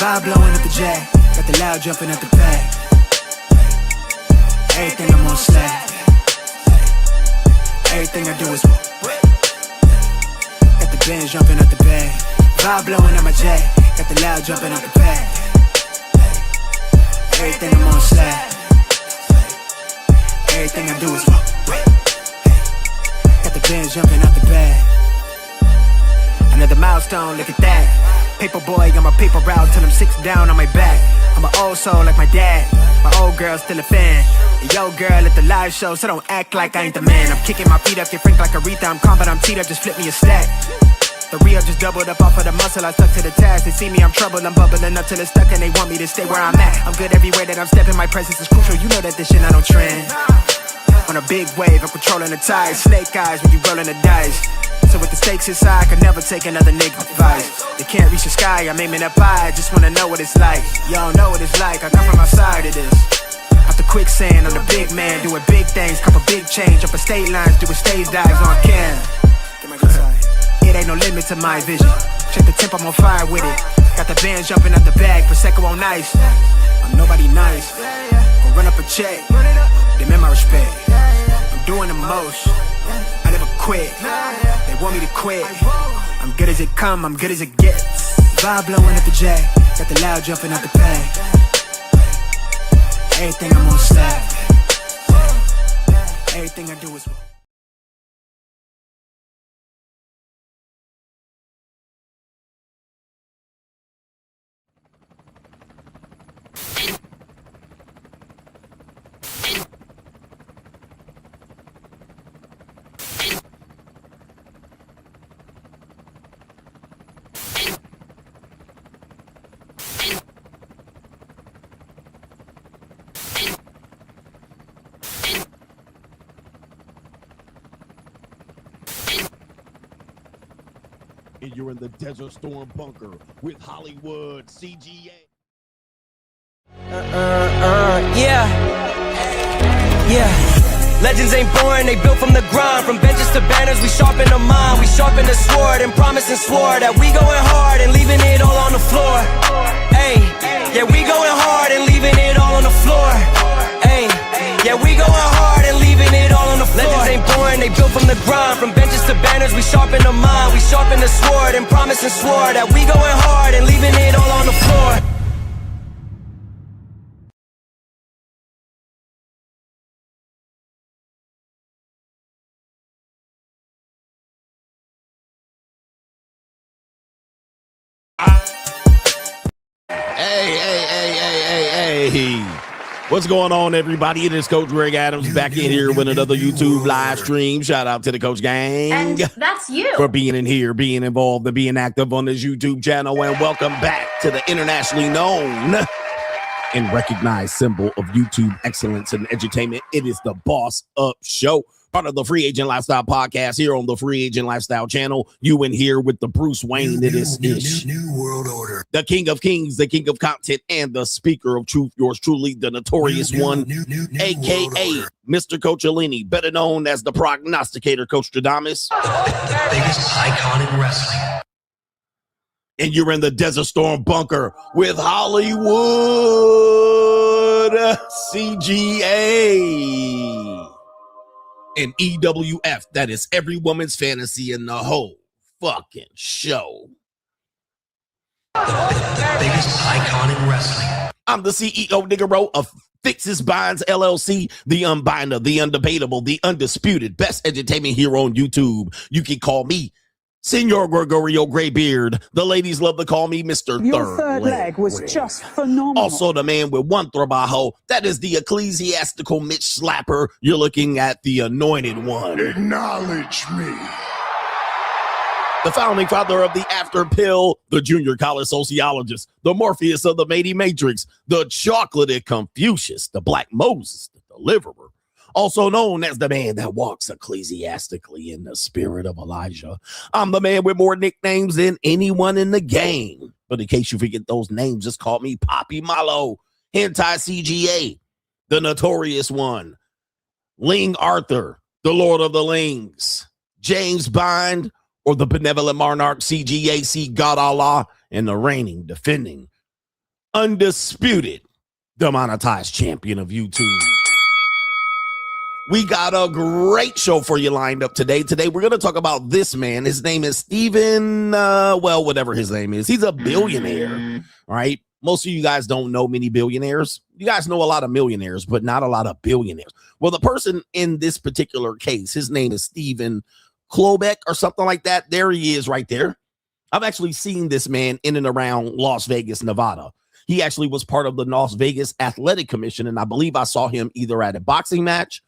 Vibe blowing at the jack, got the loud jumping at the back. Everything I'm on slack. Everything I do is got the Benz jumping at the bag. Vibe blowing at my jack, got the loud jumping at the back. Everything I'm on slack. Everything I do is got the Benz jumping out the bag. Another milestone, look at that. Paper boy, I'm a paper route till I'm 6 down on my back. I'm an old soul like my dad. My old girl's still a fan. And yo girl at the live show, so don't act like I ain't the man. I'm kicking my feet up, get frank like Aretha. I'm calm but I'm teed up, just flip me a stack. The Rio just doubled up off of the muscle, I stuck to the task. They see me, I'm troubled, I'm bubbling up till it's stuck. And they want me to stay where I'm at. I'm good everywhere that I'm stepping, my presence is crucial. You know that this shit not on trend. On a big wave, I'm controlling the tide. Snake eyes when you rolling the dice. So with the stakes inside, I could never take another nigga advice. They can't reach the sky, I'm aiming up high. I just wanna know what it's like. Y'all know what it's like, I come from outside of this. Out the quicksand, I'm the big man, doing big things. Couple big change, up a state lines, doing stage dives on cam. It ain't no limit to my vision. Check the temp, I'm on fire with it. Got the bands jumping out the bag, Prosecco on ice. I'm nobody nice, gon' run up a check. Demand my respect, I'm doing the most. I never quit, they want me to quit. I'm good as it come, I'm good as it gets. Vibe blowing at the jack, got the loud jumping out the bag. Everything I'm on slack. Everything I do is and you're in the Desert Storm bunker with Hollywood CGA. Yeah. Legends ain't born, they built from the grind. From benches to banners, we sharpen the mind. We sharpen the sword and promise and swore that we going hard and leaving it all on the floor. Ayy, yeah, we going hard and leaving it all on the floor. Ayy, yeah, we going hard and leaving it all on the floor. Legends ain't born, they built from the grind. From benches to banners, we sharpen the mind. We sharpen the sword and promise and swore that we going hard and leaving it all on the floor. Hey. What's going on, everybody? It is Coach Greg Adams back in here with another YouTube live stream. Shout out to the Coach Gang. And that's you. For being in here, being involved, and being active on this YouTube channel. And welcome back to the internationally known and recognized symbol of YouTube excellence and entertainment. It is the Boss Up Show. Part of the Free Agent Lifestyle podcast here on the Free Agent Lifestyle channel. You in here with the Bruce Wayne. It is New World Order. The King of Kings, the King of Content, and the Speaker of Truth. Yours truly, the Notorious One, a.k.a. Mr. Coach Alini, better known as the Prognosticator, Coach Stradamus. The biggest icon in wrestling. And you're in the Desert Storm bunker with Hollywood CGA. And EWF, that is every woman's fantasy in the whole fucking show. The biggest icon in wrestling. I'm the CEO, Niggero, of Fixes Binds LLC, the unbinder, the undebatable, the undisputed best entertainment here on YouTube. You can call me Senor Gregorio Graybeard. The ladies love to call me Mr. Your third leg was just phenomenal. Also, the man with one trabajo, that is the ecclesiastical Mitch Slapper. You're looking at the anointed one. Acknowledge me. The founding father of the After Pill, the junior college sociologist, the Morpheus of the Matey Matrix, the chocolated Confucius, the Black Moses, the deliverer. Also known as the man that walks ecclesiastically in the spirit of Elijah. I'm the man with more nicknames than anyone in the game. But in case you forget those names, just call me Poppy Malo, Hentai CGA, the Notorious One, Ling Arthur, the Lord of the Lings, James Bind, or the Benevolent Monarch CGA, see God Allah, and the reigning, defending, undisputed, demonetized champion of YouTube. We got a great show for you lined up today. Today, we're going to talk about this man. His name is Stephen, whatever his name is. He's a billionaire, all right? Most of you guys don't know many billionaires. You guys know a lot of millionaires, but not a lot of billionaires. Well, the person in this particular case, his name is Stephen Klobeck or something like that. There he is right there. I've actually seen this man in and around Las Vegas, Nevada. He actually was part of the Las Vegas Athletic Commission, and I believe I saw him either at a boxing match,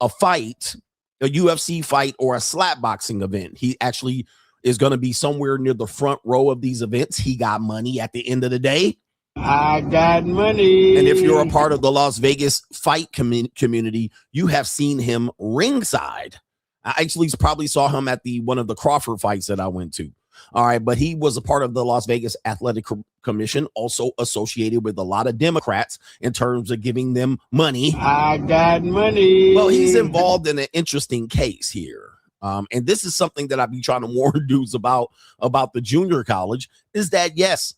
a fight, a UFC fight, or a slap boxing event. He actually is going to be somewhere near the front row of these events. He got money at the end of the day. I got money. And if you're a part of the Las Vegas fight community, you have seen him ringside. I actually probably saw him at one of the Crawford fights that I went to. All right, but he was a part of the Las Vegas Athletic Commission, also associated with a lot of Democrats in terms of giving them money. I got money. Well, he's involved in an interesting case here. And this is something that I've been trying to warn dudes about the junior college, is that, yes,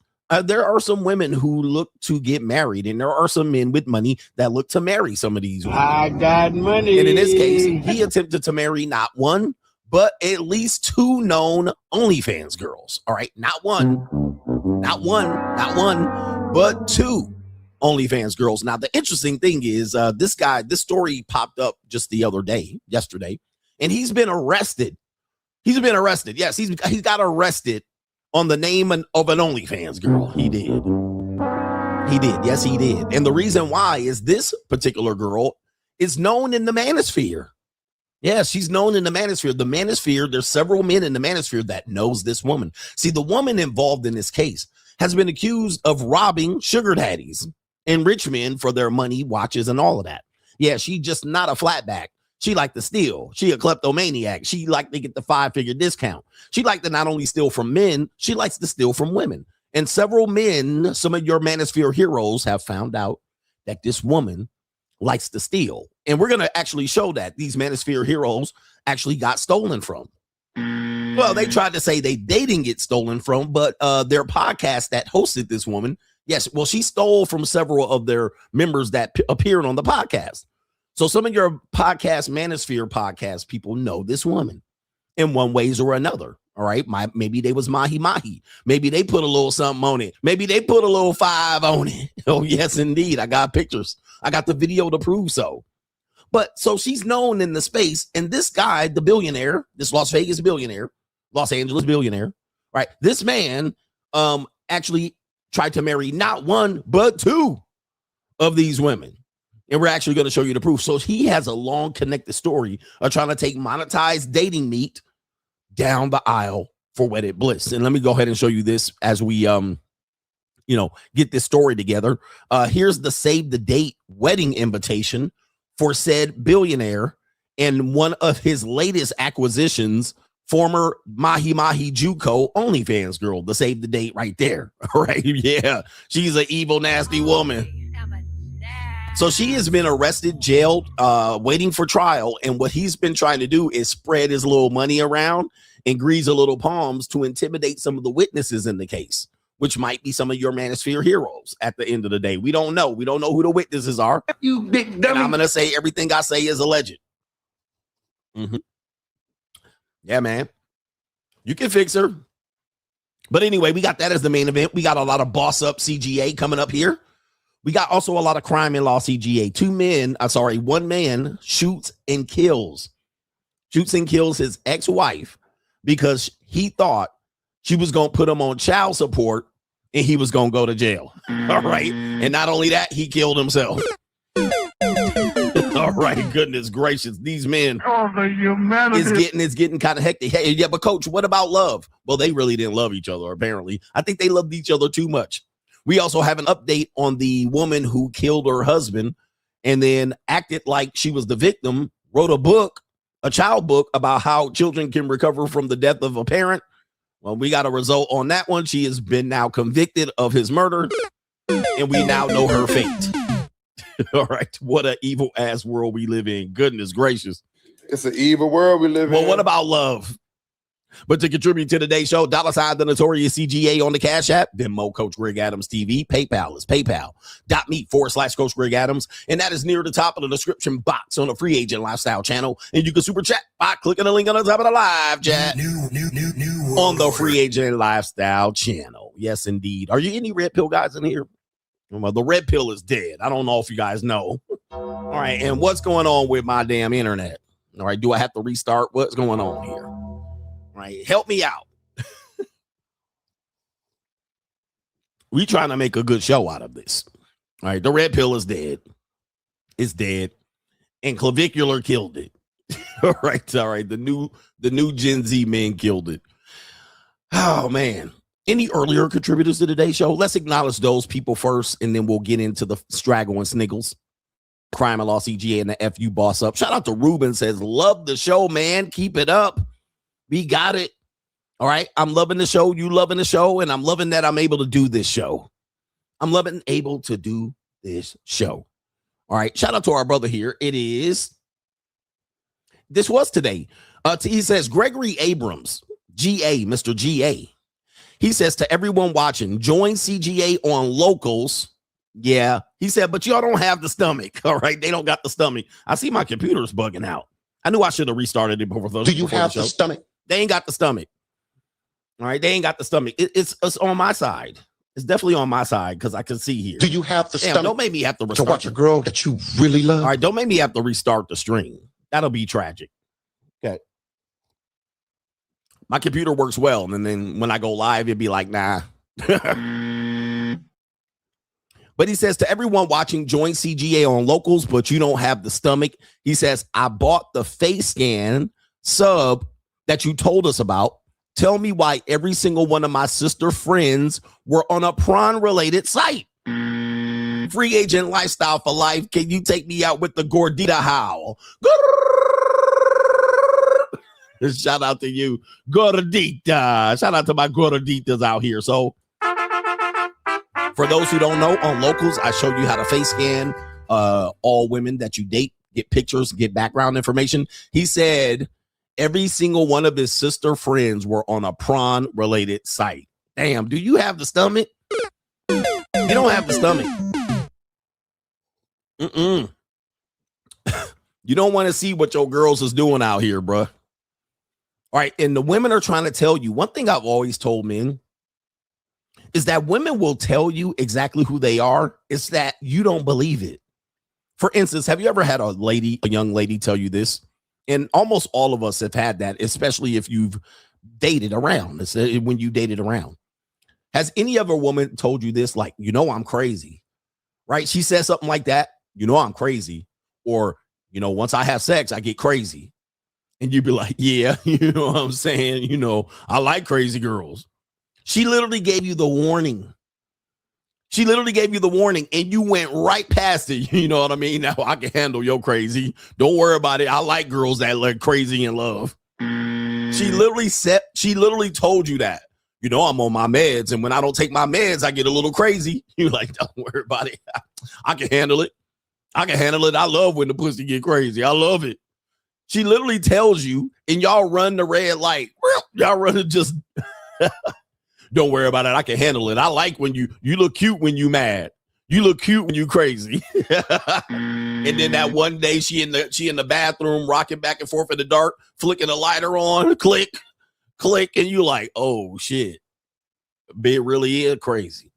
there are some women who look to get married, and there are some men with money that look to marry some of these women. I got money. And in this case, he attempted to marry not one, but at least two known OnlyFans girls. All right, not one, but two OnlyFans girls. Now, the interesting thing is this story popped up just yesterday, and he's been arrested. Yes, he got arrested on the name of an OnlyFans girl. He did. Yes, he did. And the reason why is this particular girl is known in the manosphere. Yeah, she's known in the manosphere. The manosphere, there's several men in the manosphere that knows this woman. See, the woman involved in this case has been accused of robbing sugar daddies and rich men for their money, watches, and all of that. Yeah, she's just not a flatback. She like to steal. She a kleptomaniac. She like to get the 5-figure discount. She like to not only steal from men, she likes to steal from women. And several men, some of your manosphere heroes, have found out that this woman likes to steal. And we're going to actually show that these manosphere heroes actually got stolen from. Well, they tried to say they didn't get stolen from, but their podcast that hosted this woman, yes, well, she stole from several of their members that appeared on the podcast. So some of your manosphere podcast people know this woman in one ways or another. All right. Maybe they was mahi. Maybe they put a little something on it. Maybe they put a little 5 on it. Oh, yes, indeed. I got pictures. I got the video to prove so. But so she's known in the space. And this guy, the billionaire, this Las Vegas billionaire, Los Angeles billionaire, right? This man actually tried to marry not one, but two of these women. And we're actually going to show you the proof. So he has a long connected story of trying to take monetized dating meat down the aisle for wedded bliss. And let me go ahead and show you this as we, get this story together. Here's the save the date wedding invitation for said billionaire and one of his latest acquisitions, former Mahi Juco OnlyFans girl, the save the date right there. Right? Yeah. She's an evil, nasty woman. So she has been arrested, jailed, waiting for trial. And what he's been trying to do is spread his little money around and grease a little palms to intimidate some of the witnesses in the case, which might be some of your manosphere heroes at the end of the day. We don't know. We don't know who the witnesses are. You big dummy. And I'm going to say everything I say is alleged. Yeah, man. You can fix her. But anyway, we got that as the main event. We got a lot of Boss Up CGA coming up here. We got also a lot of Crime Law CGA. One man shoots and kills his ex-wife because he thought she was going to put him on child support and he was going to go to jail. All right. And not only that, he killed himself. All right. Goodness gracious. These men, it's getting kind of hectic. Hey, yeah, but coach, what about love? Well, they really didn't love each other, apparently. I think they loved each other too much. We also have an update on the woman who killed her husband and then acted like she was the victim, wrote a child book about how children can recover from the death of a parent. Well, we got a result on that one. She has been now convicted of his murder, and we now know her fate. All right. What an evil ass world we live in. Goodness gracious. It's an evil world we live in. Well, what about love? But to contribute to today's show, $ the notorious CGA on the Cash App, Venmo Coach Greg Adams TV, PayPal is paypal.me/Coach Greg Adams. And that is near the top of the description box on the Free Agent Lifestyle channel. And you can super chat by clicking the link on the top of the live chat New on the world Free order. Agent Lifestyle channel. Yes, indeed. Are you any red pill guys in here? Well, the red pill is dead. I don't know if you guys know. All right. And what's going on with my damn internet? All right. Do I have to restart? What's going on here? Right, help me out. We trying to make a good show out of this. All right, the red pill is dead. It's dead, and clavicular killed it. all right. The new Gen Z men killed it. Oh man. Any earlier contributors to today's show? Let's acknowledge those people first, and then we'll get into the Straggle and Sniggles. Crime Law CGA and the FU boss up. Shout out to Ruben, says, love the show, man. Keep it up. We got it. All right. I'm loving the show. You loving the show. And I'm loving that I'm able to do this show. All right. Shout out to our brother here. This was today. He says, Gregory Abrams, GA, Mr. GA. He says to everyone watching, join CGA on locals. Yeah. He said, but y'all don't have the stomach. All right. They don't got the stomach. I see my computer's bugging out. I knew I should have restarted it before. Do you have the stomach? They ain't got the stomach. All right. They ain't got the stomach. It's on my side. It's definitely on my side because I can see here. Do you have the stomach? Don't make me have to restart. To watch a girl that you really love? All right. Don't make me have to restart the stream. That'll be tragic. Okay. My computer works well. And then when I go live, it'd be like, nah. But he says to everyone watching, join CGA on locals, but you don't have the stomach. He says, I bought the face scan sub that you told us about. Tell me why every single one of my sister friends were on a prawn-related site. Free Agent Lifestyle for life. Can you take me out with the gordita howl? Shout out to you, gordita. Shout out to my gorditas out here. So for those who don't know, on locals, I show you how to face scan all women that you date, get pictures, get background information. He said every single one of his sister friends were on a prawn-related site. Damn, do you have the stomach? You don't have the stomach. You don't want to see what your girls is doing out here, bruh. All right, and the women are trying to tell you, one thing I've always told men is that women will tell you exactly who they are. It's that you don't believe it. For instance, have you ever had a young lady tell you this? And almost all of us have had that, especially if you've dated around. It's when you dated around. Has any other woman told you this? Like, I'm crazy, right? She says something like that. I'm crazy. Or, once I have sex, I get crazy. And you'd be like, yeah, you know what I'm saying? I like crazy girls. She literally gave you the warning. And you went right past it. You know what I mean? Now I can handle your crazy. Don't worry about it. I like girls that like crazy in love. She literally told you that. I'm on my meds. And when I don't take my meds, I get a little crazy. You're like, don't worry about it. I can handle it. I love when the pussy get crazy. I love it. She literally tells you, and y'all run the red light. Y'all run it just... Don't worry about it. I can handle it. I like when you look cute when you mad. You look cute when you crazy. And then that one day she in the bathroom rocking back and forth in the dark, flicking a lighter on, click, and you like, oh shit. It really is crazy.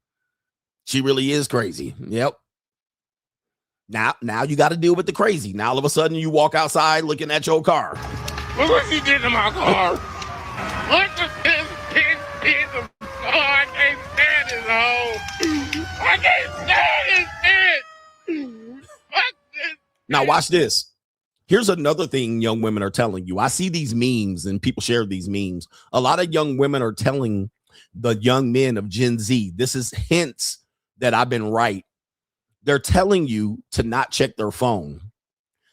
She really is crazy. Yep. Now you got to deal with the crazy. Now all of a sudden you walk outside looking at your car. Look what she did to my car. What the piece of I can't stand this hole. I can't stand this shit. Now watch this. Here's another thing young women are telling you. I see these memes and people share these memes. A lot of young women are telling the young men of Gen Z, this is hints that I've been right. They're telling you to not check their phone.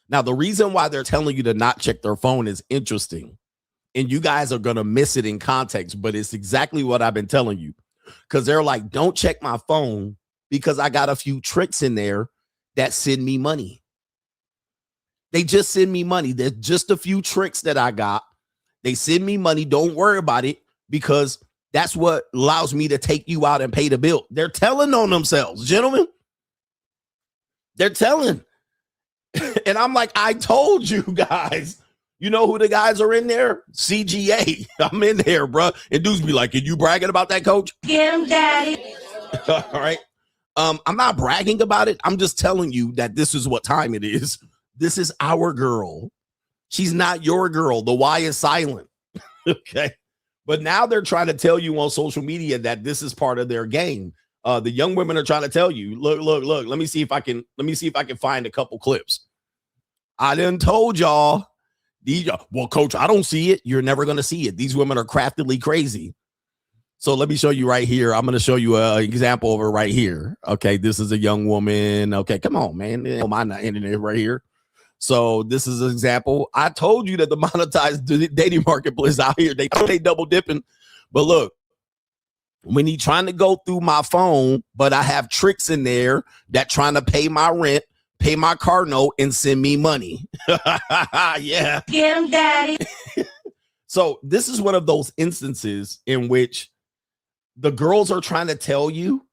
Now, the reason why they're telling you to not check their phone is interesting. And you guys are going to miss it in context, but it's exactly what I've been telling you. Because they're like, don't check my phone because I got a few tricks in there that send me money. They just send me money. There's just a few tricks that I got They send me money. Don't worry about it, because that's what allows me to take you out and pay the bill. They're telling on themselves, gentlemen. They're telling. And I'm like, I told you guys. You know who the guys are in there? CGA. I'm in there, bro. And dudes be like, "Are you bragging about that, coach?" Get him, daddy. All right. I'm not bragging about it. I'm just telling you that this is what time it is. This is our girl. She's not your girl. The Y is silent. Okay. But now they're trying to tell you on social media that this is part of their game. The young women are trying to tell you, look. Let me see if I can find a couple clips. I done told y'all. Well, coach, I don't see it. You're never going to see it. These women are craftily crazy. So let me show you right here. I'm going to show you an example of it right here. Okay, this is a young woman. Okay, come on, man. My internet right here. So this is an example. I told you that the monetized dating marketplace out here, they double dipping. But look, when you trying to go through my phone, but I have tricks in there that trying to pay my rent, pay my car note, and send me money. Yeah. Get him, daddy. So this is one of those instances in which the girls are trying to tell you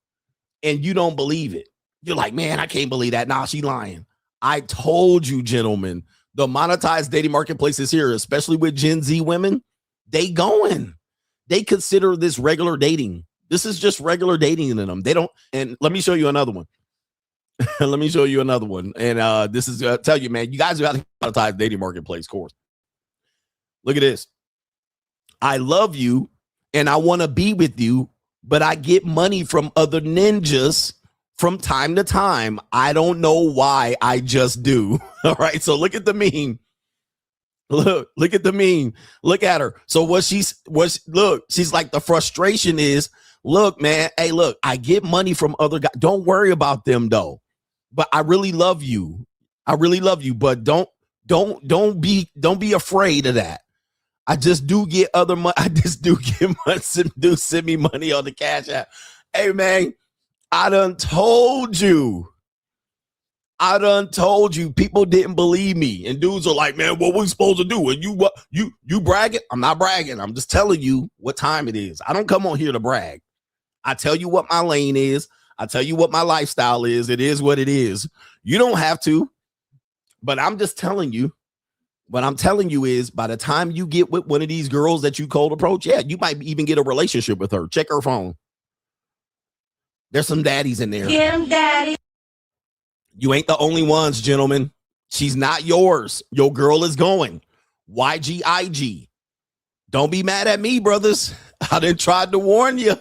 and you don't believe it. You're like, man, I can't believe that. Nah, she lying. I told you, gentlemen, the monetized dating marketplace is here, especially with Gen Z women. They going. They consider this regular dating. This is just regular dating in them. They don't. And let me show you another one. Let me show you another one. And this is tell you, man, you guys got to monetize dating marketplace course. Look at this. I love you and I want to be with you, but I get money from other ninjas from time to time. I don't know why, I just do. All right. So look at the meme. Look at the meme. Look at her. So she's like, the frustration is, look, man, hey, look, I get money from other guys. Don't worry about them though. But I really love you. I really love you. But don't be afraid of that. I just do get other money. I just do get money. Do send me money on the Cash App. Hey man, I done told you. People didn't believe me. And dudes are like, man, what we supposed to do? And you bragging? I'm not bragging. I'm just telling you what time it is. I don't come on here to brag. I tell you what my lane is. I tell you what my lifestyle is. It is what it is. You don't have to, but I'm just telling you. What I'm telling you is, by the time you get with one of these girls that you cold approach, yeah, you might even get a relationship with her. Check her phone. There's some daddies in there. Get him, daddy. You ain't the only ones, gentlemen. She's not yours. Your girl is going. YGIG. Don't be mad at me, brothers. I done tried to warn you.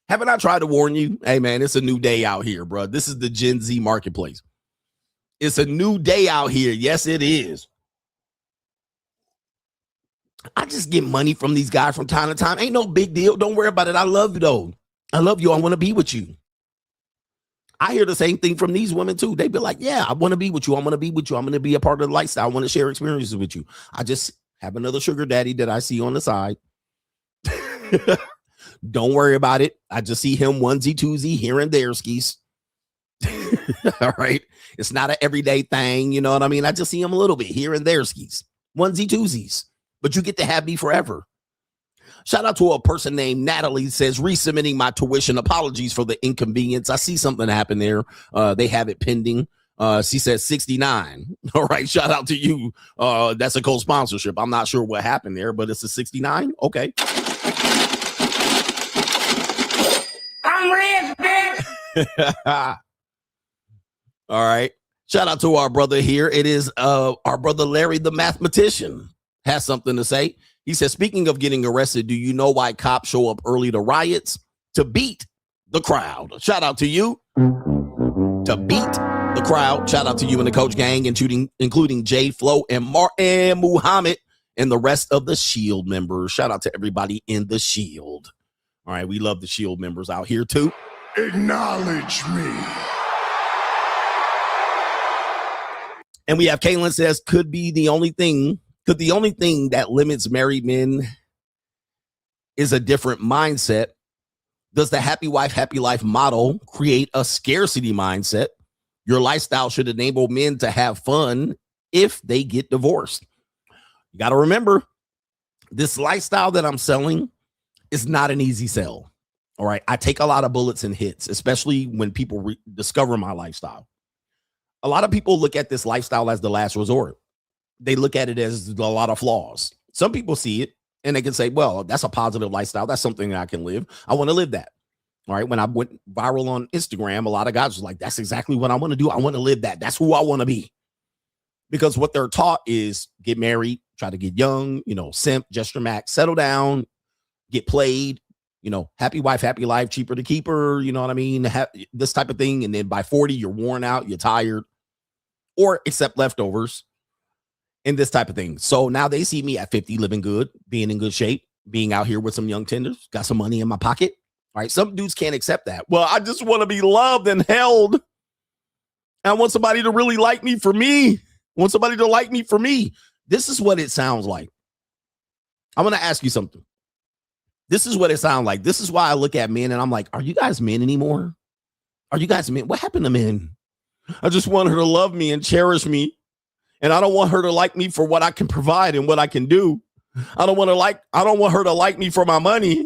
Haven't I tried to warn you? Hey, man, it's a new day out here, bro. This is the Gen Z marketplace. It's a new day out here. Yes, it is. I just get money from these guys from time to time. Ain't no big deal. Don't worry about it. I love you, though. I love you. I want to be with you. I hear the same thing from these women, too. They be like, yeah, I want to be with you. I want to be with you. I'm going to be a part of the lifestyle. I want to share experiences with you. I just have another sugar daddy that I see on the side. Don't worry about it. I just see him onesie, twosie here and there, skis. All right. It's not an everyday thing. You know what I mean? I just see him a little bit here and there, skis. Onesie, twosies. But you get to have me forever. Shout out to a person named Natalie, says, resubmitting my tuition. Apologies for the inconvenience. I see something happen there. They have it pending. She says 69. All right. Shout out to you. That's a co-sponsorship. I'm not sure what happened there, but it's a 69. Okay. I'm rich, bitch. All right. Shout out to our brother here. It is our brother Larry, the mathematician, has something to say. He says, speaking of getting arrested, do you know why cops show up early to riots? To beat the crowd. Shout out to you. To beat the crowd. Shout out to you and the coach gang, including Jay, Flo, and Martin Muhammad, and the rest of the SHIELD members. Shout out to everybody in the SHIELD. All right, we love the SHIELD members out here too. Acknowledge me. And we have Kaylin says, could the only thing that limits married men is a different mindset? Does the happy wife, happy life model create a scarcity mindset? Your lifestyle should enable men to have fun if they get divorced. You got to remember, This lifestyle that I'm selling is not an easy sell. All right. I take a lot of bullets and hits, especially when people discover my lifestyle. A lot of people look at this lifestyle as the last resort. They look at it as a lot of flaws. Some people see it and they can say, well, that's a positive lifestyle. That's something that I can live. I want to live that. All right. When I went viral on Instagram, a lot of guys was like, that's exactly what I want to do. I want to live that. That's who I want to be. Because what they're taught is get married, try to get young, simp, gesture max, settle down, get played, happy wife, happy life, cheaper to keep her, you know what I mean? This type of thing. And then by 40, you're worn out, you're tired, or accept leftovers and this type of thing. So now they see me at 50, living good, being in good shape, being out here with some young tenders, got some money in my pocket. All right. Some dudes can't accept that. Well, I just want to be loved and held. I want somebody to really like me for me. I want somebody to like me for me. This is what it sounds like. I'm going to ask you something. This is what it sounds like. This is why I look at men and I'm like, are you guys men anymore? Are you guys men? What happened to men? I just want her to love me and cherish me. And I don't want her to like me for what I can provide and what I can do. I don't want her to like me for my money.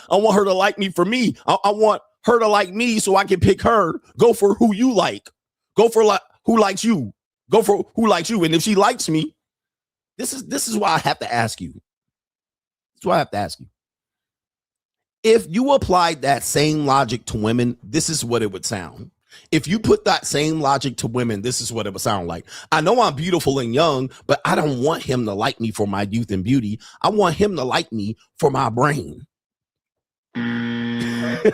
I want her to like me for me. I want her to like me so I can pick her. Go for who you like. Go for who likes you. Go for who likes you. And if she likes me, this is why I have to ask you. That's why I have to ask you. If you applied that same logic to women, this is what it would sound. If you put that same logic to women, this is what it would sound like. I know I'm beautiful and young, but I don't want him to like me for my youth and beauty. I want him to like me for my brain. I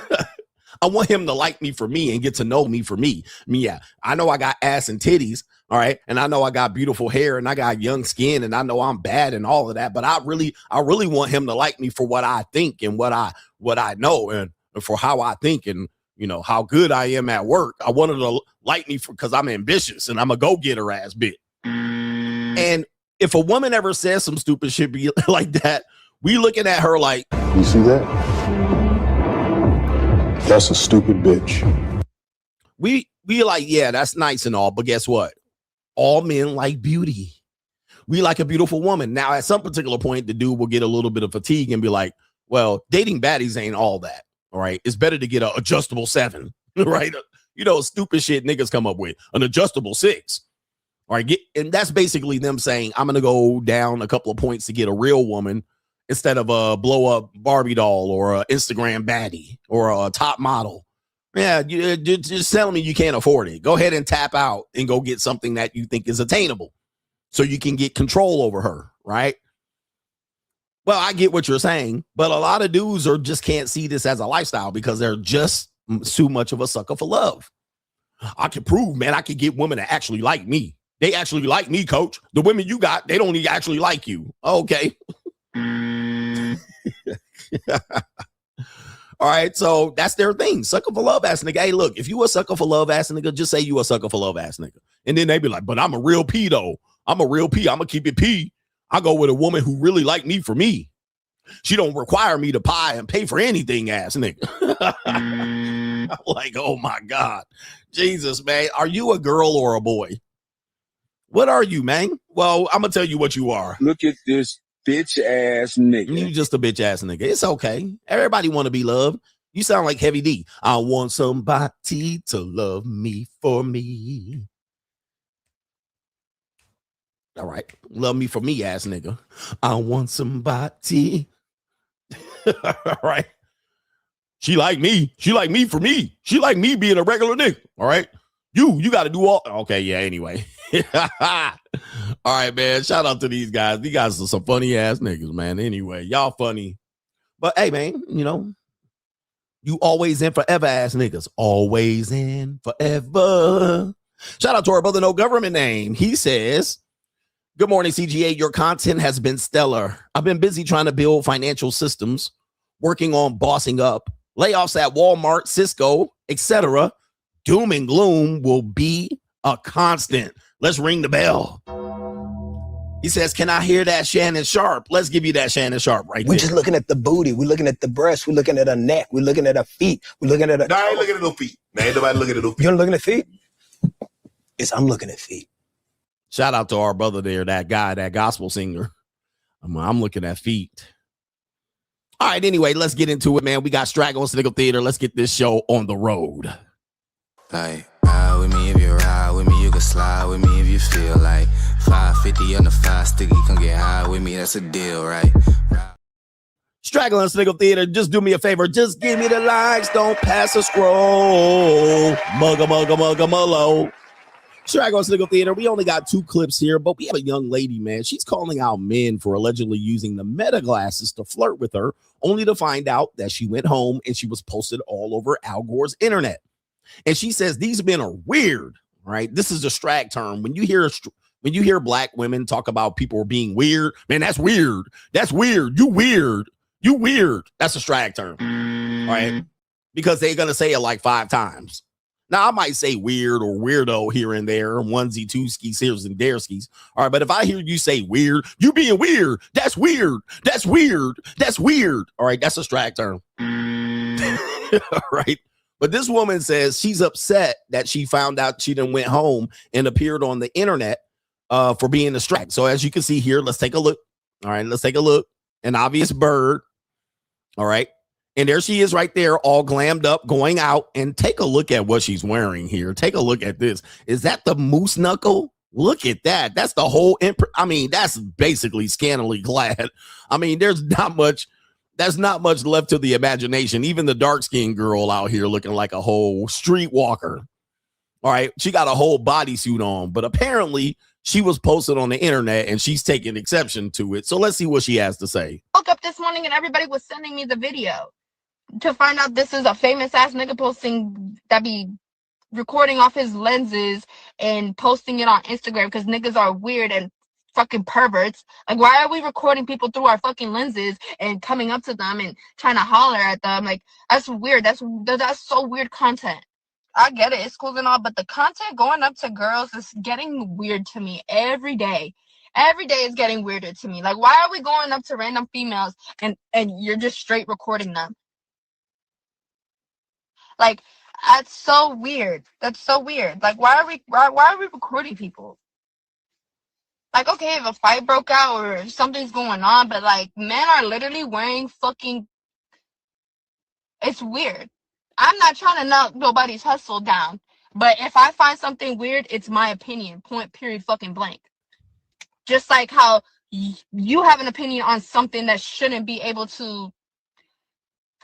want him to like me for me and get to know me for me. Yeah, I know I got ass and titties, all right, and I know I got beautiful hair and I got young skin and I know I'm bad and all of that, but I really want him to like me for what I think and what I know and for how I think and how good I am at work. I want her to like me because I'm ambitious and I'm a go-getter ass bitch. And if a woman ever says some stupid shit like that, we looking at her like, you see that? That's a stupid bitch. We like, yeah, that's nice and all, but guess what? All men like beauty. We like a beautiful woman. Now, at some particular point, the dude will get a little bit of fatigue and be like, well, dating baddies ain't all that. All right. It's better to get an adjustable 7, right? Stupid shit niggas come up with an adjustable 6. All right. And that's basically them saying, I'm going to go down a couple of points to get a real woman instead of a blow up Barbie doll or an Instagram baddie or a top model. Yeah. You're just telling me you can't afford it. Go ahead and tap out and go get something that you think is attainable so you can get control over her. Right. Well, I get what you're saying, but a lot of dudes just can't see this as a lifestyle because they're just too much of a sucker for love. I can prove, man, I can get women to actually like me. They actually like me, coach. The women you got, they don't actually like you. Okay. All right. So that's their thing. Sucker for love ass nigga. Hey, look, if you a sucker for love ass nigga, just say you a sucker for love ass nigga. And then they be like, but I'm a real P though. I'm a real P. I'm going to keep it P. I go with a woman who really like me for me. She don't require me to pay for anything, ass nigga. I'm like, oh my God. Jesus, man. Are you a girl or a boy? What are you, man? Well, I'm going to tell you what you are. Look at this bitch ass nigga. You just a bitch ass nigga. It's okay. Everybody want to be loved. You sound like Heavy D. I want somebody to love me for me. All right. Love me for me, ass nigga. I want somebody. All right. She like me. She like me for me. She like me being a regular nigga. All right. You got to do all. Okay. Yeah. Anyway. All right, man. Shout out to these guys. These guys are some funny ass niggas, man. Anyway, y'all funny. But hey, man, you always in forever ass niggas. Always in forever. Shout out to our brother, no government name. He says, good morning, CGA. Your content has been stellar. I've been busy trying to build financial systems, working on bossing up, layoffs at Walmart, Cisco, etc. Doom and gloom will be a constant. Let's ring the bell. He says, can I hear that Shannon Sharp? Let's give you that Shannon Sharp right there. We're just looking at the booty. We're looking at the breast. We're looking at her neck. We're looking at her feet. We're looking at her. No, I ain't looking at no feet. Man, ain't nobody looking at no feet. You're looking at feet? Yes, I'm looking at feet. Shout out to our brother there, that guy, that gospel singer. I'm looking at feet. All right, anyway, let's get into it, man. We got Straggle Sniggle Theater. Let's get this show on the road. Like, ride with me if you ride with me, you can slide with me if you feel like 550 on the 5 sticky, come get high with me, that's a deal, right? Straggle and Sniggle Theater, just do me a favor. Just give me the likes. Don't pass a scroll. Mugga. Straggle and Sniggle Theater, we only got 2 clips here, but we have a young lady, man. She's calling out men for allegedly using the meta glasses to flirt with her, only to find out that she went home and she was posted all over Al Gore's internet. And she says these men are weird, right? This is a strag term. When you hear black women talk about people being weird, man, that's weird. That's weird. You weird. You weird. That's a strag term, right? Because they're going to say it like 5 times. Now, I might say weird or weirdo here and there, onesie, twoskies, here's and dareskis. All right, but if I hear you say weird, you being weird. That's weird. That's weird. That's weird. All right, that's a strag term. All right. But this woman says she's upset that she found out she done went home and appeared on the internet for being a strag. So as you can see here, let's take a look. All right, let's take a look. An obvious bird. All right. And there she is right there, all glammed up, going out. And take a look at what she's wearing here. Take a look at this. Is that the moose knuckle? Look at that. That's the whole. I mean, that's basically scantily clad. I mean, there's not much left to the imagination. Even the dark-skinned girl out here looking like a whole streetwalker. All right. She got a whole bodysuit on, but apparently she was posted on the internet and she's taking exception to it. So let's see what she has to say. Woke up this morning and everybody was sending me the video to find out this is a famous ass nigga posting that be recording off his lenses and posting it on Instagram because niggas are weird and fucking perverts. Like, why are we recording people through our fucking lenses and coming up to them and trying to holler at them? Like, that's weird. That's so weird content. I get it, it's cool and all, but the content going up to girls is getting weird to me every day. Every day is getting weirder to me. Like, why are we going up to random females and you're just straight recording them? Like, that's so weird. That's so weird. Like, why are we recording people? Like, okay, if a fight broke out or something's going on, but like, men are literally wearing fucking. It's weird. I'm not trying to knock nobody's hustle down, but if I find something weird, it's my opinion. Point, period, fucking blank. Just like how you have an opinion on something that shouldn't be able to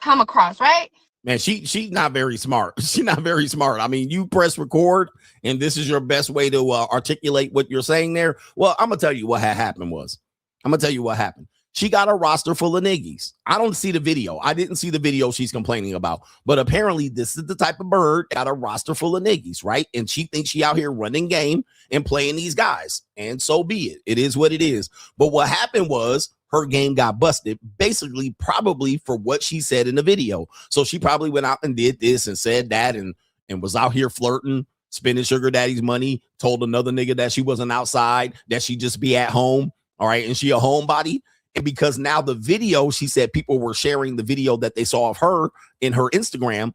come across, right? Man, she's not very smart. She's not very smart. I mean, you press record, and this is your best way to articulate what you're saying there. Well, I'm gonna tell you what happened. She got a roster full of niggies. I don't see the video. I didn't see the video she's complaining about. But apparently this is the type of bird got a roster full of niggies, right? And she thinks she out here running game and playing these guys. And so be it. It is what it is. But what happened was her game got busted, basically probably for what she said in the video. So she probably went out and did this and said that and was out here flirting, spending sugar daddy's money, told another nigga that she wasn't outside, that she just be at home. All right. And she a homebody. And because now the video, she said people were sharing the video that they saw of her in her Instagram,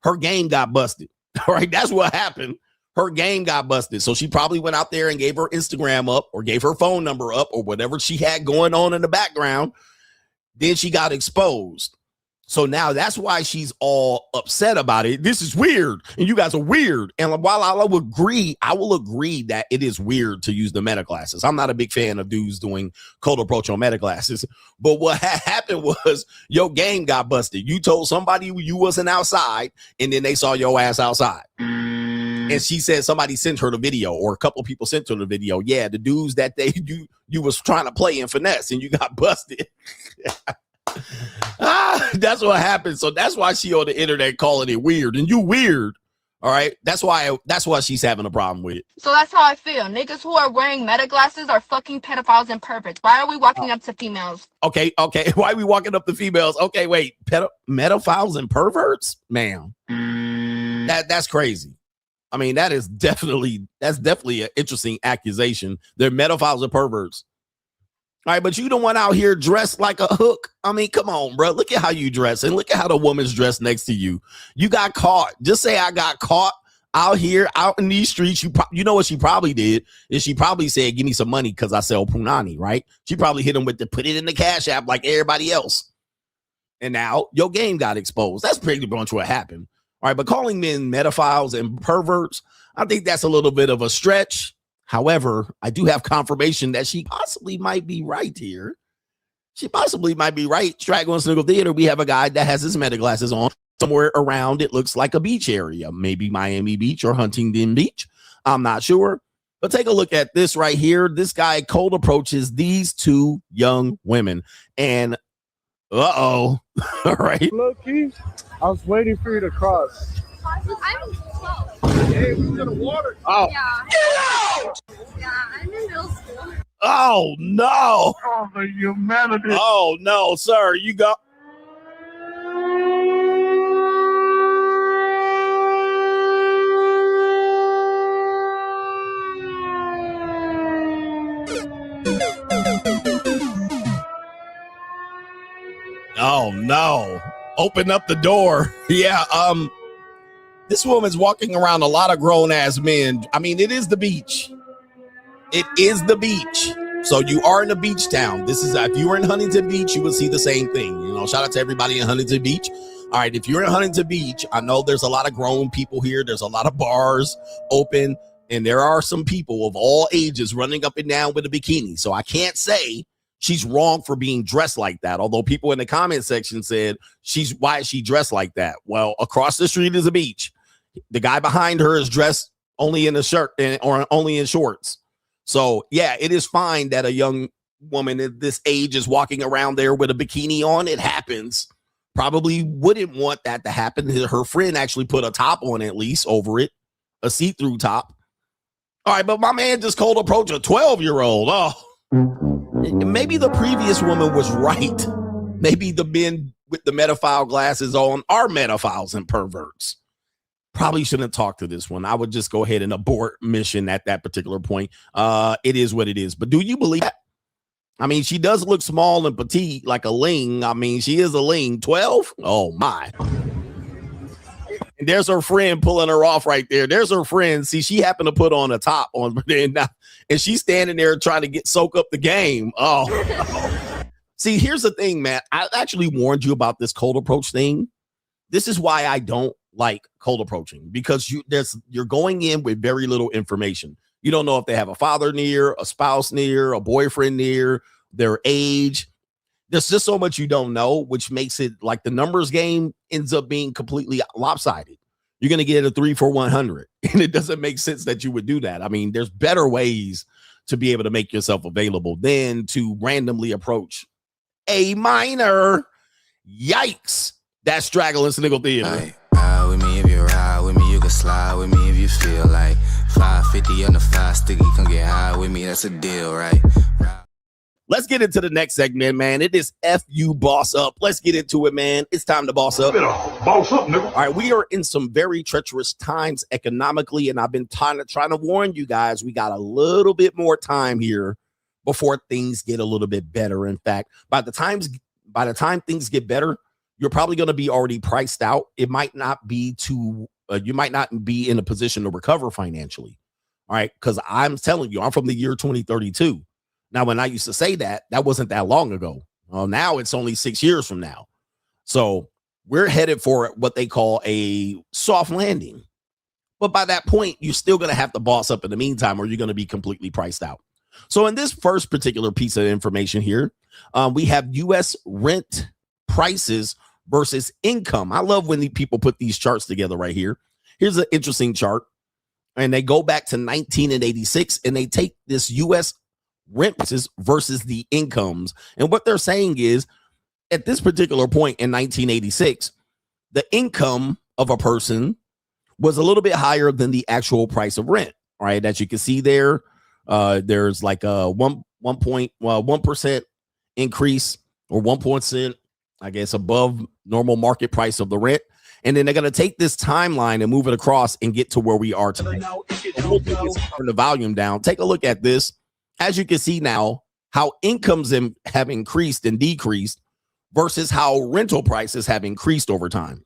her game got busted. All right, that's what happened. Her game got busted. So she probably went out there and gave her Instagram up or gave her phone number up or whatever she had going on in the background. Then she got exposed. So now that's why she's all upset about it. This is weird. And you guys are weird. And while I will agree that it is weird to use the meta glasses. I'm not a big fan of dudes doing cold approach on meta glasses. But what happened was your game got busted. You told somebody you wasn't outside and then they saw your ass outside. And she said somebody sent her the video or a couple of people sent her the video. Yeah, the dudes that you was trying to play and finesse and you got busted. That's what happened. So that's why she on the internet calling it weird. And you weird. All right. That's why she's having a problem with it. So that's how I feel. Niggas who are wearing meta glasses are fucking pedophiles and perverts. Why are we walking up to females? Okay. Why are we walking up to females? Okay, wait. Pedophiles and perverts? Ma'am. That's crazy. I mean, that's definitely an interesting accusation. They're pedophiles and perverts. All right, but you don't want out here dressed like a hook. I mean, come on, bro. Look at how you dress and look at how the woman's dressed next to you. You got caught. Just say I got caught. out here, out in these streets, you know what she probably did is she probably said, give me some money because I sell punani, right? She probably hit him with the put it in the Cash App like everybody else. And now your game got exposed. That's pretty much what happened. All right, but calling men pedophiles and perverts, I think that's a little bit of a stretch. However, I do have confirmation that she possibly might be right here. She possibly might be right. Straggle Sniggle Theater, we have a guy that has his meta glasses on somewhere around, it looks like a beach area, maybe Miami Beach or Huntington Beach. I'm not sure. But take a look at this right here. This guy cold approaches these two young women. And all right. Low-key, I was waiting for you to cross. I'm 12. Hey, we to the water. Oh. Yeah. Get out! Yeah, I'm in middle school. Oh, no. Oh, the humanity. Oh, no, sir. You go. Oh, no. Open up the door. Yeah, this woman's walking around a lot of grown-ass men. I mean, it is the beach. It is the beach. So you are in a beach town. This is, if you were in Huntington Beach, you would see the same thing. You know, shout out to everybody in Huntington Beach. All right, if you're in Huntington Beach, I know there's a lot of grown people here. There's a lot of bars open, and there are some people of all ages running up and down with a bikini. So I can't say she's wrong for being dressed like that. Although people in the comment section said, why is she dressed like that? Well, across the street is a beach. The guy behind her is dressed only in a shirt or only in shorts. So, yeah, it is fine that a young woman at this age is walking around there with a bikini on. It happens. Probably wouldn't want that to happen. Her friend actually put a top on at least over it, a see-through top. All right, but my man just cold approached a 12-year-old. Oh, maybe the previous woman was right. Maybe the men with the metaphile glasses on are metaphiles and perverts. Probably shouldn't talk to this one. I would just go ahead and abort mission at that particular point. It is what it is. But do you believe that? I mean, she does look small and petite like a ling. I mean, she is a ling. 12? Oh, my. And there's her friend pulling her off right there. There's her friend. See, she happened to put on a top on, and she's standing there trying to soak up the game. Oh. See, here's the thing, man. I actually warned you about this cold approach thing. This is why I don't like cold approaching, because you're going in with very little information. You don't know if they have a father near, a spouse near, a boyfriend near, their age. There's just so much you don't know, which makes it like the numbers game ends up being completely lopsided. You're going to get a 3 for 100, and it doesn't make sense that you would do that. I mean, there's better ways to be able to make yourself available than to randomly approach a minor. Yikes. That's Straggle Sniggle Theater. Ride with me if you ride with me, you can slide with me if you feel like 550 on the 5 sticky, come get high with me, that's a deal, right? Let's get into the next segment, man. It is FU Boss Up. Let's get into it, man. It's time to boss up. Boss up, nigga. All right, we are in some very treacherous times economically, and I've been trying to warn you guys, we got a little bit more time here before things get a little bit better. In fact, by the time things get better, you're probably going to be already priced out. It might not be you might not be in a position to recover financially. All right. Because I'm telling you, I'm from the year 2032. Now, when I used to say that wasn't that long ago. Well, now it's only 6 years from now. So we're headed for what they call a soft landing. But by that point, you're still going to have to boss up in the meantime, or you're going to be completely priced out. So in this first particular piece of information here, we have U.S. rent prices versus income. I love when the people put these charts together right here. Here's an interesting chart. And they go back to 1986 and they take this U.S. rent prices versus the incomes. And what they're saying is at this particular point in 1986, the income of a person was a little bit higher than the actual price of rent, right? As you can see there, there's like a 1% increase or 1%, I guess, above normal market price of the rent. And then they're going to take this timeline and move it across and get to where we are today. Turn the volume down. Take a look at this. As you can see now, how incomes have increased and decreased versus how rental prices have increased over time.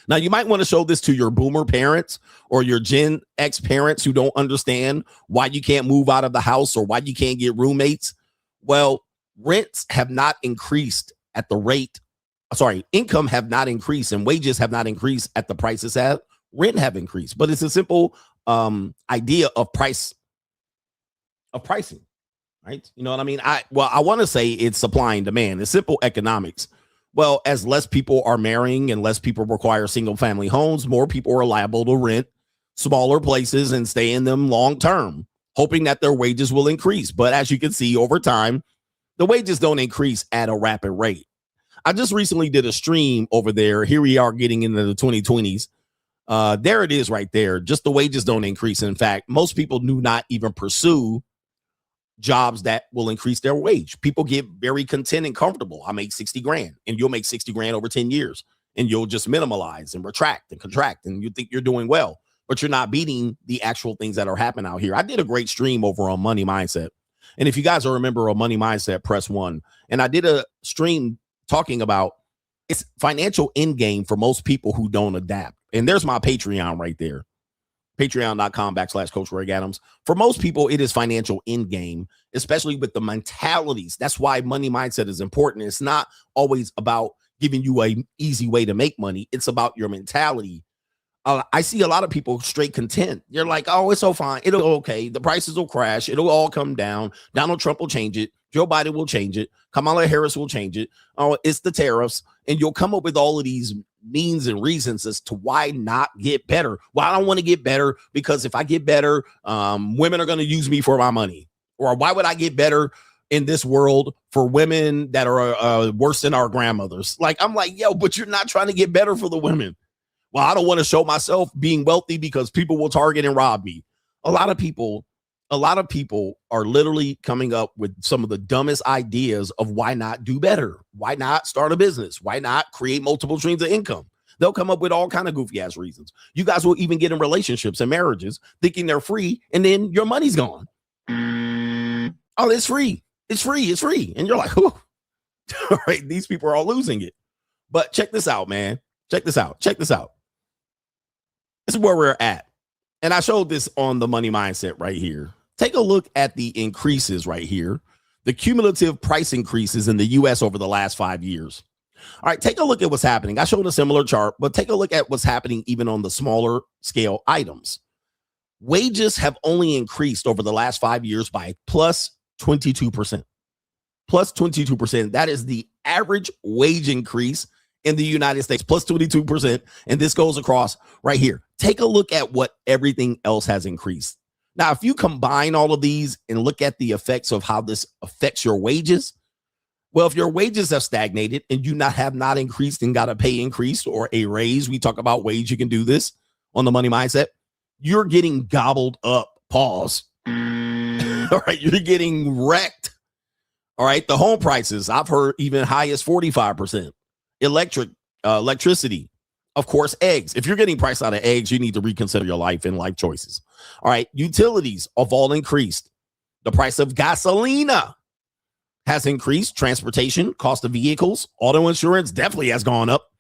Now, you might want to show this to your boomer parents or your Gen X parents who don't understand why you can't move out of the house or why you can't get roommates. Well, rents have not increased at the rate. Sorry, income have not increased and wages have not increased at the prices have. Rent have increased, but it's a simple idea of pricing, right? You know what I mean? I want to say it's supply and demand. It's simple economics. Well, as less people are marrying and less people require single family homes, more people are liable to rent smaller places and stay in them long term, hoping that their wages will increase. But as you can see over time, the wages don't increase at a rapid rate. I just recently did a stream over there. Here we are getting into the 2020s. There it is right there. Just the wages don't increase. In fact, most people do not even pursue jobs that will increase their wage. People get very content and comfortable. I make 60 grand and you'll make 60 grand over 10 years and you'll just minimalize and retract and contract and you think you're doing well, but you're not beating the actual things that are happening out here. I did a great stream over on Money Mindset. And if you guys are a member of Money Mindset, press 1. And I did a stream talking about it's financial end game for most people who don't adapt. And there's my Patreon right there. Patreon.com/Coach Greg Adams. For most people, it is financial end game, especially with the mentalities. That's why money mindset is important. It's not always about giving you an easy way to make money. It's about your mentality. I see a lot of people straight content. You're like, oh, it's so fine. It'll okay. The prices will crash. It'll all come down. Donald Trump will change it. Joe Biden will change it. Kamala Harris will change it. Oh, it's the tariffs. And you'll come up with all of these means and reasons as to why not get better. Well, I don't want to get better because if I get better, women are going to use me for my money. Or why would I get better in this world for women that are worse than our grandmothers? Like, I'm like, yo, but you're not trying to get better for the women. Well, I don't want to show myself being wealthy because people will target and rob me. A lot of people are literally coming up with some of the dumbest ideas of why not do better. Why not start a business? Why not create multiple streams of income? They'll come up with all kind of goofy ass reasons. You guys will even get in relationships and marriages thinking they're free and then your money's gone. Oh, it's free. It's free. It's free. And you're like, whew. All right, these people are all losing it. But check this out, man. Check this out. Check this out. This is where we're at. And I showed this on the Money Mindset right here. Take a look at the increases right here. The cumulative price increases in the U.S. over the last 5 years. All right, take a look at what's happening. I showed a similar chart, but take a look at what's happening even on the smaller scale items. Wages have only increased over the last 5 years by plus 22%. Plus 22%. That is the average wage increase in the United States, plus 22%. And this goes across right here. Take a look at what everything else has increased. Now, if you combine all of these and look at the effects of how this affects your wages, well, if your wages have stagnated and you have not increased and got a pay increase or a raise, we talk about wage, you can do this on the Money Mindset, you're getting gobbled up. Pause. All right, you're getting wrecked. All right, the home prices, I've heard even high as 45%. Electricity, of course, eggs. If you're getting priced out of eggs, you need to reconsider your life and life choices. All right, utilities have all increased. The price of gasolina has increased. Transportation, cost of vehicles, auto insurance definitely has gone up.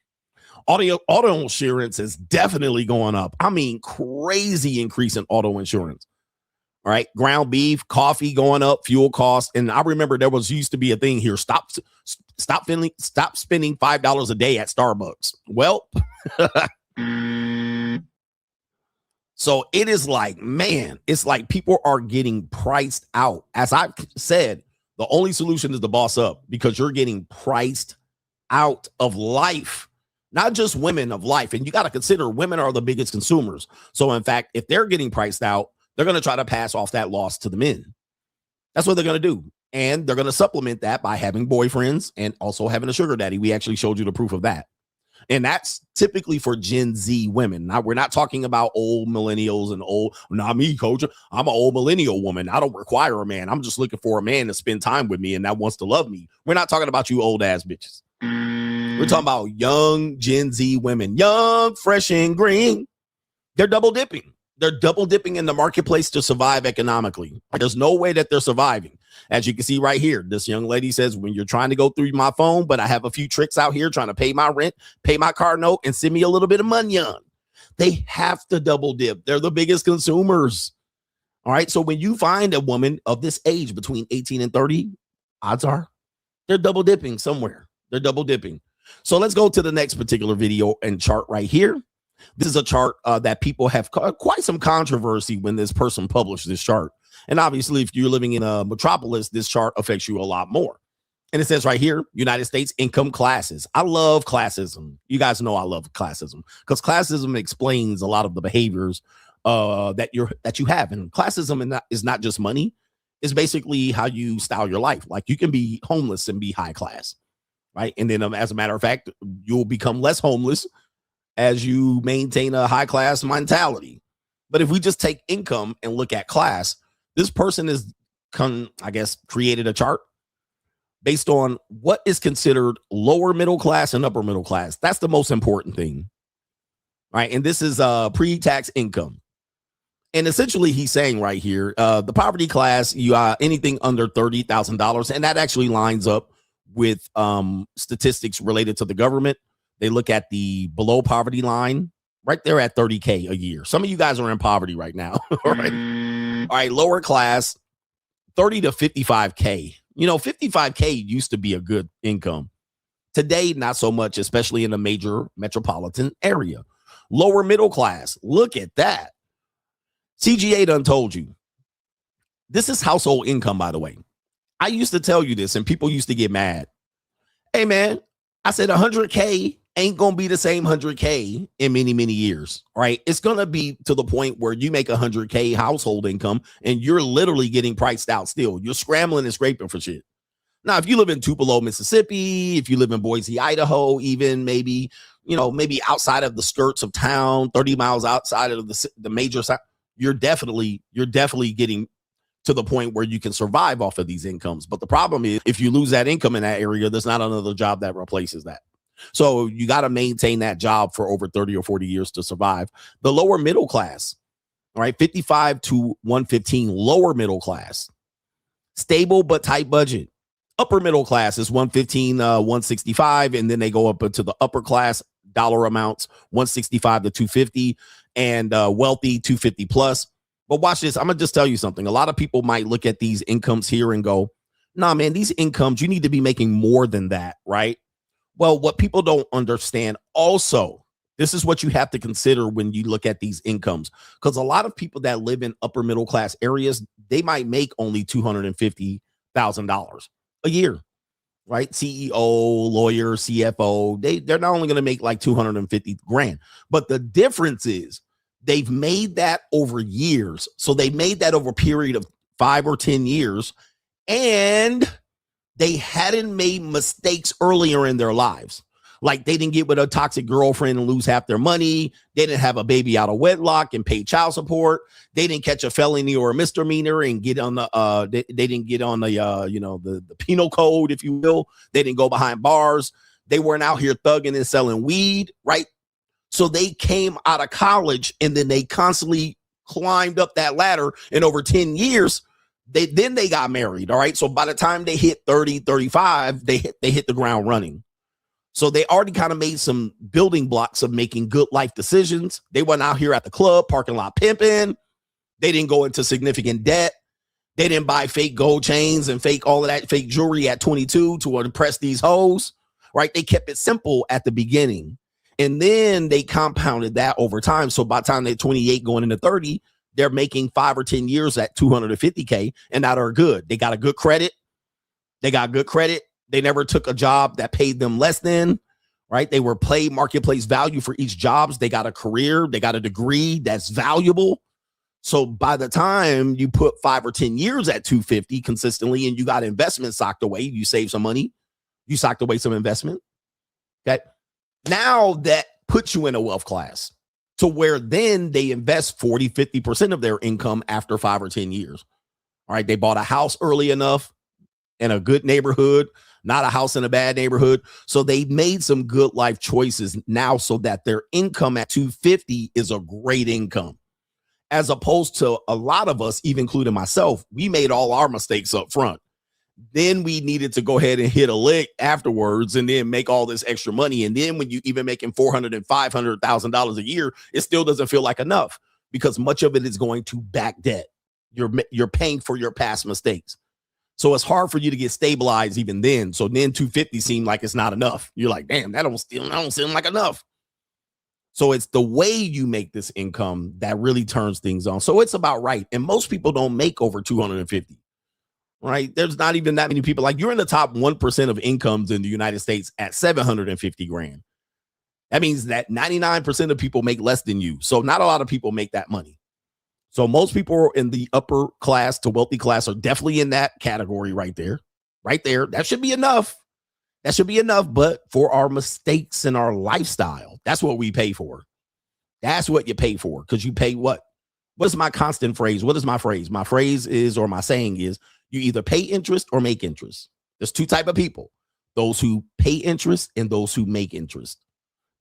Auto insurance is definitely going up. I mean, crazy increase in auto insurance. All right, ground beef, coffee going up, fuel costs. And I remember there used to be a thing here. Stop spending $5 a day at Starbucks. Well, so it is like, man, it's like people are getting priced out. As I've said, the only solution is to boss up because you're getting priced out of life, not just women of life. And you got to consider women are the biggest consumers. So in fact, if they're getting priced out, they're going to try to pass off that loss to the men. That's what they're going to do. And they're going to supplement that by having boyfriends and also having a sugar daddy. We actually showed you the proof of that. And that's typically for Gen Z women. Now, we're not talking about old millennials and old, not me, coach. I'm an old millennial woman. I don't require a man. I'm just looking for a man to spend time with me and that wants to love me. We're not talking about you old ass bitches. We're talking about young Gen Z women, young, fresh and green. They're double dipping. They're double dipping in the marketplace to survive economically. There's no way that they're surviving. As you can see right here, this young lady says, when you're trying to go through my phone, but I have a few tricks out here trying to pay my rent, pay my car note, and send me a little bit of money on. They have to double dip. They're the biggest consumers. All right. So when you find a woman of this age between 18 and 30, odds are they're double dipping somewhere. They're double dipping. So let's go to the next particular video and chart right here. This is a chart that people have quite some controversy when this person published this chart. And obviously, if you're living in a metropolis, this chart affects you a lot more. And it says right here, United States income classes. I love classism. You guys know I love classism because classism explains a lot of the behaviors that you have. And classism is not just money. It's basically how you style your life. Like you can be homeless and be high class, right? And then as a matter of fact, you'll become less homeless as you maintain a high class mentality. But if we just take income and look at class, this person is, created a chart based on what is considered lower middle class and upper middle class. That's the most important thing, right? And this is pre-tax income. And essentially he's saying right here, the poverty class, you anything under $30,000. And that actually lines up with statistics related to the government. They look at the below poverty line right there at 30K a year. Some of you guys are in poverty right now. All right. Lower class, 30 to 55K. 55K used to be a good income. Today, not so much, especially in a major metropolitan area. Lower middle class. Look at that. CGA done told you. This is household income, by the way. I used to tell you this and people used to get mad. Hey, man, I said 100K ain't going to be the same 100K in many, many years, right? It's going to be to the point where you make 100K household income and you're literally getting priced out still. You're scrambling and scraping for shit. Now, if you live in Tupelo, Mississippi, if you live in Boise, Idaho, even maybe outside of the skirts of town, 30 miles outside of the major side, you're definitely getting to the point where you can survive off of these incomes. But the problem is if you lose that income in that area, there's not another job that replaces that. So you got to maintain that job for over 30 or 40 years to survive. The lower middle class, all right, 55 to 115, lower middle class, stable but tight budget. Upper middle class is 115, 165, and then they go up into the upper class dollar amounts, 165 to 250, and wealthy 250 plus. But watch this. I'm going to just tell you something. A lot of people might look at these incomes here and go, nah, man, these incomes, you need to be making more than that, right? Well, what people don't understand also, this is what you have to consider when you look at these incomes, because a lot of people that live in upper middle class areas, they might make only $250,000 a year, right? CEO, lawyer, CFO, they're not only going to make like 250 grand, but the difference is they've made that over years. So they made that over a period of 5 or 10 years, and they hadn't made mistakes earlier in their lives. Like they didn't get with a toxic girlfriend and lose half their money. They didn't have a baby out of wedlock and pay child support. They didn't catch a felony or a misdemeanor and get on the they didn't get on the penal code, if you will. They didn't go behind bars. They weren't out here thugging and selling weed, right? So they came out of college and then they constantly climbed up that ladder, and over 10 years they got married. All right. So by the time they hit 30, 35, they hit the ground running. So they already kind of made some building blocks of making good life decisions. They went out here at the club, parking lot pimping. They didn't go into significant debt. They didn't buy fake gold chains and all of that fake jewelry at 22 to impress these hoes, right? They kept it simple at the beginning. And then they compounded that over time. So by the time they're 28 going into 30, they're making 5 or 10 years at 250K, and that are good. They got a good credit. They never took a job that paid them less than, right? They were paid marketplace value for each jobs. They got a career. They got a degree that's valuable. So by the time you put 5 or 10 years at 250 consistently, and you got investment socked away, you save some money, you socked away some investment. Okay. Now that puts you in a wealth class to where then they invest 40, 50% of their income after 5 or 10 years. All right. They bought a house early enough in a good neighborhood, not a house in a bad neighborhood. So they made some good life choices now so that their income at 250 is a great income. as opposed to a lot of us, even including myself, we made all our mistakes up front. Then we needed to go ahead and hit a lick afterwards and then make all this extra money. And then when you even making $400,000 and $500,000 a year, it still doesn't feel like enough because much of it is going to back debt. You're paying for your past mistakes. So it's hard for you to get stabilized even then. So then 250 seemed like it's not enough. You're like, damn, that don't seem like enough. So it's the way you make this income that really turns things on. So it's about right. And most people don't make over 250. Right? There's not even that many people. Like you're in the top 1% of incomes in the United States at 750 grand. That means that 99% of people make less than you. So not a lot of people make that money. So most people in the upper class to wealthy class are definitely in that category right there. Right there. That should be enough. That should be enough. But for our mistakes and our lifestyle, that's what we pay for. That's what you pay for. Because you pay what? What is my constant phrase? What is my phrase? My phrase is, or my saying is, you either pay interest or make interest. There's two types of people, those who pay interest and those who make interest.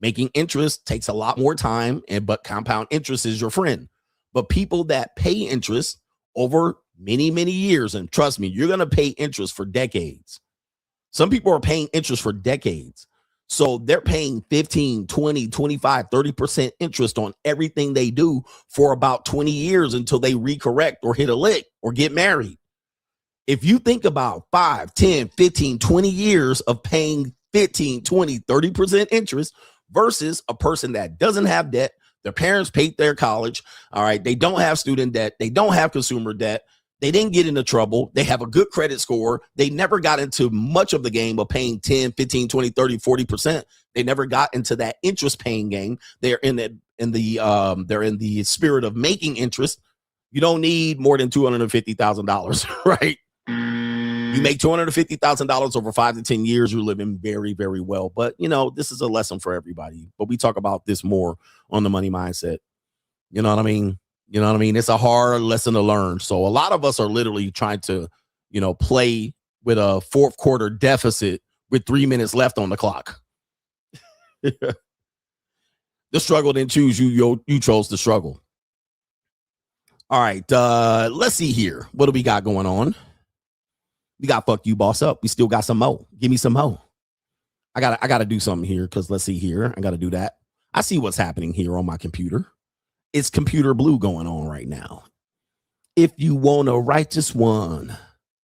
Making interest takes a lot more time, but compound interest is your friend. But people that pay interest over many, many years, and trust me, you're going to pay interest for decades. Some people are paying interest for decades. So they're paying 15, 20, 25, 30% interest on everything they do for about 20 years until they recorrect or hit a lick or get married. If you think about 5, 10, 15, 20 years of paying 15, 20, 30% interest versus a person that doesn't have debt, their parents paid their college, all right, they don't have student debt, they don't have consumer debt, they didn't get into trouble, they have a good credit score, they never got into much of the game of paying 10, 15, 20, 30, 40%. They never got into that interest paying game. They're in the spirit of making interest. You don't need more than $250,000, right? You make $250,000 over 5 to 10 years, you're living very, very well. But, you know, this is a lesson for everybody. But we talk about this more on the money mindset. You know what I mean? You know what I mean? It's a hard lesson to learn. So a lot of us are literally trying to, you know, play with a fourth quarter deficit with 3 minutes left on the clock. The struggle didn't choose you. You chose the struggle. All right. Let's see here. What do we got going on? We got fuck you, boss up. We still got some more. Give me some more. I gotta do something here because let's see here. I gotta do that. I see what's happening here on my computer. It's computer blue going on right now. If you want a righteous one,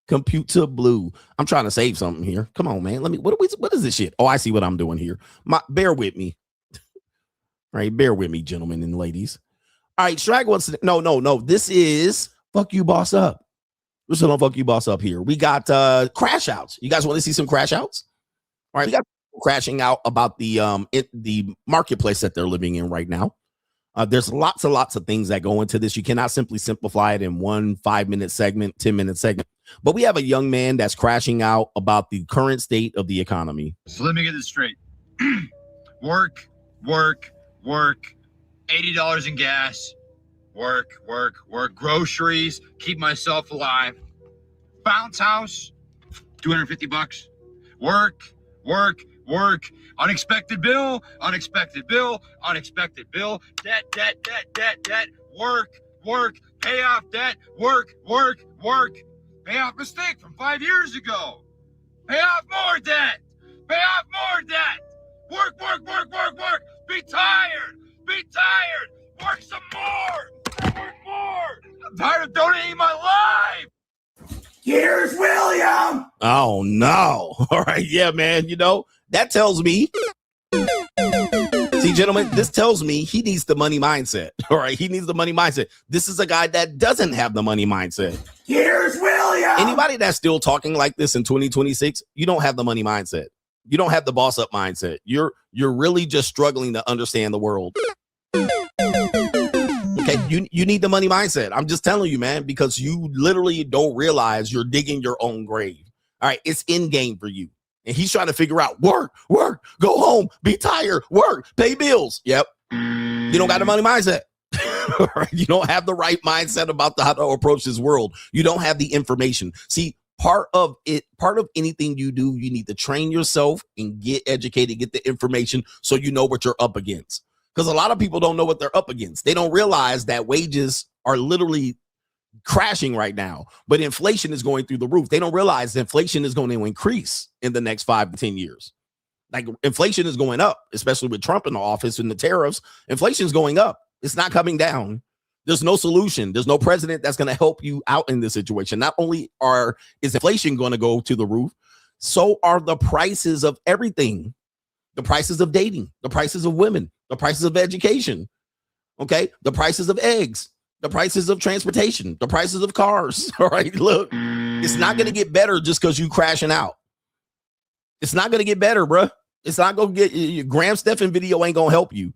computer blue. I'm trying to save something here. Come on, man. What is this shit? Oh, I see what I'm doing here. Bear with me. Right, bear with me, gentlemen and ladies. All right, Straggle. No. This is fuck you, boss up. We're still on fuck you, boss up here. We got crash outs. You guys want to see some crash outs? All right, we got crashing out about the marketplace that they're living in right now. There's lots and lots of things that go into this. You cannot simply simplify it in one 5-minute segment, 10-minute segment. But we have a young man that's crashing out about the current state of the economy. So let me get this straight. work, $80 in gas, work, groceries, keep myself alive. Bounce house, $250. Work, unexpected bill, debt, work, pay off debt, work, pay off mistake from 5 years ago, pay off more debt, work, be tired, work some more, I'm tired of donating my life. Here's William. Oh, no. All right. Yeah, man. You know, that tells me. See, gentlemen, this tells me he needs the money mindset. All right. He needs the money mindset. This is a guy that doesn't have the money mindset. Here's William. Anybody that's still talking like this in 2026, you don't have the money mindset. You don't have the boss up mindset. You're really just struggling to understand the world. Okay, you need the money mindset. I'm just telling you, man, because you literally don't realize you're digging your own grave. All right, it's in game for you. And he's trying to figure out work, go home, be tired, work, pay bills. Yep. You don't got the money mindset. You don't have the right mindset about how to approach this world. You don't have the information. See, part of anything you do, you need to train yourself and get educated, get the information so you know what you're up against. Because a lot of people don't know what they're up against. They don't realize that wages are literally crashing right now, but inflation is going through the roof. They don't realize inflation is going to increase in the next 5 to 10 years. Like inflation is going up, especially with Trump in the office and the tariffs. Inflation is going up. It's not coming down. There's no solution. There's no president that's going to help you out in this situation. Not only is inflation going to go to the roof, so are the prices of everything. The prices of dating, the prices of women, the prices of education, okay? The prices of eggs, the prices of transportation, the prices of cars, all right? Look, it's not going to get better just because you crashing out. It's not going to get better, bruh. It's not going to get, your Graham Stephan video ain't going to help you.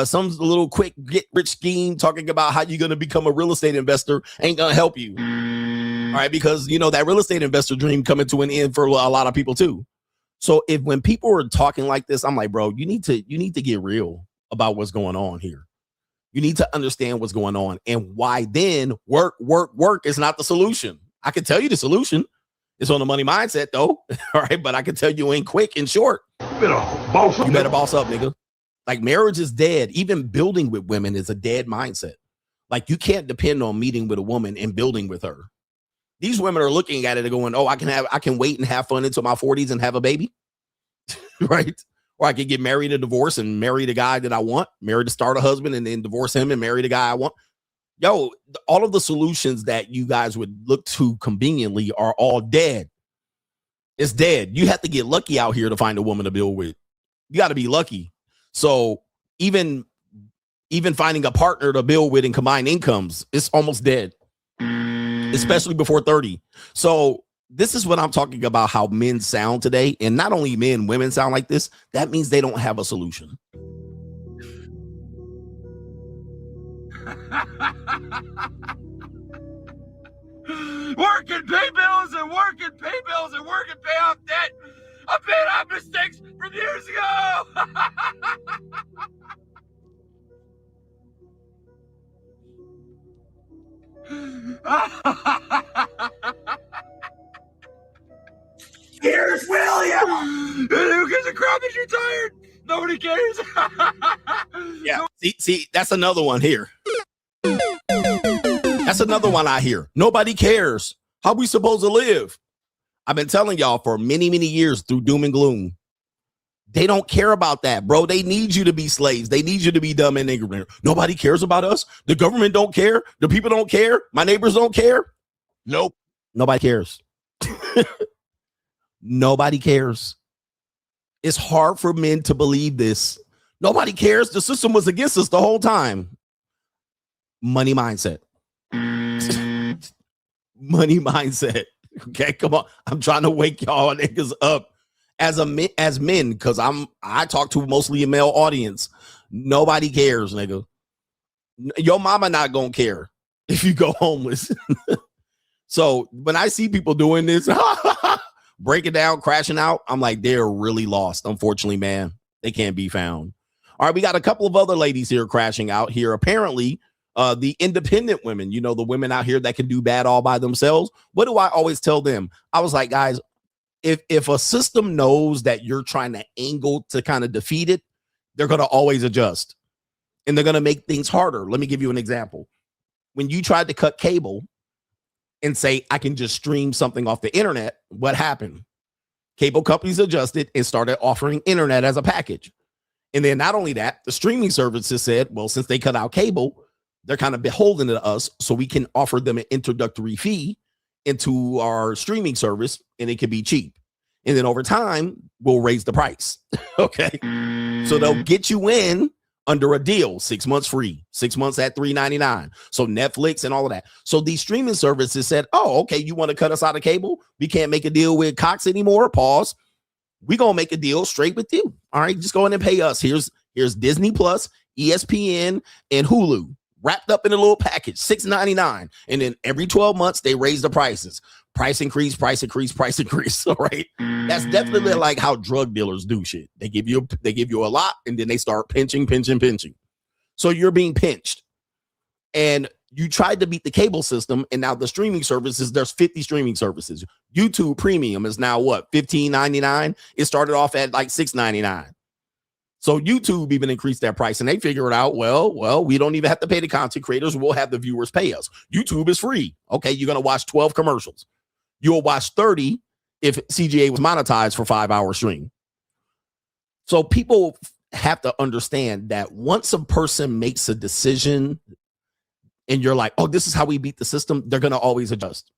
Some little quick get-rich scheme talking about how you're going to become a real estate investor ain't going to help you, all right? Because, you know, that real estate investor dream coming to an end for a lot of people too. So when people are talking like this, I'm like, bro, you need to get real about what's going on here. You need to understand what's going on and why then work is not the solution. I can tell you the solution. It's on the money mindset though. All right. But I can tell you ain't quick and short. You better boss up, nigga. Like marriage is dead. Even building with women is a dead mindset. Like you can't depend on meeting with a woman and building with her. These women are looking at it and going, oh, I can wait and have fun until my 40s and have a baby, right? Or I can get married and divorce and marry the guy that I want, marry to start a husband and then divorce him and marry the guy I want. Yo, all of the solutions that you guys would look to conveniently are all dead. It's dead. You have to get lucky out here to find a woman to build with. You got to be lucky. So even finding a partner to build with and combine incomes, it's almost dead. Especially before 30. So this is what I'm talking about, how men sound today. And not only men, women sound like this. That means they don't have a solution. Work and pay bills and work and pay bills and work and pay off debt. I made off mistakes from years ago. Here's William. Who gives a crap that you're tired? Nobody cares. Yeah. See, that's another one here. That's another one I hear. Nobody cares. How we supposed to live? I've been telling y'all for many, many years through doom and gloom. They don't care about that, bro. They need you to be slaves. They need you to be dumb and ignorant. Nobody cares about us. The government don't care. The people don't care. My neighbors don't care. Nope. Nobody cares. Nobody cares. It's hard for men to believe this. Nobody cares. The system was against us the whole time. Money mindset. Money mindset. Okay, come on. I'm trying to wake y'all niggas up as men, because I talk to mostly a male audience. Nobody cares, nigga. Your mama not gonna care if you go homeless. So when I see people doing this, breaking down, crashing out, I'm like, they're really lost. Unfortunately, man, they can't be found. All right, we got a couple of other ladies here crashing out here. Apparently, the independent women, you know, the women out here that can do bad all by themselves. What do I always tell them? I was like, guys, if a system knows that you're trying to angle to kind of defeat it, they're going to always adjust and they're going to make things harder. Let me give you an example. When you tried to cut cable and say, I can just stream something off the internet, what happened? Cable companies adjusted and started offering internet as a package. And then not only that, the streaming services said, well, since they cut out cable, they're kind of beholden to us, so we can offer them an introductory fee into our streaming service, and it can be cheap. And then over time, we'll raise the price. Okay. So they'll get you in under a deal, 6 months free, 6 months at $3.99. So Netflix and all of that. So these streaming services said, oh, okay, you want to cut us out of cable? We can't make a deal with Cox anymore. Pause. We're going to make a deal straight with you. All right, just go in and pay us. Here's Disney Plus, ESPN, and Hulu. Wrapped up in a little package, $6.99. And then every 12 months, they raise the prices. Price increase, price increase, price increase. All right. That's definitely like how drug dealers do shit. They give you a lot, and then they start pinching. So you're being pinched. And you tried to beat the cable system, and now the streaming services, there's 50 streaming services. YouTube Premium is now what? $15.99. It started off at like $6.99. So YouTube even increased their price, and they figured out, well, we don't even have to pay the content creators. We'll have the viewers pay us. YouTube is free. Okay, you're going to watch 12 commercials. You'll watch 30 if CGA was monetized for 5-hour stream. So people have to understand that once a person makes a decision and you're like, oh, this is how we beat the system, they're going to always adjust.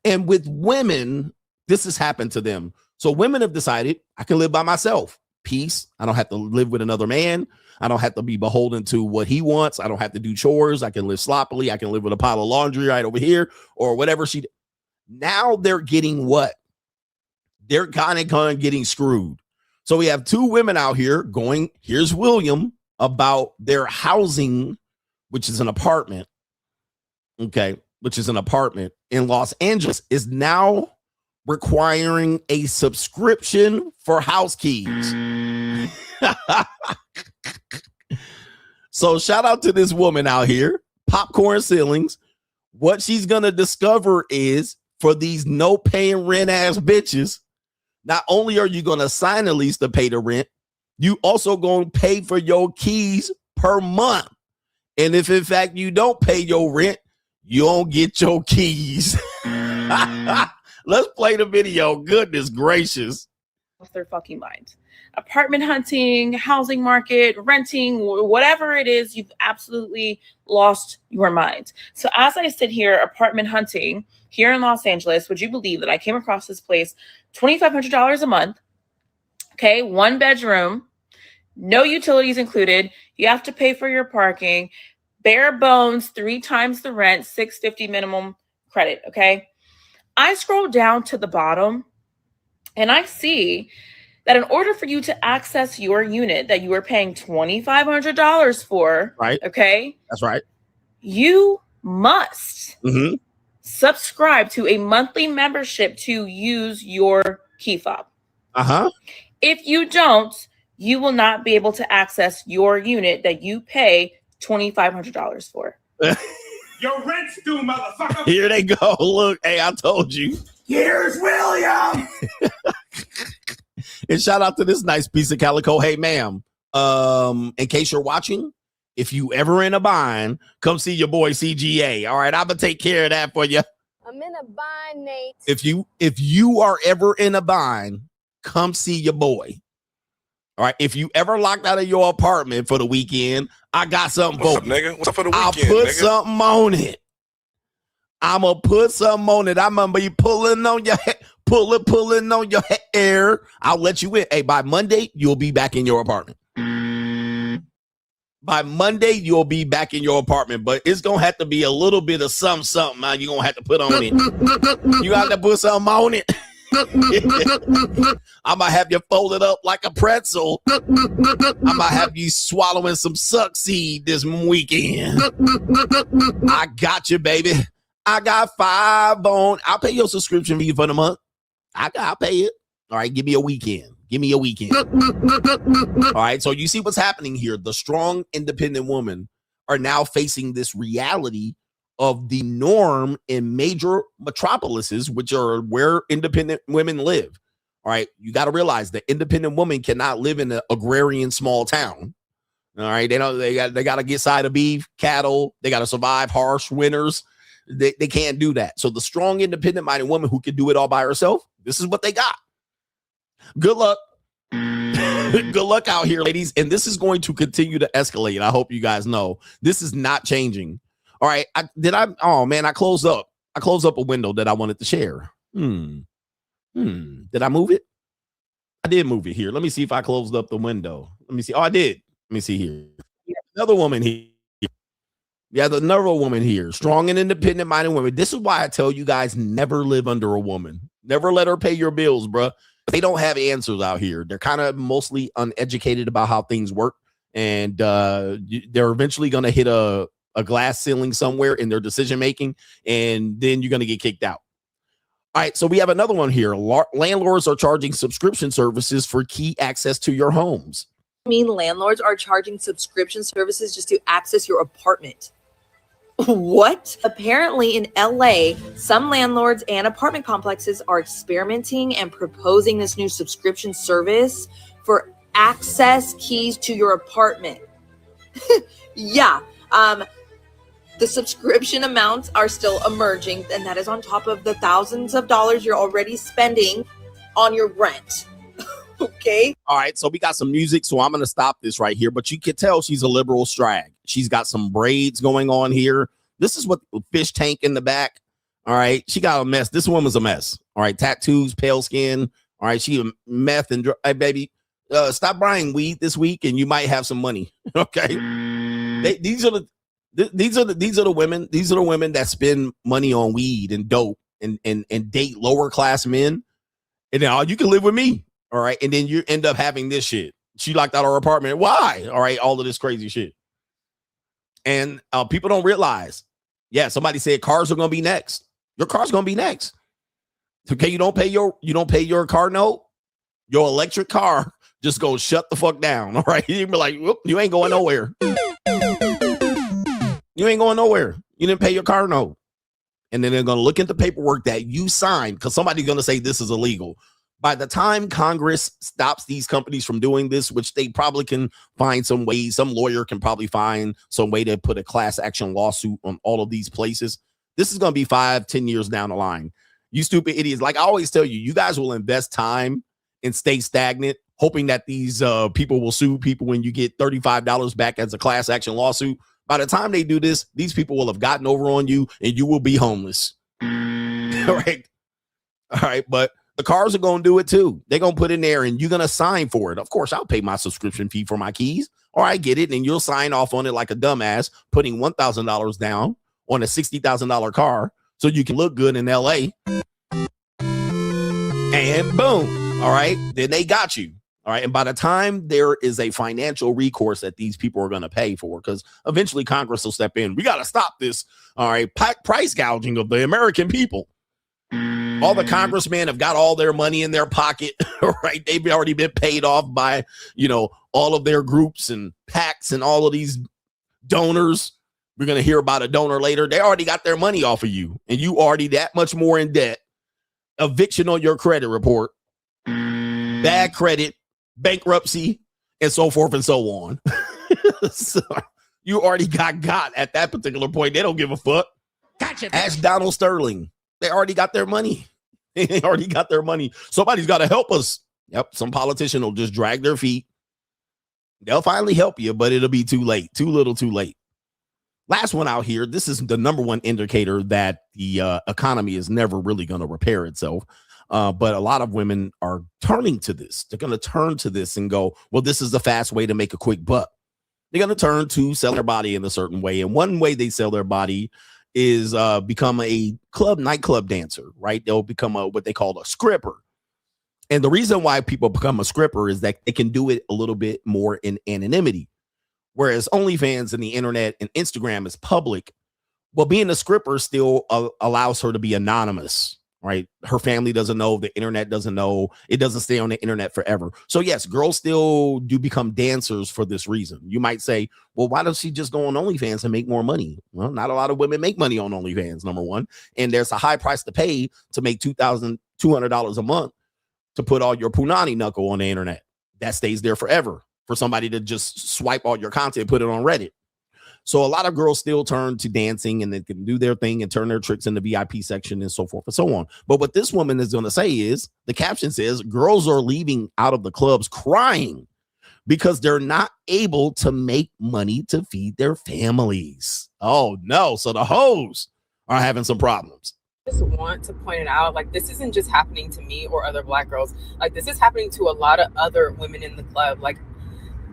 And with women, this has happened to them. So women have decided, I can live by myself. Peace. I don't have to live with another man. I don't have to be beholden to what he wants. I don't have to do chores. I can live sloppily. I can live with a pile of laundry right over here or whatever she did. Now they're getting what? They're kind of getting screwed. So we have two women out here going, here's William, about their housing, which is an apartment. Okay, which is an apartment in Los Angeles, is now requiring a subscription for house keys. So shout out to this woman out here, Popcorn Ceilings. What she's going to discover is for these no paying rent ass bitches, not only are you going to sign a lease to pay the rent, you also going to pay for your keys per month. And if in fact you don't pay your rent, you don't get your keys. Let's play the video. Goodness gracious. Off their fucking minds. Apartment hunting, housing market, renting, whatever it is, you've absolutely lost your mind. So as I sit here apartment hunting here in Los Angeles, would you believe that I came across this place, $2,500 a month, okay, 1 bedroom, no utilities included, you have to pay for your parking, bare bones, 3 times the rent, $650 minimum credit, okay? I scroll down to the bottom and I see that in order for you to access your unit that you are paying $2,500 for, right? Okay, that's right. You must subscribe to a monthly membership to use your key fob. If you don't, you will not be able to access your unit that you pay $2,500 for. Your rent's due, motherfucker. Here they go. Look, hey, I told you. Here's William. And shout out to this nice piece of calico. Hey, ma'am, in case you're watching, if you ever in a bind, come see your boy CGA. All right, I'm gonna take care of that for you. I'm in a bind, Nate. If you are ever in a bind, come see your boy. All right, if you ever locked out of your apartment for the weekend, I got something for you. Nigga? What's up for the weekend, I'll put something on it. I'm gonna put something on it. I'm gonna be pulling on your head, pulling on your hair. I'll let you in. Hey, by Monday, you'll be back in your apartment. By Monday, you'll be back in your apartment, but it's gonna have to be a little bit of something, man. You're gonna have to put on it. You got to put something on it. I'm gonna have you folded up like a pretzel. I'm gonna have you swallowing some suckseed this weekend. I got you, baby. I got 5 on. I'll pay your subscription fee for the month. I'll pay it. All right, give me a weekend. Give me a weekend. All right, so you see what's happening here. The strong, independent women are now facing this reality of the norm in major metropolises, which are where independent women live. All right, you got to realize that independent women cannot live in an agrarian small town. All right, they got to get side of beef, cattle. They got to survive harsh winters. They can't do that. So the strong, independent-minded woman who can do it all by herself, this is what they got. Good luck. Good luck out here, ladies. And this is going to continue to escalate. I hope you guys know this is not changing. All right. Oh man, I closed up a window that I wanted to share. Did I move it? I did move it here. Let me see if I closed up the window. Let me see. Oh, I did. Let me see here. Another woman here. Yeah, another woman here. Strong and independent-minded women. This is why I tell you guys never live under a woman. Never let her pay your bills, bruh. They don't have answers out here. They're kind of mostly uneducated about how things work. And they're eventually going to hit a glass ceiling somewhere in their decision-making. And then you're going to get kicked out. All right, so we have another one here. Landlords are charging subscription services for key access to your homes. I mean, landlords are charging subscription services just to access your apartment. What? Apparently in LA, some landlords and apartment complexes are experimenting and proposing this new subscription service for access keys to your apartment. Yeah. The subscription amounts are still emerging, and that is on top of the thousands of dollars you're already spending on your rent. Okay. All right. So we got some music. So I'm going to stop this right here. But you can tell she's a liberal strag. She's got some braids going on here. This is what fish tank in the back. All right. She got a mess. This woman's a mess. All right. Tattoos, pale skin. All right. She a meth and hey, baby, stop buying weed this week and you might have some money. Okay. These are the women. These are the women that spend money on weed and dope and date lower class men. And now you can live with me. All right. And then you end up having this shit. She locked out her apartment. Why? All right. All of this crazy shit. And people don't realize. Yeah. Somebody said cars are going to be next. Your car's going to be next. Okay. You don't pay your car note. Your electric car just goes shut the fuck down. All right. You be like, whoop, you ain't going nowhere. You ain't going nowhere. You didn't pay your car note. And then they're going to look into paperwork that you signed because somebody's going to say this is illegal. By the time Congress stops these companies from doing this, which they probably can find some ways, some lawyer can probably find some way to put a class action lawsuit on all of these places. This is going to be 5-10 years down the line. You stupid idiots. Like I always tell you, you guys will invest time and stay stagnant, hoping that these people will sue people when you get $35 back as a class action lawsuit. By the time they do this, these people will have gotten over on you and you will be homeless. All right. All right. But the cars are going to do it too. They're going to put in there and you're going to sign for it. Of course, I'll pay my subscription fee for my keys or I get it and you'll sign off on it like a dumbass, putting $1,000 down on a $60,000 car so you can look good in LA. And boom. All right. Then they got you. All right. And by the time there is a financial recourse that these people are going to pay for, because eventually Congress will step in. We got to stop this. All right. Price gouging of the American people. All the congressmen have got all their money in their pocket, right? They've already been paid off by, all of their groups and PACs and all of these donors. We're going to hear about a donor later. They already got their money off of you and you already that much more in debt. Eviction on your credit report, bad credit, bankruptcy, and so forth and so on. So you already got at that particular point. They don't give a fuck. Gotcha. Ask Donald Sterling. They already got their money. They already got their money. Somebody's got to help us. Yep. Some politician will just drag their feet. They'll finally help you, but it'll be too late. Too little, too late. Last one out here. This is the number one indicator that the economy is never really going to repair itself. But a lot of women are turning to this. They're going to turn to this and go, well, this is the fast way to make a quick buck. They're going to turn to sell their body in a certain way. And one way they sell their body is become a nightclub dancer, right? They'll become what they call a scripper. And the reason why people become a scripper is that they can do it a little bit more in anonymity. Whereas OnlyFans and the internet and Instagram is public. Well, being a scripper still allows her to be anonymous, right? Her family doesn't know. The internet doesn't know. It doesn't stay on the internet forever. So yes, girls still do become dancers for this reason. You might say, well, why does she just go on OnlyFans and make more money? Well, not a lot of women make money on OnlyFans, number one. And there's a high price to pay to make $2,200 a month to put all your punani knuckle on the internet. That stays there forever for somebody to just swipe all your content, put it on Reddit. So a lot of girls still turn to dancing and they can do their thing and turn their tricks in the VIP section and so forth and so on. But what this woman is going to say is, the caption says, girls are leaving out of the clubs crying because they're not able to make money to feed their families. Oh, no. So the hoes are having some problems. I just want to point it out, like, this isn't just happening to me or other Black girls. Like, this is happening to a lot of other women in the club. Like,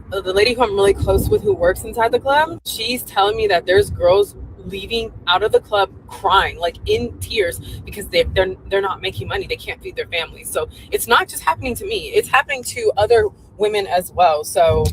the lady who I'm really close with who works inside the club, she's telling me that there's girls leaving out of the club crying, like in tears, because they're not making money. They can't feed their families. So it's not just happening to me. It's happening to other women as well. So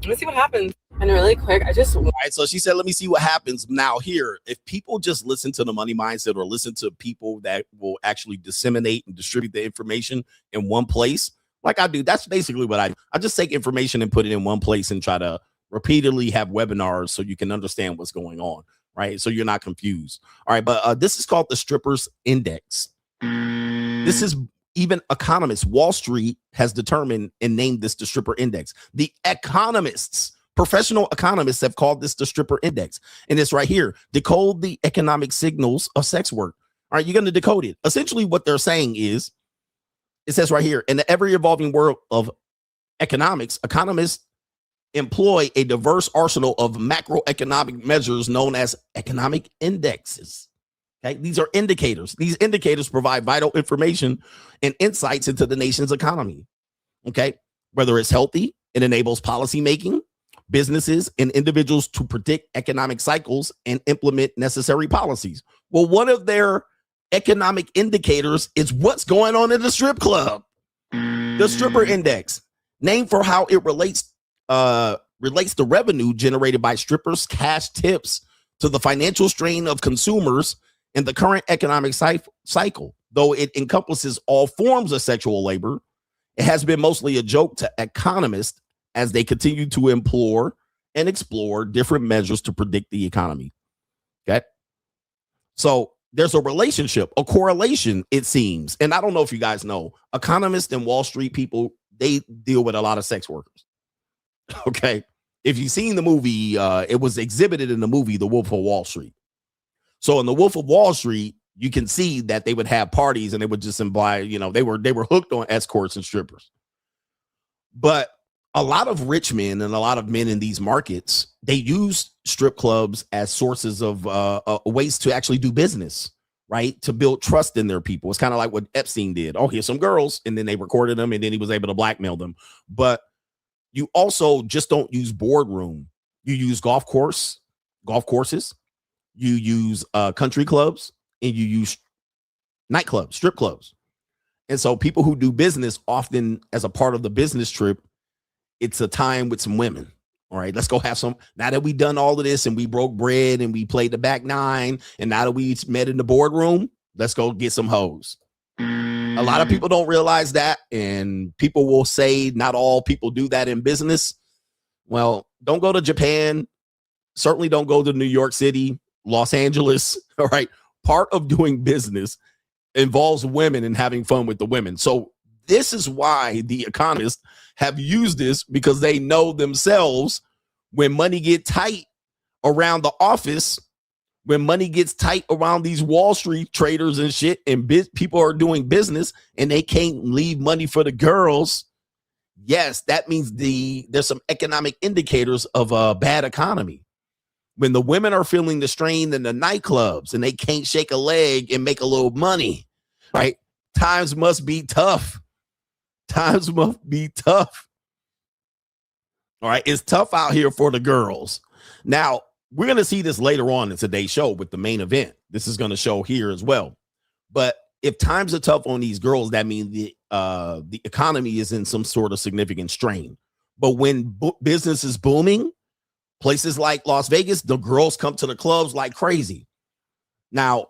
let's see what happens. And really quick, all right, so she said, let me see what happens. Now here, if people just listen to the money mindset or listen to people that will actually disseminate and distribute the information in one place, like I do, that's basically what I do. I just take information and put it in one place and try to repeatedly have webinars so you can understand what's going on, right? So you're not confused. All right, but this is called the Strippers Index. This is even economists, Wall Street has determined and named this the stripper index. The economists, professional economists, have called this the stripper index. And it's right here. Decode the economic signals of sex work. All right, you're going to decode it. Essentially, what they're saying is, it says right here, in the ever-evolving world of economics, economists employ a diverse arsenal of macroeconomic measures known as economic indexes. Okay, these are indicators. These indicators provide vital information and insights into the nation's economy. Okay, whether it's healthy, it enables policy making, businesses, and individuals to predict economic cycles and implement necessary policies. Well, one of their economic indicators is what's going on in the strip club. The stripper index, named for how it relates the revenue generated by strippers' cash tips to the financial strain of consumers in the current economic cycle. Though it encompasses all forms of sexual labor, it has been mostly a joke to economists as they continue to implore and explore different measures to predict the economy. Okay, so there's a relationship, a correlation, it seems. And I don't know if you guys know, economists and Wall Street people, they deal with a lot of sex workers. Okay, if you've seen the movie, it was exhibited in the movie The Wolf of Wall Street. So in The Wolf of Wall Street, you can see that they would have parties and they would just imply, you know, they were hooked on escorts and strippers. But a lot of rich men and a lot of men in these markets, they use strip clubs as sources of ways to actually do business, right? To build trust in their people. It's kind of like what Epstein did. Oh, here's some girls, and then they recorded them, and then he was able to blackmail them. But you also just don't use boardroom. You use golf courses, you use country clubs, and you use nightclubs, strip clubs. And so people who do business often, as a part of the business trip, it's a time with some women. All right, let's go have some. Now that we've done all of this and we broke bread and we played the back nine, and now that we met in the boardroom, let's go get some hoes. A lot of people don't realize that, and people will say not all people do that in business. Well, don't go to Japan. Certainly don't go to New York City, Los Angeles. All right, part of doing business involves women and having fun with the women. So this is why the economists have used this, because they know themselves when money get tight around the office, when money gets tight around these Wall Street traders and shit, and people are doing business and they can't leave money for the girls. Yes, that means there's some economic indicators of a bad economy. When the women are feeling the strain in the nightclubs and they can't shake a leg and make a little money, right? Times must be tough. Times must be tough. All right, it's tough out here for the girls. Now, we're going to see this later on in today's show with the main event. This is going to show here as well. But if times are tough on these girls, that means the economy is in some sort of significant strain. But when business is booming, places like Las Vegas, the girls come to the clubs like crazy. Now,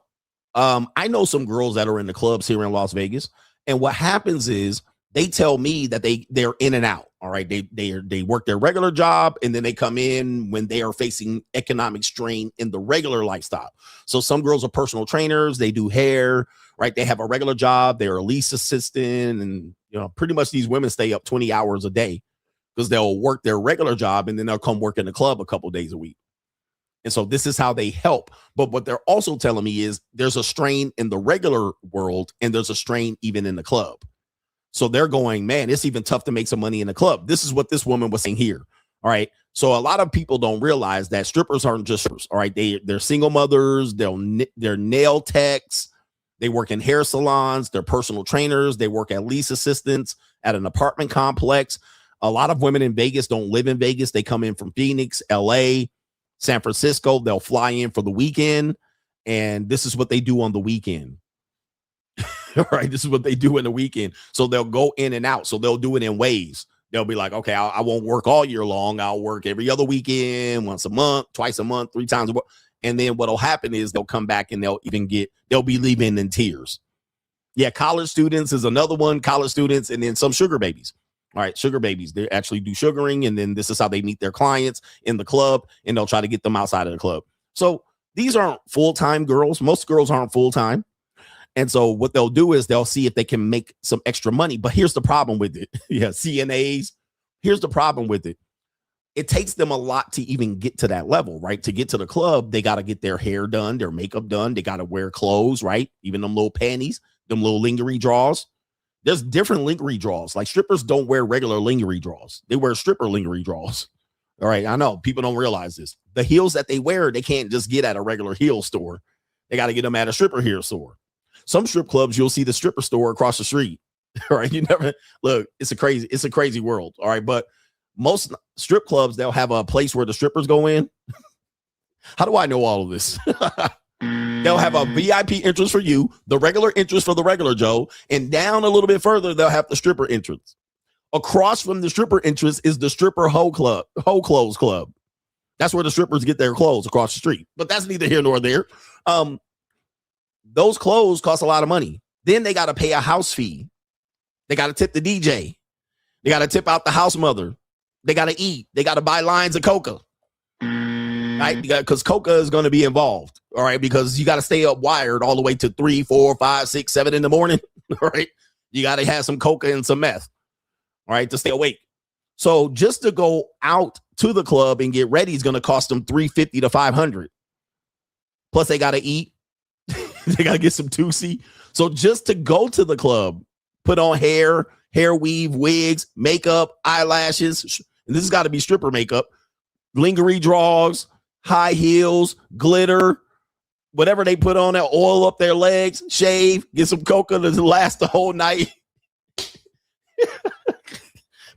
I know some girls that are in the clubs here in Las Vegas, and what happens is they tell me that they're in and out. All right, they work their regular job, and then they come in when they are facing economic strain in the regular lifestyle. So some girls are personal trainers, they do hair, right? They have a regular job, they're a lease assistant, and you know, pretty much these women stay up 20 hours a day because they'll work their regular job and then they'll come work in the club a couple days a week. And so this is how they help. But what they're also telling me is there's a strain in the regular world and there's a strain even in the club. So they're going, man, it's even tough to make some money in the club. This is what this woman was saying here. All right. So a lot of people don't realize that strippers aren't just strippers. All right. They're single mothers. They're nail techs. They work in hair salons. They're personal trainers. They work at lease assistants at an apartment complex. A lot of women in Vegas don't live in Vegas. They come in from Phoenix, LA, San Francisco. They'll fly in for the weekend. And this is what they do on the weekend. All right, this is what they do in the weekend. So they'll go in and out. So they'll do it in waves. They'll be like, okay, I won't work all year long. I'll work every other weekend, once a month, twice a month, 3 times a month. And then what'll happen is they'll come back and they'll be leaving in tears. Yeah, college students is another one. College students, and then some sugar babies. All right, sugar babies. They actually do sugaring, and then this is how they meet their clients in the club, and they'll try to get them outside of the club. So these aren't full-time girls. Most girls aren't full-time. And so what they'll do is they'll see if they can make some extra money. But here's the problem with it. Yeah, CNAs. Here's the problem with it. It takes them a lot to even get to that level, right? To get to the club, they got to get their hair done, their makeup done. They got to wear clothes, right? Even them little panties, them little lingerie draws. There's different lingerie draws. Like strippers don't wear regular lingerie draws. They wear stripper lingerie draws. All right, I know people don't realize this. The heels that they wear, they can't just get at a regular heel store. They got to get them at a stripper heel store. Some strip clubs, you'll see the stripper store across the street. All right, you never look. It's a crazy world. All right, but most strip clubs, they'll have a place where the strippers go in. How do I know all of this? They'll have a VIP entrance for you, the regular entrance for the regular Joe, and down a little bit further, they'll have the stripper entrance. Across from the stripper entrance is the stripper hoe clothes club. That's where the strippers get their clothes across the street. But that's neither here nor there. Those clothes cost a lot of money. Then they got to pay a house fee. They got to tip the DJ. They got to tip out the house mother. They got to eat. They got to buy lines of coca. Right? Because coca is going to be involved. All right. Because you got to stay up wired all the way to 3, 4, 5, 6, 7 in the morning. All right. You got to have some coca and some meth. All right. To stay awake. So just to go out to the club and get ready is going to cost them $350 to $500. Plus they got to eat. They got to get some Tusi. So just to go to the club, put on hair weave, wigs, makeup, eyelashes. And this has got to be stripper makeup, lingerie draws, high heels, glitter, whatever they put on there, oil up their legs, shave, get some coca to last the whole night.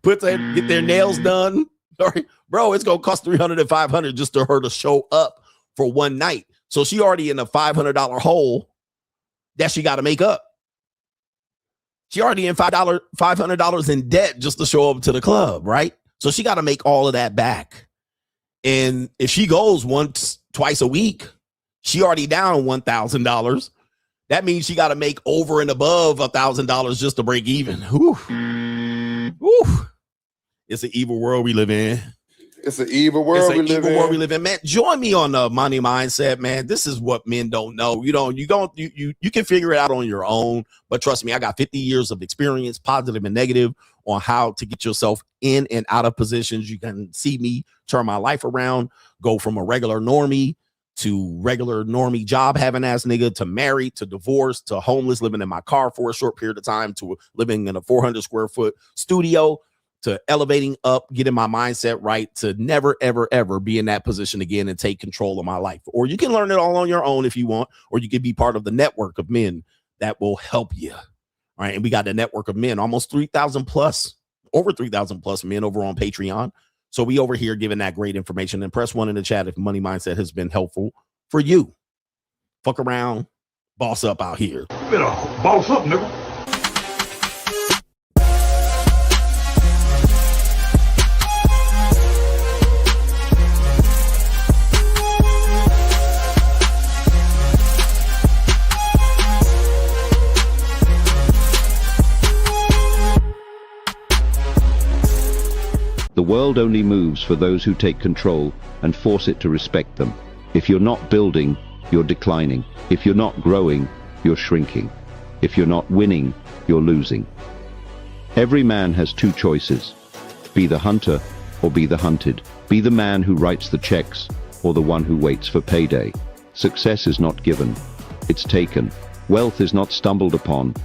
Get their nails done. All right, bro, it's going to cost $300 to $500 just to her to show up for one night. So she already in a $500 hole that she got to make up. She already in $500 in debt just to show up to the club, right? So she got to make all of that back. And if she goes twice a week, she already down $1,000. That means she got to make over and above $1,000 just to break even. Whew. Whew. It's an evil world we live in. It's an evil world we live in. Man, join me on the money mindset, man. This is what men don't know. You can figure it out on your own, but trust me, I got 50 years of experience, positive and negative, on how to get yourself in and out of positions. You can see me turn my life around, go from a regular normie to regular normie job having ass nigga to married to divorced to homeless, living in my car for a short period of time to living in a 400 square foot studio, to elevating up, getting my mindset right, to never, ever, ever be in that position again and take control of my life. Or you can learn it all on your own if you want, or you can be part of the network of men that will help you. All right. And we got a network of men, almost 3,000 plus, over 3,000 plus men over on Patreon. So we over here giving that great information. And press 1 in the chat if money mindset has been helpful for you. Fuck around, boss up out here. You better boss up, nigga. The world only moves for those who take control and force it to respect them. If you're not building, you're declining. If you're not growing, you're shrinking. If you're not winning, you're losing. Every man has two choices. Be the hunter or be the hunted. Be the man who writes the checks or the one who waits for payday. Success is not given, it's taken. Wealth is not stumbled upon.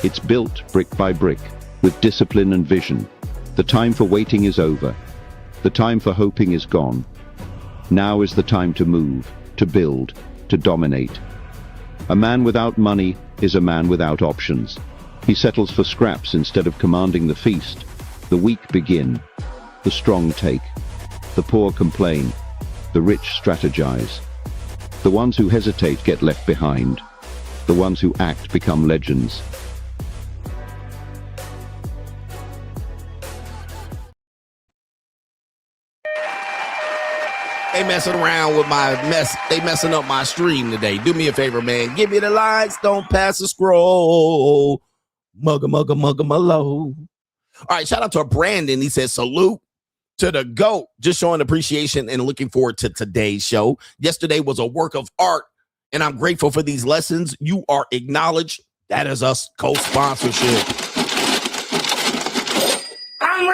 It's built brick by brick with discipline and vision. The time for waiting is over. The time for hoping is gone. Now is the time to move, to build, to dominate. A man without money is a man without options. He settles for scraps instead of commanding the feast. The weak begin. The strong take. The poor complain. The rich strategize. The ones who hesitate get left behind. The ones who act become legends. They messing around with my mess. They messing up my stream today. Do me a favor, man. Give me the likes. Don't pass the scroll. Mugga, mugga, mugga, mallow. All right, shout out to Brandon. He says, salute to the GOAT. Just showing appreciation and looking forward to today's show. Yesterday was a work of art, and I'm grateful for these lessons. You are acknowledged. That is us co-sponsorship.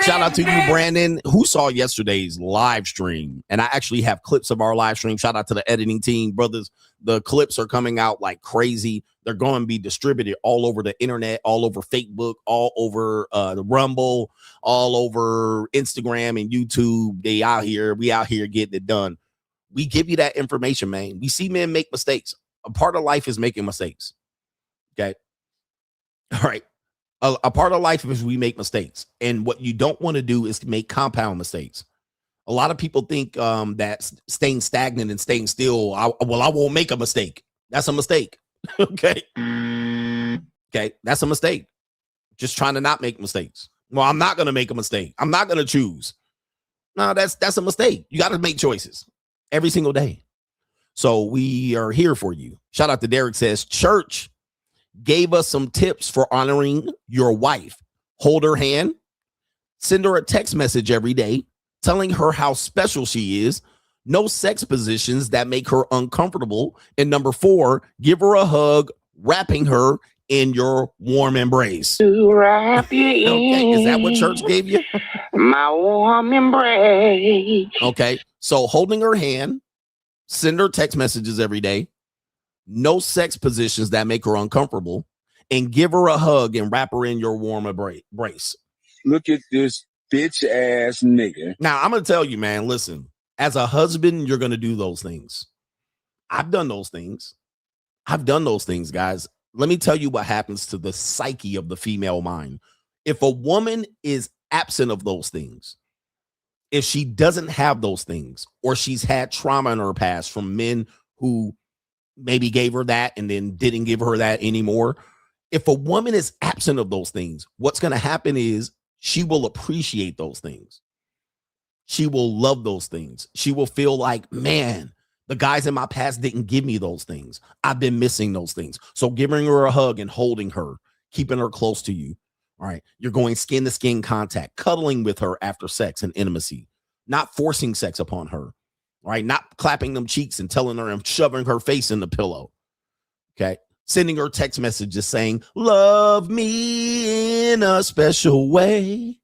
Shout out to you, Brandon, who saw yesterday's live stream. And I actually have clips of our live stream. Shout out to the editing team, brothers. The clips are coming out like crazy. They're going to be distributed all over the internet, all over Facebook, all over the Rumble, all over Instagram and YouTube. We out here getting it done. We give you that information, man. We see men make mistakes. A part of life is making mistakes. Okay. All right. A part of life is we make mistakes. And what you don't want to do is to make compound mistakes. A lot of people think that staying stagnant and staying still, I won't make a mistake. That's a mistake. Okay. Okay. That's a mistake. Just trying to not make mistakes. Well, I'm not going to make a mistake. I'm not going to choose. No, that's a mistake. You got to make choices every single day. So we are here for you. Shout out to Derek says, church gave us some tips for honoring your wife. Hold her hand, send her a text message every day, telling her how special she is. No sex positions that make her uncomfortable. And number 4, give her a hug, wrapping her in your warm embrace. To wrap you in. Okay, is that what church gave you? My warm embrace. Okay, so holding her hand, send her text messages every day. No sex positions that make her uncomfortable, and give her a hug and wrap her in your warm embrace. Look at this bitch ass nigga. Now, I'm going to tell you, man, listen, as a husband, you're going to do those things. I've done those things. Guys. Let me tell you what happens to the psyche of the female mind. If a woman is absent of those things, if she doesn't have those things, or she's had trauma in her past from men who maybe gave her that and then didn't give her that anymore. If a woman is absent of those things, what's going to happen is she will appreciate those things. She will love those things. She will feel like, man, the guys in my past didn't give me those things. I've been missing those things. So giving her a hug and holding her, keeping her close to you. All right. You're going skin to skin contact, cuddling with her after sex and intimacy, not forcing sex upon her. Right, not clapping them cheeks and telling her and shoving her face in the pillow. Okay, sending her text messages saying, love me in a special way.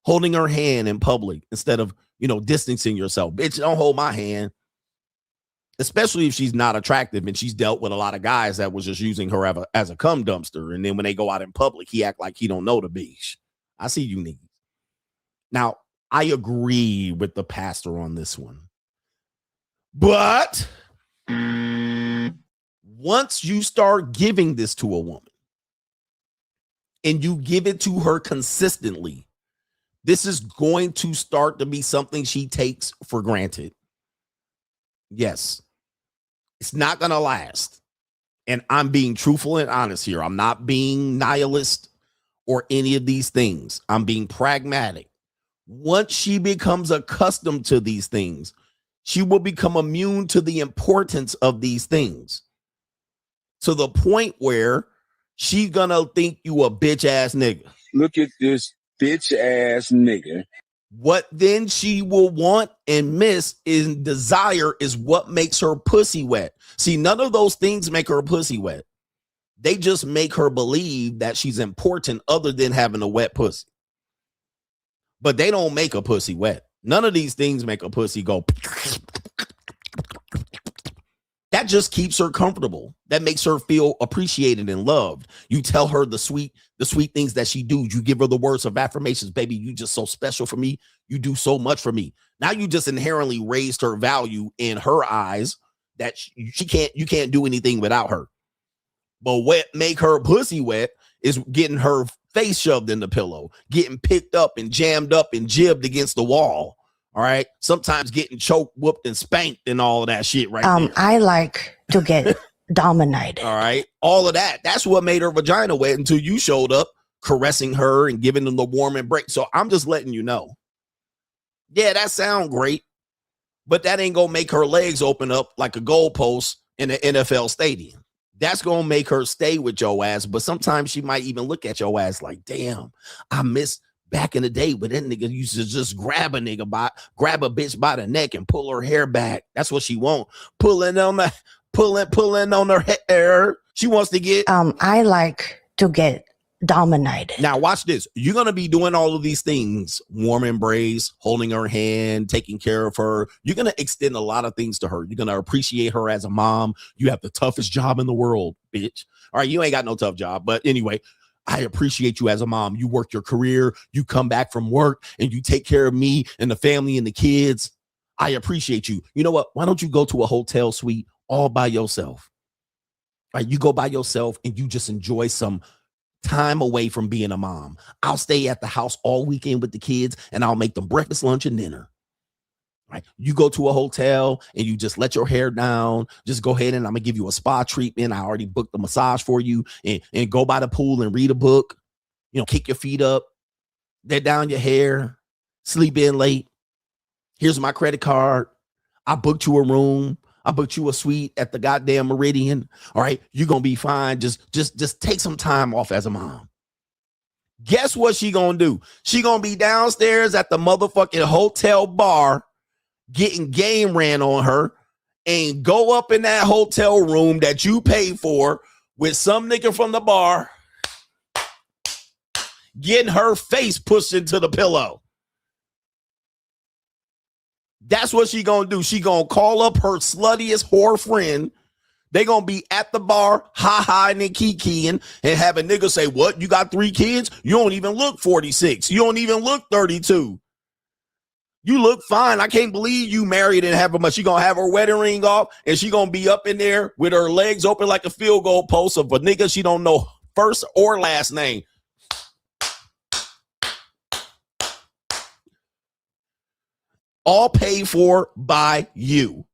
Holding her hand in public instead of, distancing yourself. Bitch, don't hold my hand. Especially if she's not attractive and she's dealt with a lot of guys that was just using her as a cum dumpster. And then when they go out in public, he act like he don't know the bitch. I see you niggas. Now, I agree with the pastor on this one. But once you start giving this to a woman and you give it to her consistently, this is going to start to be something she takes for granted. Yes, it's not going to last. And I'm being truthful and honest here. I'm not being nihilist or any of these things. I'm being pragmatic. Once she becomes accustomed to these things, she will become immune to the importance of these things to the point where she's gonna think you a bitch ass nigga. Look at this bitch ass nigga. What then she will want and miss in desire is what makes her pussy wet. See, none of those things make her pussy wet. They just make her believe that she's important other than having a wet pussy. But they don't make a pussy wet. None of these things make a pussy go. That just keeps her comfortable. That makes her feel appreciated and loved. You tell her the sweet things that she do. You give her the words of affirmations. Baby, you just so special for me. You do so much for me. Now you just inherently raised her value in her eyes that you can't do anything without her. But what make her pussy wet is getting her face shoved in the pillow, getting picked up and jammed up and jibbed against the wall. All right. Sometimes getting choked, whooped, and spanked and all of that shit right there. I like to get dominated. All right. All of that. That's what made her vagina wet until you showed up caressing her and giving them the warm embrace. So I'm just letting you know. Yeah, that sounds great, but that ain't going to make her legs open up like a goalpost in an NFL stadium. That's going to make her stay with your ass. But sometimes she might even look at your ass like, damn, I miss back in the day when that nigga used to just grab a bitch by the neck and pull her hair back. That's what she want. Pulling on her hair. She wants to get. I like to get dominated. Now watch this. You're going to be doing all of these things, warm embrace, holding her hand, taking care of her. You're going to extend a lot of things to her. You're going to appreciate her as a mom. You have the toughest job in the world, bitch. All right, you ain't got no tough job. But anyway, I appreciate you as a mom. You work your career. You come back from work and you take care of me and the family and the kids. I appreciate you. You know what? Why don't you go to a hotel suite all by yourself? Right? You go by yourself and you just enjoy some time away from being a mom. I'll stay at the house all weekend with the kids and I'll make them breakfast, lunch, and dinner. Right? You go to a hotel and you just let your hair down. Just go ahead and I'm gonna give you a spa treatment. I already booked the massage for you, and go by the pool and read a book. You know, kick your feet up, let down your hair, sleep in late. Here's my credit card. I booked you a room. I booked you a suite at the goddamn Meridian. All right, you're gonna be fine. Just take some time off as a mom. Guess what she gonna do? She gonna be downstairs at the motherfucking hotel bar getting game ran on her and go up in that hotel room that you paid for with some nigga from the bar getting her face pushed into the pillow. That's what she gonna do. She gonna call up her sluttiest whore friend. They gonna be at the bar, ha-ha and kikiing, and have a nigga say, what? You got 3 kids? You don't even look 46. You don't even look 32. You look fine. I can't believe you married and have a much. She gonna have her wedding ring off, and she gonna be up in there with her legs open like a field goal post of a nigga she don't know first or last name. All paid for by you.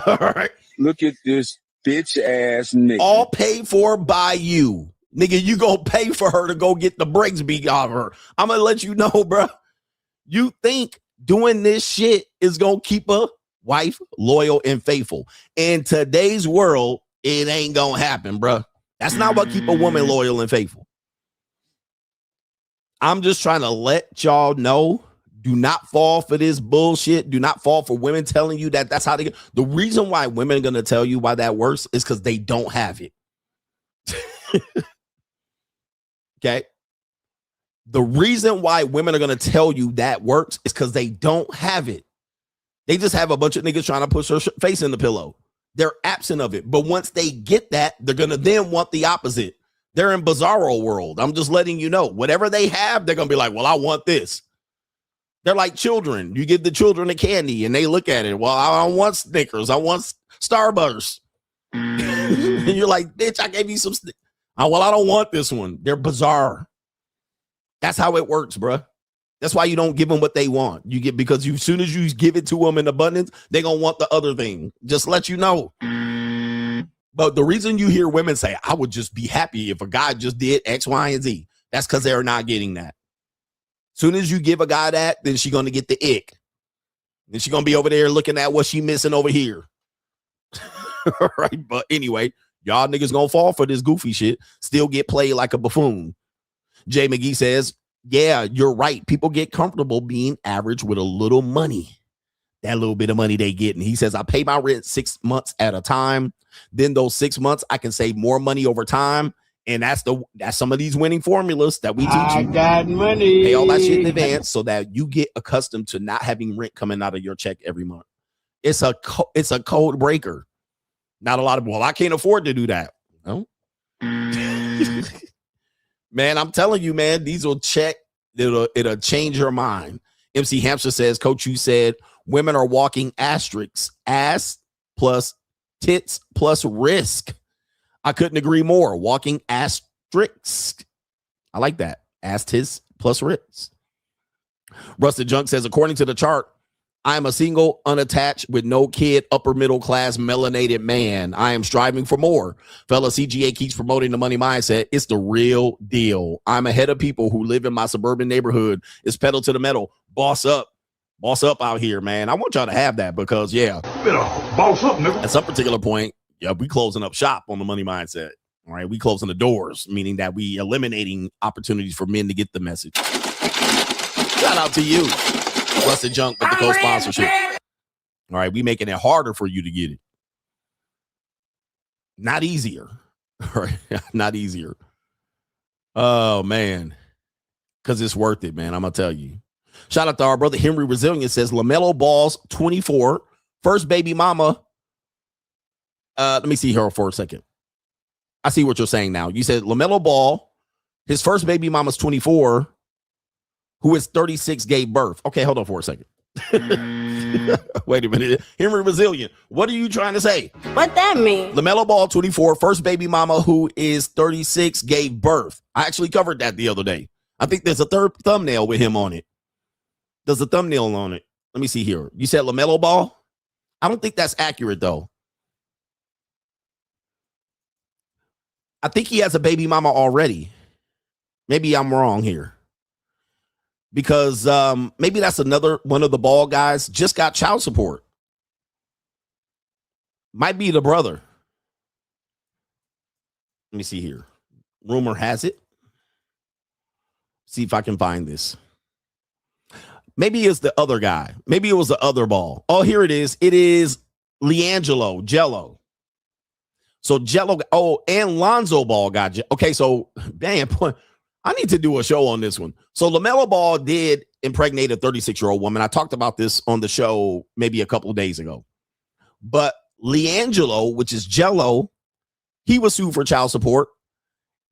All right. Look at this bitch ass nigga. All paid for by you. Nigga, you gonna pay for her to go get the brakes beat off her. I'm gonna let you know, bro. You think doing this shit is gonna keep a wife loyal and faithful. In today's world, it ain't gonna happen, bro. That's not what keep a woman loyal and faithful. I'm just trying to let y'all know. Do not fall for this bullshit. Do not fall for women telling you that that's how they get. The reason why women are going to tell you why that works is because they don't have it. Okay. The reason why women are going to tell you that works is because they don't have it. They just have a bunch of niggas trying to push her face in the pillow. They're absent of it. But once they get that, they're going to then want the opposite. They're in bizarro world. I'm just letting you know. Whatever they have, they're going to be like, well, I want this. They're like children. You give the children a candy and they look at it. Well, I don't want Snickers. I want Starburst. And you're like, bitch, I gave you some. Well, I don't want this one. They're bizarre. That's how it works, bro. That's why you don't give them what they want. You get because as soon as you give it to them in abundance, they're going to want the other thing. Just let you know. But the reason you hear women say, I would just be happy if a guy just did X, Y, and Z. That's because they're not getting that. Soon as you give a guy that, then she's going to get the ick. Then she's going to be over there looking at what she missing over here. All right. But anyway, y'all niggas going to fall for this goofy shit. Still get played like a buffoon. Jay McGee says, yeah, you're right. People get comfortable being average with a little money. That little bit of money they get. And he says, I pay my rent 6 months at a time. Then those 6 months, I can save more money over time. And that's some of these winning formulas that we teach you. I got money. Pay all that shit in advance so that you get accustomed to not having rent coming out of your check every month. It's a code breaker. Not a lot of, well, I can't afford to do that. No. Man, I'm telling you, man, these will check. It'll change your mind. MC Hampshire says, Coach, you said women are walking asterisks, ass plus tits plus risk. I couldn't agree more. Walking asterisk. I like that. Astis plus risk. Rusted Junk says, according to the chart, I am a single, unattached, with no kid, upper middle class, melanated man. I am striving for more. Fella CGA keeps promoting the money mindset. It's the real deal. I'm ahead of people who live in my suburban neighborhood. It's pedal to the metal. Boss up. Boss up out here, man. I want y'all to have that because, yeah. You better boss up, nigga. At some particular point, yeah, we closing up shop on the money mindset. All right, we closing the doors, meaning that we eliminating opportunities for men to get the message. Shout out to you, Rusted Junk, with the co-sponsorship. All right, we making it harder for you to get it. Not easier. Right? Not easier. Oh, man. Because it's worth it, man. I'm going to tell you. Shout out to our brother Henry Resilient says, LaMelo Ball's 24, first baby mama. Let me see here for a second. I see what you're saying now. You said LaMelo Ball, his first baby mama's 24, who is 36, gave birth. Okay, hold on for a second. Wait a minute. Henry Resilient, what are you trying to say? What that mean? LaMelo Ball, 24, first baby mama who is 36, gave birth. I actually covered that the other day. I think there's a third thumbnail with him on it. There's a thumbnail on it. Let me see here. You said LaMelo Ball? I don't think that's accurate, though. I think he has a baby mama already. Maybe I'm wrong here. Because maybe that's another one of the Ball guys just got child support. Might be the brother. Let me see here. Rumor has it. See if I can find this. Maybe it's the other guy. Maybe it was the other Ball. Oh, here it is. It is LiAngelo, Jello. So Jello, oh, and Lonzo Ball got, okay, so, damn, I need to do a show on this one. So LaMelo Ball did impregnate a 36-year-old woman. I talked about this on the show maybe a couple of days ago. But LiAngelo, which is Jello, he was sued for child support.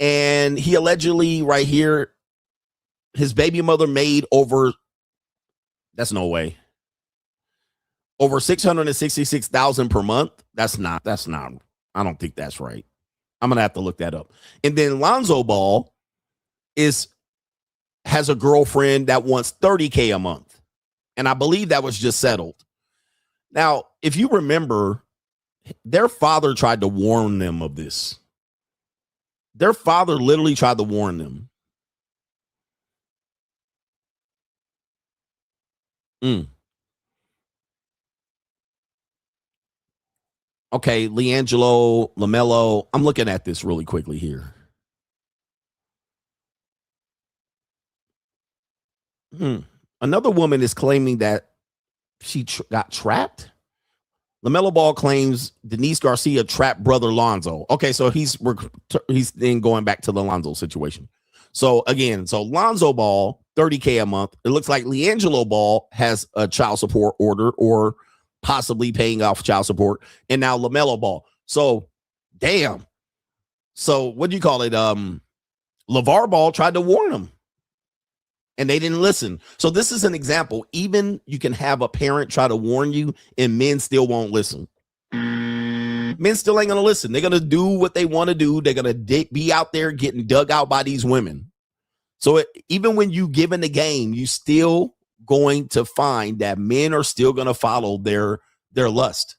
And he allegedly, right here, his baby mother made over, that's no way, over $666,000 per month. That's not, I don't think that's right. I'm going to have to look that up. And then Lonzo Ball has a girlfriend that wants $30K a month. And I believe that was just settled. Now, if you remember, their father tried to warn them of this. Their father literally tried to warn them. Okay, LiAngelo, LaMelo. I'm looking at this really quickly here. Another woman is claiming that she got trapped. LaMelo Ball claims Denise Garcia trapped brother Lonzo. Okay, so he's then going back to the Lonzo situation. So again, so Lonzo Ball, $30K a month. It looks like LiAngelo Ball has a child support order or possibly paying off child support. And now LaMelo Ball. So, damn. So, what do you call it? LeVar Ball tried to warn him. And they didn't listen. So, this is an example. Even you can have a parent try to warn you and men still won't listen. Men still ain't going to listen. They're going to do what they want to do. They're going to be out there getting dug out by these women. So even when you give in the game, you still going to find that men are still going to follow their lust.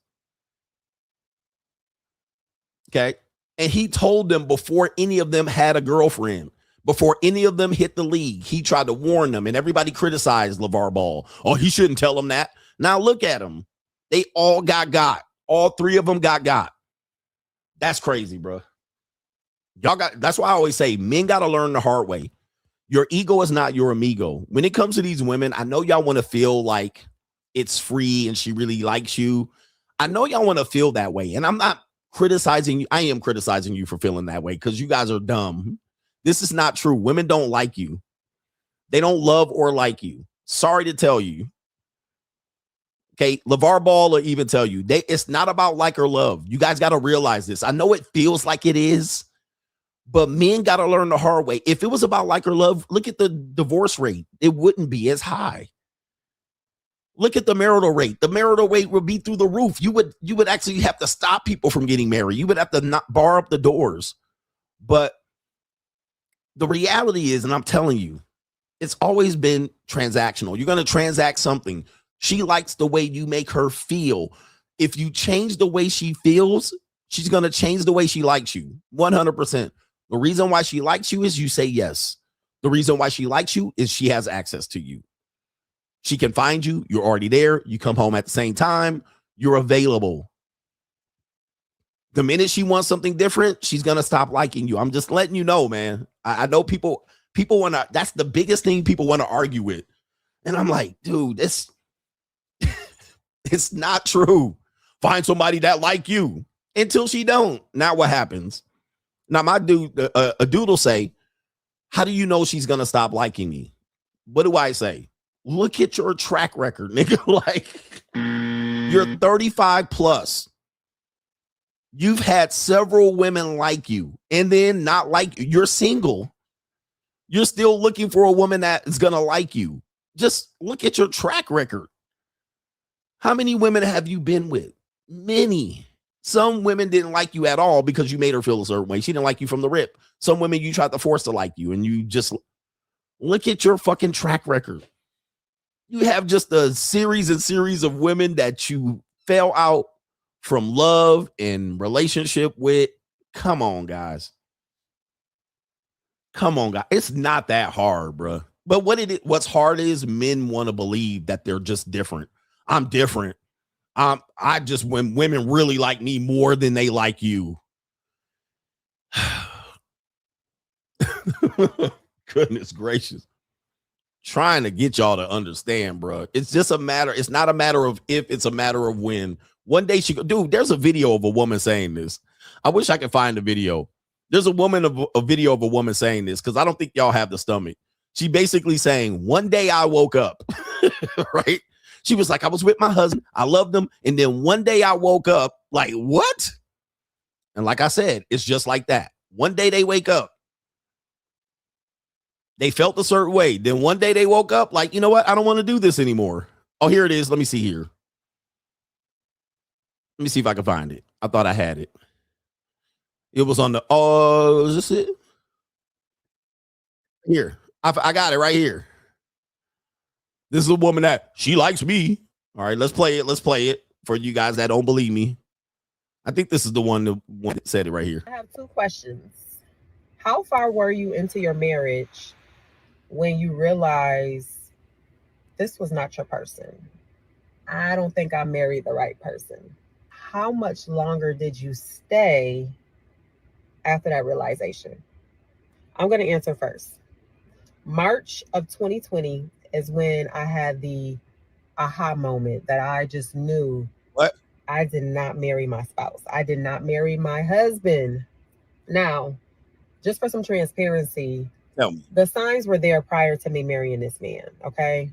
Okay. And he told them before any of them had a girlfriend, before any of them hit the league, he tried to warn them, and everybody criticized LeVar Ball. Oh, he shouldn't tell them that. Now look at them. They all got. All three of them got. That's crazy, bro. That's why I always say men got to learn the hard way. Your ego is not your amigo. When it comes to these women, I know y'all want to feel like it's free and she really likes you. I know y'all want to feel that way. And I'm not criticizing you. I am criticizing you for feeling that way because you guys are dumb. This is not true. Women don't like you. They don't love or like you. Sorry to tell you. Okay, LeVar Ball will even tell you, it's not about like or love. You guys got to realize this. I know it feels like it is, but men got to learn the hard way. If it was about like or love, look at the divorce rate. It wouldn't be as high. Look at the marital rate. The marital rate would be through the roof. You would actually have to stop people from getting married. You would have to not bar up the doors. But the reality is, and I'm telling you, it's always been transactional. You're going to transact something. She likes the way you make her feel. If you change the way she feels, she's going to change the way she likes you. 100%. The reason why she likes you is you say yes. The reason why she likes you is she has access to you. She can find you. You're already there. You come home at the same time. You're available. The minute she wants something different, she's going to stop liking you. I'm just letting you know, man. I know people want to, that's the biggest thing people want to argue with. And I'm like, dude, it's not true. Find somebody that like you until she don't. Now what happens? Now, my dude, a dude will say, how do you know she's going to stop liking me? What do I say? Look at your track record, nigga. Like, you're 35 plus. You've had several women like you and then not like you. You're single. You're still looking for a woman that is going to like you. Just look at your track record. How many women have you been with? Many. Some women didn't like you at all because you made her feel a certain way. She didn't like you from the rip. Some women you tried to force to like you, and you just look at your fucking track record. You have just a series and series of women that you fell out from love and relationship with. Come on, guys. Come on, guys. It's not that hard, bro. But what's hard is men want to believe that they're just different. I'm different. I just, when women really like me more than they like you. Goodness gracious. Trying to get y'all to understand, bro. It's just a matter. It's not a matter of if, it's a matter of when. One day she go, dude, there's a video of a woman saying this. I wish I could find the video. There's a video of a woman saying this because I don't think y'all have the stomach. She basically saying, one day I woke up, right? She was like, I was with my husband. I loved him. And then one day I woke up like, what? And like I said, it's just like that. One day they wake up. They felt a certain way. Then one day they woke up like, you know what? I don't want to do this anymore. Oh, here it is. Let me see here. Let me see if I can find it. I thought I had it. It was on the, is this it? Here. I got it right here. This is a woman that she likes me. All right, let's play it. Let's play it for you guys that don't believe me. I think this is the one that said it right here. I have two questions. How far were you into your marriage when you realized this was not your person? I don't think I married the right person. How much longer did you stay after that realization? I'm going to answer first. March of 2020 is when I had the aha moment that I just knew what I did not marry my spouse. I did not marry my husband. Now, just for some transparency, the signs were there prior to me marrying this man, okay?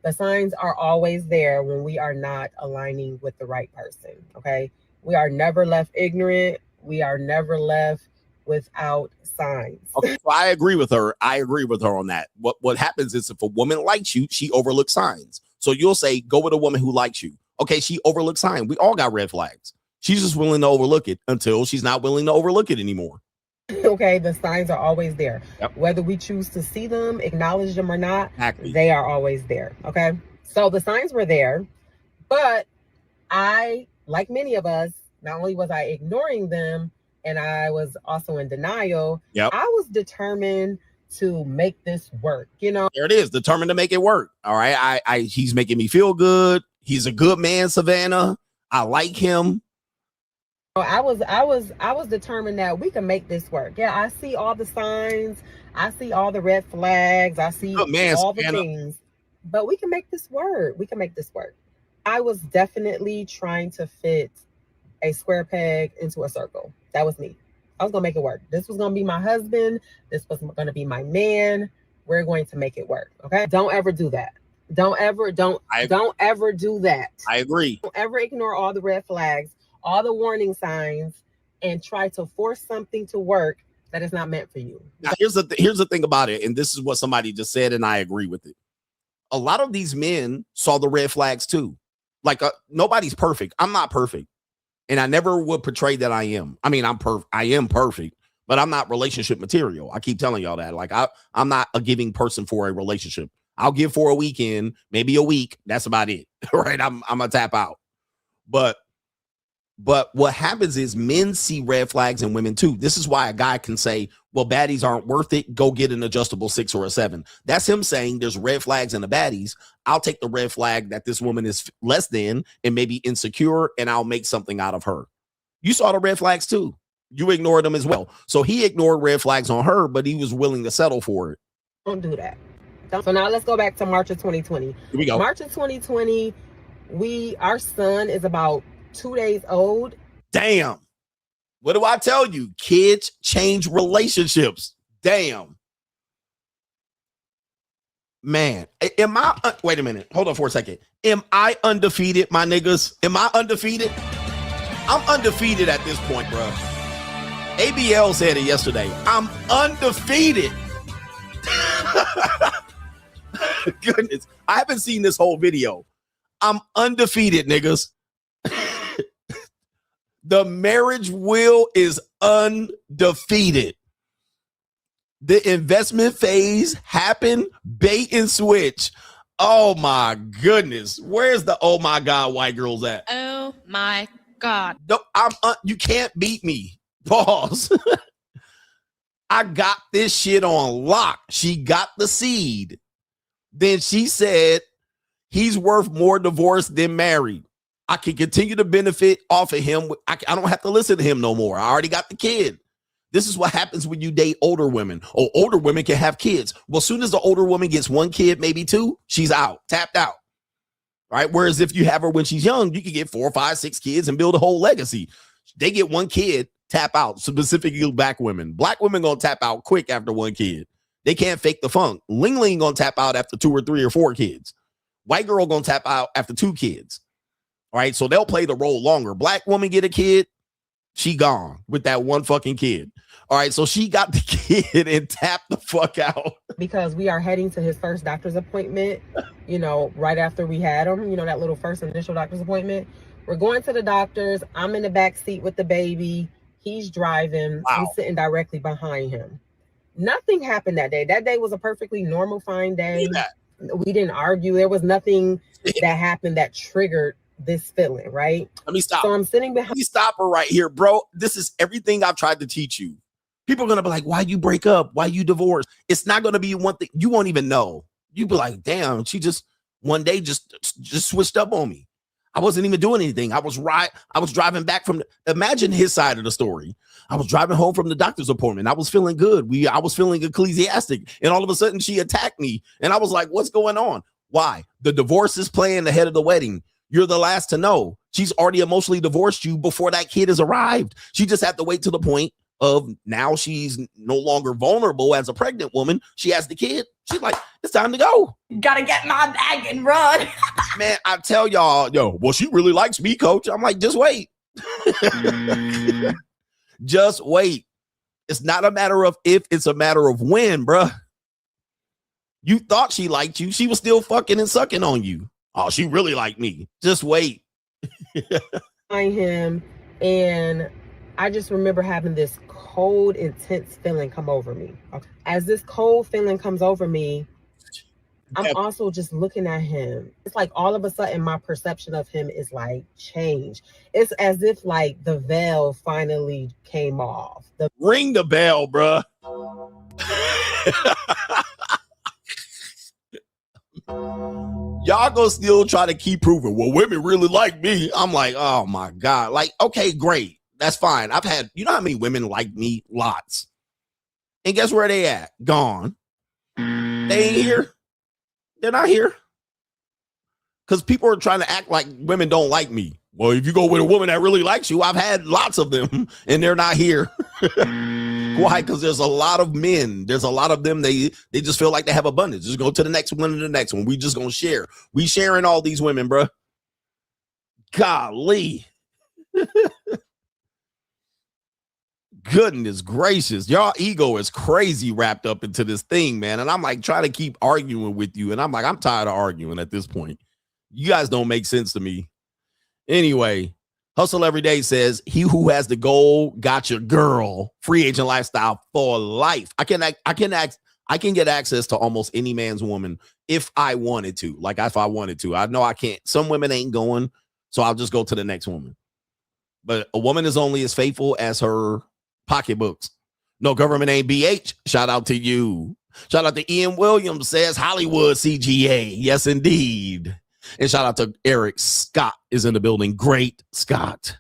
The signs are always there when we are not aligning with the right person, okay? We are never left ignorant. We are never left without signs. Okay, so I agree with her. I agree with her on that. What happens is if a woman likes you, she overlooks signs. So you'll say, go with a woman who likes you. Okay, she overlooks signs. We all got red flags. She's just willing to overlook it until she's not willing to overlook it anymore. Okay, the signs are always there. Yep. Whether we choose to see them, acknowledge them or not, exactly. They are always there. Okay, so the signs were there, but I, like many of us, not only was I ignoring them, and I was also in denial. Yep. I was determined to make this work. You know, there it is, determined to make it work. All right, he's making me feel good. He's a good man, Savannah. I like him. I was determined that we can make this work. Yeah, I see all the signs. I see all the red flags. I see all the things. But we can make this work. We can make this work. I was definitely trying to fit a square peg into a circle. That was me. I was going to make it work. This was going to be my husband. This was going to be my man. We're going to make it work. Okay. Don't ever do that. Don't ever do that. I agree. Don't ever ignore all the red flags, all the warning signs, and try to force something to work that is not meant for you. Now, here's the thing about it. And this is what somebody just said, and I agree with it. A lot of these men saw the red flags too. Like nobody's perfect. I'm not perfect. And I never would portray that I am. I mean, I am perfect, but I'm not relationship material. I keep telling y'all that. Like I'm not a giving person for a relationship. I'll give for a weekend, maybe a week. That's about it. Right. I'm gonna tap out. But what happens is men see red flags in women too. This is why a guy can say, well, baddies aren't worth it. Go get an adjustable 6 or a 7. That's him saying there's red flags in the baddies. I'll take the red flag that this woman is less than and maybe insecure, and I'll make something out of her. You saw the red flags too. You ignored them as well. So he ignored red flags on her, but he was willing to settle for it. Don't do that. So now let's go back to March of 2020. Here we go. March of 2020, our son is about 2 days old. Damn. What do I tell you? Kids change relationships. Damn. Man, am I, wait a minute. Hold on for a second. Am I undefeated, my niggas? Am I undefeated? I'm undefeated at this point, bro. ABL said it yesterday. I'm undefeated. Goodness. I haven't seen this whole video. I'm undefeated, niggas. The marriage wheel is undefeated. The investment phase happened, bait and switch. Oh my goodness. Where's the oh my God white girls at? Oh my God. No, you can't beat me. Pause. I got this shit on lock. She got the seed. Then she said he's worth more divorced than married. I can continue to benefit off of him. I don't have to listen to him no more. I already got the kid. This is what happens when you date older women. Oh, older women can have kids. Well, as soon as the older woman gets one kid, maybe two, she's out, tapped out. Right? Whereas if you have her when she's young, you can get 4, 5, 6 kids and build a whole legacy. They get one kid, tap out, specifically black women. Black women gonna tap out quick after one kid. They can't fake the funk. Ling Ling gonna tap out after 2 or 3 or 4 kids. White girl gonna tap out after 2 kids. All right, so they'll play the role longer. Black woman get a kid, she gone with that one fucking kid. All right, so she got the kid and tapped the fuck out. Because we are heading to his first doctor's appointment, you know, right after we had him, you know, that little first initial doctor's appointment. We're going to the doctor's. I'm in the back seat with the baby. He's driving. Wow. I'm sitting directly behind him. Nothing happened that day. That day was a perfectly normal, fine day. We didn't argue. There was nothing that happened that triggered this feeling, right? Let me stop. So I'm sitting behind. Let me stop her right here, bro. This is everything I've tried to teach you. People are going to be like, why you break up? Why you divorce? It's not going to be one thing. You won't even know. You be like, damn, she just one day just switched up on me. I wasn't even doing anything. I was driving back from, imagine his side of the story. I was driving home from the doctor's appointment. I was feeling good. I was feeling ecclesiastic. And all of a sudden she attacked me. And I was like, what's going on? Why? The divorce is playing ahead of the wedding. You're the last to know. She's already emotionally divorced you before that kid has arrived. She just had to wait to the point of now she's no longer vulnerable as a pregnant woman. She has the kid. She's like, it's time to go. Gotta get my bag and run. Man, I tell y'all, well, she really likes me, coach. I'm like, just wait. Just wait. It's not a matter of if, it's a matter of when, bruh. You thought she liked you. She was still fucking and sucking on you. Oh, she really liked me. Just wait. Behind him, and I just remember having this cold, intense feeling come over me. As this cold feeling comes over me, I'm also just looking at him. It's like all of a sudden my perception of him is like changed. It's as if like the veil finally came off. Ring the bell, bruh. Y'all gonna still try to keep proving, well, women really like me. I'm like, oh my God. Like, okay, great. That's fine. I've had, you know how many women like me? Lots. And guess where they at? Gone. They ain't here. They're not here. Because people are trying to act like women don't like me. Well, if you go with a woman that really likes you, I've had lots of them and they're not here. Why? Because there's a lot of men. There's a lot of them. They just feel like they have abundance. Just go to the next one and the next one. We just gonna share. We sharing all these women, bro. Golly. Goodness gracious. Y'all ego is crazy wrapped up into this thing, man. And I'm like trying to keep arguing with you. And I'm like, I'm tired of arguing at this point. You guys don't make sense to me. Anyway, Hustle Every Day says, he who has the goal got your girl. Free agent lifestyle for life. I can get access to almost any man's woman if I wanted to. Like if I wanted to. I know I can't. Some women ain't going, so I'll just go to the next woman. But a woman is only as faithful as her pocketbooks. No government ain't BH. Shout out to you. Shout out to Ian Williams says Hollywood CGA. Yes, indeed. And shout out to Eric Scott is in the building. Great Scott.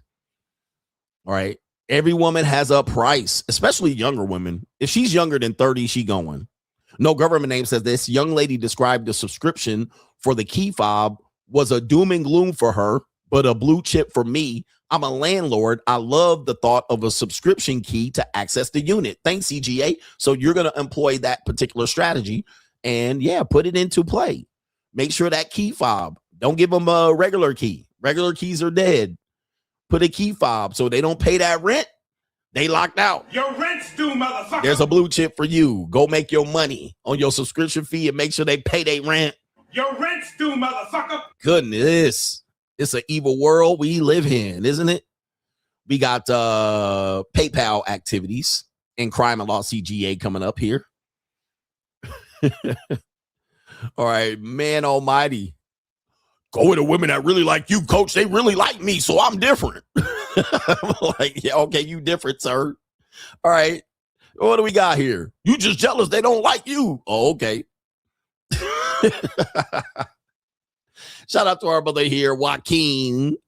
All right. Every woman has a price, especially younger women. If she's younger than 30, she going. No government name says this young lady described the subscription for the key fob was a doom and gloom for her, but a blue chip for me. I'm a landlord. I love the thought of a subscription key to access the unit. Thanks, CGA. So you're going to employ that particular strategy and yeah, put it into play. Make sure that key fob, don't give them a regular key. Regular keys are dead. Put a key fob so they don't pay that rent. They locked out. Your rent's due, motherfucker. There's a blue chip for you. Go make your money on your subscription fee and make sure they pay their rent. Your rent's due, motherfucker. Goodness. It's an evil world we live in, isn't it? We got PayPal activities and Crime Law CGA coming up here. All right, man almighty. Go with the women that really like you, coach. They really like me, so I'm different. I'm like, yeah, okay, you different, sir. All right, what do we got here? You just jealous they don't like you. Oh, okay. Shout out to our brother here, Joaquin.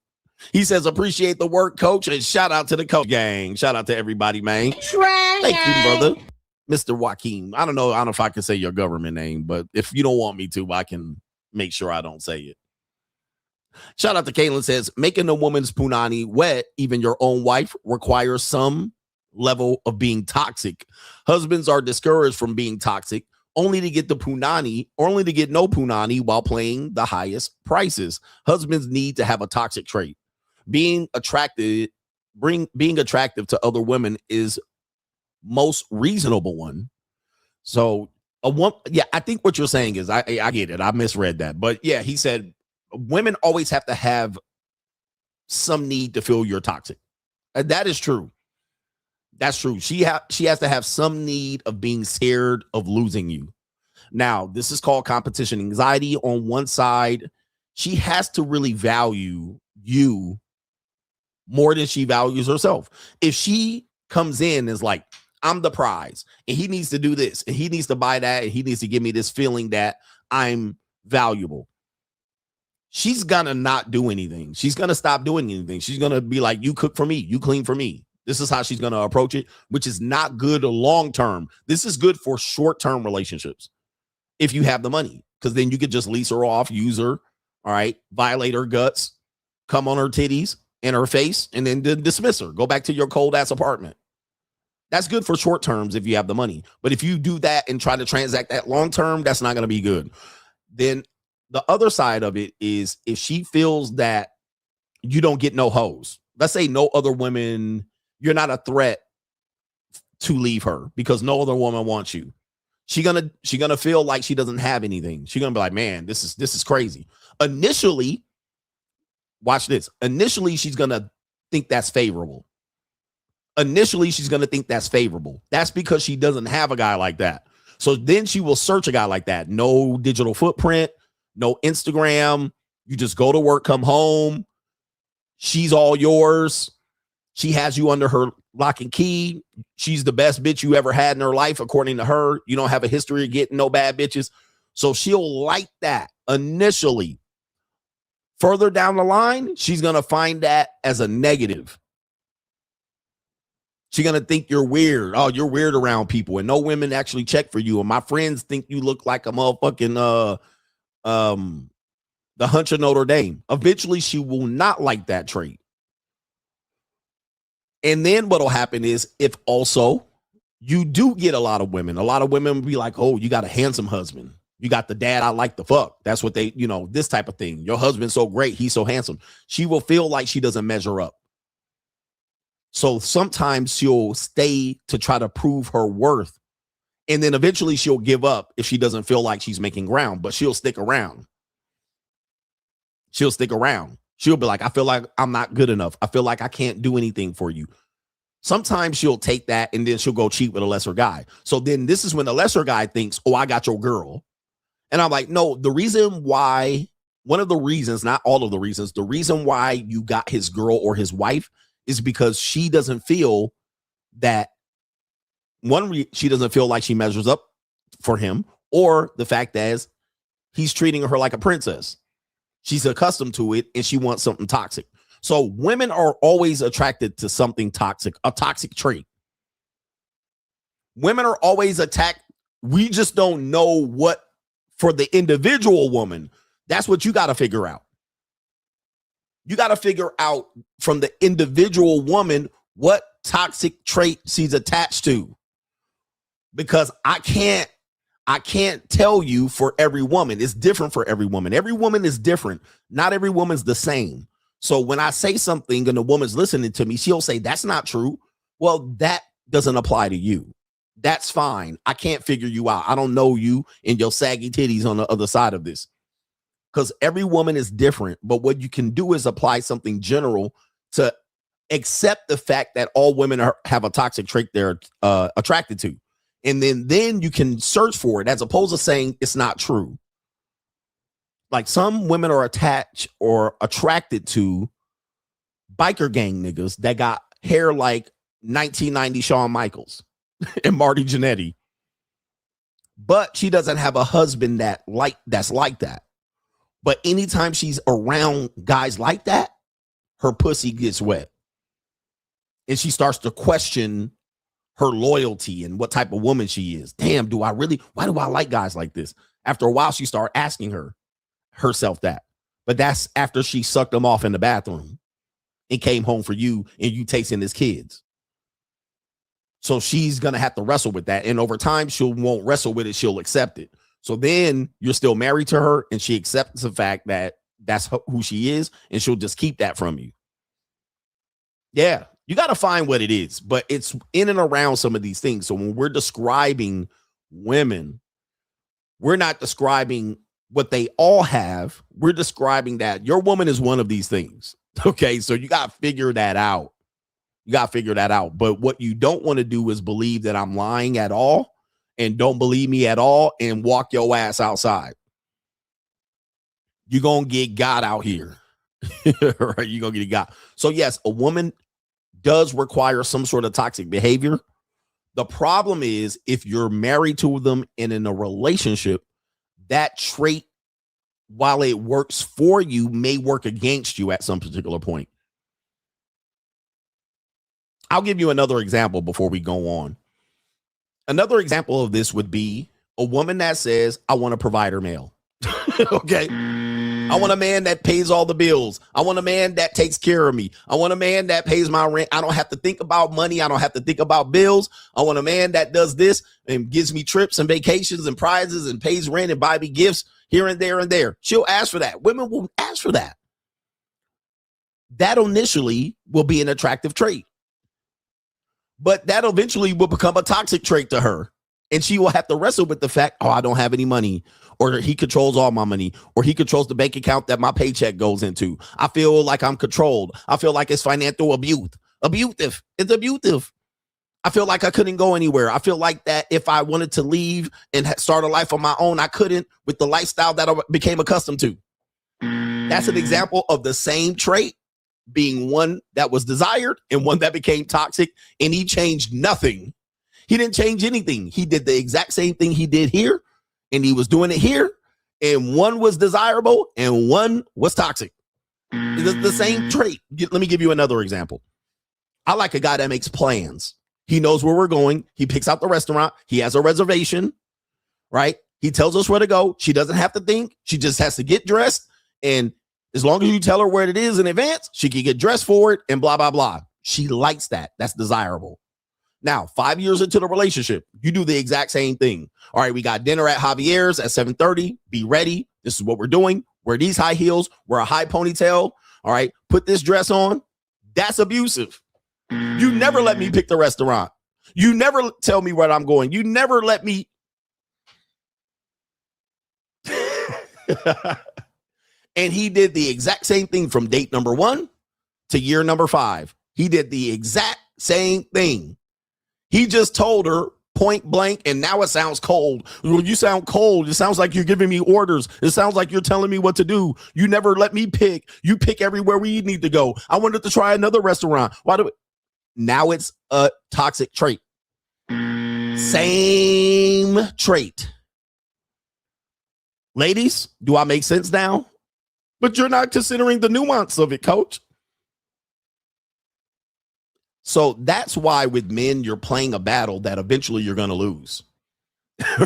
He says, appreciate the work, coach, and shout out to the coach gang. Shout out to everybody, man. Thank you, brother. Mr. Joaquin. I don't know if I can say your government name, but if you don't want me to, I can make sure I don't say it. Shout out to Caitlin says, making a woman's punani wet, even your own wife, requires some level of being toxic. Husbands are discouraged from being toxic, only to get the punani, only to get no punani while paying the highest prices. Husbands need to have a toxic trait. Being attractive to other women is most reasonable one. So I think what you're saying is I get it. I misread that. But yeah, he said women always have to have some need to feel you're toxic. And that is true. That's true. She has to have some need of being scared of losing you. Now, this is called competition anxiety. On one side, she has to really value you more than she values herself. If she comes in and is like, I'm the prize, and he needs to do this, and he needs to buy that, and he needs to give me this feeling that I'm valuable, she's gonna not do anything. She's gonna stop doing anything. She's gonna be like, you cook for me, you clean for me. This is how she's gonna approach it, which is not good long term. This is good for short-term relationships if you have the money, because then you could just lease her off, use her, all right, violate her guts, come on her titties and her face, and then dismiss her. Go back to your cold-ass apartment. That's good for short terms if you have the money. But if you do that and try to transact that long term, that's not going to be good. Then the other side of it is if she feels that you don't get no hoes. Let's say no other women, you're not a threat to leave her because no other woman wants you. She gonna feel like she doesn't have anything. She's gonna be like, man, this is crazy. Initially, watch this. Initially, she's gonna think that's favorable. That's because she doesn't have a guy like that. So then she will search a guy like that. No digital footprint, no Instagram. You just go to work, come home. She's all yours. She has you under her lock and key. She's the best bitch you ever had in her life, according to her. You don't have a history of getting no bad bitches. So she'll like that initially. Further down the line, she's going to find that as a negative. She's going to think you're weird. Oh, you're weird around people, and no women actually check for you. And my friends think you look like a motherfucking the Hunch of Notre Dame. Eventually, she will not like that trait. And then what'll happen is if also you do get a lot of women will be like, oh, you got a handsome husband. You got the dad I like to fuck. That's what they, this type of thing. Your husband's so great. He's so handsome. She will feel like she doesn't measure up. So sometimes she'll stay to try to prove her worth. And then eventually she'll give up if she doesn't feel like she's making ground, but she'll stick around. She'll be like, I feel like I'm not good enough. I feel like I can't do anything for you. Sometimes she'll take that and then she'll go cheat with a lesser guy. So then this is when the lesser guy thinks, oh, I got your girl. And I'm like, no, one of the reasons, not all of the reasons, the reason why you got his girl or his wife is because she doesn't feel that she doesn't feel like she measures up for him, or the fact that he's treating her like a princess. She's accustomed to it and she wants something toxic. So women are always attracted to something toxic, a toxic trait. Women are always attacked. We just don't know what for the individual woman. That's what you got to figure out. You got to figure out from the individual woman what toxic trait she's attached to. Because I can't tell you for every woman. It's different for every woman. Every woman is different. Not every woman's the same. So when I say something and the woman's listening to me, she'll say, that's not true. Well, that doesn't apply to you. That's fine. I can't figure you out. I don't know you and your saggy titties on the other side of this. Because every woman is different. But what you can do is apply something general to accept the fact that all women have a toxic trait they're attracted to. And then you can search for it as opposed to saying it's not true. Like some women are attached or attracted to biker gang niggas that got hair like 1990 Shawn Michaels and Marty Jannetty. But she doesn't have a husband that's like that. But anytime she's around guys like that, her pussy gets wet. And she starts to question her loyalty and what type of woman she is. Damn, why do I like guys like this? After a while, she started asking herself that. But that's after she sucked them off in the bathroom and came home for you and you tasting his kids. So she's going to have to wrestle with that. And over time, she won't wrestle with it. She'll accept it. So then you're still married to her and she accepts the fact that that's who she is. And she'll just keep that from you. Yeah. You got to find what it is, but it's in and around some of these things. So when we're describing women, we're not describing what they all have. We're describing that your woman is one of these things. Okay. So you got to figure that out. But what you don't want to do is believe that I'm lying at all and don't believe me at all and walk your ass outside. You're going to get God out here. Right? You're going to get God. So yes, a woman does require some sort of toxic behavior. The problem is if you're married to them and in a relationship, that trait, while it works for you, may work against you at some particular point. I'll give you another example before we go on. Another example of this would be a woman that says, I want a provider male. Okay. I want a man that pays all the bills. I want a man that takes care of me. I want a man that pays my rent. I don't have to think about money. I don't have to think about bills. I want a man that does this and gives me trips and vacations and prizes and pays rent and buy me gifts here and there and there. She'll ask for that. Women will ask for that. That initially will be an attractive trait. But that eventually will become a toxic trait to her. And she will have to wrestle with the fact, I don't have any money, or he controls all my money, or he controls the bank account that my paycheck goes into. I feel like I'm controlled. I feel like it's financial abuse. It's abusive. I feel like I couldn't go anywhere. I feel like that if I wanted to leave and start a life on my own, I couldn't with the lifestyle that I became accustomed to. That's an example of the same trait being one that was desired and one that became toxic, and he changed nothing. He didn't change anything. He did the exact same thing he did here, and he was doing it here, and one was desirable and one was toxic. It's the same trait. Let me give you another example. I like a guy that makes plans. He knows where we're going. He picks out the restaurant. He has a reservation, right? He tells us where to go. She doesn't have to think. She just has to get dressed, and as long as you tell her where it is in advance, she can get dressed for it and blah, blah, blah. She likes that. That's desirable. Now, 5 years into the relationship, you do the exact same thing. All right, we got dinner at Javier's at 7:30. Be ready. This is what we're doing. Wear these high heels. Wear a high ponytail. All right, put this dress on. That's abusive. You never let me pick the restaurant. You never tell me where I'm going. You never let me. And he did the exact same thing from date number 1 to year number 5. He did the exact same thing. He just told her point blank, and now it sounds cold. When you sound cold, it sounds like you're giving me orders. It sounds like you're telling me what to do. You never let me pick. You pick everywhere we need to go. I wanted to try another restaurant. Now it's a toxic trait. Same trait. Ladies, do I make sense now? But you're not considering the nuance of it, coach. So that's why with men, you're playing a battle that eventually you're going to lose.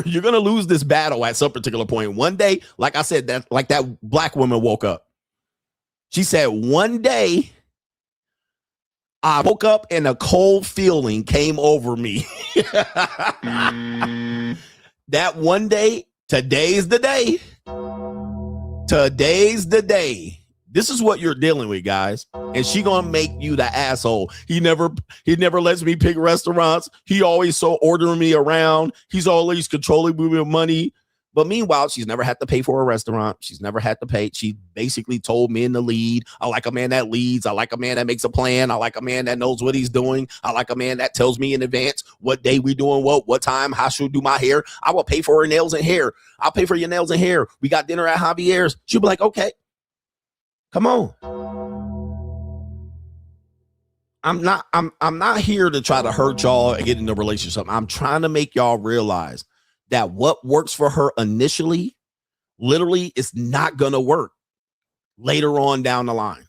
You're going to lose this battle at some particular point. One day, like I said, that black woman woke up. She said, one day I woke up and a cold feeling came over me. That one day, today's the day. Today's the day. This is what you're dealing with, guys. And she gonna make you the asshole. He never lets me pick restaurants. He always so ordering me around. He's always controlling me with money. But meanwhile, she's never had to pay for a restaurant. She's never had to pay. She basically told me in the lead, I like a man that leads. I like a man that makes a plan. I like a man that knows what he's doing. I like a man that tells me in advance what day we doing what time, how should do my hair. I will pay for her nails and hair. I'll pay for your nails and hair. We got dinner at Javier's. She'll be like, okay, come on. I'm not here to try to hurt y'all and get in a relationship. I'm trying to make y'all realize that what works for her initially, literally, is not going to work later on down the line.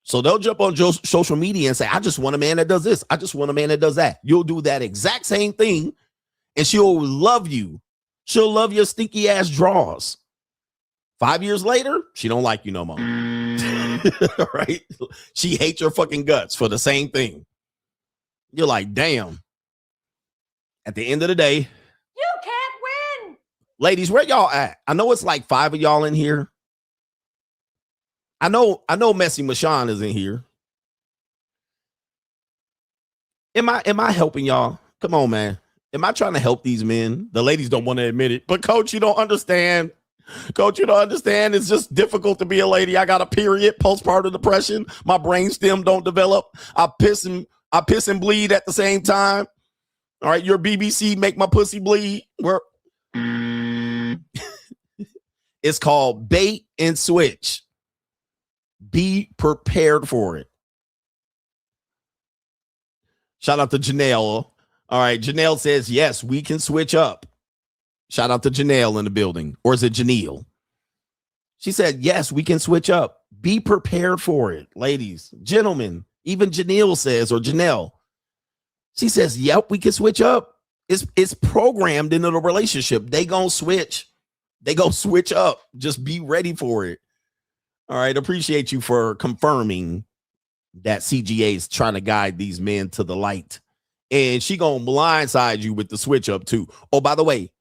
So they'll jump on social media and say, I just want a man that does this. I just want a man that does that. You'll do that exact same thing, and she'll love you. She'll love your stinky ass draws. 5 years later, she don't like you no more. Right? She hates your fucking guts for the same thing. You're like, damn. At the end of the day, You can't win. ladies, where y'all at? I know it's like 5 of y'all in here. I know Messy Mashawn is in here. Am I helping y'all? Come on, man. Am I trying to help these men? The ladies don't want to admit it, but coach, you don't understand. Coach, you don't understand. It's just difficult to be a lady. I got a period, postpartum depression. My brain stem don't develop. I piss and bleed at the same time. All right, your BBC make my pussy bleed. It's called bait and switch. Be prepared for it. Shout out to Janelle. All right, Janelle says, yes, we can switch up. Shout out to Janelle in the building. Or is it Janelle? She said, yes, we can switch up. Be prepared for it, ladies, gentlemen. Even Janelle says, or Janelle. She says, yep, we can switch up. It's programmed into the relationship. They gonna switch. They gonna switch up. Just be ready for it. All right, appreciate you for confirming that CGA is trying to guide these men to the light. And she gonna blindside you with the switch up too. Oh, by the way,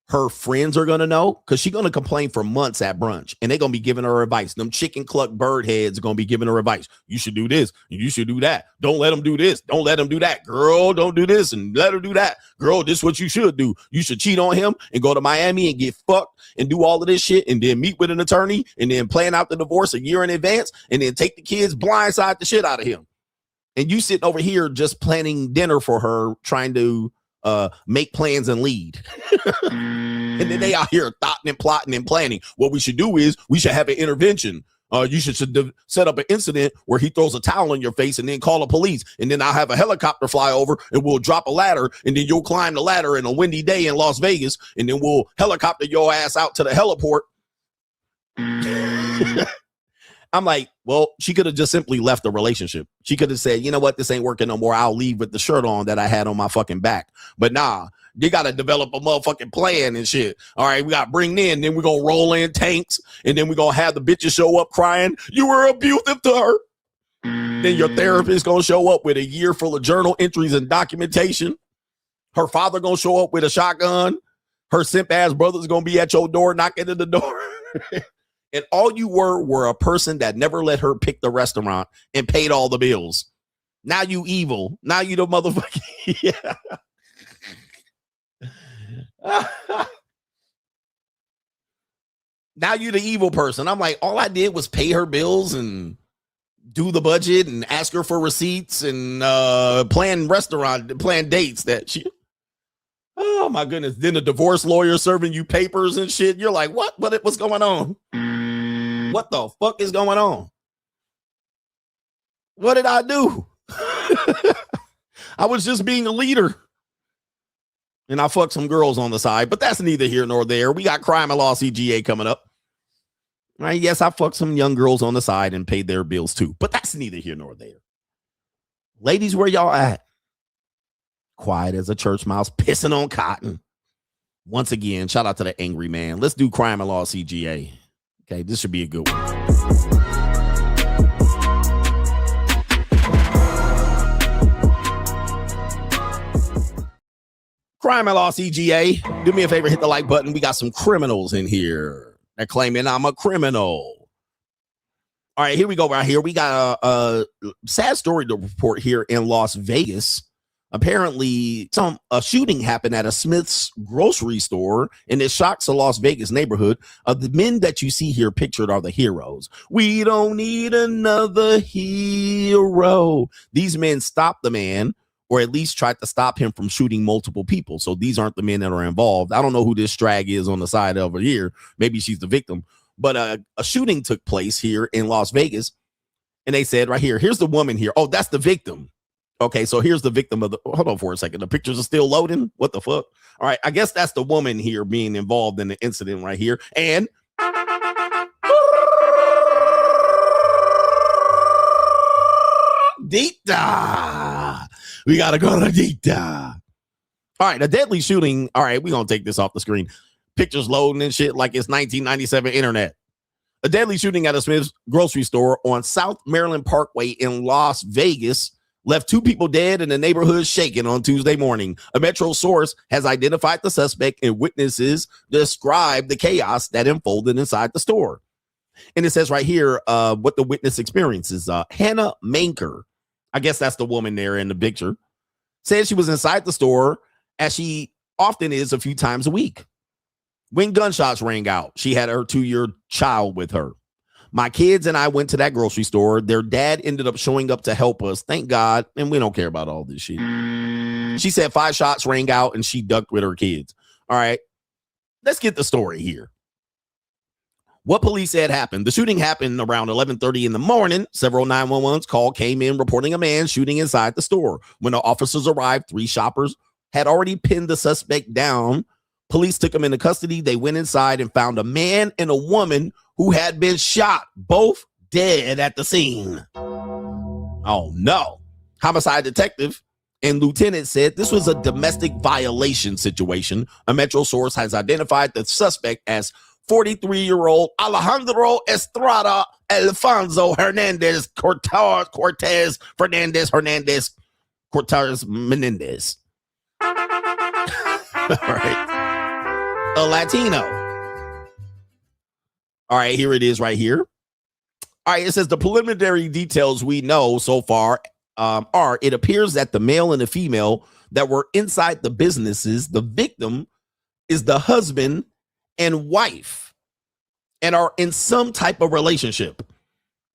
her friends are going to know because she's going to complain for months at brunch, and they're going to be giving her advice. Them chicken cluck bird heads are going to be giving her advice. You should do this, and you should do that. Don't let them do this. Don't let them do that. Girl, don't do this, and let her do that. Girl, this is what you should do. You should cheat on him and go to Miami and get fucked and do all of this shit, and then meet with an attorney, and then plan out the divorce a year in advance, and then take the kids, blindside the shit out of him. And you sitting over here just planning dinner for her, trying to make plans and lead. And then they out here thoughting and plotting and planning. What we should do is we should have an intervention. You should set up an incident where he throws a towel in your face and then call the police. And then I'll have a helicopter fly over and we'll drop a ladder. And then you'll climb the ladder in a windy day in Las Vegas. And then we'll helicopter your ass out to the heliport. I'm like, well, she could have just simply left the relationship. She could have said, you know what, this ain't working no more. I'll leave with the shirt on that I had on my fucking back. But nah, they got to develop a motherfucking plan and shit. All right, we got to bring in, then we're going to roll in tanks, and then we're going to have the bitches show up crying, you were abusive to her. Then your therapist going to show up with a year full of journal entries and documentation. Her father going to show up with a shotgun. Her simp-ass brother's going to be at your door, knocking at the door. And all you were a person that never let her pick the restaurant and paid all the bills. Now you evil. Now you the motherfucker. Yeah. Now you the evil person. I'm like, all I did was pay her bills and do the budget and ask her for receipts and plan dates that she. Oh my goodness. Then a divorce lawyer serving you papers and shit. You're like, what's going on? What the fuck is going on? What did I do? I was just being a leader. And I fucked some girls on the side, but that's neither here nor there. We got Crime Law CGA coming up. Right? Yes, I fucked some young girls on the side and paid their bills too, but that's neither here nor there. Ladies, where y'all at? Quiet as a church mouse, pissing on cotton. Once again, shout out to the angry man. Let's do Crime Law CGA. Okay, this should be a good one. Crime Law CGA. Do me a favor, hit the like button. We got some criminals in here. They're claiming I'm a criminal. All right, here we go. Right here, we got a sad story to report here in Las Vegas. Apparently, a shooting happened at a Smith's grocery store, and it shocks the Las Vegas neighborhood. The men that you see here pictured are the heroes. We don't need another hero. These men stopped the man, or at least tried to stop him from shooting multiple people. So these aren't the men that are involved. I don't know who this Strag is on the side over here. Maybe she's the victim. But a shooting took place here in Las Vegas, and they said right here, here's the woman here. Oh, that's the victim. Okay, so here's the victim of the, hold on for a second. The pictures are still loading. What the fuck? All right, I guess that's the woman here being involved in the incident right here. And Dita. We got to go to Dita. All right, a deadly shooting. All right, we're going to take this off the screen. Pictures loading and shit like it's 1997 internet. A deadly shooting at a Smith's grocery store on South Maryland Parkway in Las Vegas left 2 people dead and the neighborhood shaken on Tuesday morning. A Metro source has identified the suspect, and witnesses described the chaos that unfolded inside the store. And it says right here what the witness experiences. Hannah Manker, I guess that's the woman there in the picture, said she was inside the store, as she often is a few times a week. When gunshots rang out, she had her 2-year child with her. My kids and I went to that grocery store. Their dad ended up showing up to help us. Thank God. And we don't care about all this shit. She said 5 shots rang out and she ducked with her kids. All right. Let's get the story here. What police said happened. The shooting happened around 11:30 in the morning. Several 911 calls came in reporting a man shooting inside the store. When the officers arrived, 3 shoppers had already pinned the suspect down. Police took him into custody. They went inside and found a man and a woman who had been shot, both dead at the scene. Oh, no. Homicide detective and lieutenant said this was a domestic violation situation. A Metro source has identified the suspect as 43-year-old Alejandro Estrada Alfonso Hernandez Cortez Menendez. All right. A Latino. All right, here it is right here. All right, it says the preliminary details we know so far are it appears that the male and the female that were inside the businesses, the victim is the husband and wife and are in some type of relationship.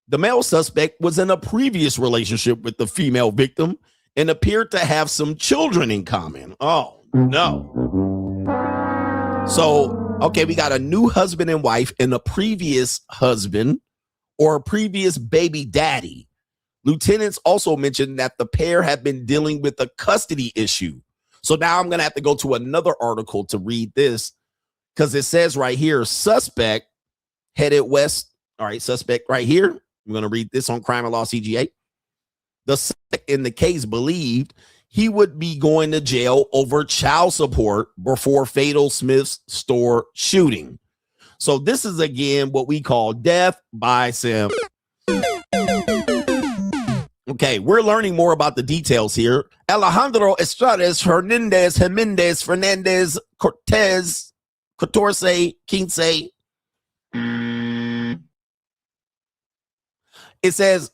The male suspect was in a previous relationship with the female victim and appeared to have some children in common. Oh, no. So, okay, we got a new husband and wife and a previous husband or a previous baby daddy. Lieutenants also mentioned that the pair have been dealing with a custody issue. So now I'm going to have to go to another article to read this because it says right here, suspect headed west. All right, suspect right here. I'm going to read this on Crime Law CGA. The suspect in the case believed he would be going to jail over child support before fatal Smith's store shooting. So this is, again, what we call death by sim. Okay, we're learning more about the details here. Alejandro Estrada Hernandez Fernandez Cortez 15. It says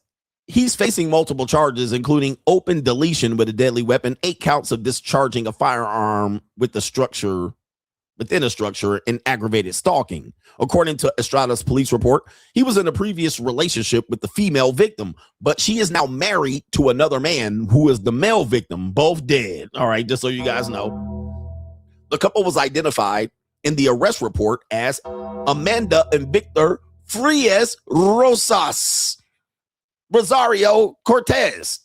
he's facing multiple charges, including open deletion with a deadly weapon, 8 counts of discharging a firearm within a structure, and aggravated stalking. According to Estrada's police report, he was in a previous relationship with the female victim, but she is now married to another man who is the male victim, both dead. All right, just so you guys know. The couple was identified in the arrest report as Amanda and Victor Frias Rosario Cortez.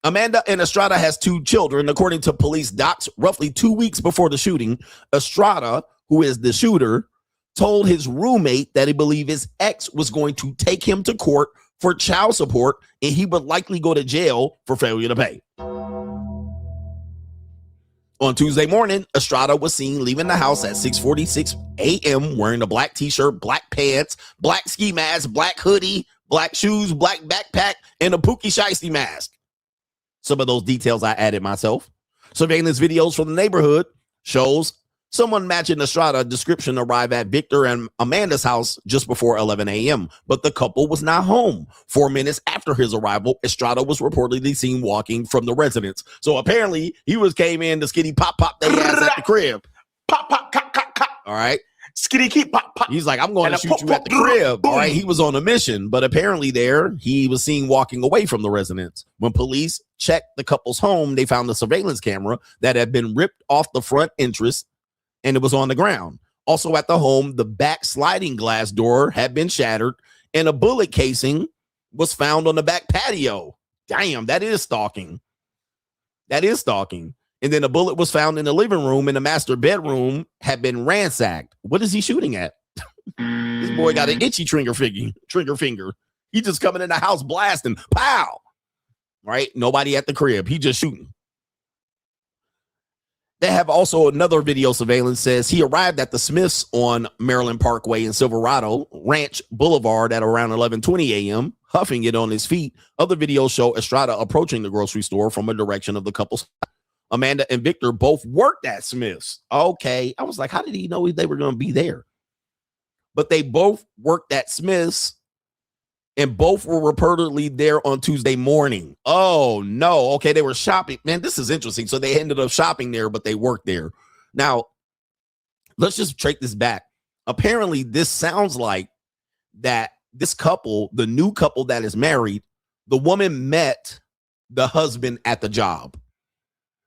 Amanda and Estrada has 2 children. According to police docs, roughly 2 weeks before the shooting, Estrada, who is the shooter, told his roommate that he believed his ex was going to take him to court for child support and he would likely go to jail for failure to pay. On Tuesday morning, Estrada was seen leaving the house at 6:46 a.m. wearing a black t-shirt, black pants, black ski mask, black hoodie, black shoes, black backpack, and a pooky shiesty mask. Some of those details I added myself. Surveillance videos from the neighborhood shows someone matching Estrada description arrived at Victor and Amanda's house just before 11 a.m., but the couple was not home. 4 minutes after his arrival, Estrada was reportedly seen walking from the residence. So apparently he came in to skitty pop their ass at the crib. Pop, cop. All right. Skitty keep pop. He's like, I'm going to shoot you at the crib. All right. He was on a mission, but apparently he was seen walking away from the residence. When police checked the couple's home, they found a surveillance camera that had been ripped off the front entrance, and it was on the ground. Also at the home, the back sliding glass door had been shattered, and a bullet casing was found on the back patio. Damn, that is stalking. And then a bullet was found in the living room, and the master bedroom had been ransacked. What is he shooting at? This boy got an itchy trigger finger. He just coming in the house blasting. Pow! Right? Nobody at the crib. He just shooting. They have also another video surveillance says he arrived at the Smiths on Maryland Parkway in Silverado Ranch Boulevard at around 11:20 a.m., huffing it on his feet. Other videos show Estrada approaching the grocery store from a direction of the couple's. Amanda and Victor both worked at Smith's. Okay. I was like, how did he know they were going to be there? But they both worked at Smith's, and both were reportedly there on Tuesday morning. Oh, no. Okay, they were shopping. Man, this is interesting. So they ended up shopping there, but they worked there. Now, let's just take this back. Apparently, this sounds like that this couple, the new couple that is married, the woman met the husband at the job.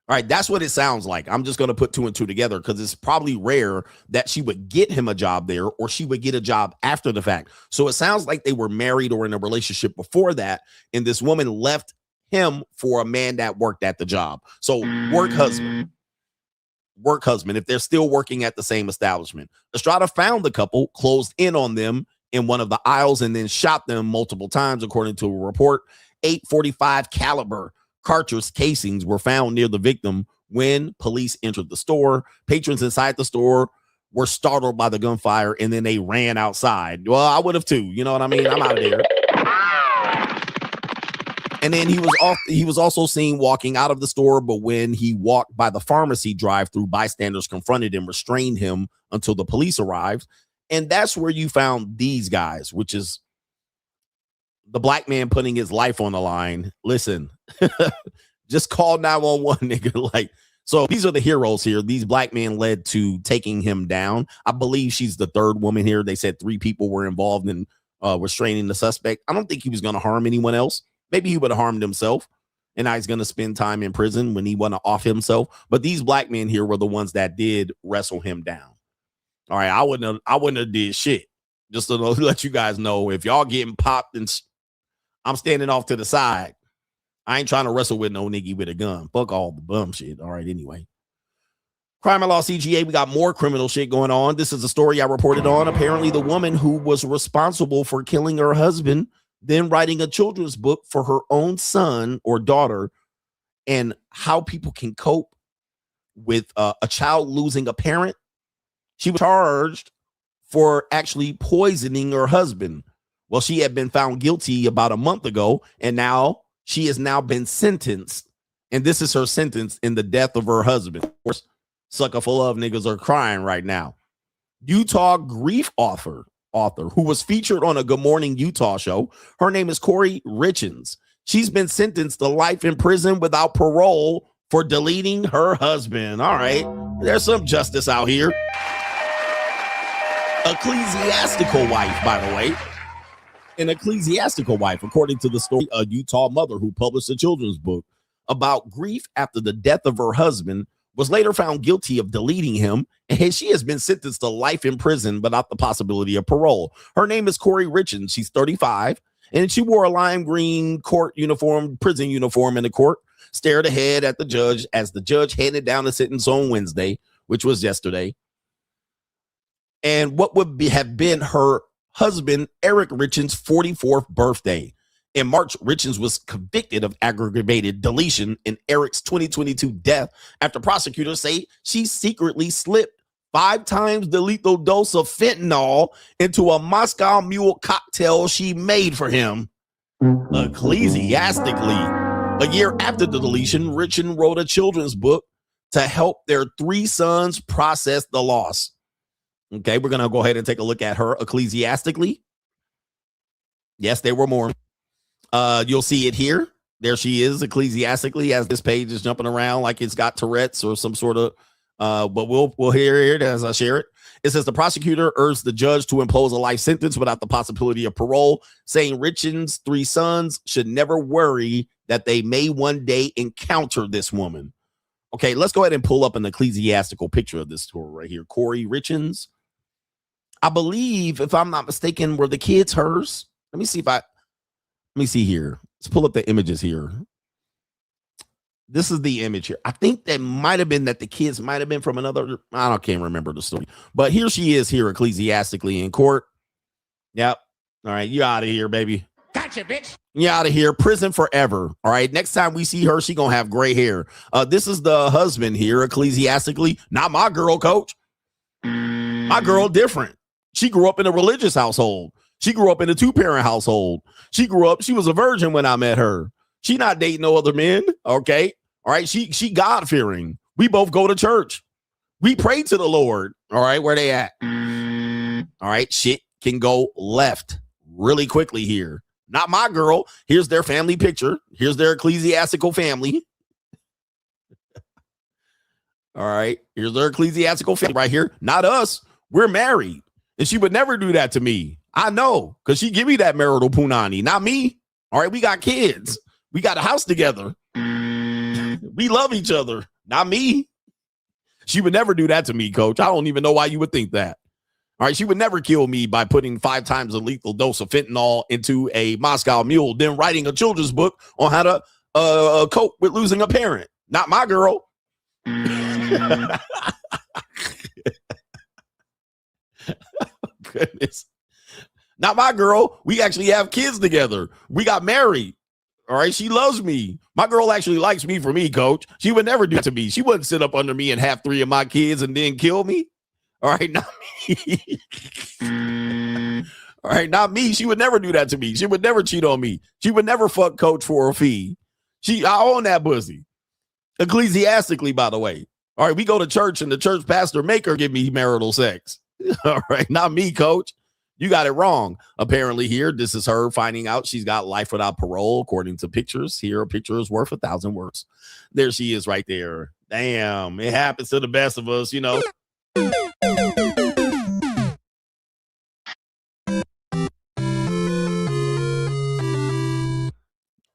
All right, that's what it sounds like. I'm just going to put 2 and 2 together because it's probably rare that she would get him a job there or she would get a job after the fact. So it sounds like they were married or in a relationship before that, and this woman left him for a man that worked at the job. So work husband, if they're still working at the same establishment. Estrada found the couple, closed in on them in one of the aisles, and then shot them multiple times, according to a report. 845 caliber cartridge casings were found near the victim when police entered the store. Patrons inside the store were startled by the gunfire, and then they ran outside. Well, I would have too. You know what I mean? I'm out of there. And then he was also seen walking out of the store, but when he walked by the pharmacy drive-through, bystanders confronted and restrained him until the police arrived. And that's where you found these guys, which is the black man putting his life on the line. Listen, just call 911, nigga. Like, so these are the heroes here. These black men led to taking him down. I believe she's the third woman here. They said 3 people were involved in restraining the suspect. I don't think he was going to harm anyone else. Maybe he would have harmed himself, and now he's going to spend time in prison when he want to off himself. But these black men here were the ones that did wrestle him down. All right, I wouldn't have did shit. Just to let you guys know, if y'all getting popped and I'm standing off to the side, I ain't trying to wrestle with no nigga with a gun. Fuck all the bum shit. All right, anyway. Crime Law CGA, we got more criminal shit going on. This is a story I reported on. Apparently, the woman who was responsible for killing her husband, then writing a children's book for her own son or daughter, and how people can cope with a child losing a parent. She was charged for actually poisoning her husband. Well, she had been found guilty about a month ago, and now she has now been sentenced. And this is her sentence in the death of her husband. Of course, sucker for love niggas are crying right now. Utah grief author who was featured on a Good Morning Utah show. Her name is Corey Richens. She's been sentenced to life in prison without parole for deleting her husband. All right, there's some justice out here. Ecclesiastical wife, by the way. An ecclesiastical wife, according to the story, a Utah mother who published a children's book about grief after the death of her husband, was later found guilty of deleting him, and she has been sentenced to life in prison without the possibility of parole. Her name is Corey Richens. She's 35, and she wore a lime green prison uniform in the court, stared ahead at the judge as the judge handed down the sentence on Wednesday, which was yesterday. And what would have been her husband, Eric Richens' 44th birthday. In March, Richens was convicted of aggravated deletion in Eric's 2022 death after prosecutors say she secretly slipped 5 times the lethal dose of fentanyl into a Moscow Mule cocktail she made for him. Ecclesiastically, a year after the deletion, Richens wrote a children's book to help their 3 sons process the loss. Okay, we're going to go ahead and take a look at her ecclesiastically. Yes, there were more. You'll see it here. There she is ecclesiastically, as this page is jumping around like it's got Tourette's or some sort of, but we'll hear it as I share it. It says the prosecutor urged the judge to impose a life sentence without the possibility of parole, saying Richard's 3 sons should never worry that they may one day encounter this woman. Okay, let's go ahead and pull up an ecclesiastical picture of this story right here. Corey Richens. I believe, if I'm not mistaken, were the kids hers? Let me see here. Let's pull up the images here. This is the image here. I think that might have been that the kids might have been from another. Can't remember the story. But here she is here ecclesiastically in court. Yep. All right. You out of here, baby. Gotcha, bitch. You out of here. Prison forever. All right. Next time we see her, she going to have gray hair. This is the husband here ecclesiastically. Not my girl, coach. My girl different. She grew up in a religious household. She grew up in a 2-parent household. She was a virgin when I met her. She not dating no other men. Okay. All right. She God-fearing. We both go to church. We pray to the Lord. All right. Where they at? All right. Shit can go left really quickly here. Not my girl. Here's their family picture. Here's their ecclesiastical family. All right. Here's their ecclesiastical family right here. Not us. We're married. And she would never do that to me. I know, because she give me that marital punani. Not me. All right. We got kids. We got a house together. We love each other. Not me. She would never do that to me, coach. I don't even know why you would think that. All right. She would never kill me by putting 5 times a lethal dose of fentanyl into a Moscow Mule, then writing a children's book on how to cope with losing a parent. Not my girl. Goodness. Not my girl. We actually have kids together. We got married. All right. She loves me. My girl actually likes me for me, coach. She would never do that to me. She wouldn't sit up under me and have 3 of my kids and then kill me. All right. Not me. All right. Not me. She would never do that to me. She would never cheat on me. She would never fuck coach for a fee. I own that pussy. Ecclesiastically, by the way. All right. We go to church and the church pastor make her give me marital sex. All right. Not me, coach. You got it wrong. Apparently here, this is her finding out she's got life without parole, according to pictures. Here, a picture is worth 1,000 words. There she is right there. Damn, it happens to the best of us, you know.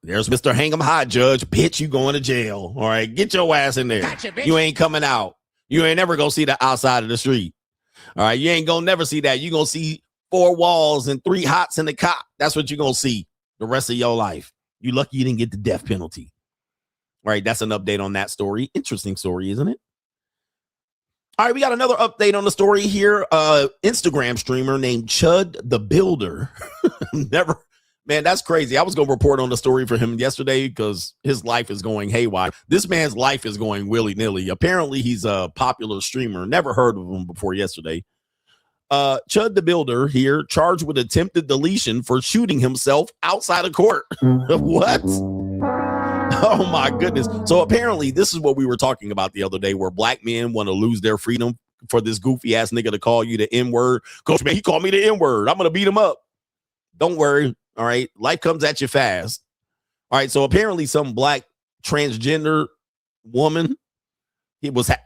There's Mr. Hang 'em High, Judge. Bitch, you going to jail. All right, get your ass in there. Gotcha, bitch. You ain't coming out. You ain't never going to see the outside of the street. All right, you ain't going to never see that. You going to see 4 walls and 3 hots in the cop. That's what you're going to see the rest of your life. You lucky you didn't get the death penalty. All right, that's an update on that story. Interesting story, isn't it? All right, we got another update on the story here. Instagram streamer named Chud the Builder. Man, that's crazy. I was going to report on the story for him yesterday because his life is going haywire. This man's life is going willy-nilly. Apparently, he's a popular streamer. Never heard of him before yesterday. Chud the Builder here, charged with attempted deletion for shooting himself outside of court. What? Oh, my goodness. So apparently, this is what we were talking about the other day, where black men want to lose their freedom for this goofy-ass nigga to call you the N-word. Coach, man, he called me the N-word. I'm going to beat him up. Don't worry. All right. Life comes at you fast. All right. So apparently some black transgender woman,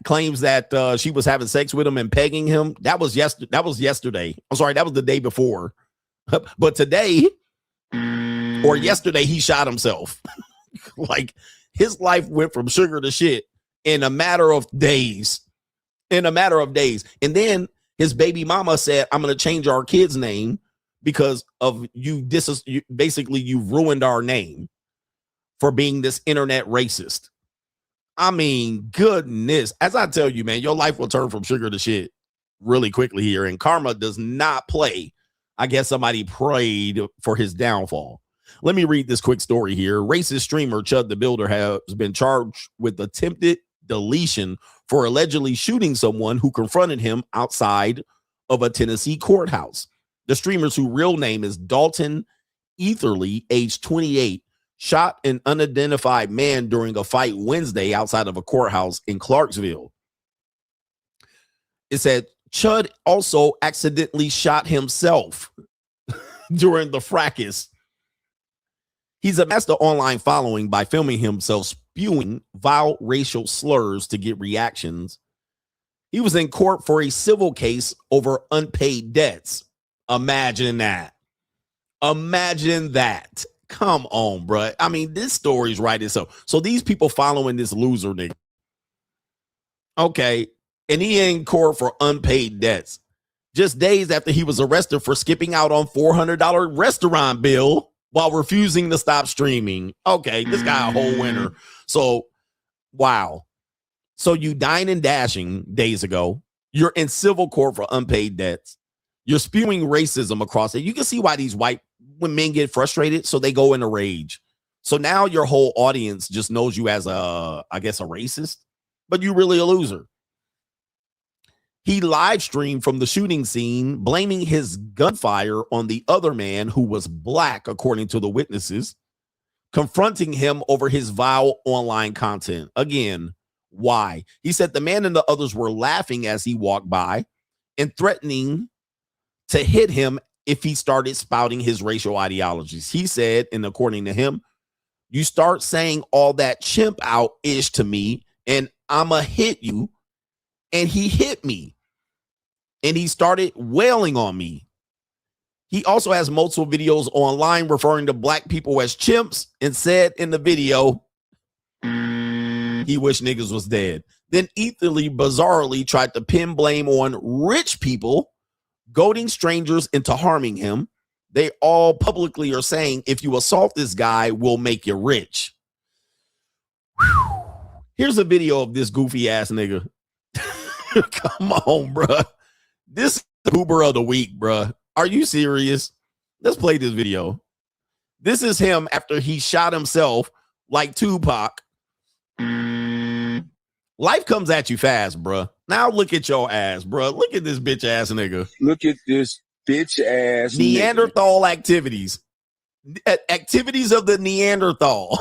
claims that she was having sex with him and pegging him. That was yesterday. I'm sorry. That was the day before. But today or yesterday, he shot himself. Like his life went from sugar to shit in a matter of days. And then his baby mama said, I'm going to change our kid's name because of you. Basically, you've ruined our name for being this internet racist. I mean, goodness. As I tell you, man, your life will turn from sugar to shit really quickly here. And karma does not play. I guess somebody prayed for his downfall. Let me read this quick story here. Racist streamer Chud the Builder has been charged with attempted deletion for allegedly shooting someone who confronted him outside of a Tennessee courthouse. The streamer's whose real name is Dalton Etherly, age 28, shot an unidentified man during a fight Wednesday outside of a courthouse in Clarksville. It said Chud also accidentally shot himself during the fracas. He's amassed an online following by filming himself spewing vile racial slurs to get reactions. He was in court for a civil case over unpaid debts. Imagine that. Imagine that. Come on, bro. I mean, this story's right itself. So these people following this loser nigga. Okay. And he in court for unpaid debts. Just days after he was arrested for skipping out on $400 restaurant bill while refusing to stop streaming. Okay, this guy a whole winner. So, wow. So you dine and dashing days ago. You're in civil court for unpaid debts. You're spewing racism across it. You can see why these when men get frustrated, so they go into rage. So now your whole audience just knows you as a racist, but you're really a loser. He live streamed from the shooting scene, blaming his gunfire on the other man who was black, according to the witnesses, confronting him over his vile online content. Again, why? He said the man and the others were laughing as he walked by and threatening to hit him if he started spouting his racial ideologies. He said, and according to him, you start saying all that chimp out ish to me and I'ma hit you. And he hit me. And he started wailing on me. He also has multiple videos online referring to black people as chimps and said in the video, he wished niggas was dead. Then Etherly bizarrely tried to pin blame on rich people, goading strangers into harming him. They all publicly are saying, if you assault this guy, we'll make you rich. Whew. Here's a video of this goofy ass nigga. Come on, bruh. This is the Uber of the week, bruh. Are you serious? Let's play this video. This is him after he shot himself like Tupac. Life comes at you fast, bruh. Now look at your ass, bruh. Look at this bitch ass nigga. Look at this bitch ass Neanderthal nigga. Activities. Activities of the Neanderthal.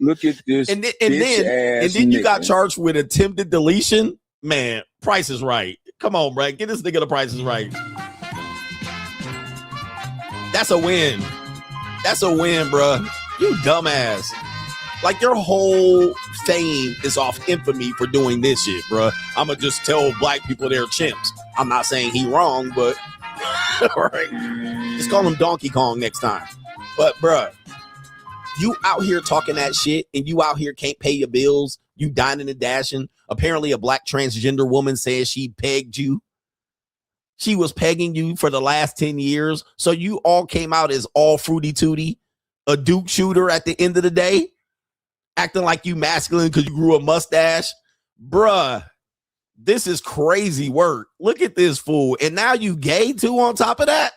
Look at this. And then you got charged with attempted deletion. Man, Price is Right. Come on, bro. Get this nigga the Price is Right. That's a win. That's a win, bro. You dumbass. Like your whole fame is off infamy for doing this shit, bro. I'm gonna just tell black people they're chimps. I'm not saying he wrong, but all right. Just call him Donkey Kong next time. But, bro, you out here talking that shit and you out here can't pay your bills. You dining and dashing. Apparently a black transgender woman says she pegged you. She was pegging you for the last 10 years. So you all came out as all fruity tooty, a Duke shooter at the end of the day, acting like you masculine because you grew a mustache. Bruh, this is crazy work. Look at this fool. And now you gay too on top of that?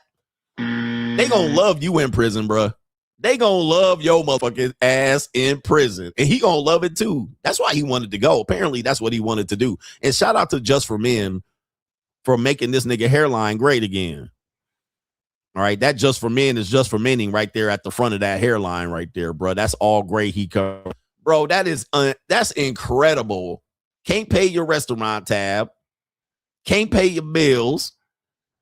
They gonna love you in prison, bruh. They gonna love your motherfucking ass in prison. And he gonna love it too. That's why he wanted to go. Apparently that's what he wanted to do. And shout out to Just for Men for making this nigga hairline great again. All right, that Just for Men is just for mening right there at the front of that hairline right there, bro. That's all gray he covered. Bro, that's incredible. Can't pay your restaurant tab. Can't pay your bills.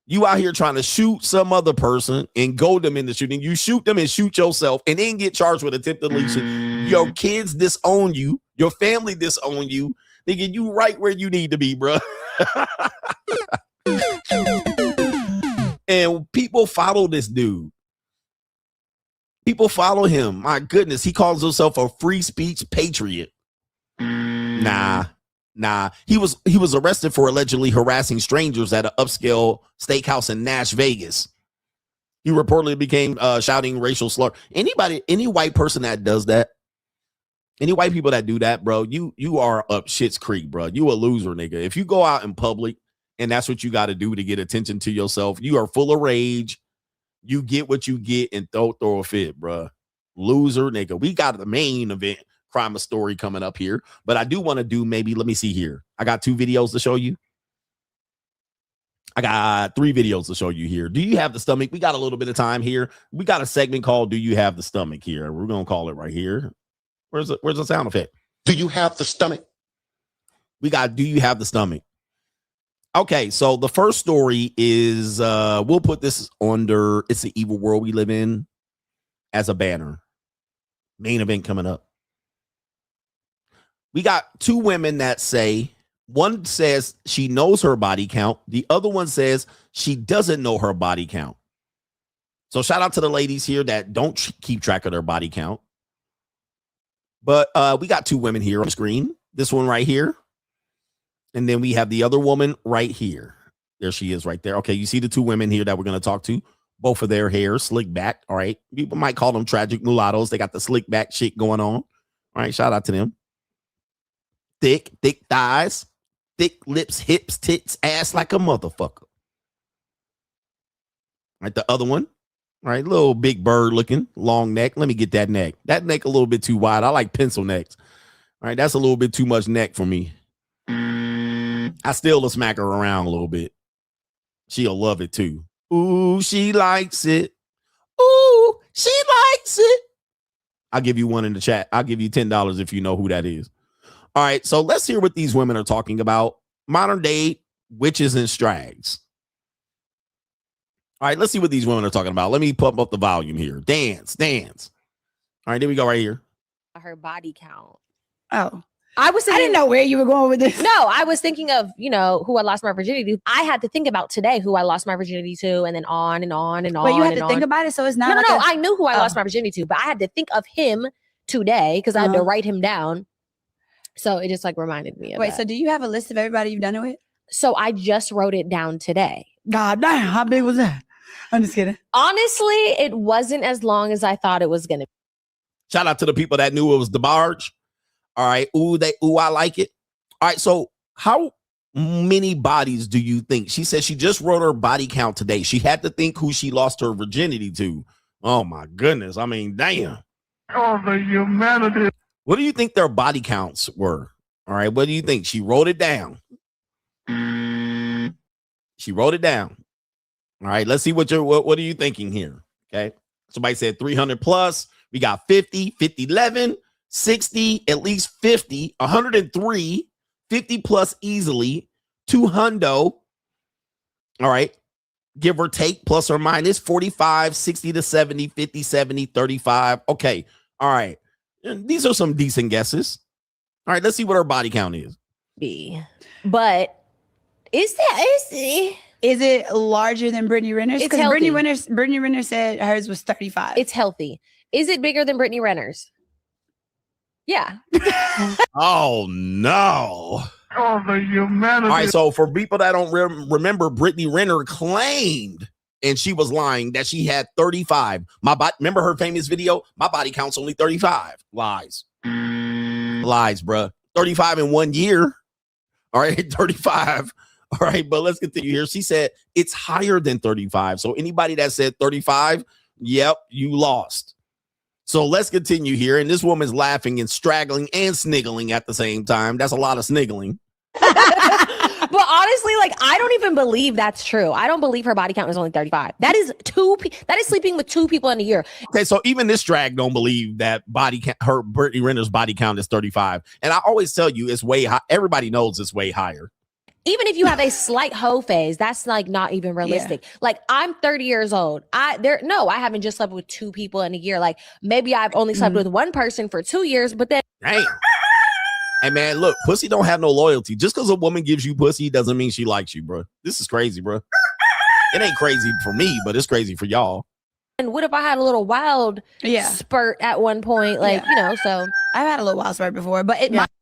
You out here trying to shoot some other person and goad them into shooting. You shoot them and shoot yourself and then get charged with attempted deletion. Your kids disown you. Your family disown you. Nigga, you right where you need to be, bro. And people follow this dude. People follow him. My goodness, he calls himself a free speech patriot. Nah. He was arrested for allegedly harassing strangers at an upscale steakhouse in Nash Vegas. He reportedly began shouting racial slur. Any white person that does that, any white people that do that, bro, you are up shit's creek, bro. You a loser, nigga. If you go out in public and that's what you got to do to get attention to yourself, you are full of rage. You get what you get and throw a fit, bro. Loser, nigga. We got the main event crime story coming up here, but I do want to do maybe, let me see here. I got 2 videos to show you. I got 3 videos to show you here. Do you have the stomach? We got a little bit of time here. We got a segment called Do You Have the Stomach here. We're going to call it right here. Where's the sound effect? Do you have the stomach? We got Do You Have the Stomach? Okay, so the first story is, we'll put this under It's the Evil World We Live In as a banner. Main event coming up. We got 2 women that say, one says she knows her body count. The other one says she doesn't know her body count. So shout out to the ladies here that don't keep track of their body count. But we got 2 women here on the screen. This one right here. And then we have the other woman right here. There she is right there. Okay, you see the 2 women here that we're going to talk to. Both of their hair slick back. All right. People might call them tragic mulattoes. They got the slick back shit going on. All right. Shout out to them. Thick thighs. Thick lips, hips, tits, ass like a motherfucker. Right, the other one. Right, little big bird looking, long neck. Let me get that neck. That neck a little bit too wide. I like pencil necks. All right, that's a little bit too much neck for me. I still smack her around a little bit. She'll love it too. Ooh, she likes it. Ooh, she likes it. I'll give you one in the chat. I'll give you $10 if you know who that is. All right, so let's hear what these women are talking about. Modern day witches and strags. All right, let's see what these women are talking about. Let me pump up the volume here. Dance. All right, there we go right here. Her body count. Oh. I didn't know where you were going with this. No, I was thinking of, who I lost my virginity to. I had to think about today who I lost my virginity to, and then on and on and on. But you had to think about it, so it's not. No, I knew who I lost my virginity to, but I had to think of him today because I had to write him down. So it just reminded me of Wait, that. so do you have a list of everybody you've done it with? So I just wrote it down today. God damn, how big was that? I'm just kidding. Honestly, it wasn't as long as I thought it was going to be. Shout out to the people that knew it was the barge. All right. Ooh, I like it. All right. So how many bodies do you think? She said she just wrote her body count today. She had to think who she lost her virginity to. Oh, my goodness. I mean, damn. Oh, the humanity. What do you think their body counts were? All right. What do you think? She wrote it down. She wrote it down. All right. Let's see what are you thinking here? Okay. Somebody said 300 plus. We got 50, 50, 11, 60, at least 50, 103, 50 plus easily, 200. All right. Give or take, plus or minus 45, 60 to 70, 50, 70, 35. Okay. All right. These are some decent guesses. All right, let's see what her body count is. But is it larger than Brittany Renner's? It's Because healthy. Brittany Renner said hers was 35. It's healthy. Is it bigger than Brittany Renner's? Yeah. Oh, no. Oh, the humanity. All right, so for people that don't remember, Brittany Renner claimed, and she was lying, that she had 35. Remember her famous video? My body count's only 35. Lies. Lies, bruh. 35 in 1 year. All right, 35. All right, but let's continue here. She said it's higher than 35. So anybody that said 35, yep, you lost. So let's continue here. And this woman's laughing and straggling and sniggling at the same time. That's a lot of sniggling. But honestly, I don't even believe that's true. I don't believe her body count is only 35. That is that is sleeping with 2 people in a year. Okay, so even this drag don't believe that her Brittany Renner's body count is 35. And I always tell you it's way high. Everybody knows it's way higher. Even if you have a slight hoe phase, that's not even realistic. Yeah. I'm 30 years old. I haven't just slept with 2 people in a year. Maybe I've only slept with one person for 2 years, but then damn. Hey man, look, pussy don't have no loyalty. Just because a woman gives you pussy doesn't mean she likes you, bro. This is crazy, bro. It ain't crazy for me, but it's crazy for y'all. And what if I had a little wild spurt at one point? So I've had a little wild spurt before, but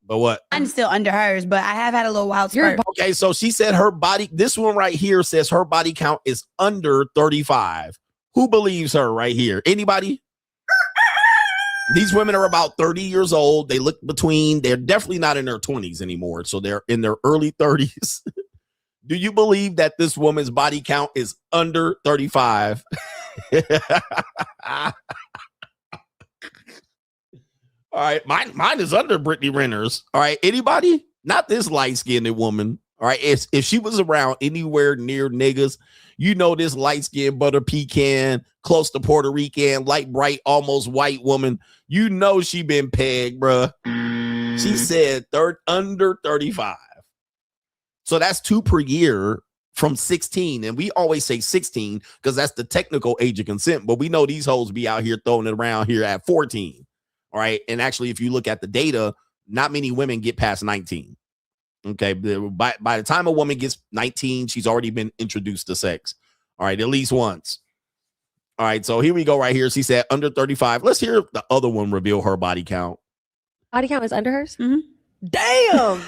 but what? Mine's still under hers, but I have had a little wild spurt. Okay, so she said this one right here says her body count is under 35. Who believes her right here? Anybody? These women are about 30 years old. They look they're definitely not in their 20s anymore. So they're in their early 30s. Do you believe that this woman's body count is under 35? All right. Mine is under Brittany Renner's. All right. Anybody? Not this light-skinned woman. All right. If she was around anywhere near niggas, you know, this light skinned butter pecan, close to Puerto Rican, light bright, almost white woman, you know, she been pegged, bruh. She said under 35. So that's 2 per year from 16. And we always say 16 because that's the technical age of consent. But we know these hoes be out here throwing it around here at 14. All right. And actually, if you look at the data, not many women get past 19. Okay. By the time a woman gets 19, she's already been introduced to sex. All right. At least once. All right. So here we go right here. She said under 35. Let's hear the other one reveal her body count. Body count is under hers? Mm-hmm. Damn.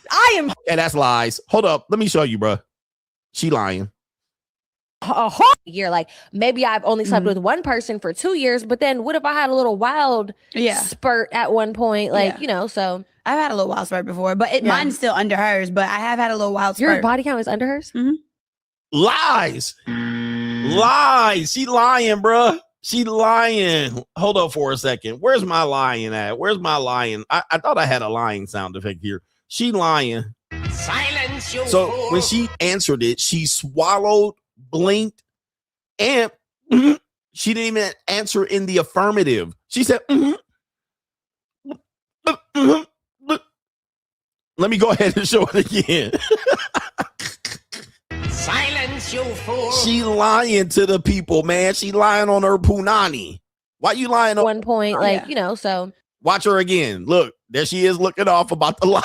I am. And that's lies. Hold up. Let me show you, bro. She lying. A whole year. Like maybe I've only slept with one person for 2 years, but then what if I had a little wild spurt at one point? Like, you know, so I've had a little wild spurt before, but mine's still under hers, but I have had a little wild spurt. Your body count is under hers? Mm-hmm. Lies. Lies. She lying, bruh. She lying. Hold up for a second. Where's my lying at? Where's my lying? I thought I had a lying sound effect here. She lying. Silence, you so fool. When she answered it, she swallowed, blinked, and she didn't even answer in the affirmative. She said, Let me go ahead and show it again. Silence, you fool. She lying to the people, man. She lying on her punani. Why you lying on one point? Like, you know, so watch her again. Look, there she is looking off about the lie.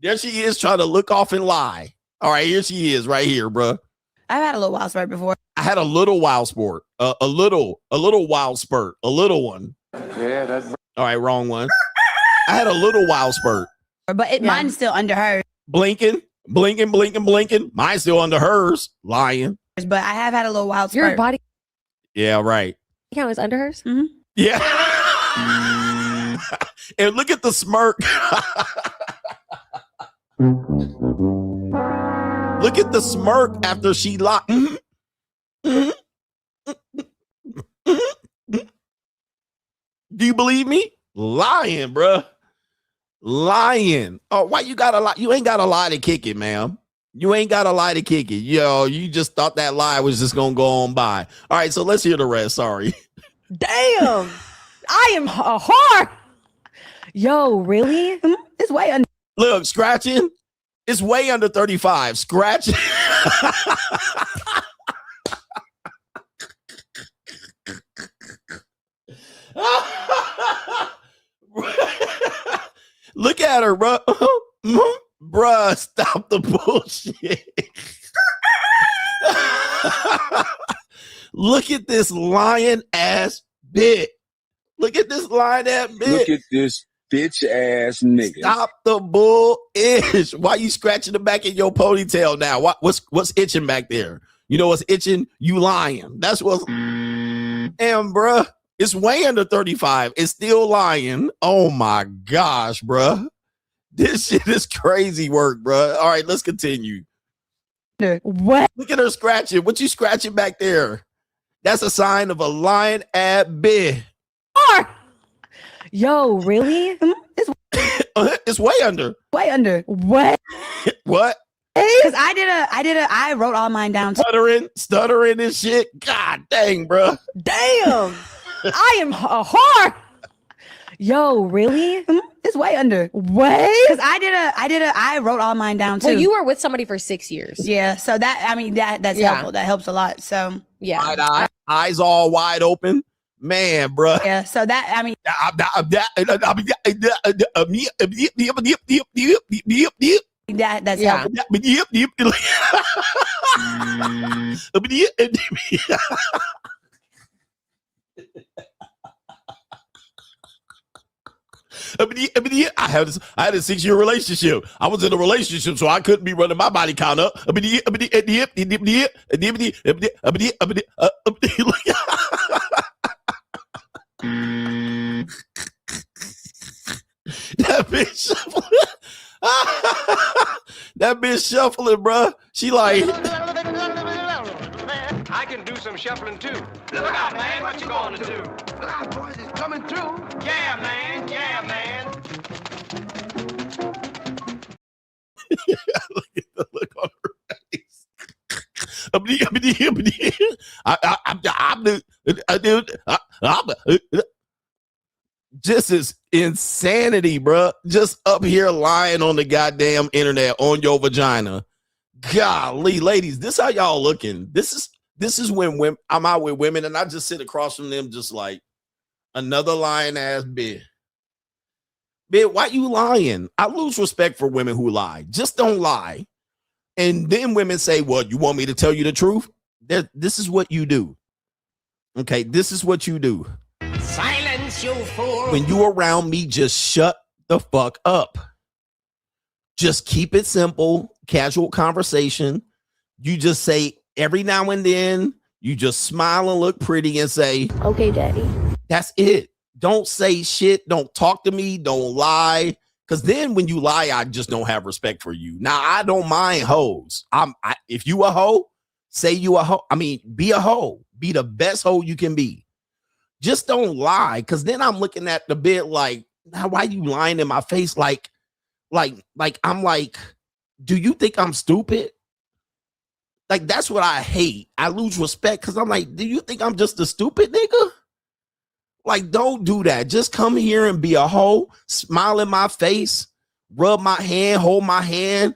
There she is trying to look off and lie. All right, here she is right here, bro. I've had a little wild spurt before. I had a little wild sport, a little wild spurt, a little one. Yeah, that's all right. Wrong one. I had a little wild spurt, but mine's still under hers. Blinking. Mine's still under hers. Lying. But I have had a little wild spurt. Your body Yeah, right. count is under hers? Mm-hmm. Yeah. And look at the smirk. Look at the smirk after she lied. Do you believe me? Lying, bruh. Lying. Oh, why you gotta lie? You ain't gotta lie to kick it, ma'am. You ain't gotta lie to kick it. Yo, you just thought that lie was just gonna go on by. All right, so let's hear the rest. Sorry. Damn. I am a whore. Yo, really? It's way under. Look, scratching. It's way under 35. Scratching. Look at her, bro. Bruh, stop the bullshit. Look at this lying ass bitch. Look at this lying ass bitch. Look at this bitch ass nigga. Stop the bull-ish. Why you scratching the back of your ponytail now? What's itching back there? You know what's itching? You lying. That's what's damn, bruh. It's way under 35. It's still lying. Oh my gosh, bruh. This shit is crazy work, bruh. All right, let's continue. What? Look at her scratching. What you scratching back there? That's a sign of a lying ass bitch. Yo, really? It's way under. Way under. What? What? Because I wrote all mine down. Stuttering and shit. God dang, bro. Damn. I am a whore. Yo, really? It's way under. What? Because I wrote all mine down too. Well, you were with somebody for 6 years. Yeah. So that's helpful. That helps a lot. So yeah. Wide eye, eyes all wide open. Man, bro. Yeah. So that's I had a 6-year relationship. I was in a relationship, so I couldn't be running my body count up. That bitch shuffling. That bitch shuffling, bro. She like, I can do some shuffling too. Look out, man. What you going to do? Look out, boys. It's coming through. Yeah, man. Yeah, man. Look on her face. Just is insanity, bruh. Just up here lying on the goddamn internet on your vagina. Golly, ladies, this how y'all looking. This is when I'm out with women and I just sit across from them just like another lying ass bitch. Bitch, why you lying? I lose respect for women who lie. Just don't lie. And then women say, well, you want me to tell you the truth? This is what you do. Okay, this is what you do. Silence, you fool. When you around me, just shut the fuck up. Just keep it simple, casual conversation. You just say every now and then, you just smile and look pretty and say, okay, daddy. That's it. Don't say shit. Don't talk to me. Don't lie. Because then when you lie, I just don't have respect for you. Now, I don't mind hoes. If you a hoe, say you a hoe. I mean, be a hoe. Be the best hoe you can be. Just don't lie. Because then I'm looking at the bit like, now why you lying in my face? Like I'm like, do you think I'm stupid? Like, that's what I hate. I lose respect because I'm like, do you think I'm just a stupid nigga? Like, don't do that. Just come here and be a hoe, smile in my face, rub my hand, hold my hand,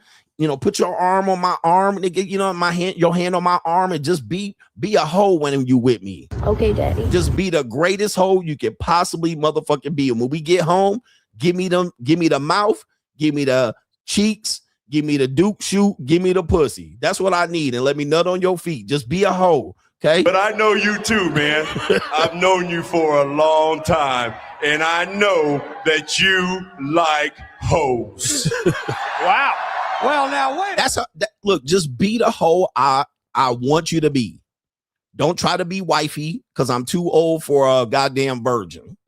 put your arm on my arm, nigga, my hand, your hand on my arm, and just be a hoe when you with me. Okay, daddy. Just be the greatest hoe you can possibly motherfucking be. And when we get home, give me the mouth, give me the cheeks, give me the Duke shoot, give me the pussy. That's what I need. And let me nut on your feet. Just be a hoe. Okay. But I know you too, man. I've known you for a long time, and I know that you like hoes. Wow. Well, now wait. Look, just be the hoe I want you to be. Don't try to be wifey because I'm too old for a goddamn virgin.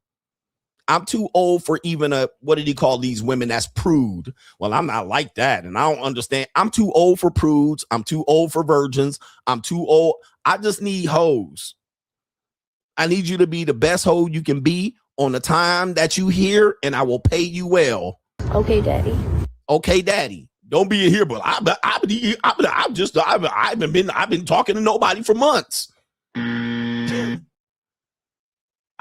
I'm too old for even what did he call these women that's prude? Well, I'm not like that. And I don't understand. I'm too old for prudes. I'm too old for virgins. I'm too old. I just need hoes. I need you to be the best hoe you can be on the time that you here, and I will pay you well. Okay, daddy. Okay, daddy. Don't be here, but I've been talking to nobody for months. I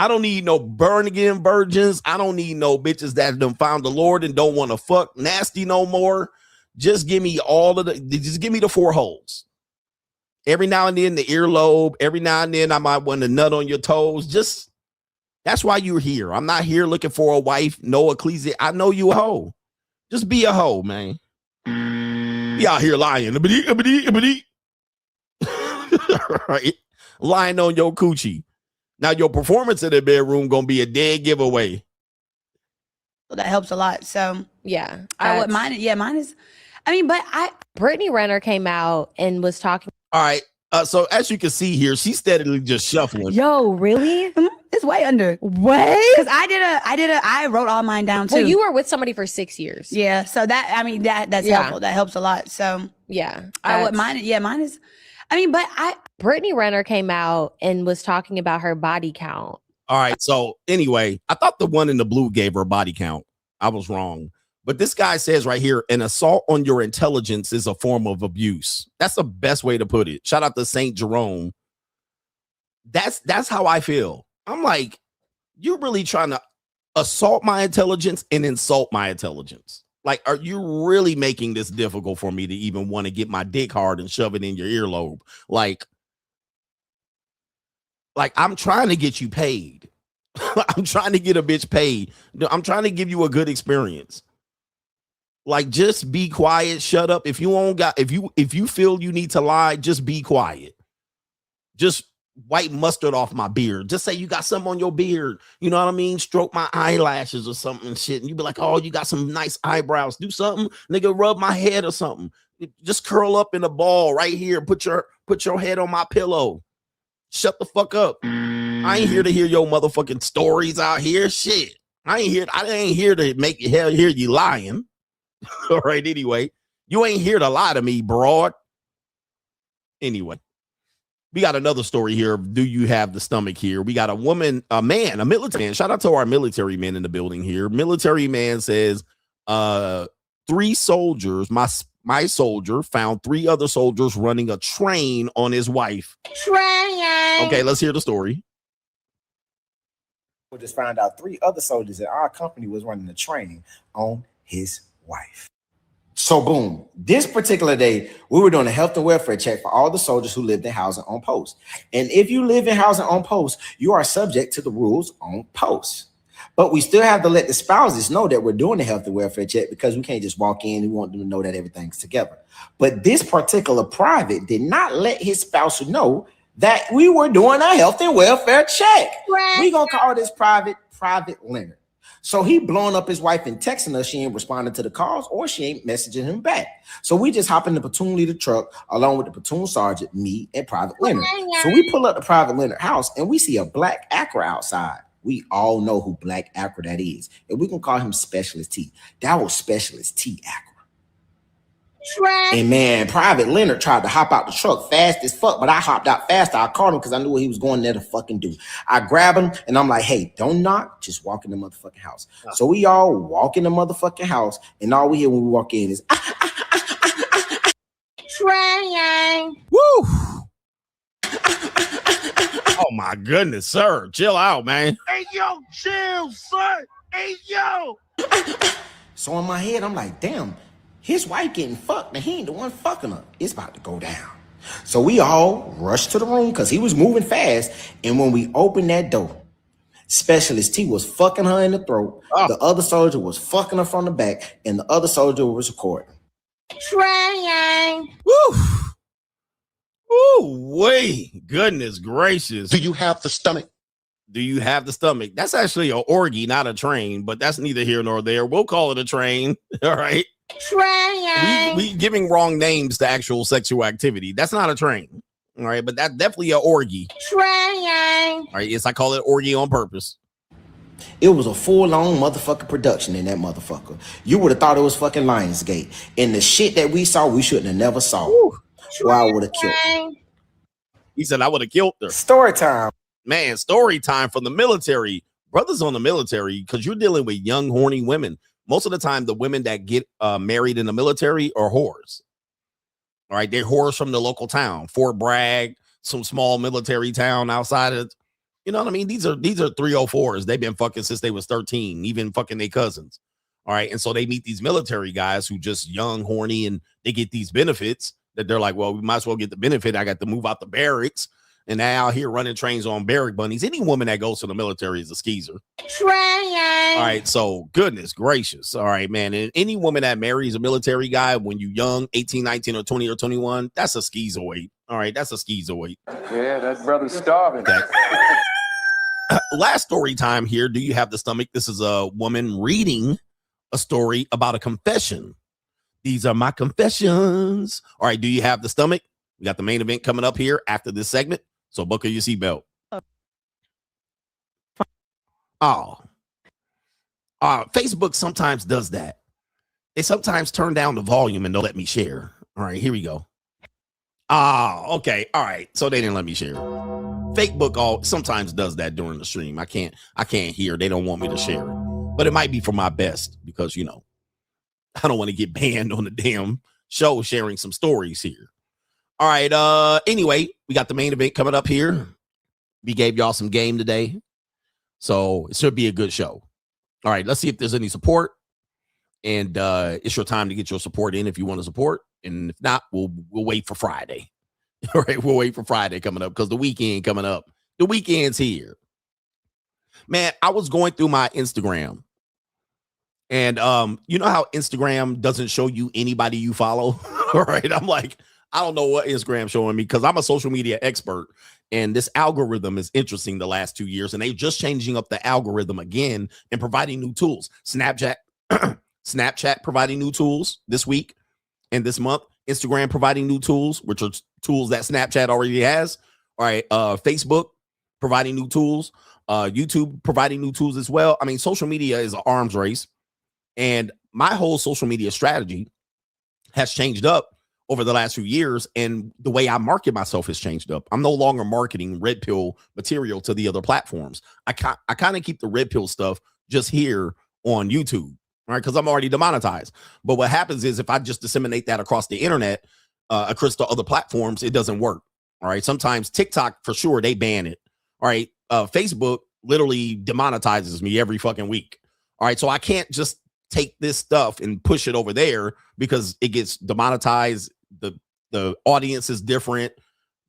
don't need no born again virgins. I don't need no bitches that done found the Lord and don't want to fuck nasty no more. Just give me just give me the 4 holes. Every now and then the earlobe. Every now and then I might want to nut on your toes. Just that's why you're here. I'm not here looking for a wife. No ecclesia. I know you a hoe. Just be a hoe, man. Be out here lying. Right? Lying on your coochie. Now your performance in the bedroom gonna be a dead giveaway. Well, that helps a lot. So yeah, mine is. I mean, but Brittany Renner came out and was talking. All right. So as you can see here, she's steadily just shuffling. Yo, really? It's way under. Way? Because I wrote all mine down too. Well, you were with somebody for 6 years. Yeah. So that's helpful. That helps a lot. So yeah. Mine is. I mean, but Brittany Renner came out and was talking about her body count. All right. So anyway, I thought the one in the blue gave her a body count. I was wrong. But this guy says right here, an assault on your intelligence is a form of abuse. That's the best way to put it. Shout out to St. Jerome. That's how I feel. I'm like, you're really trying to assault my intelligence and insult my intelligence. Like, are you really making this difficult for me to even want to get my dick hard and shove it in your earlobe? Like I'm trying to get you paid. I'm trying to get a bitch paid. I'm trying to give you a good experience. Like, just be quiet, shut up. If you feel you need to lie, just be quiet. Just wipe mustard off my beard. Just say you got something on your beard. You know what I mean? Stroke my eyelashes or something and shit. And you be like, oh, you got some nice eyebrows. Do something, nigga, rub my head or something. Just curl up in a ball right here. Put your head on my pillow. Shut the fuck up. I ain't here to hear your motherfucking stories out here. Shit. I ain't here to make you hear you lying. All right, anyway. You ain't here to lie to me, broad. Anyway. We got another story here. Do you have the stomach here? We got a military man. Shout out to our military men in the building here. Military man says, 3 soldiers, my soldier found 3 other soldiers running a train on his wife. Train. Okay, let's hear the story. We just found out 3 other soldiers in our company was running a train on his wife. So boom, this particular day, we were doing a health and welfare check for all the soldiers who lived in housing on post. And if you live in housing on post, you are subject to the rules on post. But we still have to let the spouses know that we're doing the health and welfare check because we can't just walk in. We want them to know that everything's together. But this particular private did not let his spouse know that we were doing a health and welfare check. We're going to call this private Leonard. So he blowing up his wife and texting her. She ain't responding to the calls or she ain't messaging him back. So we just hop in the platoon leader truck along with the platoon sergeant, me, and Private Leonard. So we pull up the Private Leonard house and we see a black Acura outside. We all know who Black Acura that is. And we can call him Specialist T. That was Specialist T Acura. And man, Private Leonard tried to hop out the truck fast as fuck, but I hopped out faster. I caught him because I knew what he was going there to fucking do. I grab him and I'm like, hey, don't knock, just walk in the motherfucking house. So we all walk in the motherfucking house and all we hear when we walk in is Train. Woo! Oh my goodness, sir. Chill out, man. Hey, yo, chill, son. Hey, yo. So in my head, I'm like, damn, his wife getting fucked and he ain't the one fucking her. It's about to go down. So we all rushed to the room because he was moving fast. And when we opened that door, Specialist T was fucking her in the throat. The other soldier was fucking her from the back. And the other soldier was recording. Train. Woo! Ooh, wait, goodness gracious. Do you have the stomach? Do you have the stomach? That's actually an orgy, not a train, but that's neither here nor there. We'll call it a train. All right. Train. We giving wrong names to actual sexual activity. That's not a train. All right, but that's definitely an orgy. Train. All right, yes, I call it orgy on purpose. It was a full-on motherfucking production in that motherfucker. You would have thought it was fucking Lionsgate. And the shit that we saw, we shouldn't have never saw. Or I would have killed her. He said I would have killed her. Story time. Man, story time from the military. Brothers on the military, because you're dealing with young, horny women. Most of the time, the women that get married in the military are whores. All right, they're whores from the local town. Fort Bragg, some small military town outside of, you know what I mean? These are 304s. They've been fucking since they was 13, even fucking their cousins. All right, and so they meet these military guys who just young, horny, and they get these benefits that they're like, well, we might as well get the benefit. I got to move out the barracks. And now out here running trains on barrack bunnies. Any woman that goes to the military is a skeezer. Train. All right, so goodness gracious. All right, man. And any woman that marries a military guy when you young, 18, 19, or 20 or 21, that's a schizoid. All right, that's a schizoid. Yeah, that brother's starving. Last story time here. Do you have the stomach? This is a woman reading a story about a confession. These are my confessions. All right, do you have the stomach? We got the main event coming up here after this segment. So buckle your seatbelt. Facebook sometimes does that. They sometimes turn down the volume and don't let me share. All right, here we go. Okay. All right. So they didn't let me share. Facebook sometimes does that during the stream. I can't hear. They don't want me to share it. But it might be for my best because, you know, I don't want to get banned on the damn show sharing some stories here. All right. Anyway, we got the main event coming up here. We gave y'all some game today. So it should be a good show. All right. Let's see if there's any support. And it's your time to get your support in if you want to support. And if not, we'll wait for Friday. All right. We'll wait for Friday coming up because the weekend coming up. The weekend's here. Man, I was going through my Instagram. And you know how Instagram doesn't show you anybody you follow? All right. I'm like, I don't know what Instagram's showing me because I'm a social media expert. And this algorithm is interesting the last 2 years. And they're just changing up the algorithm again and providing new tools. Snapchat providing new tools this week and this month. Instagram providing new tools, which are tools that Snapchat already has. All right. Facebook providing new tools. YouTube providing new tools as well. I mean, social media is an arms race. And my whole social media strategy has changed up over the last few years. And the way I market myself has changed up. I'm no longer marketing red pill material to the other platforms. I kind of keep the red pill stuff just here on YouTube. right? Because I'm already demonetized. But what happens is if I just disseminate that across the internet, across the other platforms, it doesn't work. All right. Sometimes TikTok, for sure, they ban it. All right. Facebook literally demonetizes me every fucking week. All right. So I can't just take this stuff and push it over there because it gets demonetized. The audience is different.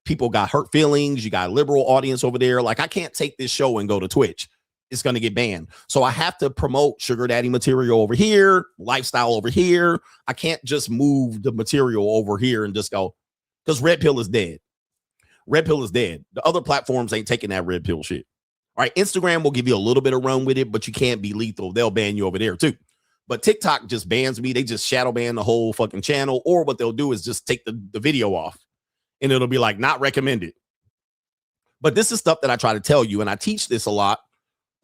People got hurt feelings. You got a liberal audience over there. Like, I can't take this show and go to Twitch. It's going to get banned. So I have to promote sugar daddy material over here, lifestyle over here. I can't just move the material over here and just go, because Red Pill is dead. Red Pill is dead. The other platforms ain't taking that Red Pill shit. All right, Instagram will give you a little bit of run with it, but you can't be lethal. They'll ban you over there too. But TikTok just bans me. They just shadow ban the whole fucking channel. Or what they'll do is just take the video off and it'll be like not recommended. But this is stuff that I try to tell you, and I teach this a lot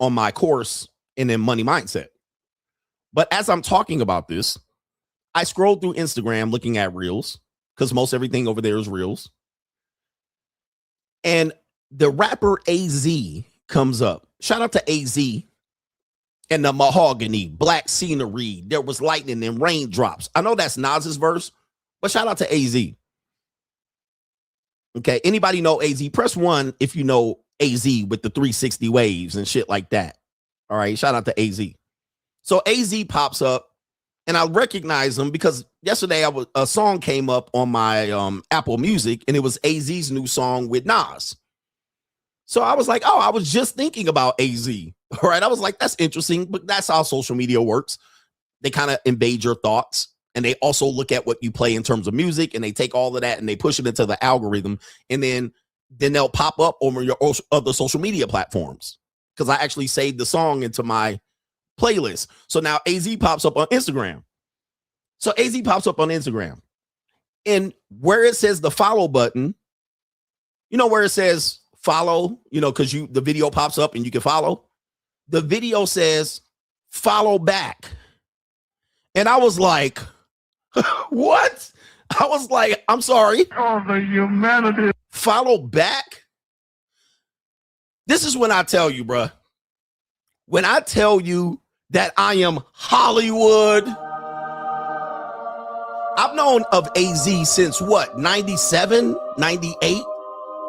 on my course and in Money Mindset. But as I'm talking about this, I scroll through Instagram looking at reels because most everything over there is reels. And the rapper AZ comes up. Shout out to AZ and the mahogany, black scenery. There was lightning and raindrops. I know that's Nas's verse, but shout out to AZ. Okay, anybody know AZ? Press 1 if you know AZ with the 360 waves and shit like that. All right, shout out to AZ. So AZ pops up, and I recognize him because yesterday a song came up on my Apple Music, and it was AZ's new song with Nas. So I was like, oh, I was just thinking about AZ. All right, I was like, that's interesting, but that's how social media works. They kind of invade your thoughts, and they also look at what you play in terms of music, and they take all of that and they push it into the algorithm, and then they'll pop up on your other social media platforms because I actually saved the song into my playlist. So now AZ pops up on Instagram. So AZ pops up on Instagram. And where it says the follow button, you know where it says follow, because the video pops up and you can follow. The video says follow back. And I was like, what? I was like, I'm sorry. Oh, the humanity. Follow back? This is when I tell you, bruh. When I tell you that I am Hollywood, I've known of AZ since what, 97, 98?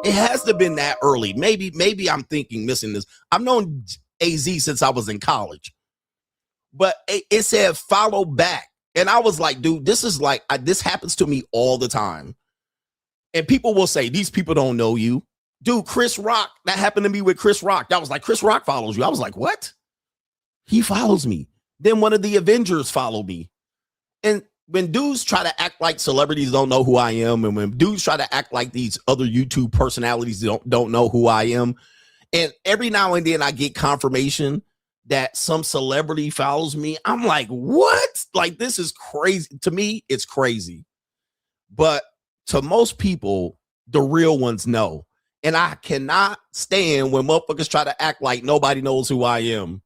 It has to have been that early. Maybe I'm missing this. I've known AZ since I was in college. But it said follow back. And I was like, dude, this is like, this happens to me all the time. And people will say, these people don't know you. Dude, Chris Rock, that happened to me with Chris Rock. That was like, Chris Rock follows you. I was like, what? He follows me. Then one of the Avengers followed me. And when dudes try to act like celebrities don't know who I am, and when dudes try to act like these other YouTube personalities don't know who I am, and every now and then I get confirmation that some celebrity follows me, I'm like, what? Like, this is crazy. To me, it's crazy. But to most people, the real ones know. And I cannot stand when motherfuckers try to act like nobody knows who I am.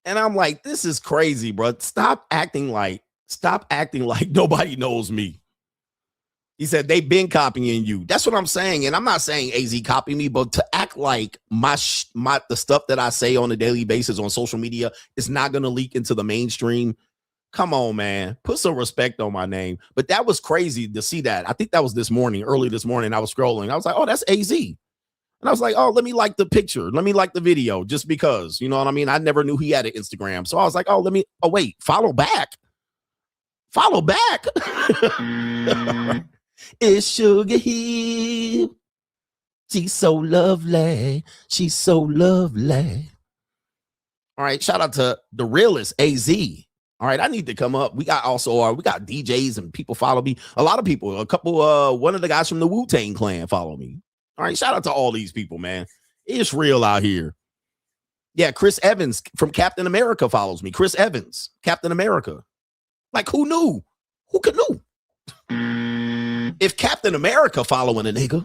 And I'm like, this is crazy, bro. Stop acting like nobody knows me. He said, they've been copying you. That's what I'm saying. And I'm not saying AZ copy me, but to act like the stuff that I say on a daily basis on social media is not going to leak into the mainstream. Come on, man. Put some respect on my name. But that was crazy to see that. I think that was early this morning. I was scrolling. I was like, oh, that's AZ. And I was like, oh, let me like the picture. Let me like the video just because, you know what I mean? I never knew he had an Instagram. So I was like, oh, wait, follow back. Follow back. It's Sugar Hill. She's so lovely. She's so lovely. All right. Shout out to the realist AZ. All right. I need to come up. We got DJs and people follow me. A lot of people, one of the guys from the Wu-Tang Clan follow me. All right. Shout out to all these people, man. It's real out here. Yeah. Chris Evans from Captain America follows me. Chris Evans, Captain America. Like, who knew? Who could know? If Captain America following a nigga,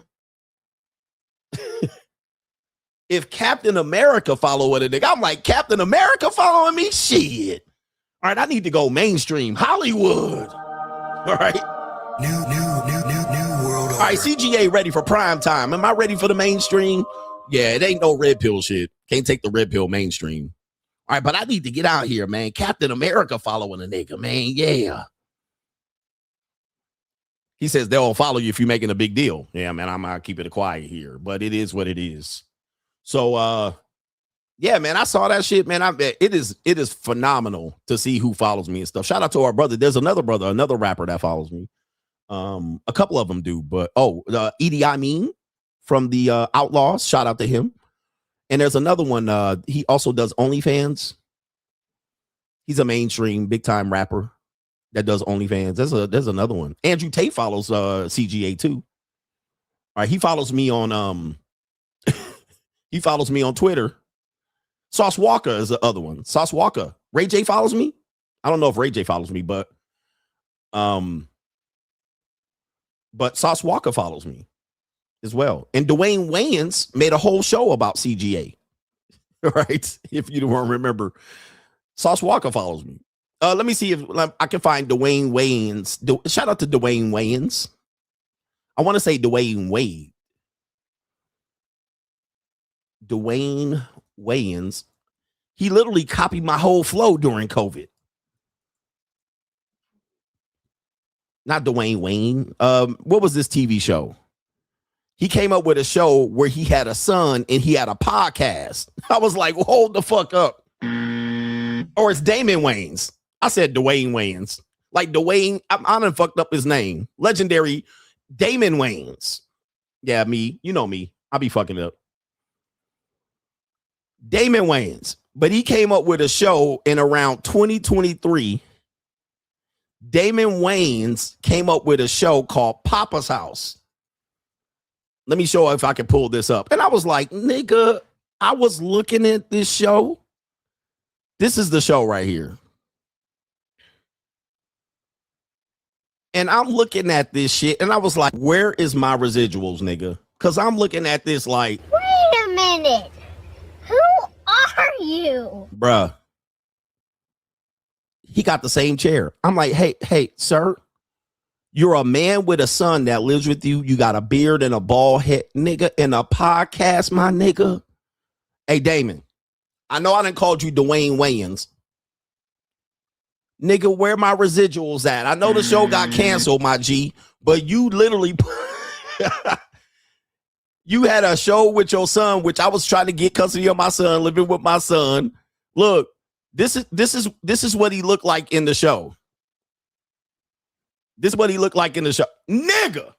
if Captain America following a nigga, I'm like, Captain America following me? Shit. All right, I need to go mainstream. Hollywood. All right. New world order. All right, CGA ready for prime time. Am I ready for the mainstream? Yeah, it ain't no red pill shit. Can't take the red pill mainstream. All right, but I need to get out here, man. Captain America following a nigga, man. Yeah. He says they'll follow you if you're making a big deal. Yeah, man, I'm going to keep it quiet here, but it is what it is. So, yeah, man, I saw that shit, man. It is phenomenal to see who follows me and stuff. Shout out to our brother. There's another rapper that follows me. A couple of them do, but Edie Amin from the Outlaws. Shout out to him. And there's another one. He also does OnlyFans. He's a mainstream big time rapper that does OnlyFans. There's another one. Andrew Tate follows CGA too. All right, he follows me on he follows me on Twitter. Sauce Walker is the other one. Sauce Walker. Ray J follows me. I don't know if Ray J follows me, but Sauce Walker follows me as well. And Dwayne Wayans made a whole show about CGA. Right? If you don't remember, Sauce Walker follows me. Let me see if I can find Dwayne Wayans. Shout out to Dwayne Wayans. I want to say Dwayne Wade. Dwayne Wayans. He literally copied my whole flow during COVID. Not Dwayne Wayne. What was this TV show? He came up with a show where he had a son and he had a podcast. I was like, well, hold the fuck up. Or it's Damon Wayans. I said Dwayne Wayans. Like Dwayne, I done fucked up his name. Legendary Damon Wayans. Yeah, me. You know me. I be fucking up. Damon Wayans. But he came up with a show in around 2023. Damon Wayans came up with a show called Papa's House. Let me show if I can pull this up. And I was like, nigga, I was looking at this show. This is the show right here. And I'm looking at this shit and I was like, where is my residuals, nigga? Because I'm looking at this like, wait a minute. Who are you? Bruh. He got the same chair. I'm like, hey, sir, you're a man with a son that lives with you. You got a beard and a bald head, nigga, and a podcast, my nigga. Hey, Damon, I know I done called you Dwayne Wayans. Nigga, where my residuals at? I know the show got canceled, my G, but you literally you had a show with your son, which I was trying to get custody of my son, living with my son. Look, this is what he looked like in the show. This is what he looked like in the show. Nigga.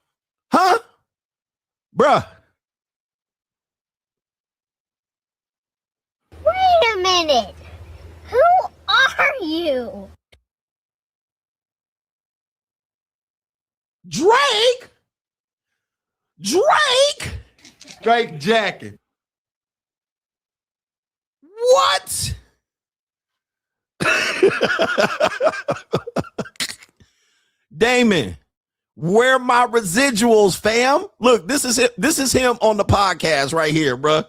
Huh? Bruh. Wait a minute. Who are you? Drake jacket. What? Damon, where my residuals, fam? Look, this is it. This is him on the podcast right here, bruh.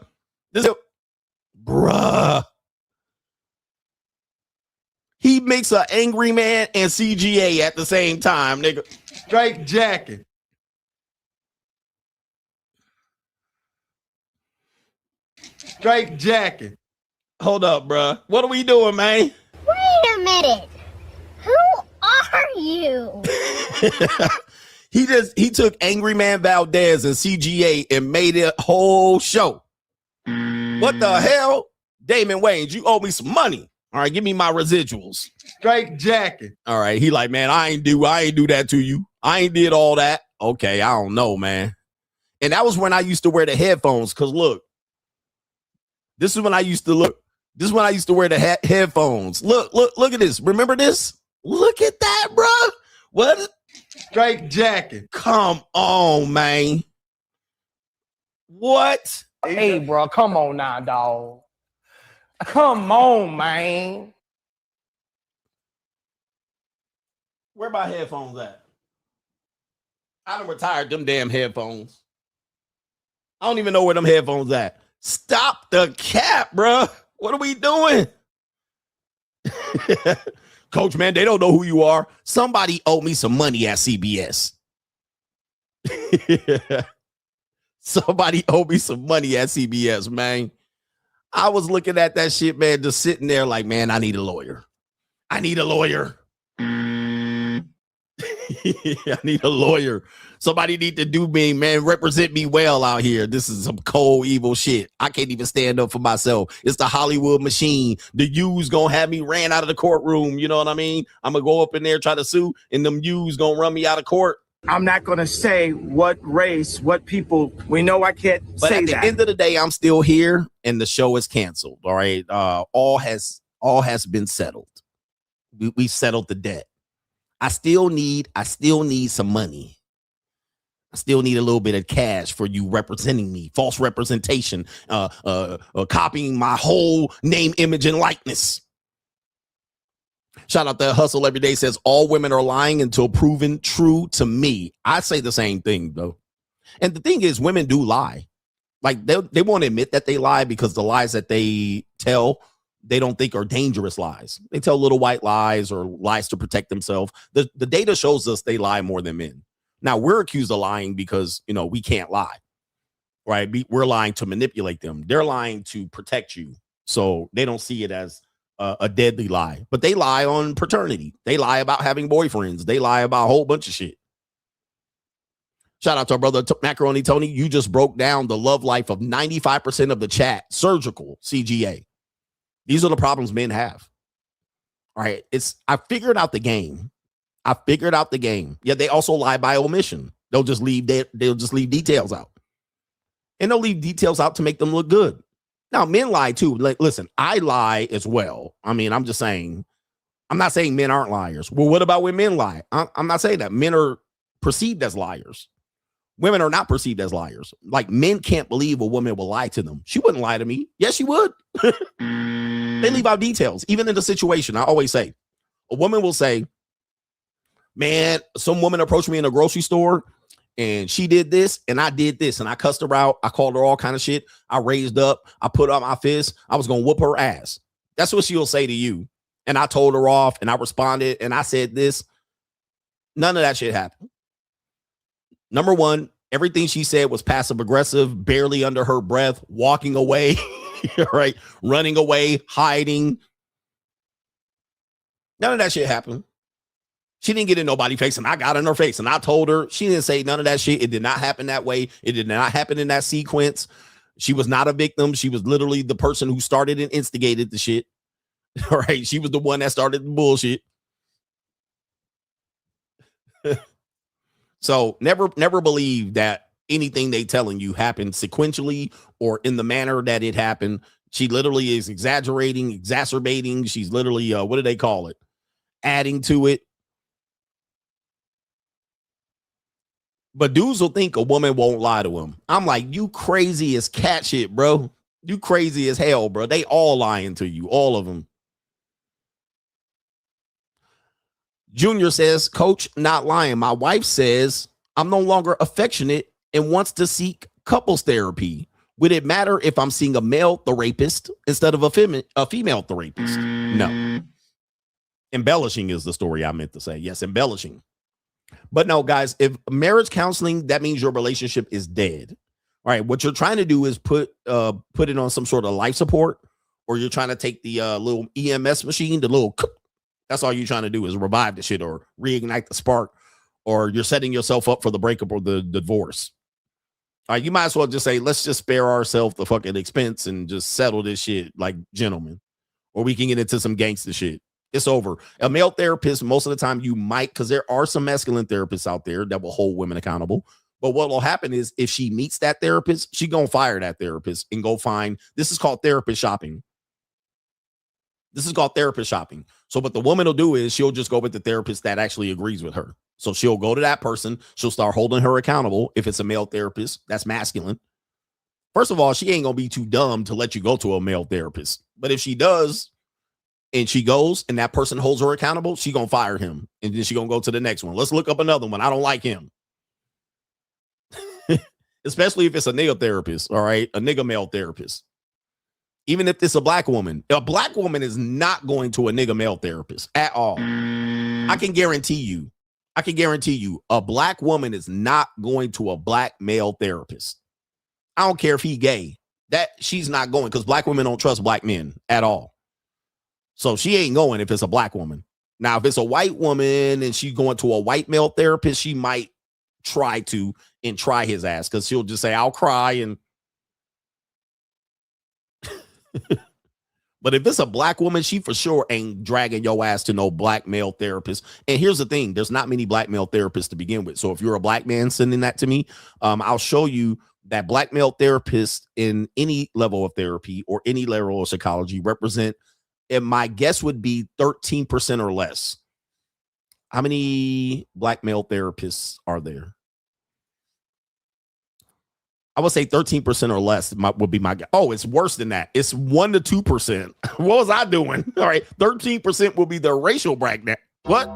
Bruh. He makes an angry man and CGA at the same time, nigga. Straight jacket. Straight jacket. Hold up, bruh. What are we doing, man? Wait a minute. Who are you? He took Angry Man Valdez and CGA and made a whole show. What the hell? Damon Wayans, you owe me some money. All right, give me my residuals. Straight jacket. All right, he like, man, I ain't do that to you. I ain't did all that. Okay, I don't know, man. And that was when I used to wear the headphones. Cause look, this is when I used to wear the headphones. Look at this. Remember this? Look at that, bro. What? Straight jacket. Come on, man. What? Hey, bro, come on now, dog. Come on, man. Where my headphones at? I done retired them damn headphones. I don't even know where them headphones at. Stop the cap, bro. What are we doing? Coach, man, they don't know who you are. Somebody owe me some money at CBS. Somebody owe me some money at CBS, man. I was looking at that shit, man, just sitting there like, man, I need a lawyer. I need a lawyer. I need a lawyer. Somebody need to do me, man, represent me well out here. This is some cold, evil shit. I can't even stand up for myself. It's the Hollywood machine. The U's gonna have me ran out of the courtroom. You know what I mean? I'm gonna go up in there, try to sue, and them U's gonna run me out of court. I'm not going to say what race, what people. We know I can't say that. At the end of the day, I'm still here, and the show is canceled. All right, all has been settled. We settled the debt. I still need some money. I still need a little bit of cash for you representing me. False representation, copying my whole name, image, and likeness. Shout out to Hustle Every Day says all women are lying until proven true to me. I say the same thing though. And the thing is, women do lie. Like they won't admit that they lie because the lies that they tell, they don't think are dangerous lies. They tell little white lies or lies to protect themselves. The data shows us they lie more than men. Now we're accused of lying because, you know, we can't lie, right? We're lying to manipulate them. They're lying to protect you. So they don't see it as a deadly lie, but they lie on paternity. They lie about having boyfriends. They lie about a whole bunch of shit. Shout out to our brother Macaroni Tony. You just broke down the love life of 95% of the chat. Surgical CGA. These are the problems men have. All right. I figured out the game. Yeah, they also lie by omission. They'll just leave details out. And they'll leave details out to make them look good. Now, men lie too. Like, listen, I lie as well. I mean, I'm just saying, I'm not saying men aren't liars. Well, what about when men lie? I'm not saying that. Men are perceived as liars. Women are not perceived as liars. Like, men can't believe a woman will lie to them. She wouldn't lie to me. Yes, she would. They leave out details. Even in the situation, I always say, a woman will say, man, some woman approached me in a grocery store and she did this and I did this and I cussed her out. I called her all kind of shit. I raised up. I put up my fist. I was going to whoop her ass. That's what she'll say to you. And I told her off and I responded and I said this. None of that shit happened. Number one, everything she said was passive aggressive, barely under her breath, walking away, right? Running away, hiding. None of that shit happened. She didn't get in nobody's face and I got in her face and I told her. She didn't say none of that shit. It did not happen that way. It did not happen in that sequence. She was not a victim. She was literally the person who started and instigated the shit. All right. She was the one that started the bullshit. So never believe that anything they telling you happened sequentially or in the manner that it happened. She literally is exaggerating, exacerbating. She's literally, what do they call it? Adding to it. But dudes will think a woman won't lie to him. I'm like, you crazy as cat shit, bro. You crazy as hell, bro. They all lying to you, all of them. Junior says, Coach, not lying. My wife says I'm no longer affectionate and wants to seek couples therapy. Would it matter if I'm seeing a male therapist instead of a female therapist? No. Embellishing is the story I meant to say. Yes, embellishing. But no, guys, if marriage counseling, that means your relationship is dead. All right. What you're trying to do is put it on some sort of life support, or you're trying to take the little EMS machine, the little, that's all you're trying to do is revive the shit or reignite the spark, or you're setting yourself up for the breakup or the divorce. All right. You might as well just say, let's just spare ourselves the fucking expense and just settle this shit like gentlemen, or we can get into some gangster shit. It's over. A male therapist, most of the time you might, because there are some masculine therapists out there that will hold women accountable. But what will happen is if she meets that therapist, she gonna fire that therapist and go find, this is called therapist shopping. So what the woman will do is she'll just go with the therapist that actually agrees with her. So she'll go to that person. She'll start holding her accountable. If it's a male therapist, that's masculine. First of all, she ain't gonna be too dumb to let you go to a male therapist. But if she does, and she goes and that person holds her accountable, she gonna fire him. And then she gonna go to the next one. Let's look up another one. I don't like him. Especially if it's a nigga therapist, all right? A nigga male therapist. Even if it's a black woman is not going to a nigga male therapist at all. I can guarantee you, a black woman is not going to a black male therapist. I don't care if he gay. that she's not going because black women don't trust black men at all. So she ain't going if it's a black woman. Now, if it's a white woman and she's going to a white male therapist, she might try his ass because she'll just say, I'll cry. And but if it's a black woman, she for sure ain't dragging your ass to no black male therapist. And here's the thing. There's not many black male therapists to begin with. So if you're a black man sending that to me, I'll show you that black male therapists in any level of therapy or any level of psychology represent, and my guess would be 13% or less. How many black male therapists are there? I would say 13% or less would be my guess. Oh, it's worse than that. It's 1 to 2%. What was I doing? All right. 13% will be the racial bracket. What?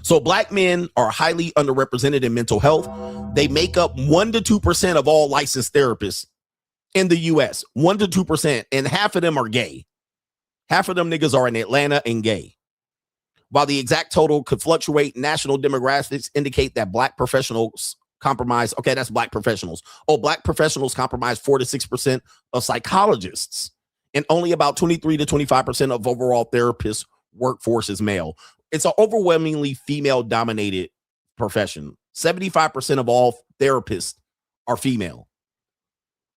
So black men are highly underrepresented in mental health. They make up 1 to 2% of all licensed therapists in the US. 1 to 2%. And half of them are gay. Half of them niggas are in Atlanta and gay. While the exact total could fluctuate, national demographics indicate that black professionals compromise. Okay, that's black professionals. Oh, black professionals compromise 4 to 6% of psychologists. And only about 23 to 25% of overall therapists workforce is male. It's an overwhelmingly female-dominated profession. 75% of all therapists are female.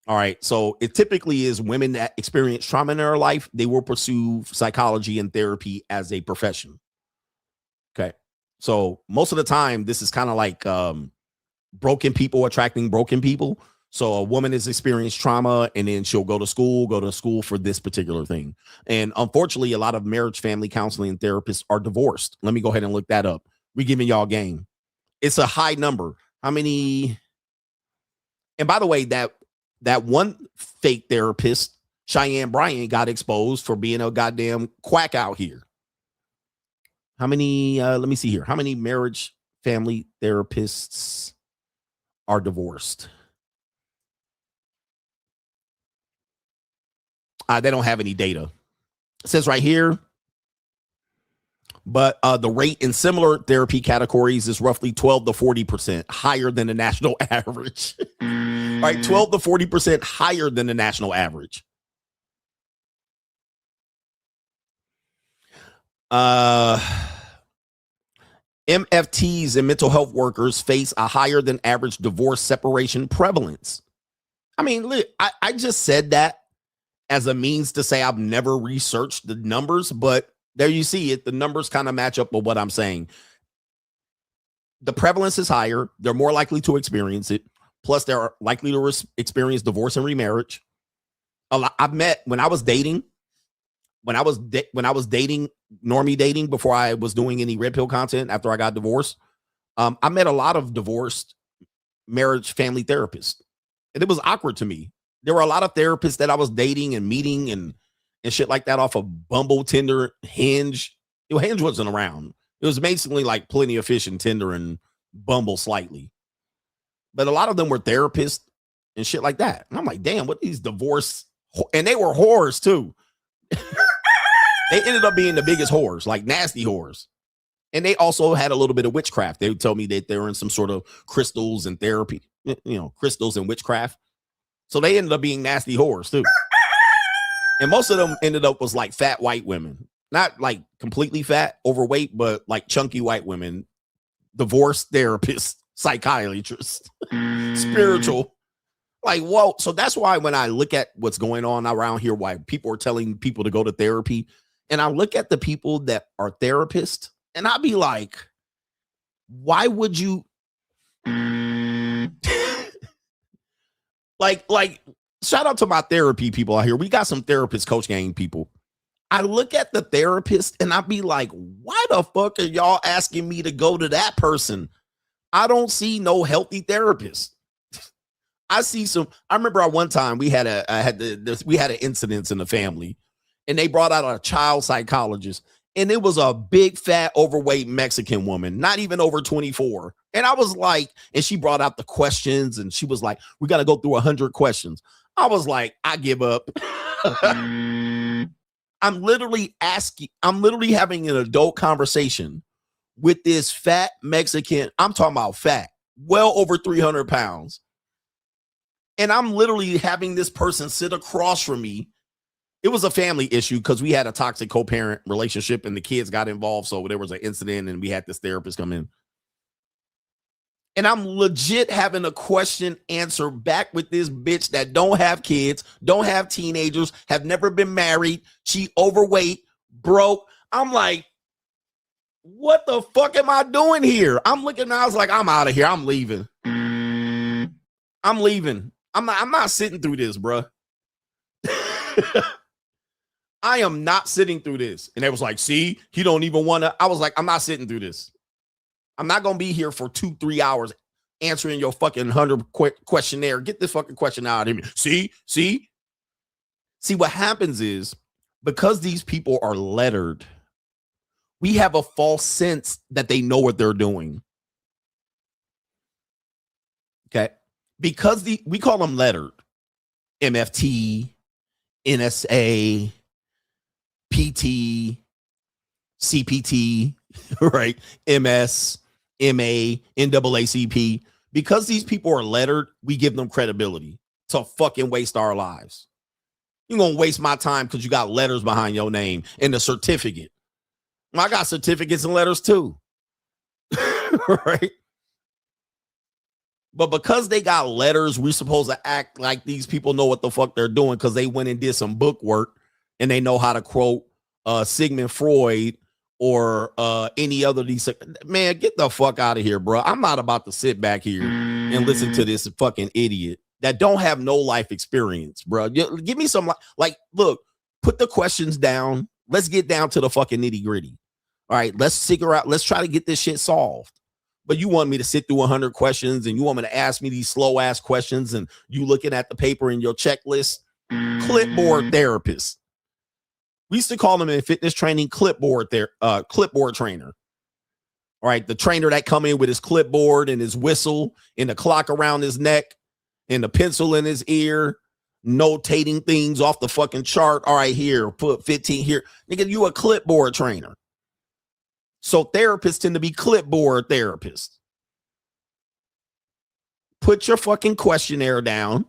All right, so it typically is women that experience trauma in their life. They will pursue psychology and therapy as a profession. Okay, so most of the time, this is kind of like broken people attracting broken people. So a woman has experienced trauma and then she'll go to school for this particular thing. And unfortunately, a lot of marriage, family counseling therapists are divorced. Let me go ahead and look that up. We're giving y'all game. It's a high number. How many? And by the way, that one fake therapist, Cheyenne Bryant, got exposed for being a goddamn quack out here. How many? Let me see here. How many marriage, family therapists are divorced? They don't have any data. It says right here, but the rate in similar therapy categories is roughly 12 to 40% higher than the national average. All right, 12 to 40% higher than the national average. MFTs and mental health workers face a higher than average divorce separation prevalence. I mean, look, I just said that as a means to say I've never researched the numbers, but there you see it. The numbers kind of match up with what I'm saying. The prevalence is higher. They're more likely to experience it. Plus, they're likely to experience divorce and remarriage. I've met when I was dating, when I was dating, normie dating before I was doing any red pill content after I got divorced. I met a lot of divorced marriage family therapists, and it was awkward to me. There were a lot of therapists that I was dating and meeting and shit like that off of Bumble, Tinder, Hinge. Hinge wasn't around. It was basically like Plenty of Fish and Tinder and Bumble slightly. But a lot of them were therapists and shit like that. And I'm like, damn, what these divorce? And they were whores too. They ended up being the biggest whores, like nasty whores. And they also had a little bit of witchcraft. They would tell me that they were in some sort of crystals and therapy, crystals and witchcraft. So they ended up being nasty whores too. And most of them ended up was like fat white women, not like completely fat, overweight, but like chunky white women, divorce therapists, psychiatrists, spiritual. Like, whoa. So that's why when I look at what's going on around here, why people are telling people to go to therapy, and I look at the people that are therapists, and I'll be like, why would you? Like, shout out to my therapy people out here. We got some therapist coach gang people. I look at the therapist and I be like, why the fuck are y'all asking me to go to that person? I don't see no healthy therapist. I see some. I remember at one time we had an incident in the family, and they brought out a child psychologist, and it was a big fat overweight Mexican woman, not even over 24. And I was like, and she brought out the questions, and she was like, we got to go through 100 questions. I was like, I give up. I'm literally having an adult conversation with this fat Mexican. I'm talking about fat, well over 300 pounds. And I'm literally having this person sit across from me. It was a family issue because we had a toxic co-parent relationship and the kids got involved. So there was an incident and we had this therapist come in. And I'm legit having a question answer back with this bitch that don't have kids, don't have teenagers, have never been married. She overweight, broke. I'm like, what the fuck am I doing here? I'm looking, I was like, I'm out of here. I'm leaving. I'm leaving. I'm not sitting through this, bro. I am not sitting through this. And they was like, see, he don't even want to. I was like, I'm not sitting through this. I'm not going to be here for 2-3 hours answering your fucking 100 questionnaire. Get this fucking question out of me. See what happens is because these people are lettered, we have a false sense that they know what they're doing. Okay. Because we call them lettered. MFT, NSA, PT, CPT, right? MS, MA, NAACP. Because these people are lettered, we give them credibility to fucking waste our lives. You're going to waste my time because you got letters behind your name and the certificate. I got certificates and letters too. Right? But because they got letters, we're supposed to act like these people know what the fuck they're doing because they went and did some book work and they know how to quote Sigmund Freud or any other these. Man, get the fuck out of here, bro. I'm not about to sit back here and listen to this fucking idiot that don't have no life experience, bro. Give me some, like, look, put the questions down. Let's get down to the fucking nitty gritty. All right, let's figure out, let's try to get this shit solved. But you want me to sit through 100 questions and you want me to ask me these slow ass questions and you looking at the paper in your checklist? Clipboard therapist. We used to call them in fitness training clipboard trainer. All right, the trainer that come in with his clipboard and his whistle and the clock around his neck and the pencil in his ear, notating things off the fucking chart. All right, here, put 15 here. Nigga, you a clipboard trainer. So therapists tend to be clipboard therapists. Put your fucking questionnaire down.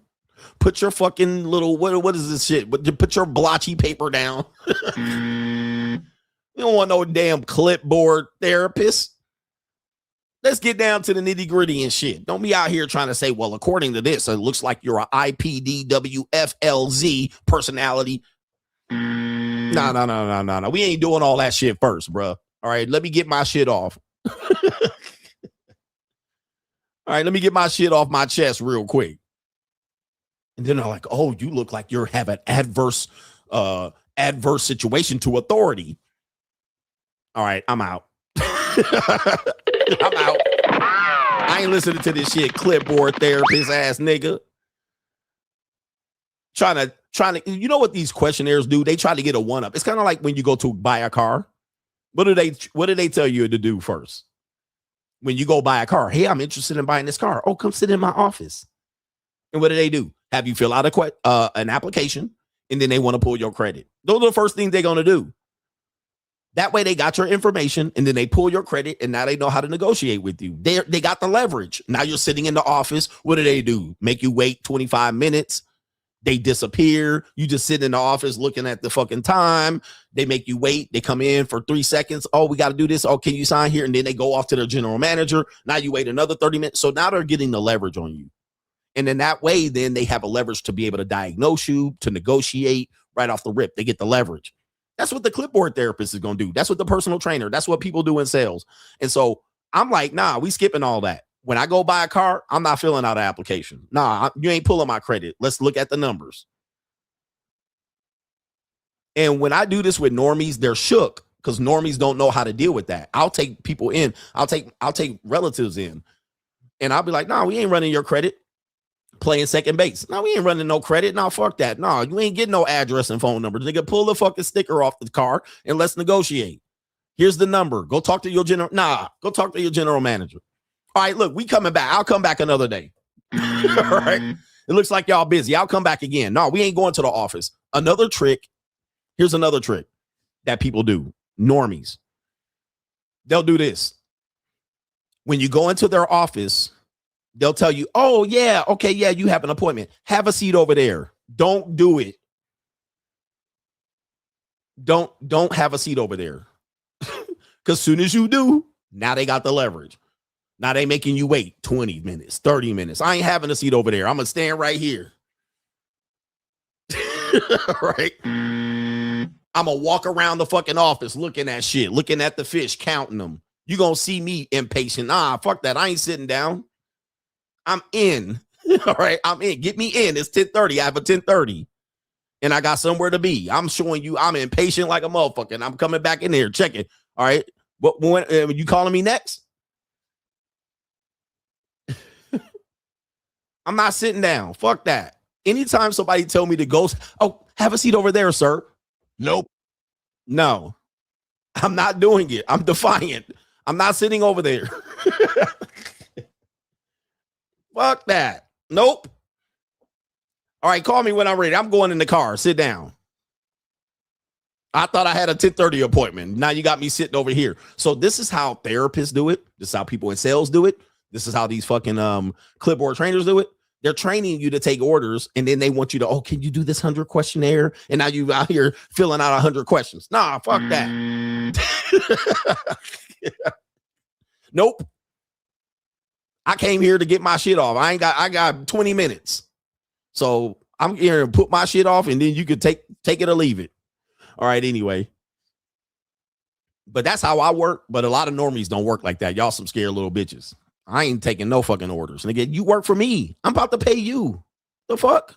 Put your fucking little, what is this shit? Put your blotchy paper down. You don't want no damn clipboard therapist. Let's get down to the nitty gritty and shit. Don't be out here trying to say, well, according to this, it looks like you're a IPDWFLZ personality. No. We ain't doing all that shit first, bro. All right, let me get my shit off. All right, let me get my shit off my chest real quick. And then they're like, oh, you look like you're having adverse situation to authority. All right, I'm out. I'm out. I ain't listening to this shit, clipboard therapist ass nigga. Trying to, you know what these questionnaires do? They try to get a one-up. It's kind of like when you go to buy a car. What do they tell you to do first? When you go buy a car, hey, I'm interested in buying this car. Oh, come sit in my office. And what do? Have you fill out an application, and then they want to pull your credit. Those are the first things they're going to do. That way they got your information, and then they pull your credit, and now they know how to negotiate with you. They got the leverage. Now you're sitting in the office. What do? Make you wait 25 minutes. They disappear. You just sit in the office looking at the fucking time. They make you wait. They come in for 3 seconds. Oh, we got to do this. Oh, can you sign here? And then they go off to their general manager. Now you wait another 30 minutes. So now they're getting the leverage on you. And then that way, then they have a leverage to be able to diagnose you, to negotiate right off the rip. They get the leverage. That's what the clipboard therapist is going to do. That's what the personal trainer, that's what people do in sales. And so I'm like, nah, we skipping all that. When I go buy a car, I'm not filling out an application. Nah, you ain't pulling my credit. Let's look at the numbers. And when I do this with normies, they're shook because normies don't know how to deal with that. I'll take people in. I'll take relatives in. And I'll be like, nah, we ain't running your credit. Playing second base. No, we ain't running no credit. No, fuck that. No, you ain't getting no address and phone number. Nigga, pull the fucking sticker off the car and let's negotiate. Here's the number. Go talk to your general. Go talk to your general manager. All right, look, we coming back. I'll come back another day. All right. It looks like y'all busy. I'll come back again. No, we ain't going to the office. Another trick. Here's another trick that people do. Normies. They'll do this. When you go into their office, They'll tell you, oh, yeah, okay, yeah, you have an appointment. Have a seat over there. Don't do it. Don't have a seat over there. Because soon as you do, now they got the leverage. Now they making you wait 20 minutes, 30 minutes. I ain't having a seat over there. I'm going to stand right here. Right? I'm going to walk around the fucking office looking at shit, looking at the fish, counting them. You going to see me impatient. Nah, fuck that. I ain't sitting down. I'm in. All right, I'm in. Get me in. It's 10:30. I have a 10:30. And I got somewhere to be. I'm showing you I'm impatient like a motherfucker. And I'm coming back in here checking. All right. But when you calling me next? I'm not sitting down. Fuck that. Anytime somebody tell me to go, oh, have a seat over there, sir. Nope. No, I'm not doing it. I'm defiant. I'm not sitting over there. Fuck that. Nope. All right, call me when I'm ready. I'm going in the car. Sit down. I thought I had a 10:30 appointment. Now you got me sitting over here. So this is how therapists do it. This is how people in sales do it. This is how these fucking clipboard trainers do it. They're training you to take orders, and then they want you to, oh, can you do this 100 questionnaire? And now you out here filling out 100 questions. Nah, fuck that. Nope. I came here to get my shit off. I got 20 minutes. So I'm here to put my shit off, and then you could take it or leave it. All right, anyway. But that's how I work. But a lot of normies don't work like that. Y'all some scared little bitches. I ain't taking no fucking orders. Nigga, you work for me. I'm about to pay you. The fuck?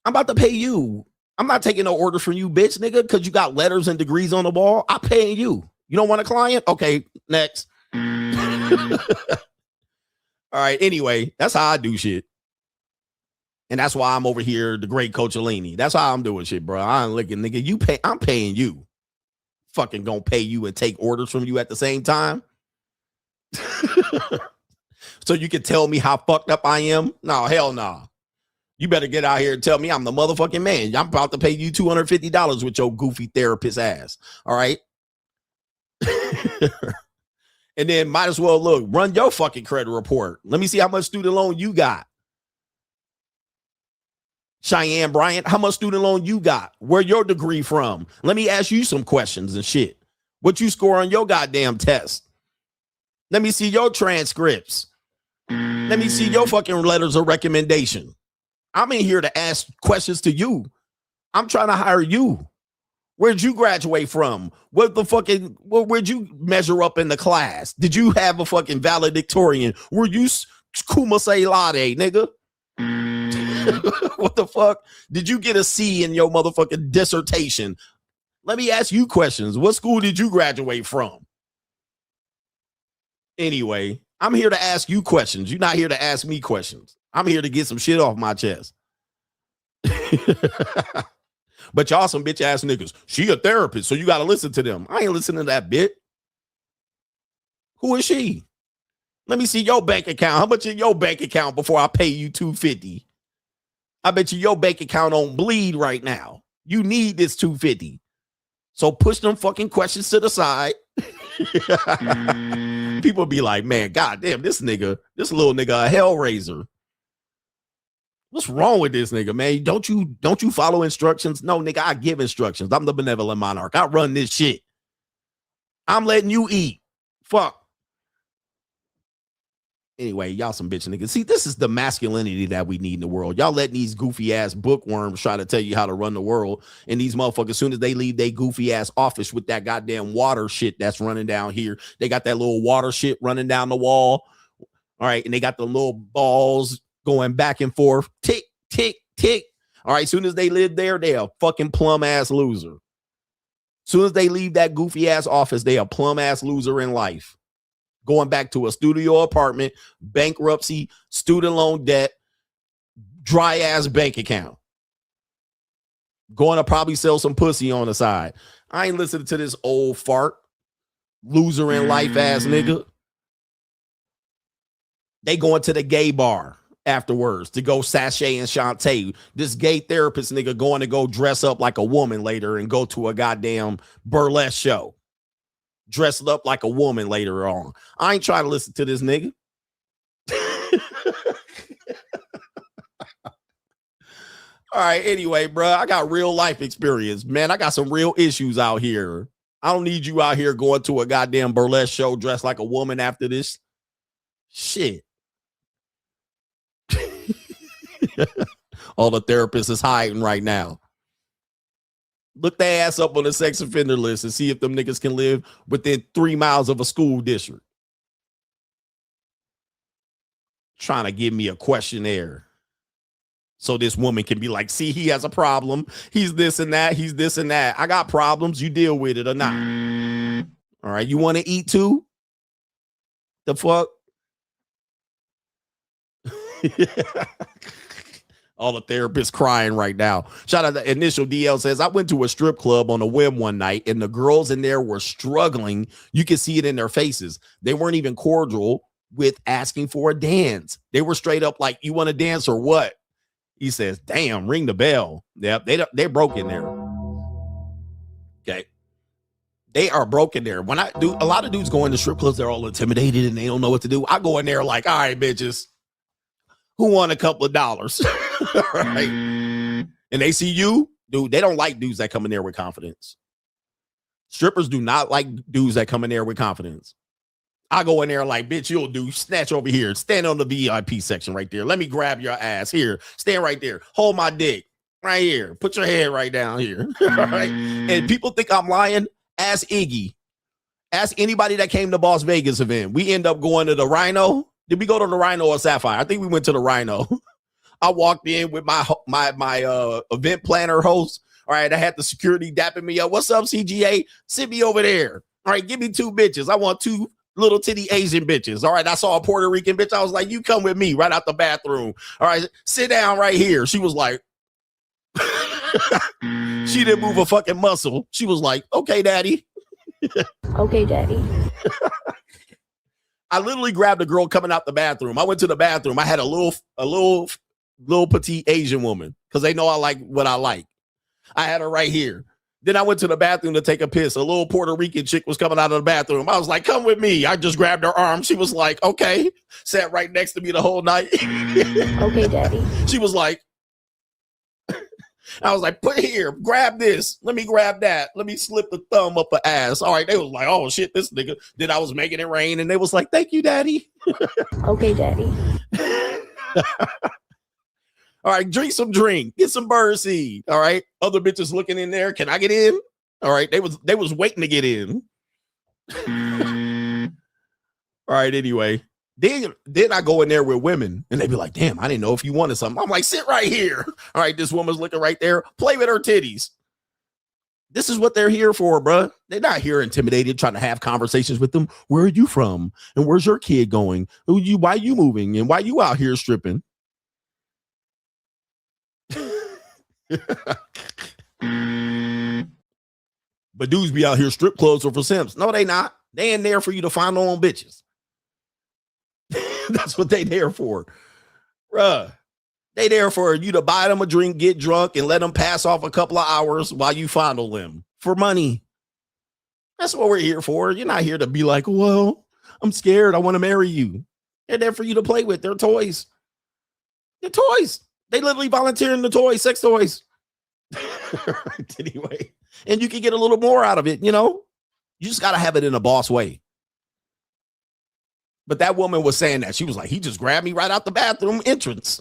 I'm about to pay you. I'm not taking no orders from you, bitch, nigga, because you got letters and degrees on the wall. I'm paying you. You don't want a client? Okay, next. All right, anyway, that's how I do shit. And that's why I'm over here, the great Coach Alini. That's how I'm doing shit, bro. I ain't looking, nigga. I'm paying you. Fucking gonna pay you and take orders from you at the same time. So you can tell me how fucked up I am? No, hell no. You better get out here and tell me I'm the motherfucking man. I'm about to pay you $250 with your goofy therapist ass. All right. And then might as well look, run your fucking credit report. Let me see how much student loan you got. Cheyenne Bryant, how much student loan you got? Where your degree from? Let me ask you some questions and shit. What you score on your goddamn test? Let me see your transcripts. Let me see your fucking letters of recommendation. I'm in here to ask questions to you. I'm trying to hire you. Where'd you graduate from? Where'd you measure up in the class? Did you have a fucking valedictorian? Were you cum laude, nigga? What the fuck? Did you get a C in your motherfucking dissertation? Let me ask you questions. What school did you graduate from? Anyway, I'm here to ask you questions. You're not here to ask me questions. I'm here to get some shit off my chest. But y'all some bitch ass niggas. She a therapist, so you got to listen to them. I ain't listening to that bit. Who is she? Let me see your bank account. How much in your bank account before I pay you $250? I bet you your bank account on bleed right now. You need this $250. So push them fucking questions to the side. People be like, man, goddamn, this little nigga, a hellraiser. What's wrong with this nigga, man? Don't you follow instructions? No, nigga, I give instructions. I'm the benevolent monarch. I run this shit. I'm letting you eat. Fuck. Anyway, y'all some bitch niggas. See, this is the masculinity that we need in the world. Y'all letting these goofy ass bookworms try to tell you how to run the world. And these motherfuckers, as soon as they leave they goofy ass office with that goddamn water shit that's running down here, they got that little water shit running down the wall. All right. And they got the little balls going back and forth. Tick, tick, tick. All right. As soon as they live there, they a fucking plum ass loser. As soon as they leave that goofy ass office, they a plum ass loser in life. Going back to a studio apartment, bankruptcy, student loan debt, dry ass bank account. Going to probably sell some pussy on the side. I ain't listening to this old fart, loser in life ass nigga. They going to the gay bar afterwards to go sashay and Shantae. This gay therapist nigga going to go dress up like a woman later and go to a goddamn burlesque show. Dressed up like a woman later on. I ain't trying to listen to this nigga. All right. Anyway, bro, I got real life experience, man. I got some real issues out here. I don't need you out here going to a goddamn burlesque show dressed like a woman after this. Shit. All the therapists is hiding right now. Look their ass up on the sex offender list and see if them niggas can live within 3 miles of a school district. Trying to give me a questionnaire so this woman can be like, see, he has a problem. He's this and that. He's this and that. I got problems. You deal with it or not. All right. You want to eat too? The fuck? All the therapists crying right now. Shout out to Initial DL says, I went to a strip club on a whim one night and the girls in there were struggling. You can see it in their faces. They weren't even cordial with asking for a dance. They were straight up like, you want to dance or what? He says, damn, ring the bell. Yep, they're broken there. Okay. They are broken there. When I do, a lot of dudes go into strip clubs, they're all intimidated and they don't know what to do. I go in there like, all right, bitches, who won a couple of dollars? Right. And they see you, dude, they don't like dudes that come in there with confidence. Strippers do not like dudes that come in there with confidence. I go in there like, bitch, you'll do. Snatch over here. Stand on the VIP section right there. Let me grab your ass here. Stand right there. Hold my dick right here. Put your head right down here. All right. And people think I'm lying. Ask Iggy. Ask anybody that came to Las Vegas event. We end up going to the Rhino. Did we go to the Rhino or Sapphire? I think we went to the Rhino. I walked in with my event planner host. All right. I had the security dapping me up. What's up, CGA? Sit me over there. All right. Give me 2 bitches. I want 2 little titty Asian bitches. All right. I saw a Puerto Rican bitch. I was like, you come with me right out the bathroom. All right. Sit down right here. She was like, she didn't move a fucking muscle. She was like, okay, daddy. Okay, daddy. I literally grabbed a girl coming out the bathroom. I went to the bathroom. I had a little petite Asian woman because they know I like what I like. I had her right here. Then I went to the bathroom to take a piss. A little Puerto Rican chick was coming out of the bathroom. I was like, come with me. I just grabbed her arm. She was like, okay. Sat right next to me the whole night. Okay, daddy. She was like, I was like, put here, grab this. Let me grab that. Let me slip the thumb up her ass. All right. They was like, oh shit, this nigga. Then I was making it rain and they was like, thank you, daddy. Okay, daddy. All right, drink some drink, get some birdseed. All right, other bitches looking in there. Can I get in? All right, they was waiting to get in. All right, anyway, then I go in there with women and they be like, damn, I didn't know if you wanted something. I'm like, sit right here. All right, this woman's looking right there. Play with her titties. This is what they're here for, bruh. They're not here intimidated, trying to have conversations with them. Where are you from? And where's your kid going? Why you moving? And why you out here stripping? But dudes be out here, strip clubs are for simps. No, they not. They ain't there for you to find their own bitches. That's what they there for. Bruh. They there for you to buy them a drink, get drunk, and let them pass off a couple of hours while you fondle them for money. That's what we're here for. You're not here to be like, well, I'm scared. I want to marry you. They're there for you to play with. They're toys. They're toys. They literally volunteer in the toys, sex toys. Anyway, and you can get a little more out of it, you know? You just got to have it in a boss way. But that woman was saying that. She was like, he just grabbed me right out the bathroom entrance.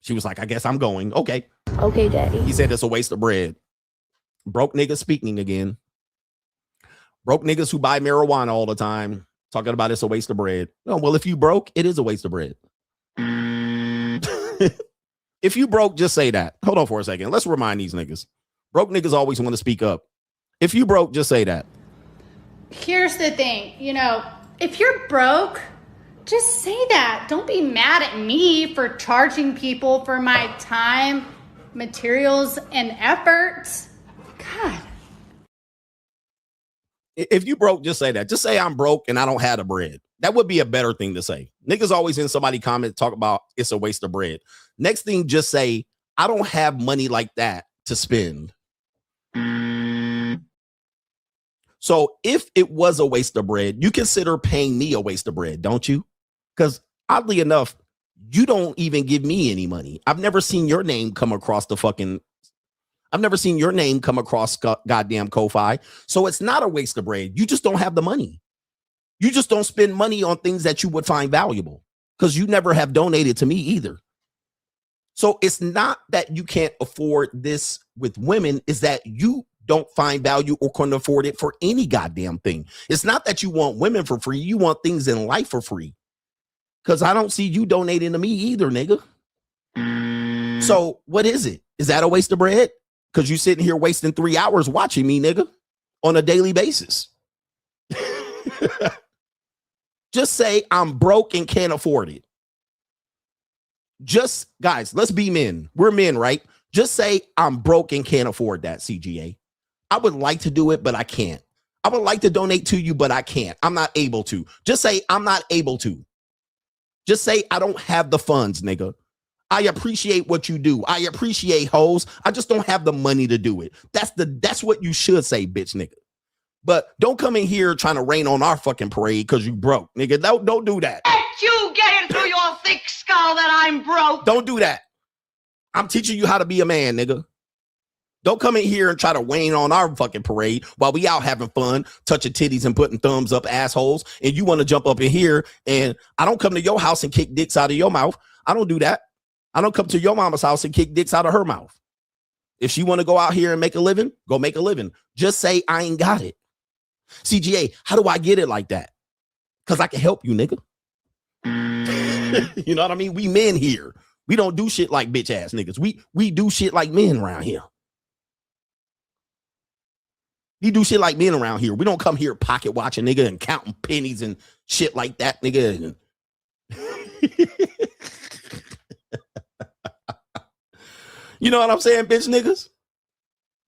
She was like, I guess I'm going. Okay. Okay, daddy. He said it's a waste of bread. Broke niggas speaking again. Broke niggas who buy marijuana all the time. Talking about it's a waste of bread. Oh, well, if you broke, it is a waste of bread. If you broke, just say that. Hold on for a second. Let's remind these niggas. Broke niggas always want to speak up. If you broke, just say that. Here's the thing. You know, if you're broke, just say that. Don't be mad at me for charging people for my time, materials, and efforts. God. If you broke, just say that. Just say I'm broke and I don't have the bread. That would be a better thing to say. Niggas always in somebody comment talk about it's a waste of bread. Next thing, just say, I don't have money like that to spend. So if it was a waste of bread, you consider paying me a waste of bread, don't you? Because oddly enough, You don't even give me any money. I've never seen your name come across goddamn Ko-Fi. So it's not a waste of bread. You just don't have the money. You just don't spend money on things that you would find valuable because you never have donated to me either. So it's not that you can't afford this with women, is that you don't find value or couldn't afford it for any goddamn thing. It's not that you want women for free. You want things in life for free. Because I don't see you donating to me either, nigga. So what is it? Is that a waste of bread? Because you sitting here wasting 3 hours watching me, nigga, on a daily basis. Just say I'm broke and can't afford it. Just, guys, let's be men. We're men, right? Just say I'm broke and can't afford that, CGA. I would like to do it, but I can't. I would like to donate to you, but I can't. I'm not able to. Just say I'm not able to. Just say I don't have the funds, nigga. I appreciate what you do. I appreciate hoes. I just don't have the money to do it. That's what you should say, bitch, nigga. But don't come in here trying to rain on our fucking parade because you broke, nigga. Don't do that. Let you get into your thick skull that I'm broke. Don't do that. I'm teaching you how to be a man, nigga. Don't come in here and try to rain on our fucking parade while we out having fun, touching titties and putting thumbs up assholes. And you want to jump up in here and I don't come to your house and kick dicks out of your mouth. I don't do that. I don't come to your mama's house and kick dicks out of her mouth. If she want to go out here and make a living, go make a living. Just say I ain't got it. CGA, how do I get it like that? Because I can help you, nigga. You know what I mean? We men here. We don't do shit like bitch ass niggas. We do shit like men around here. We do shit like men around here. We don't come here pocket watching, nigga, and counting pennies and shit like that, nigga. You know what I'm saying, bitch niggas?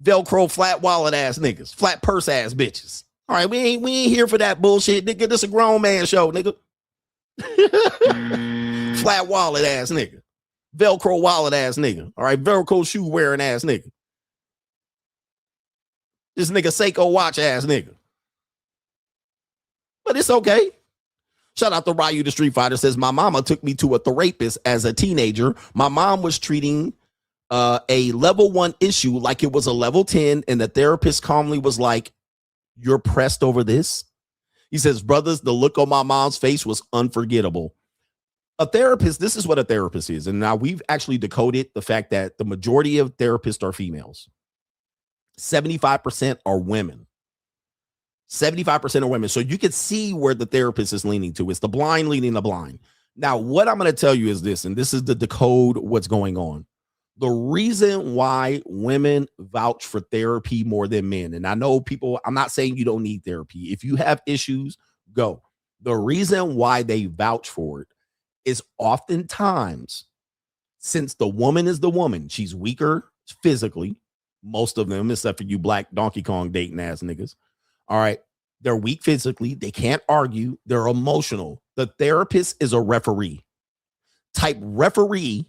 Velcro flat wallet ass niggas, flat purse ass bitches. All right, we ain't here for that bullshit, nigga. This a grown man show, nigga. Flat wallet ass nigga. Velcro wallet ass nigga. All right, Velcro shoe wearing ass nigga. This nigga Seiko watch ass nigga. But it's okay. Shout out to Ryu the Street Fighter, says my mama took me to a therapist as a teenager. My mom was treating a level 1 issue like it was a level 10, and the therapist calmly was like, "You're pressed over this?" He says, brothers, the look on my mom's face was unforgettable. A therapist, this is what a therapist is. And now we've actually decoded the fact that the majority of therapists are females. 75% are women. 75% are women. So you can see where the therapist is leaning to. It's the blind leading the blind. Now, what I'm going to tell you is this, and this is the decode what's going on. The reason why women vouch for therapy more than men, and I know people, I'm not saying you don't need therapy. If you have issues, go. The reason why they vouch for it is oftentimes, since the woman is the woman, she's weaker physically, most of them, except for you black Donkey Kong dating ass niggas. All right. They're weak physically. They can't argue. They're emotional. The therapist is a referee. Type referee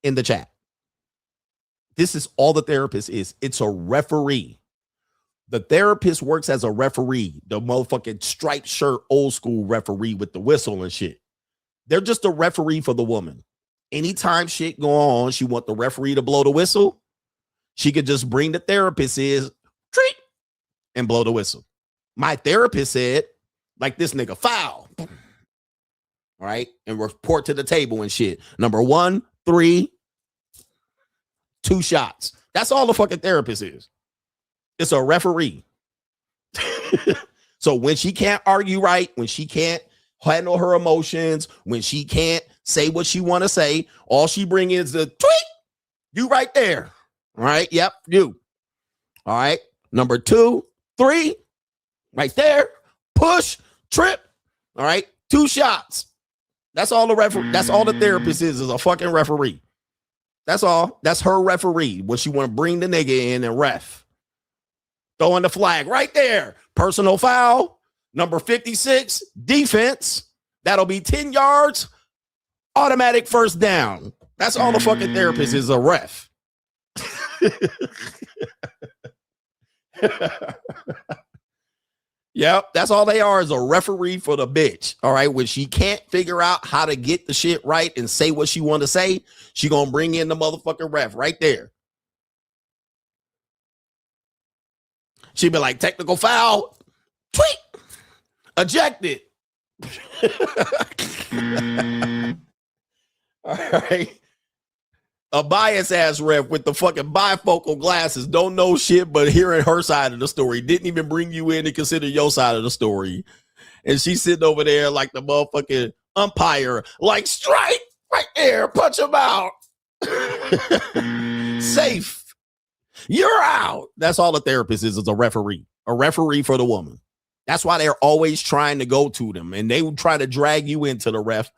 in the chat. This is all the therapist is. It's a referee. The therapist works as a referee. The motherfucking striped shirt, old school referee with the whistle and shit. They're just a referee for the woman. Anytime shit go on, she want the referee to blow the whistle. She could just bring the therapist is treat and blow the whistle. My therapist said, like this nigga, foul. All right. And report to the table and shit. Number 1, 3, 2 shots. That's all the fucking therapist is. It's a referee. So when she can't argue right, when she can't handle her emotions, when she can't say what she want to say, all she bring is the tweet. You right there. All right. Yep. You. All right. Number 2, 3, right there. Push, trip. All right. 2 shots. That's all the referee. That's all the therapist is a fucking referee. That's all. That's her referee. When she want to bring the nigga in and ref. Throwing the flag right there. Personal foul. Number 56, defense. That'll be 10 yards. Automatic first down. That's all the fucking therapist is, a ref. Yep, that's all they are, is a referee for the bitch. All right, when she can't figure out how to get the shit right and say what she want to say, she gonna bring in the motherfucking ref right there. She'd be like, technical foul, tweet, ejected. All right. A bias ass ref with the fucking bifocal glasses, don't know shit but hearing her side of the story, didn't even bring you in to consider your side of the story. And she's sitting over there like the motherfucking umpire, like, strike right there, punch him out. Safe. You're out. That's all the therapist is a referee for the woman. That's why they're always trying to go to them, and they would try to drag you into the ref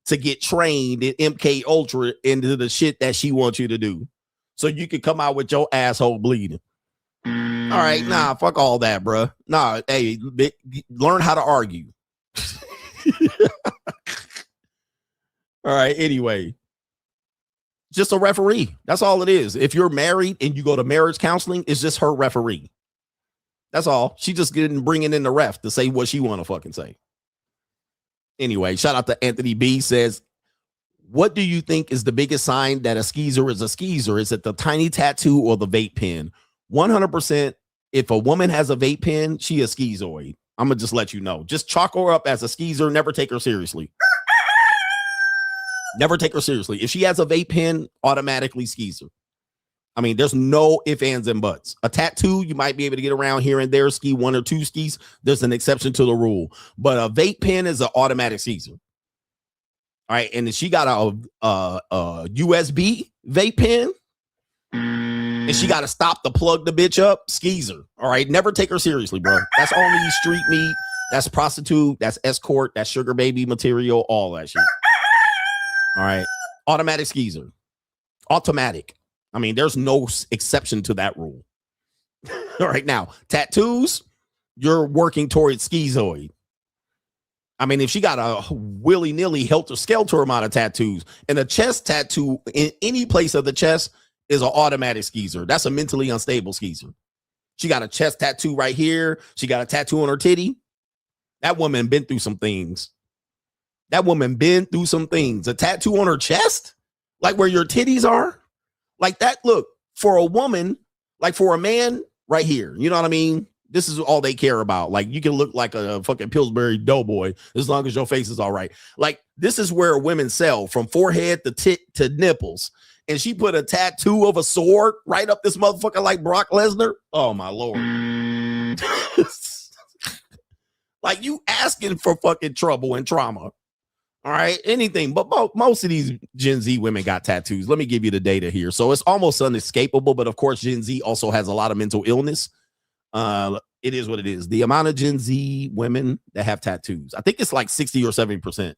to get trained in MK Ultra into the shit that she wants you to do, so you can come out with your asshole bleeding. All right, nah, fuck all that, bro. Nah, hey, learn how to argue. All right, anyway, just a referee. That's all it is. If you're married and you go to marriage counseling, it's just her referee. That's all. She just getting bringing in the ref to say what she want to fucking say. Anyway, shout out to Anthony B. Says, what do you think is the biggest sign that a skeezer is a skeezer? Is it the tiny tattoo or the vape pen? 100%. If a woman has a vape pen, she a skeezoid. I'm going to just let you know. Just chalk her up as a skeezer. Never take her seriously. Never take her seriously. If she has a vape pen, automatically skeezer. I mean, there's no ifs, ands, and buts. A tattoo, you might be able to get around here and there, ski one or two skis. There's an exception to the rule. But a vape pen is an automatic skeezer. All right, and if she got a USB vape pen, and she got to stop to plug the bitch up, skeezer. All right, never take her seriously, bro. That's only street meat. That's prostitute. That's escort. That's sugar baby material. All that shit. All right, automatic skeezer. Automatic. I mean, there's no exception to that rule. All right, now, tattoos, you're working towards schizoid. I mean, if she got a willy-nilly helter-skelter amount of tattoos, and a chest tattoo in any place of the chest is an automatic skeezer. That's a mentally unstable skeezer. She got a chest tattoo right here. She got a tattoo on her titty. That woman been through some things. A tattoo on her chest? Like where your titties are? Like that, look, for a woman, like for a man, right here. You know what I mean? This is all they care about. Like, you can look like a fucking Pillsbury Doughboy as long as your face is all right. Like, this is where women sell, from forehead to tit to nipples. And she put a tattoo of a sword right up this motherfucker like Brock Lesnar. Oh, my Lord. Like, you asking for fucking trouble and trauma. All right, anything, but most of these Gen Z women got tattoos. Let me give you the data here. So it's almost unescapable, but of course, Gen Z also has a lot of mental illness. It is what it is. The amount of Gen Z women that have tattoos, I think it's like 60 or 70%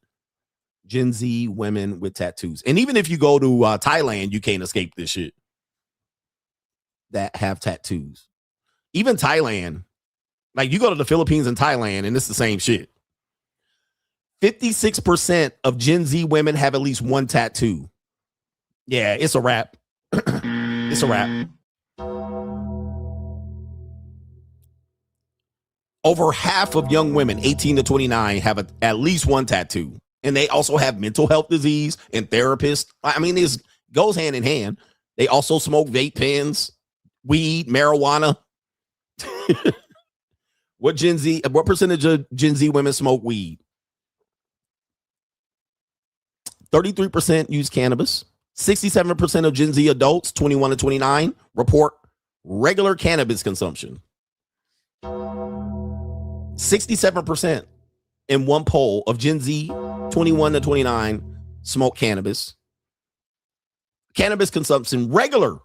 Gen Z women with tattoos. And even if you go to Thailand, you can't escape this shit that have tattoos. Even Thailand, like you go to the Philippines and Thailand, and it's the same shit. 56% of Gen Z women have at least one tattoo. Yeah, it's a wrap. It's a wrap. Over half of young women, 18 to 29, have at least one tattoo. And they also have mental health disease and therapists. I mean, this goes hand in hand. They also smoke vape pens, weed, marijuana. What percentage of Gen Z women smoke weed? 33% use cannabis. 67% of Gen Z adults, 21 to 29, report regular cannabis consumption. 67% in one poll of Gen Z, 21 to 29, smoke cannabis. Cannabis consumption, regular,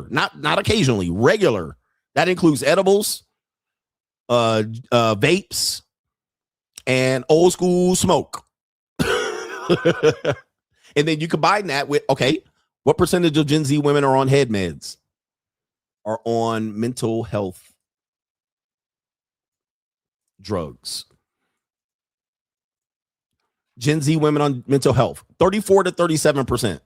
not occasionally, regular. That includes edibles, vapes, and old school smoke. And then you combine that with, okay, what percentage of Gen Z women are on head meds, are on mental health drugs? Gen Z women on mental health, 34 to 37%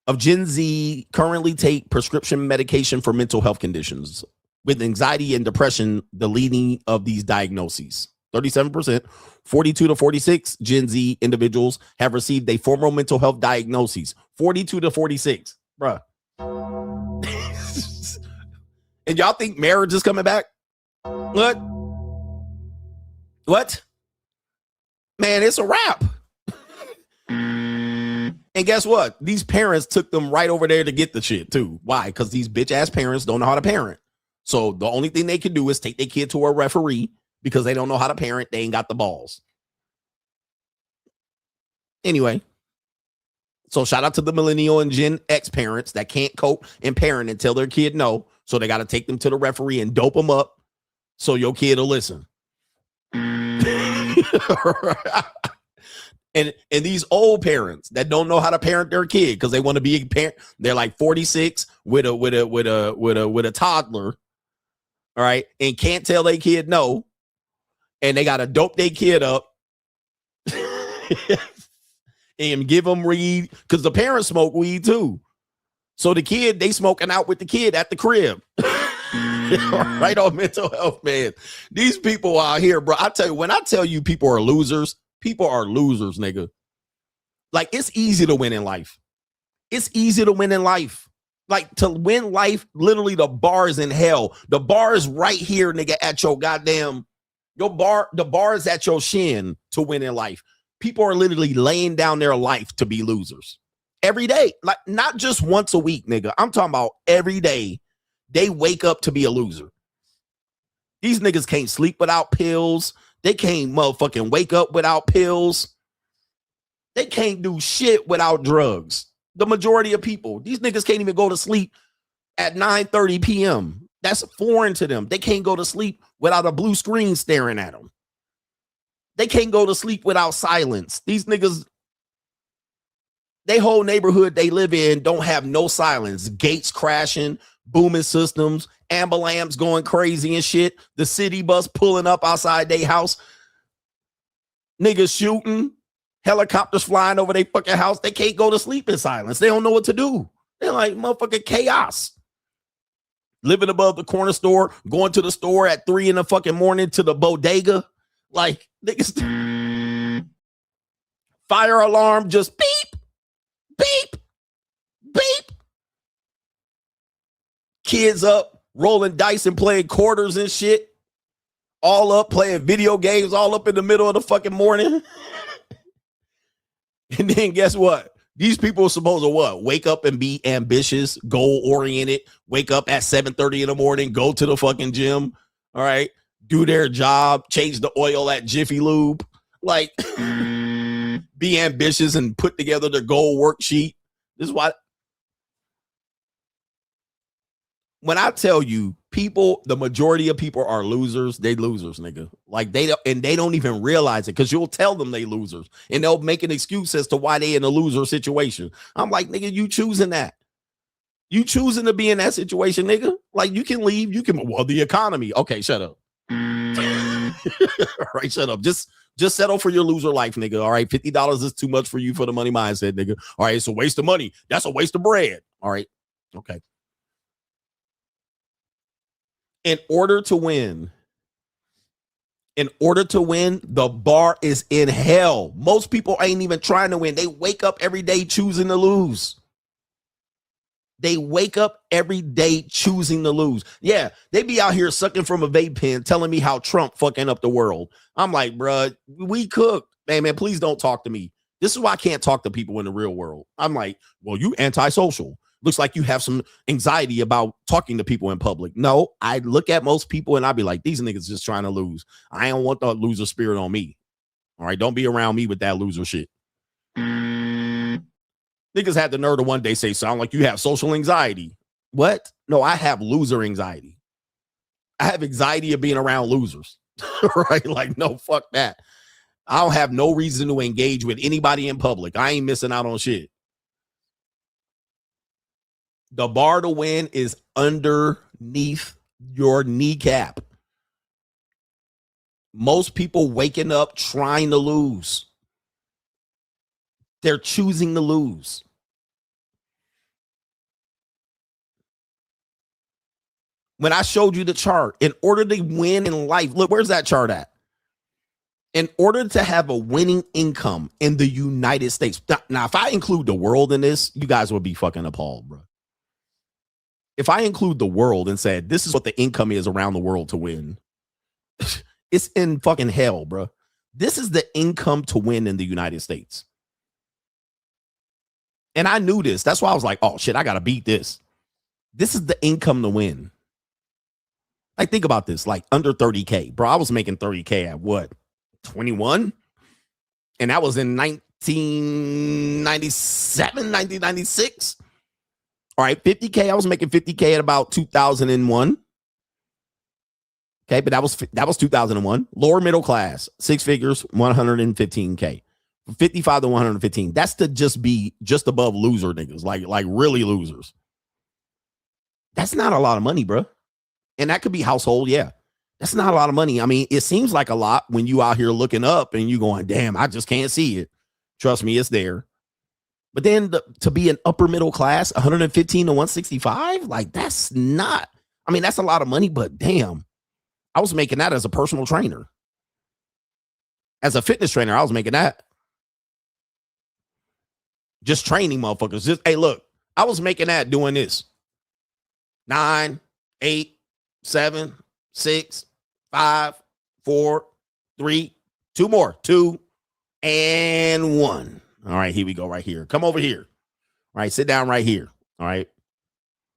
of Gen Z currently take prescription medication for mental health conditions. with anxiety and depression, the leading of these diagnoses. 37%, 42 to 46 Gen Z individuals have received a formal mental health diagnosis. 42 to 46, bruh. And y'all think marriage is coming back? What? Man, it's a wrap. And guess what? These parents took them right over there to get the shit too. Why? Because these bitch ass parents don't know how to parent. So the only thing they can do is take their kid to a referee because they don't know how to parent. They ain't got the balls. Anyway, so shout out to the millennial and Gen X parents that can't cope and parent and tell their kid no. So they got to take them to the referee and dope them up so your kid will listen. And these old parents that don't know how to parent their kid because they want to be a parent, they're like 46 with a toddler, all right, and can't tell their kid no, and they got to dope their kid up and give them weed because the parents smoke weed too. So the kid, they smoking out with the kid at the crib. Right on mental health, man. These people out here, bro. I tell you, when I tell you people are losers, nigga. Like, it's easy to win in life. It's easy to win in life. Like, to win life, literally the bar is in hell. The bar is right here, nigga, at your goddamn, the bar is at your shin to win in life. People are literally laying down their life to be losers. Every day. Like, not just once a week, nigga. I'm talking about every day. They wake up to be a loser. These niggas can't sleep without pills. They can't motherfucking wake up without pills. They can't do shit without drugs. The majority of people, these niggas can't even go to sleep at 9:30 p.m. That's foreign to them. They can't go to sleep without a blue screen staring at them. They can't go to sleep without silence. These niggas, they whole neighborhood they live in don't have no silence. Gates crashing, booming systems, ambulance going crazy and shit. The city bus pulling up outside their house. Niggas shooting. Helicopters flying over their fucking house. They can't go to sleep in silence. They don't know what to do. They're like motherfucking chaos. Living above the corner store, going to the store at 3 in the fucking morning to the bodega. Like, niggas. Fire alarm just beep, beep, beep. Kids up, rolling dice and playing quarters and shit. All up, playing video games all up in the middle of the fucking morning. And then guess what? These people are supposed to what? Wake up and be ambitious, goal-oriented, wake up at 7:30 in the morning, go to the fucking gym, all right? Do their job, change the oil at Jiffy Lube. Like, be ambitious and put together their goal worksheet. This is why. When I tell you people, the majority of people are losers, they losers, nigga. Like, they don't even realize it because you'll tell them they losers and they'll make an excuse as to why they in a loser situation. I'm like, nigga, you choosing that. You choosing to be in that situation, nigga. Like, you can leave, well, the economy. Okay, shut up. All right, shut up. Just settle for your loser life, nigga. All right, $50 is too much for you for the money mindset, nigga. All right, it's a waste of money. That's a waste of bread. All right, okay. In order to win, the bar is in hell. Most people ain't even trying to win. They wake up every day choosing to lose. They wake up every day choosing to lose. Yeah, they be out here sucking from a vape pen telling me how Trump fucking up the world. I'm like, bruh, we cooked. Man, please don't talk to me. This is why I can't talk to people in the real world. I'm like, well, you antisocial. Looks like you have some anxiety about talking to people in public. No, I look at most people and I be like, these niggas just trying to lose. I don't want the loser spirit on me. All right, don't be around me with that loser shit. Niggas had the nerve to one day say, sound like you have social anxiety. What? No, I have loser anxiety. I have anxiety of being around losers. Right? Like, no, fuck that. I don't have no reason to engage with anybody in public. I ain't missing out on shit. The bar to win is underneath your kneecap. Most people waking up trying to lose. They're choosing to lose. When I showed you the chart, in order to win in life, look, where's that chart at? In order to have a winning income in the United States. Now, if I include the world in this, you guys would be fucking appalled, bro. If I include the world and said, this is what the income is around the world to win, it's in fucking hell, bro. This is the income to win in the United States. And I knew this. That's why I was like, oh shit, I got to beat this. This is the income to win. Like, think about this, like under 30K, bro. I was making 30K at what? 21? And that was in 1997, 1996. All right, 50K. I was making 50K at about 2001. Okay, but that was 2001. Lower middle class, 6 figures, 115K. 55 to 115. That's to just be just above loser niggas, like really losers. That's not a lot of money, bro. And that could be household, yeah. That's not a lot of money. I mean, it seems like a lot when you out here looking up and you going, damn, I just can't see it. Trust me, it's there. But then to be an upper middle class, 115 to 165, like that's not, I mean, that's a lot of money, but damn, I was making that as a personal trainer. As a fitness trainer, I was making that. Just training motherfuckers. Just, hey, look, I was making that doing this. 9, 8, 7, 6, 5, 4, 3, 2 more, 2 and 1. All right, here we go right here. Come over here. All right, sit down right here. All right.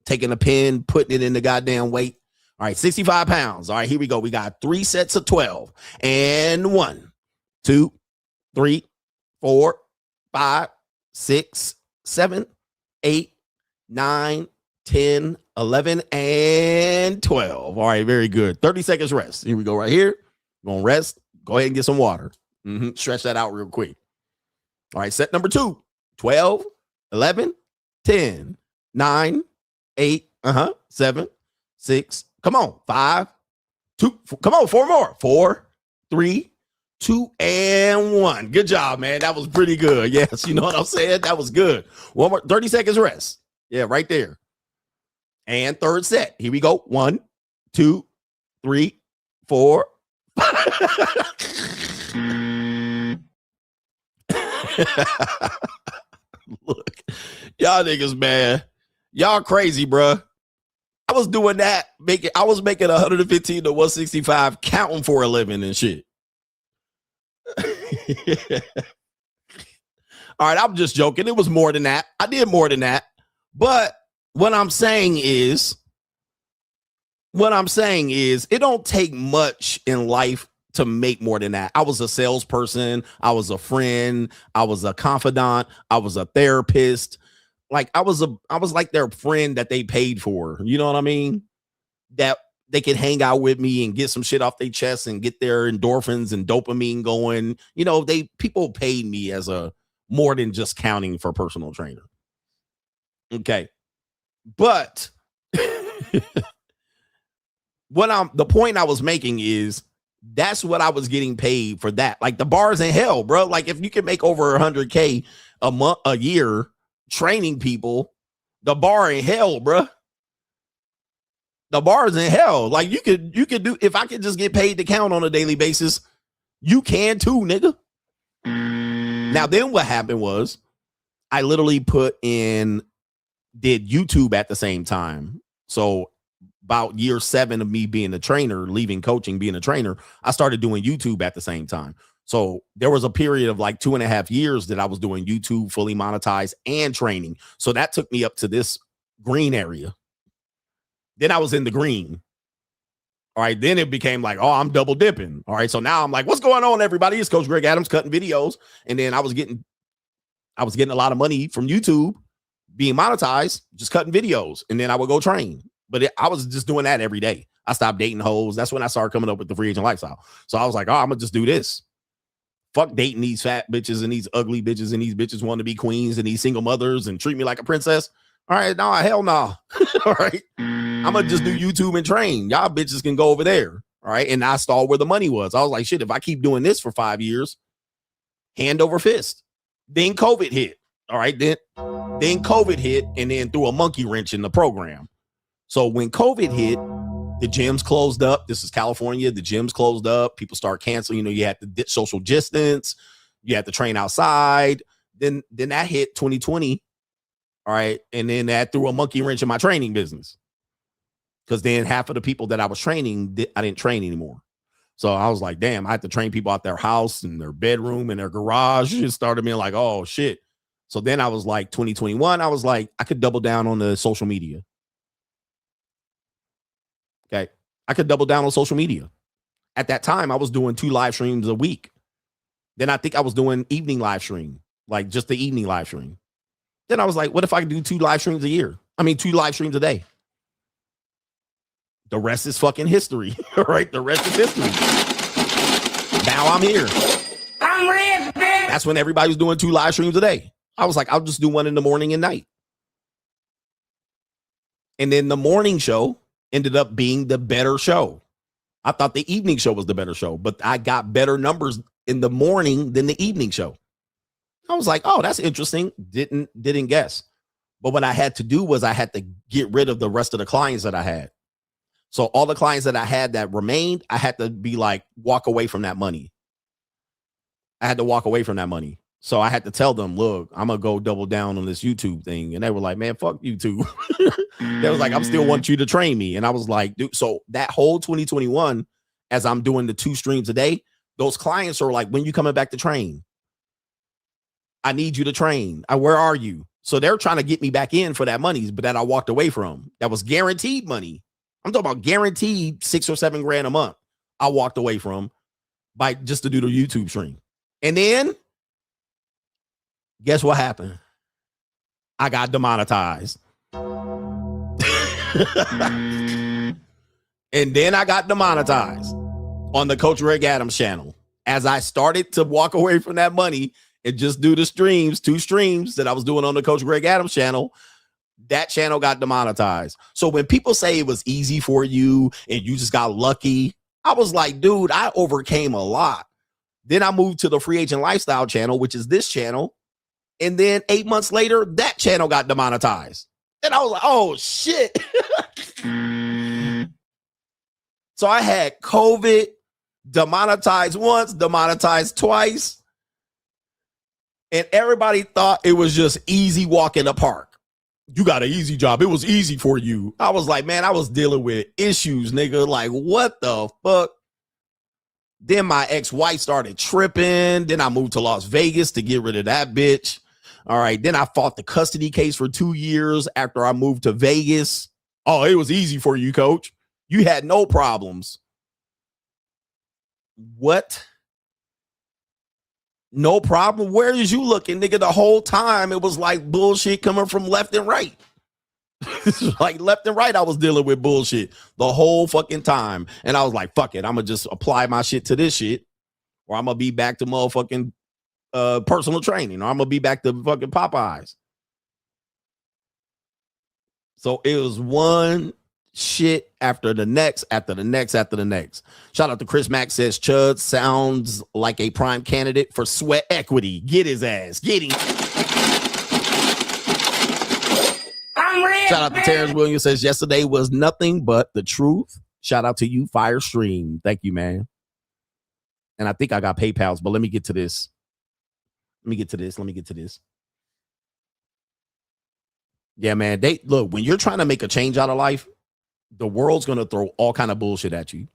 Taking a pen, putting it in the goddamn weight. All right, 65 pounds. All right, here we go. We got 3 sets of 12 and 1, 2, 3, 4, 5, 6, 7, 8, 9, 10, 11, and 12. All right, very good. 30 seconds rest. Here we go right here. Going to rest. Go ahead and get some water. Stretch that out real quick. All right, set number 2. 12, 11, 10, 9, 8, 7, 6. Come on. 5, 2. Come on, 4 more. 4, 3, 2, and 1. Good job, man. That was pretty good. Yes, you know what I'm saying? That was good. 1 more. 30 seconds rest. Yeah, right there. And third set. Here we go. 1, 2, 3, 4. Look, y'all niggas, man. Y'all crazy, bruh. I was doing that. I was making 115 to 165 counting for a living and shit. All right, I'm just joking. It was more than that. I did more than that. But what I'm saying is, it don't take much in life to make more than that. I was a salesperson. I was a friend. I was a confidant. I was a therapist. Like I was like their friend that they paid for. You know what I mean? That they could hang out with me and get some shit off their chest and get their endorphins and dopamine going. You know, people paid me as a more than just counting for personal trainer. Okay. But the point I was making is that's what I was getting paid for that. Like the bar's in hell, bro. Like if you can make over 100K a year training people, the bar in hell, bro. The bar's in hell. Like you could do, if I could just get paid to count on a daily basis, you can too, nigga. Now then what happened was I literally did YouTube at the same time. So about year 7 of me being a trainer, leaving coaching, being a trainer, I started doing YouTube at the same time. So there was a period of like 2.5 years that I was doing YouTube fully monetized and training. So that took me up to this green area. Then I was in the green. All right. Then it became like, oh, I'm double dipping. All right. So now I'm like, what's going on, everybody? It's Coach Greg Adams cutting videos. And then I was getting a lot of money from YouTube being monetized, just cutting videos. And then I would go train. But I was just doing that every day. I stopped dating hoes. That's when I started coming up with the free agent lifestyle. So I was like, oh, I'm going to just do this. Fuck dating these fat bitches and these ugly bitches and these bitches want to be queens and these single mothers and treat me like a princess. All right, no, hell no. All right. I'm going to just do YouTube and train. Y'all bitches can go over there. All right. And I saw where the money was. I was like, shit, if I keep doing this for 5 years, hand over fist. Then COVID hit. All right. Then COVID hit and then threw a monkey wrench in the program. So when COVID hit, The gyms closed up. This is California. The gyms closed up. People start canceling. You know, you had to social distance. You had to train outside. Then that hit 2020. All right. And then that threw a monkey wrench in my training business. Because then half of the people that I was training, I didn't train anymore. So I was like, damn, I had to train people out their house and their bedroom and their garage. It started being like, oh, shit. So then I was like, 2021, I was like, I could double down on the social media. Okay. I could double down on social media. At that time, I was doing 2 live streams a week. Then I think I was doing evening live stream, like just the evening live stream. Then I was like, what if I could do 2 live streams a year? 2 live streams a day. The rest is fucking history, right? The rest is history. Now I'm here. I'm rich, bitch. That's when everybody was doing 2 live streams a day. I was like, I'll just do one in the morning and night. And then the morning show ended up being the better show. I thought the evening show was the better show, but I got better numbers in the morning than the evening show. I was like, oh, that's interesting. Didn't guess. But what I had to do was I had to get rid of the rest of the clients that I had. So all the clients that I had that remained, I had to be like, walk away from that money. I had to walk away from that money. So I had to tell them, look, I'm going to go double down on this YouTube thing. And they were like, man, fuck YouTube. They was like, I'm still want you to train me. And I was like, dude, so that whole 2021, as I'm doing the 2 streams a day, those clients are like, when you coming back to train? I need you to train. Where are you? So they're trying to get me back in for that money, but that I walked away from. That was guaranteed money. I'm talking about guaranteed $6 or $7 grand a month. I walked away from by just to do the YouTube stream. And then guess what happened? I got demonetized. And then I got demonetized on the Coach Greg Adams channel. As I started to walk away from that money and just do the streams, 2 streams that I was doing on the Coach Greg Adams channel, that channel got demonetized. So when people say it was easy for you and you just got lucky, I was like, dude, I overcame a lot. Then I moved to the Free Agent Lifestyle channel, which is this channel. And then 8 months later, that channel got demonetized. And I was like, oh, shit. So I had COVID, demonetized once, demonetized twice. And everybody thought it was just easy walk in the park. You got an easy job. It was easy for you. I was like, man, I was dealing with issues, nigga. Like, what the fuck? Then my ex-wife started tripping. Then I moved to Las Vegas to get rid of that bitch. All right. Then I fought the custody case for 2 years after I moved to Vegas. Oh, it was easy for you, coach. You had no problems. What? No problem. Where is you looking, nigga? The whole time it was like bullshit coming from left and right. Like left and right, I was dealing with bullshit the whole fucking time. And I was like, fuck it. I'm going to just apply my shit to this shit. Or I'm going to be back to motherfucking personal training. Or I'm going to be back to fucking Popeyes. So it was one shit after the next, after the next, after the next. Shout out to Chris Mack says Chud sounds like a prime candidate for sweat equity. Get his ass. Get him. Shout out to Terrence Williams says yesterday was nothing but the truth. Shout out to you, Firestream. Thank you, man. And I think I got PayPals, but let me get to this. Let me get to this. Yeah, man. Look, when you're trying to make a change out of life, the world's going to throw all kind of bullshit at you.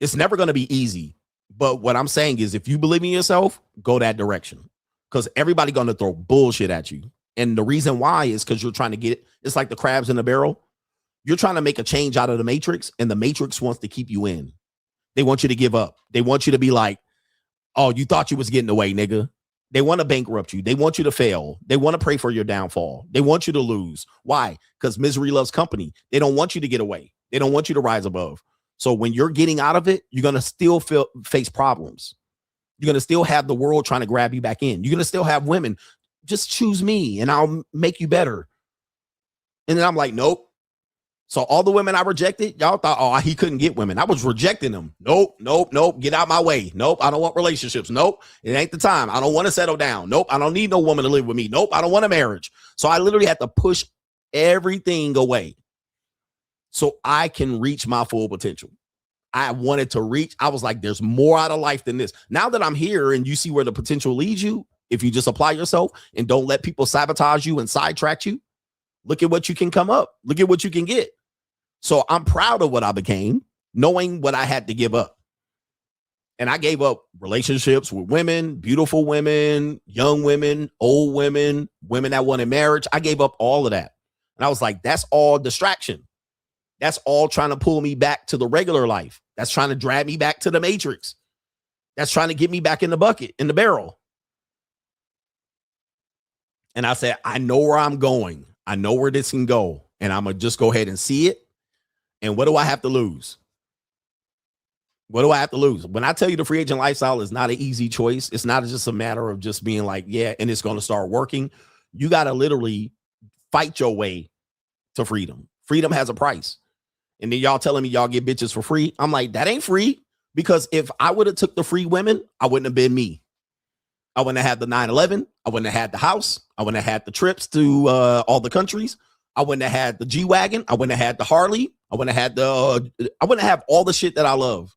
It's never going to be easy. But what I'm saying is if you believe in yourself, go that direction. Because everybody going to throw bullshit at you. And the reason why is because you're trying to get it. It's like the crabs in the barrel. You're trying to make a change out of the matrix, and the matrix wants to keep you in. They want you to give up. They want you to be like, oh, you thought you was getting away, nigga. They want to bankrupt you. They want you to fail. They want to pray for your downfall. They want you to lose. Why? Because misery loves company. They don't want you to get away. They don't want you to rise above. So when you're getting out of it, you're going to still face problems. You're going to still have the world trying to grab you back in. You're going to still have women. Just choose me and I'll make you better. And then I'm like, nope. So all the women I rejected, y'all thought, oh, he couldn't get women. I was rejecting them. Nope. Get out my way. Nope. I don't want relationships. Nope. It ain't the time. I don't want to settle down. Nope. I don't need no woman to live with me. Nope. I don't want a marriage. So I literally had to push everything away. so I can reach my full potential. I wanted to reach. I was like, there's more out of life than this. Now that I'm here and you see where the potential leads you, if you just apply yourself and don't let people sabotage you and sidetrack you, look at what you can come up. Look at what you can get. So I'm proud of what I became, knowing what I had to give up. And I gave up relationships with women, beautiful women, young women, old women, women that wanted marriage. I gave up all of that. And I was like, that's all distraction. That's all trying to pull me back to the regular life. That's trying to drag me back to the matrix. That's trying to get me back in the bucket, in the barrel. And I said, I know where I'm going. I know where this can go. And I'm going to just go ahead and see it. And what do I have to lose? What do I have to lose? When I tell you the free agent lifestyle is not an easy choice, it's not just a matter of just being like, yeah, and it's going to start working. You got to literally fight your way to freedom. Freedom has a price. And then y'all telling me y'all get bitches for free. I'm like, that ain't free, because if I would have took the free women, I wouldn't have been me. I wouldn't have had the 911. I wouldn't have had the house. I wouldn't have had the trips to all the countries. I wouldn't have had the G-Wagon. I wouldn't have had the Harley. I wouldn't have had all the shit that I love,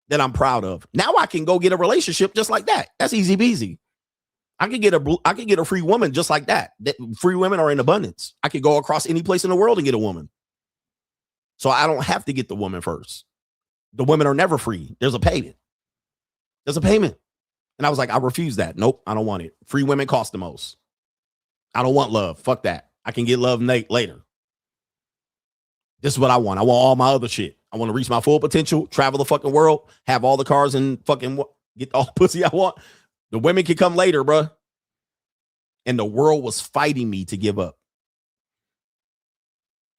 that I'm proud of. Now I can go get a relationship just like that. That's easy peasy. I could get a free woman just like that. Free women are in abundance. I could go across any place in the world and get a woman. So I don't have to get the woman first. The women are never free. There's a payment. There's a payment. And I was like, I refuse that. Nope, I don't want it. Free women cost the most. I don't want love. Fuck that. I can get love later. This is what I want. I want all my other shit. I want to reach my full potential, travel the fucking world, have all the cars, and fucking get all the pussy I want. The women can come later, bruh. And the world was fighting me to give up.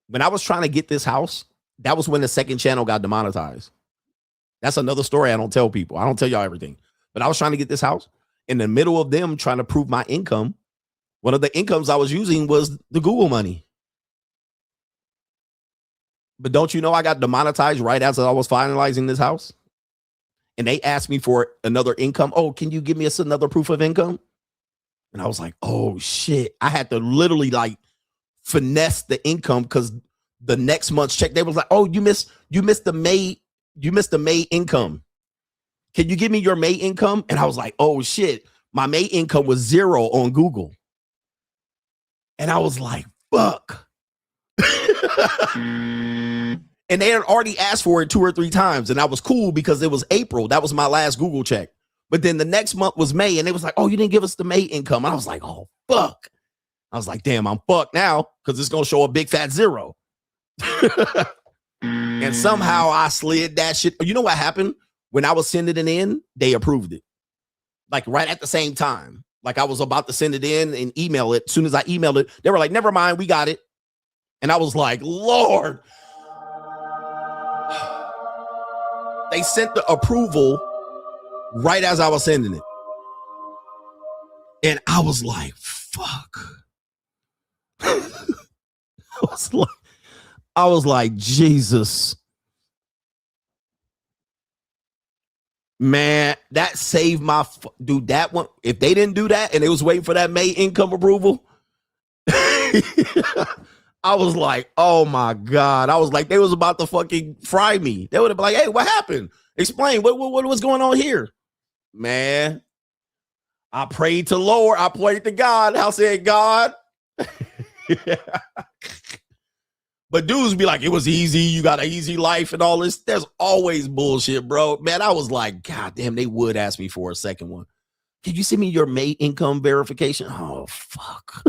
When I was trying to get this house, that was when the second channel got demonetized. That's another story I don't tell people. I don't tell y'all everything. But I was trying to get this house. In the middle of them trying to prove my income, one of the incomes I was using was the Google money. But don't you know I got demonetized right as I was finalizing this house? And they asked me for another income. Oh, can you give me another proof of income? And I was like, oh shit. I had to literally like finesse the income, because the next month's check, they was like, oh, you missed the May income. Can you give me your May income? And I was like, oh shit. My May income was 0 on Google. And I was like, fuck. And they had already asked for it 2 or 3 times. And I was cool because it was April. That was my last Google check. But then the next month was May. And it was like, oh, you didn't give us the May income. I was like, oh, fuck. I was like, damn, I'm fucked now, because it's going to show a big fat 0. And somehow I slid that shit. You know what happened? When I was sending it in, they approved it. Like right at the same time. Like I was about to send it in and email it. As soon as I emailed it, they were like, never mind, we got it. And I was like, Lord. They sent the approval right as I was sending it. And I was like, fuck. I was like, Jesus. Man, that saved my dude. That one, if they didn't do that and they was waiting for that May income approval, I was like, oh my God. I was like, they was about to fucking fry me. They would have been like, hey, what happened? Explain what was going on here. Man, I prayed to Lord. I prayed to God. I said, God. But dudes be like, it was easy. You got an easy life and all this. There's always bullshit, bro. Man, I was like, God damn, they would ask me for a second one. Can you send me your May income verification? Oh, fuck.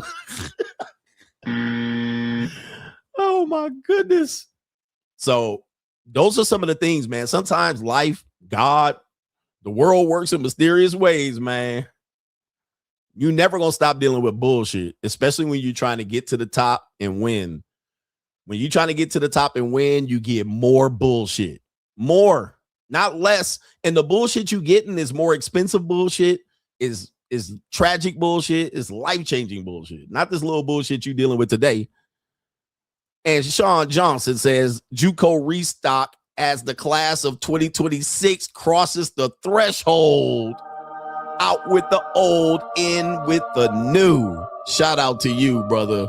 Oh, my goodness. So those are some of the things, man. Sometimes life, God, the world works in mysterious ways, man. You're never going to stop dealing with bullshit, especially when you're trying to get to the top and win. When you're trying to get to the top and win, you get more bullshit. More, not less. And the bullshit you getting is more expensive bullshit, is tragic bullshit, is life-changing bullshit. Not this little bullshit you dealing with today. And Sean Johnson says, JUCO restock as the class of 2026 crosses the threshold. Out with the old, in with the new. Shout out to you, brother.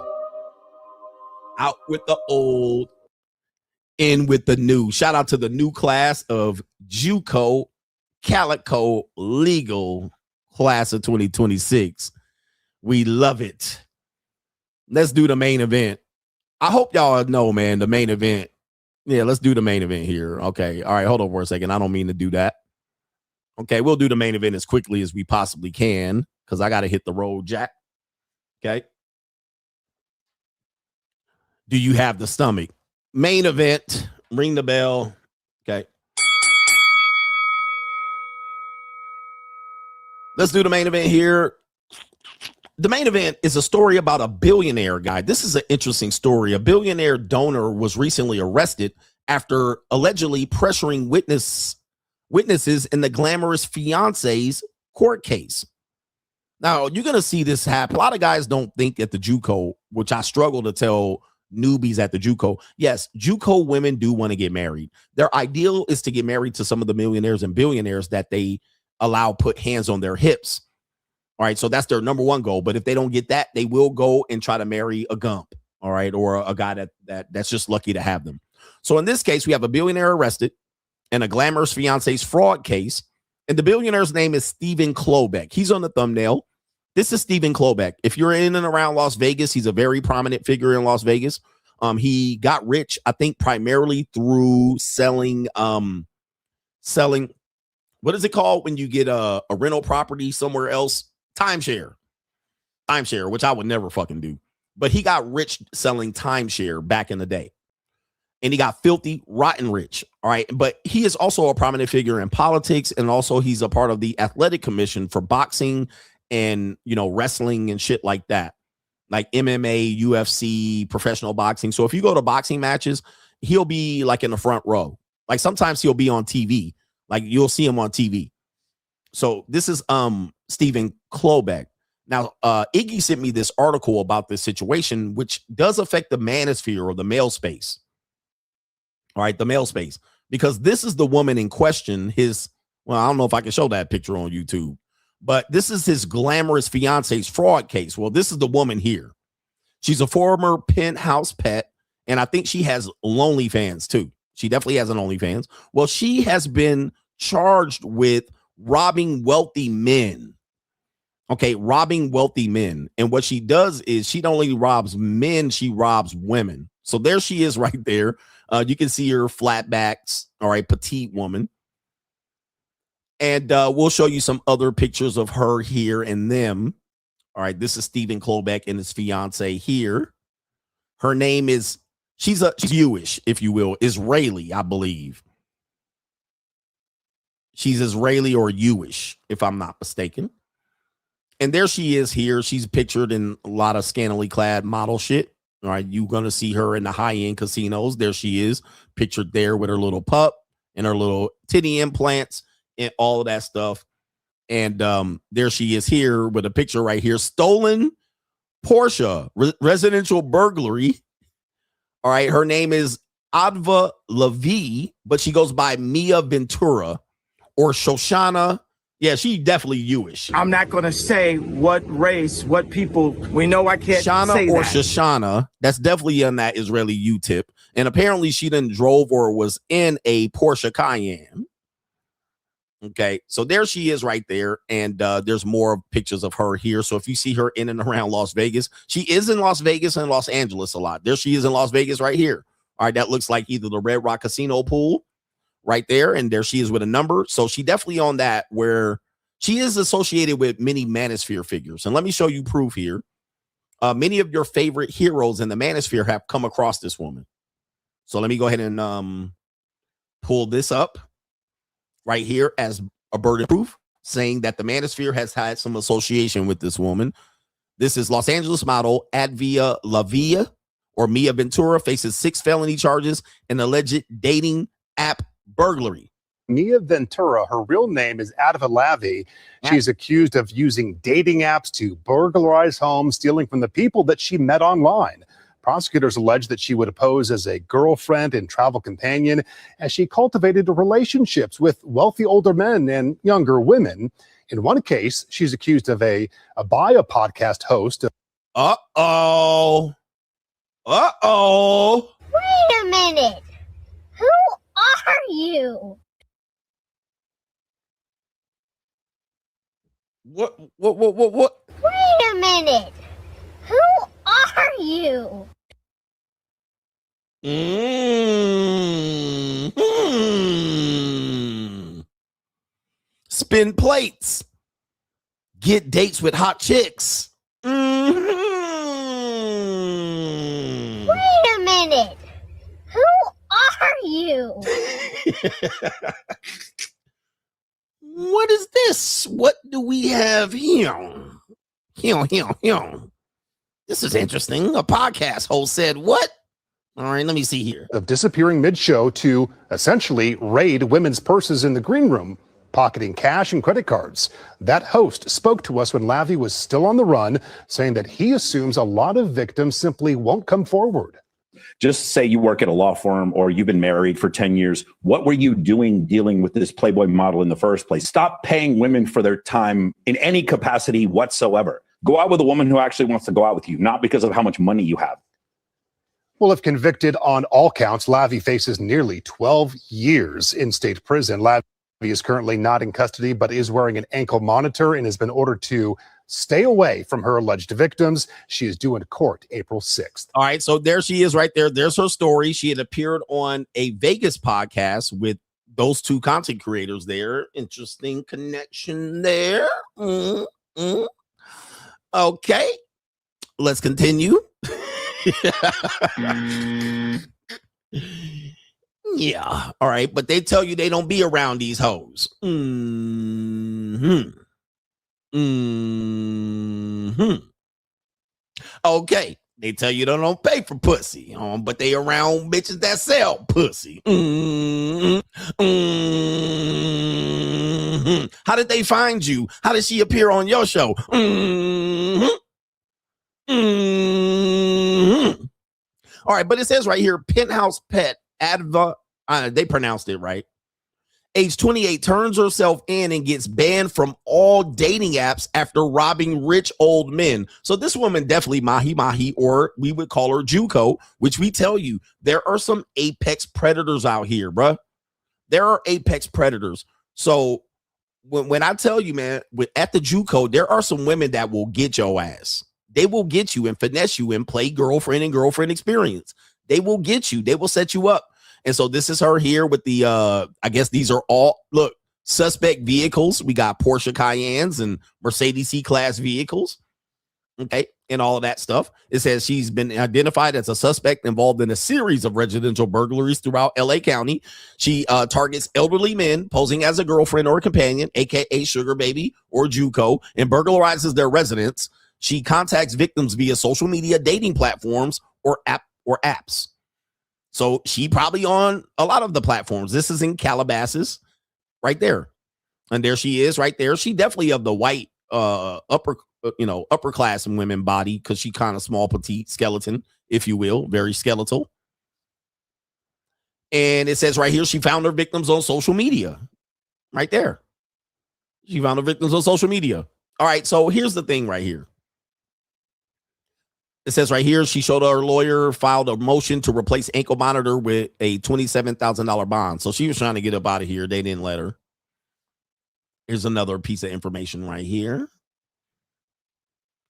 Out with the old, in with the new. Shout out to the new class of JUCO Calico Legal class of 2026. We love it. Let's do the main event. I hope y'all know, man, the main event. Yeah, let's do the main event here. Okay. All right. Hold on for a second. I don't mean to do that. Okay. We'll do the main event as quickly as we possibly can because I got to hit the road, Jack. Okay. Do you have the stomach? Main event. Ring the bell. Okay. Let's do the main event here. The main event is a story about a billionaire guy. This is an interesting story. A billionaire donor was recently arrested after allegedly pressuring witnesses in the glamorous fiance's court case. Now, you're going to see this happen. A lot of guys don't think at the JUCO, which I struggle to tell newbies at the JUCO. Yes, JUCO women do want to get married. Their ideal is to get married to some of the millionaires and billionaires that they allow put hands on their hips. All right, so that's their number one goal. But if they don't get that, they will go and try to marry a gump, all right, or a guy that's just lucky to have them. So in this case, we have a billionaire arrested in a glamorous fiance's fraud case, and the billionaire's name is Stephen Klobeck. He's on the thumbnail. This is Stephen Klobeck. If you're in and around Las Vegas, he's a very prominent figure in Las Vegas. He got rich, I think, primarily through selling. What is it called when you get a rental property somewhere else? Timeshare, which I would never fucking do. But he got rich selling timeshare back in the day. And he got filthy, rotten rich. All right. But he is also a prominent figure in politics. And also he's a part of the athletic commission for boxing and, wrestling and shit like that. Like MMA, UFC, professional boxing. So if you go to boxing matches, he'll be like in the front row. Like sometimes he'll be on TV. Like you'll see him on TV. So this is Stephen Klobeck. Now, Iggy sent me this article about this situation, which does affect the manosphere or the male space. All right, the male space, because this is the woman in question. I don't know if I can show that picture on YouTube, but this is his glamorous fiance's fraud case. Well, this is the woman here. She's a former penthouse pet, and I think she has OnlyFans too. She definitely has an OnlyFans. Well, she has been charged with robbing wealthy men. Okay, robbing wealthy men. And what she does is she not only robs men, she robs women. So there she is right there. You can see her flatbacks, all right, petite woman. And we'll show you some other pictures of her here and them. All right, this is Stephen Klobeck and his fiance here. Her name is, she's Jewish, if you will, Israeli, I believe. She's Israeli or Jewish, if I'm not mistaken. And there she is here. She's pictured in a lot of scantily clad model shit. All right, you're going to see her in the high-end casinos. There she is, pictured there with her little pup and her little titty implants and all of that stuff. And there she is here with a picture right here. Stolen Porsche, residential burglary. All right, her name is Adva Levi, but she goes by Mia Ventura or Shoshana. Yeah, she definitely Jewish. I'm not going to say what race, what people. We know I can't Shana say or that. Shoshana. That's definitely on that Israeli U-tip. And apparently she then drove or was in a Porsche Cayenne. Okay, so there she is right there. And there's more pictures of her here. So if you see her in and around Las Vegas, she is in Las Vegas and Los Angeles a lot. There she is in Las Vegas right here. All right, that looks like either the Red Rock Casino pool right there, and there she is with a number. So she definitely on that, where she is associated with many manosphere figures. And let me show you proof here. Many of your favorite heroes in the manosphere have come across this woman. So let me go ahead and pull this up right here as a burden proof, saying that the manosphere has had some association with this woman. This is Los Angeles model Advia Lavia, or Mia Ventura, faces 6 felony charges and alleged dating app burglary. Mia Ventura, her real name is Adva Lavi. She's accused of using dating apps to burglarize homes, stealing from the people that she met online. Prosecutors allege that she would pose as a girlfriend and travel companion as she cultivated relationships with wealthy older men and younger women. In one case, she's accused of a bio podcast host. Uh-oh. Wait a minute. Who are you? What? Wait a minute. Who are you? Spin plates. Get dates with hot chicks. Wait a minute. Who are you? What is this? What do we have here? This is interesting. A podcast host said, what? All right, let me see here. Of disappearing mid-show to essentially raid women's purses in the green room, pocketing cash and credit cards. That host spoke to us when Lavi was still on the run, saying that he assumes a lot of victims simply won't come forward. Just say you work at a law firm or you've been married for 10 years. What were you doing dealing with this Playboy model in the first place? Stop paying women for their time in any capacity whatsoever. Go out with a woman who actually wants to go out with you, not because of how much money you have. Well, if convicted on all counts, Lavi faces nearly 12 years in state prison. Lavi is currently not in custody, but is wearing an ankle monitor and has been ordered to stay away from her alleged victims. She is due in court April 6th. All right, so there she is right there. There's her story. She had appeared on a Vegas podcast with those two content creators there. Interesting connection there. Okay, let's continue. Yeah, all right, but they tell you they don't be around these hoes. Okay, they tell you they don't pay for pussy, but they around bitches that sell pussy. How did they find you? How did she appear on your show? All right, but it says right here, penthouse pet Adva, they pronounced it right. Age 28 turns herself in and gets banned from all dating apps after robbing rich old men. So this woman definitely mahi, or we would call her JUCO, which we tell you, there are some apex predators out here, bruh. There are apex predators. So when I tell you, man, at the JUCO, there are some women that will get your ass. They will get you and finesse you and play girlfriend and girlfriend experience. They will get you. They will set you up. And so this is her here with the, I guess these are all, look, suspect vehicles. We got Porsche Cayennes and Mercedes C-Class vehicles. Okay. And all of that stuff. It says she's been identified as a suspect involved in a series of residential burglaries throughout LA County. She targets elderly men posing as a girlfriend or a companion, AKA sugar baby or JUCO, and burglarizes their residence. She contacts victims via social media dating platforms or apps. So she probably on a lot of the platforms. This is in Calabasas right there. And there she is right there. She definitely of the white upper class women body, because she kind of small, petite skeleton, if you will, very skeletal. And it says right here, she found her victims on social media right there. She found her victims on social media. All right. So here's the thing right here. It says right here, she showed her lawyer filed a motion to replace ankle monitor with a $27,000 bond. So she was trying to get up out of here. They didn't let her. Here's another piece of information right here.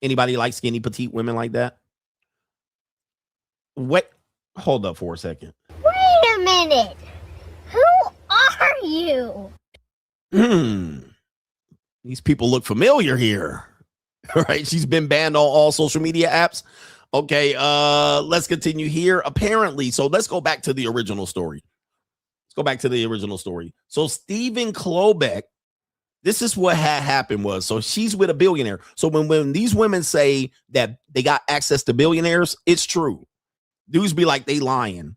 Anybody like skinny, petite women like that? What? Hold up for a second. Wait a minute. Who are you? These people look familiar here. All right, she's been banned on all social media apps. Okay, let's continue here. Apparently, so let's go back to the original story. So Stephen Klobeck, this is what had happened was, so she's with a billionaire. So when these women say that they got access to billionaires, it's true. Dudes be like, they lying.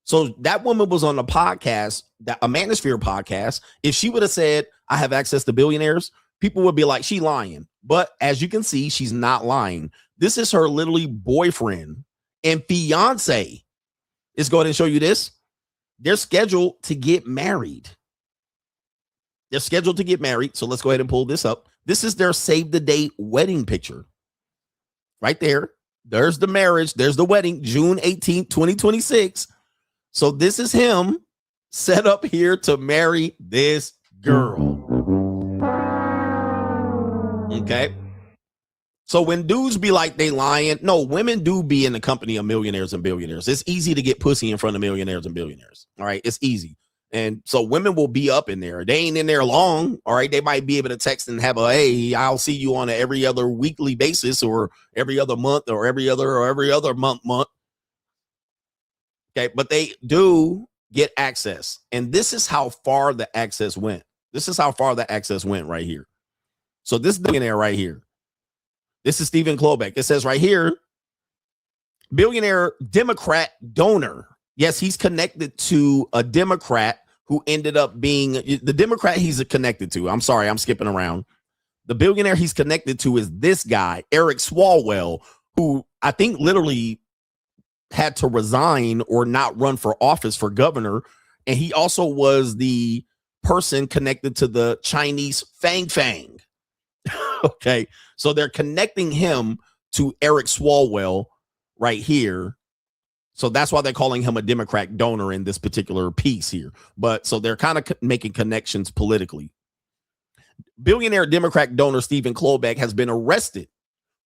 So that woman was on a podcast, a Manosphere podcast. If she would have said, I have access to billionaires, people would be like, she lying. But as you can see, she's not lying. This is her literally boyfriend and fiance. Let's go ahead and show you this. They're scheduled to get married. So let's go ahead and pull this up. This is their save the date wedding picture. Right there. There's the marriage. There's the wedding, June 18th, 2026. So this is him set up here to marry this girl. Okay. So when dudes be like they lying, no, women do be in the company of millionaires and billionaires. It's easy to get pussy in front of millionaires and billionaires. All right. It's easy. And so women will be up in there. They ain't in there long. All right. They might be able to text and have a, hey, I'll see you on every other weekly basis or every other month or every other month. Okay. But they do get access. And this is how far the access went. This is how far the access went right here. So this billionaire right here. This is Stephen Klobeck. It says right here, billionaire Democrat donor. Yes, he's connected to a Democrat who ended up being the Democrat he's connected to. I'm sorry, I'm skipping around. The billionaire he's connected to is this guy, Eric Swalwell, who I think literally had to resign or not run for office for governor. And he also was the person connected to the Chinese Fang Fang. Okay, so they're connecting him to Eric Swalwell right here. So that's why they're calling him a Democrat donor in this particular piece here. But so they're kind of making connections politically. Billionaire Democrat donor Stephen Klobeck has been arrested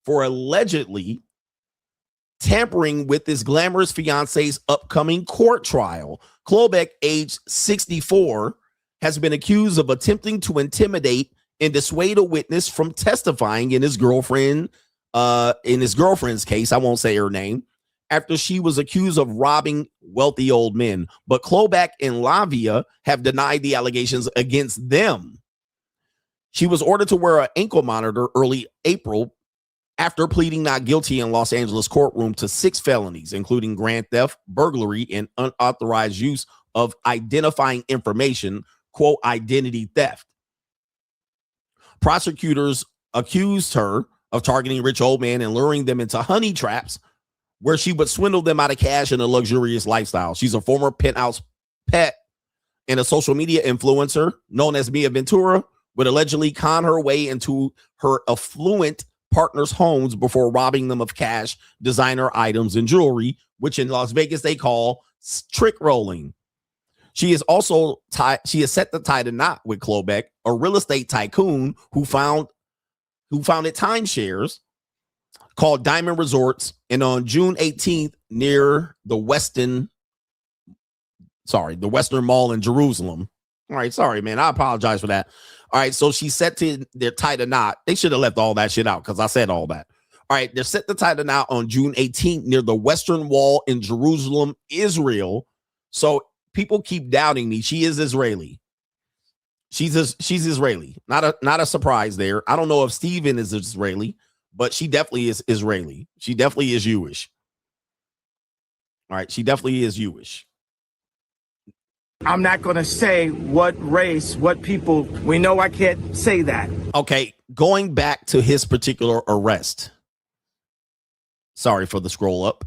for allegedly tampering with his glamorous fiance's upcoming court trial. Klobeck, aged 64, has been accused of attempting to intimidate and dissuade a witness from testifying in his girlfriend's case. I won't say her name, after she was accused of robbing wealthy old men. But Klobeck and Lavia have denied the allegations against them. She was ordered to wear an ankle monitor early April after pleading not guilty in Los Angeles courtroom to 6 felonies, including grand theft, burglary, and unauthorized use of identifying information, quote, identity theft. Prosecutors accused her of targeting rich old men and luring them into honey traps where she would swindle them out of cash in a luxurious lifestyle. She's a former penthouse pet and a social media influencer known as Mia Ventura, would allegedly con her way into her affluent partners' homes before robbing them of cash, designer items, and jewelry, which in Las Vegas they call trick rolling. She is also set to tie the knot with Klobeck, a real estate tycoon who founded timeshares called Diamond Resorts, and on June 18th near the Western Mall in Jerusalem. All right, sorry, man. I apologize for that. All right, so she's set to tie the knot. They should have left all that shit out because I said all that. All right, they're set to tie the knot on June 18th near the Western Wall in Jerusalem, Israel. So people keep doubting me. She is Israeli. She's Israeli. Not a surprise there. I don't know if Steven is Israeli, but she definitely is Israeli. She definitely is Jewish. All right, she definitely is Jewish. I'm not going to say what race, what people. We know I can't say that. Okay, going back to his particular arrest. Sorry for the scroll up.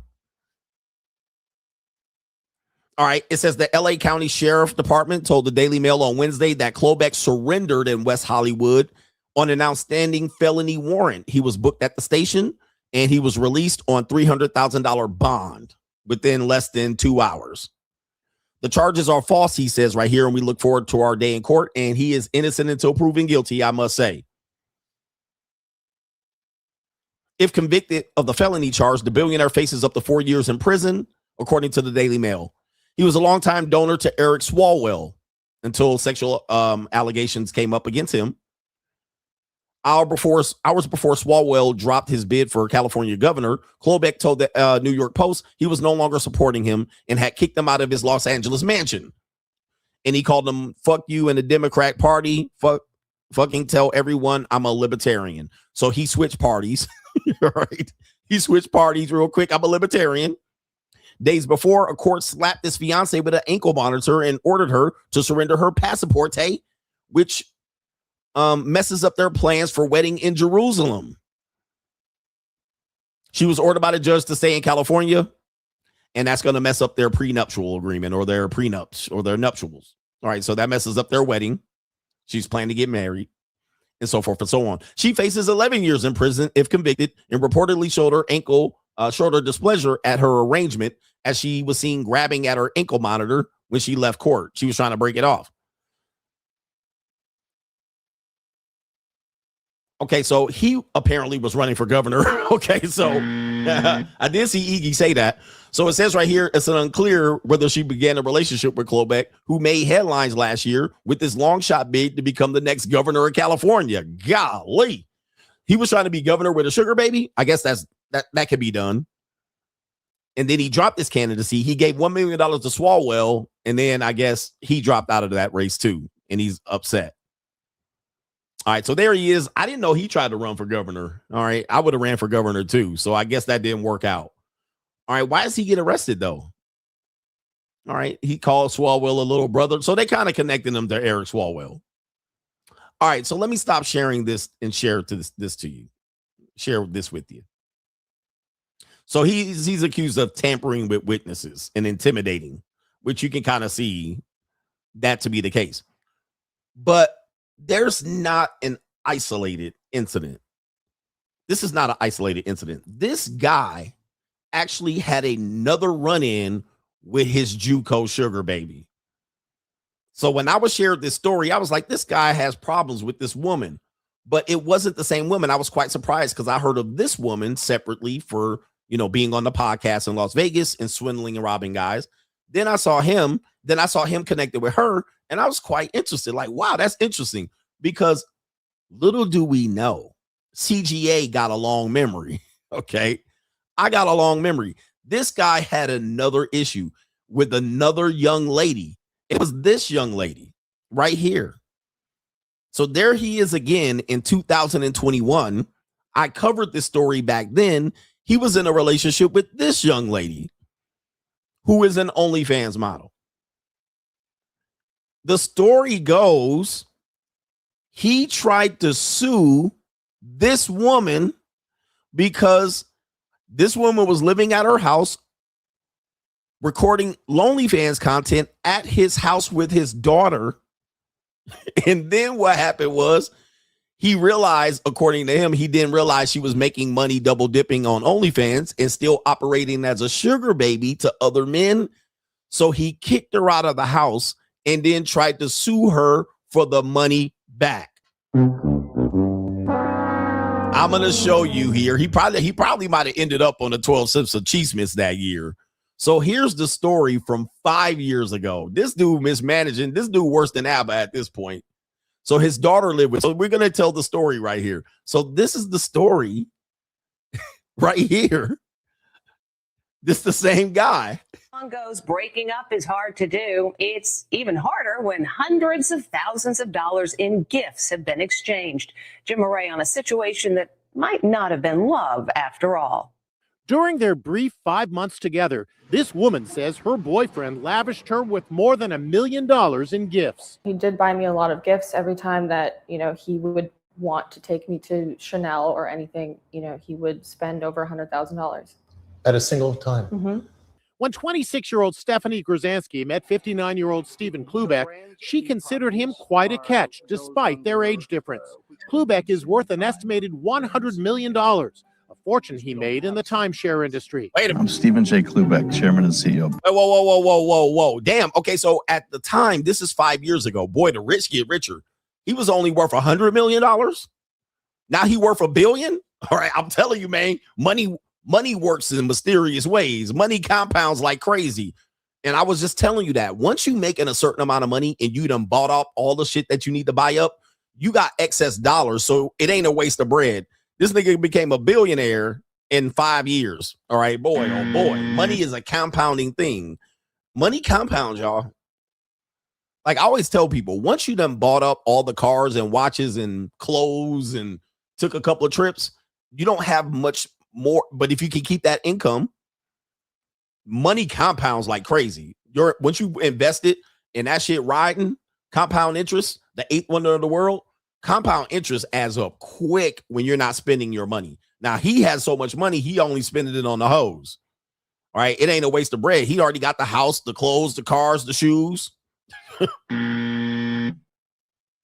All right, it says the LA County Sheriff Department told the Daily Mail on Wednesday that Klobeck surrendered in West Hollywood on an outstanding felony warrant. He was booked at the station and he was released on $300,000 bond within less than 2 hours. The charges are false, he says right here, and we look forward to our day in court, and he is innocent until proven guilty, I must say. If convicted of the felony charge, the billionaire faces up to 4 years in prison, according to the Daily Mail. He was a longtime donor to Eric Swalwell until sexual allegations came up against him. Hours before Swalwell dropped his bid for California governor, Klobeck told the New York Post he was no longer supporting him and had kicked him out of his Los Angeles mansion. And he called him, fuck you and the Democrat Party. Fucking tell everyone I'm a libertarian. So he switched parties. Right? He switched parties real quick. I'm a libertarian. Days before, a court slapped his fiance with an ankle monitor and ordered her to surrender her passport, which messes up their plans for wedding in Jerusalem. She was ordered by the judge to stay in California, and that's going to mess up their prenuptial agreement or their prenups or their nuptials. All right, so that messes up their wedding. She's planning to get married and so forth and so on. She faces 11 years in prison if convicted, and reportedly showed her displeasure at her arrangement as she was seen grabbing at her ankle monitor when she left court. She was trying to break it off. Okay, so he apparently was running for governor. Okay, so I did see Iggy say that. So it says right here, it's unclear whether she began a relationship with Klobeck, who made headlines last year with this long shot bid to become the next governor of California. Golly. He was trying to be governor with a sugar baby. I guess that could be done. And then he dropped his candidacy. He gave $1 million to Swalwell, and then I guess he dropped out of that race too, and he's upset. All right, so there he is. I didn't know he tried to run for governor. All right, I would have ran for governor too, so I guess that didn't work out. All right, why does he get arrested though? All right, he called Swalwell a little brother, so they kind of connected him to Eric Swalwell. All right, so let me stop sharing this and share this to you. Share this with you. So he's accused of tampering with witnesses and intimidating, which you can kind of see that to be the case. But there's not an isolated incident. This is not an isolated incident. This guy actually had another run-in with his JUCO sugar baby. So when I was shared this story, I was like, this guy has problems with this woman, but it wasn't the same woman. I was quite surprised because I heard of this woman separately for, being on the podcast in Las Vegas and swindling and robbing guys. Then I saw him connected with her, and I was quite interested. Like, wow, that's interesting, because little do we know, CGA got a long memory. Okay. I got a long memory. This guy had another issue with another young lady. It was this young lady right here. So there he is again in 2021. I covered this story back then. He was in a relationship with this young lady who is an OnlyFans model. The story goes, he tried to sue this woman because this woman was living at her house, recording OnlyFans content at his house with his daughter. And then what happened was, he realized, according to him, he didn't realize she was making money double dipping on OnlyFans and still operating as a sugar baby to other men. So he kicked her out of the house and then tried to sue her for the money back. I'm going to show you here. He probably might have ended up on the 12 Sips of Cheesemans that year. So here's the story from 5 years ago. This dude mismanaging, this dude worse than ABBA at this point. So his daughter lived with, so we're going to tell the story right here. So this is the story right here. This is the same guy. Goes breaking up is hard to do. It's even harder when hundreds of thousands of dollars in gifts have been exchanged. Jim Murray on a situation that might not have been love after all. During their brief 5 months together, this woman says her boyfriend lavished her with more than $1 million in gifts. He did buy me a lot of gifts every time that, he would want to take me to Chanel or anything. He would spend over $100,000. At a single time. Mm-hmm. When 26-year-old Stephanie Grzansky met 59-year-old Stephen Klubeck, she considered him quite a catch, despite their age difference. Klubeck is worth an estimated $100 million, a fortune he made in the timeshare industry. Wait a minute. I'm Stephen J. Klubeck, chairman and CEO. Whoa. Damn. Okay, so at the time, this is 5 years ago. Boy, the rich get richer. He was only worth $100 million. Now he worth $1 billion. All right, I'm telling you, man, money works in mysterious ways. Money compounds like crazy. And I was just telling you that once you making a certain amount of money and you done bought up all the shit that you need to buy up, you got excess dollars. So it ain't a waste of bread. This nigga became a billionaire in 5 years. All right, boy, oh boy. Money is a compounding thing. Money compounds, y'all. Like I always tell people, once you done bought up all the cars and watches and clothes and took a couple of trips, you don't have much more. But if you can keep that income, money compounds like crazy. Once you invest it in that shit riding, compound interest, the eighth wonder of the world, compound interest adds up quick when you're not spending your money. Now he has so much money, he only spending it on the hoes. All right, it ain't a waste of bread. He already got the house, the clothes, the cars, the shoes.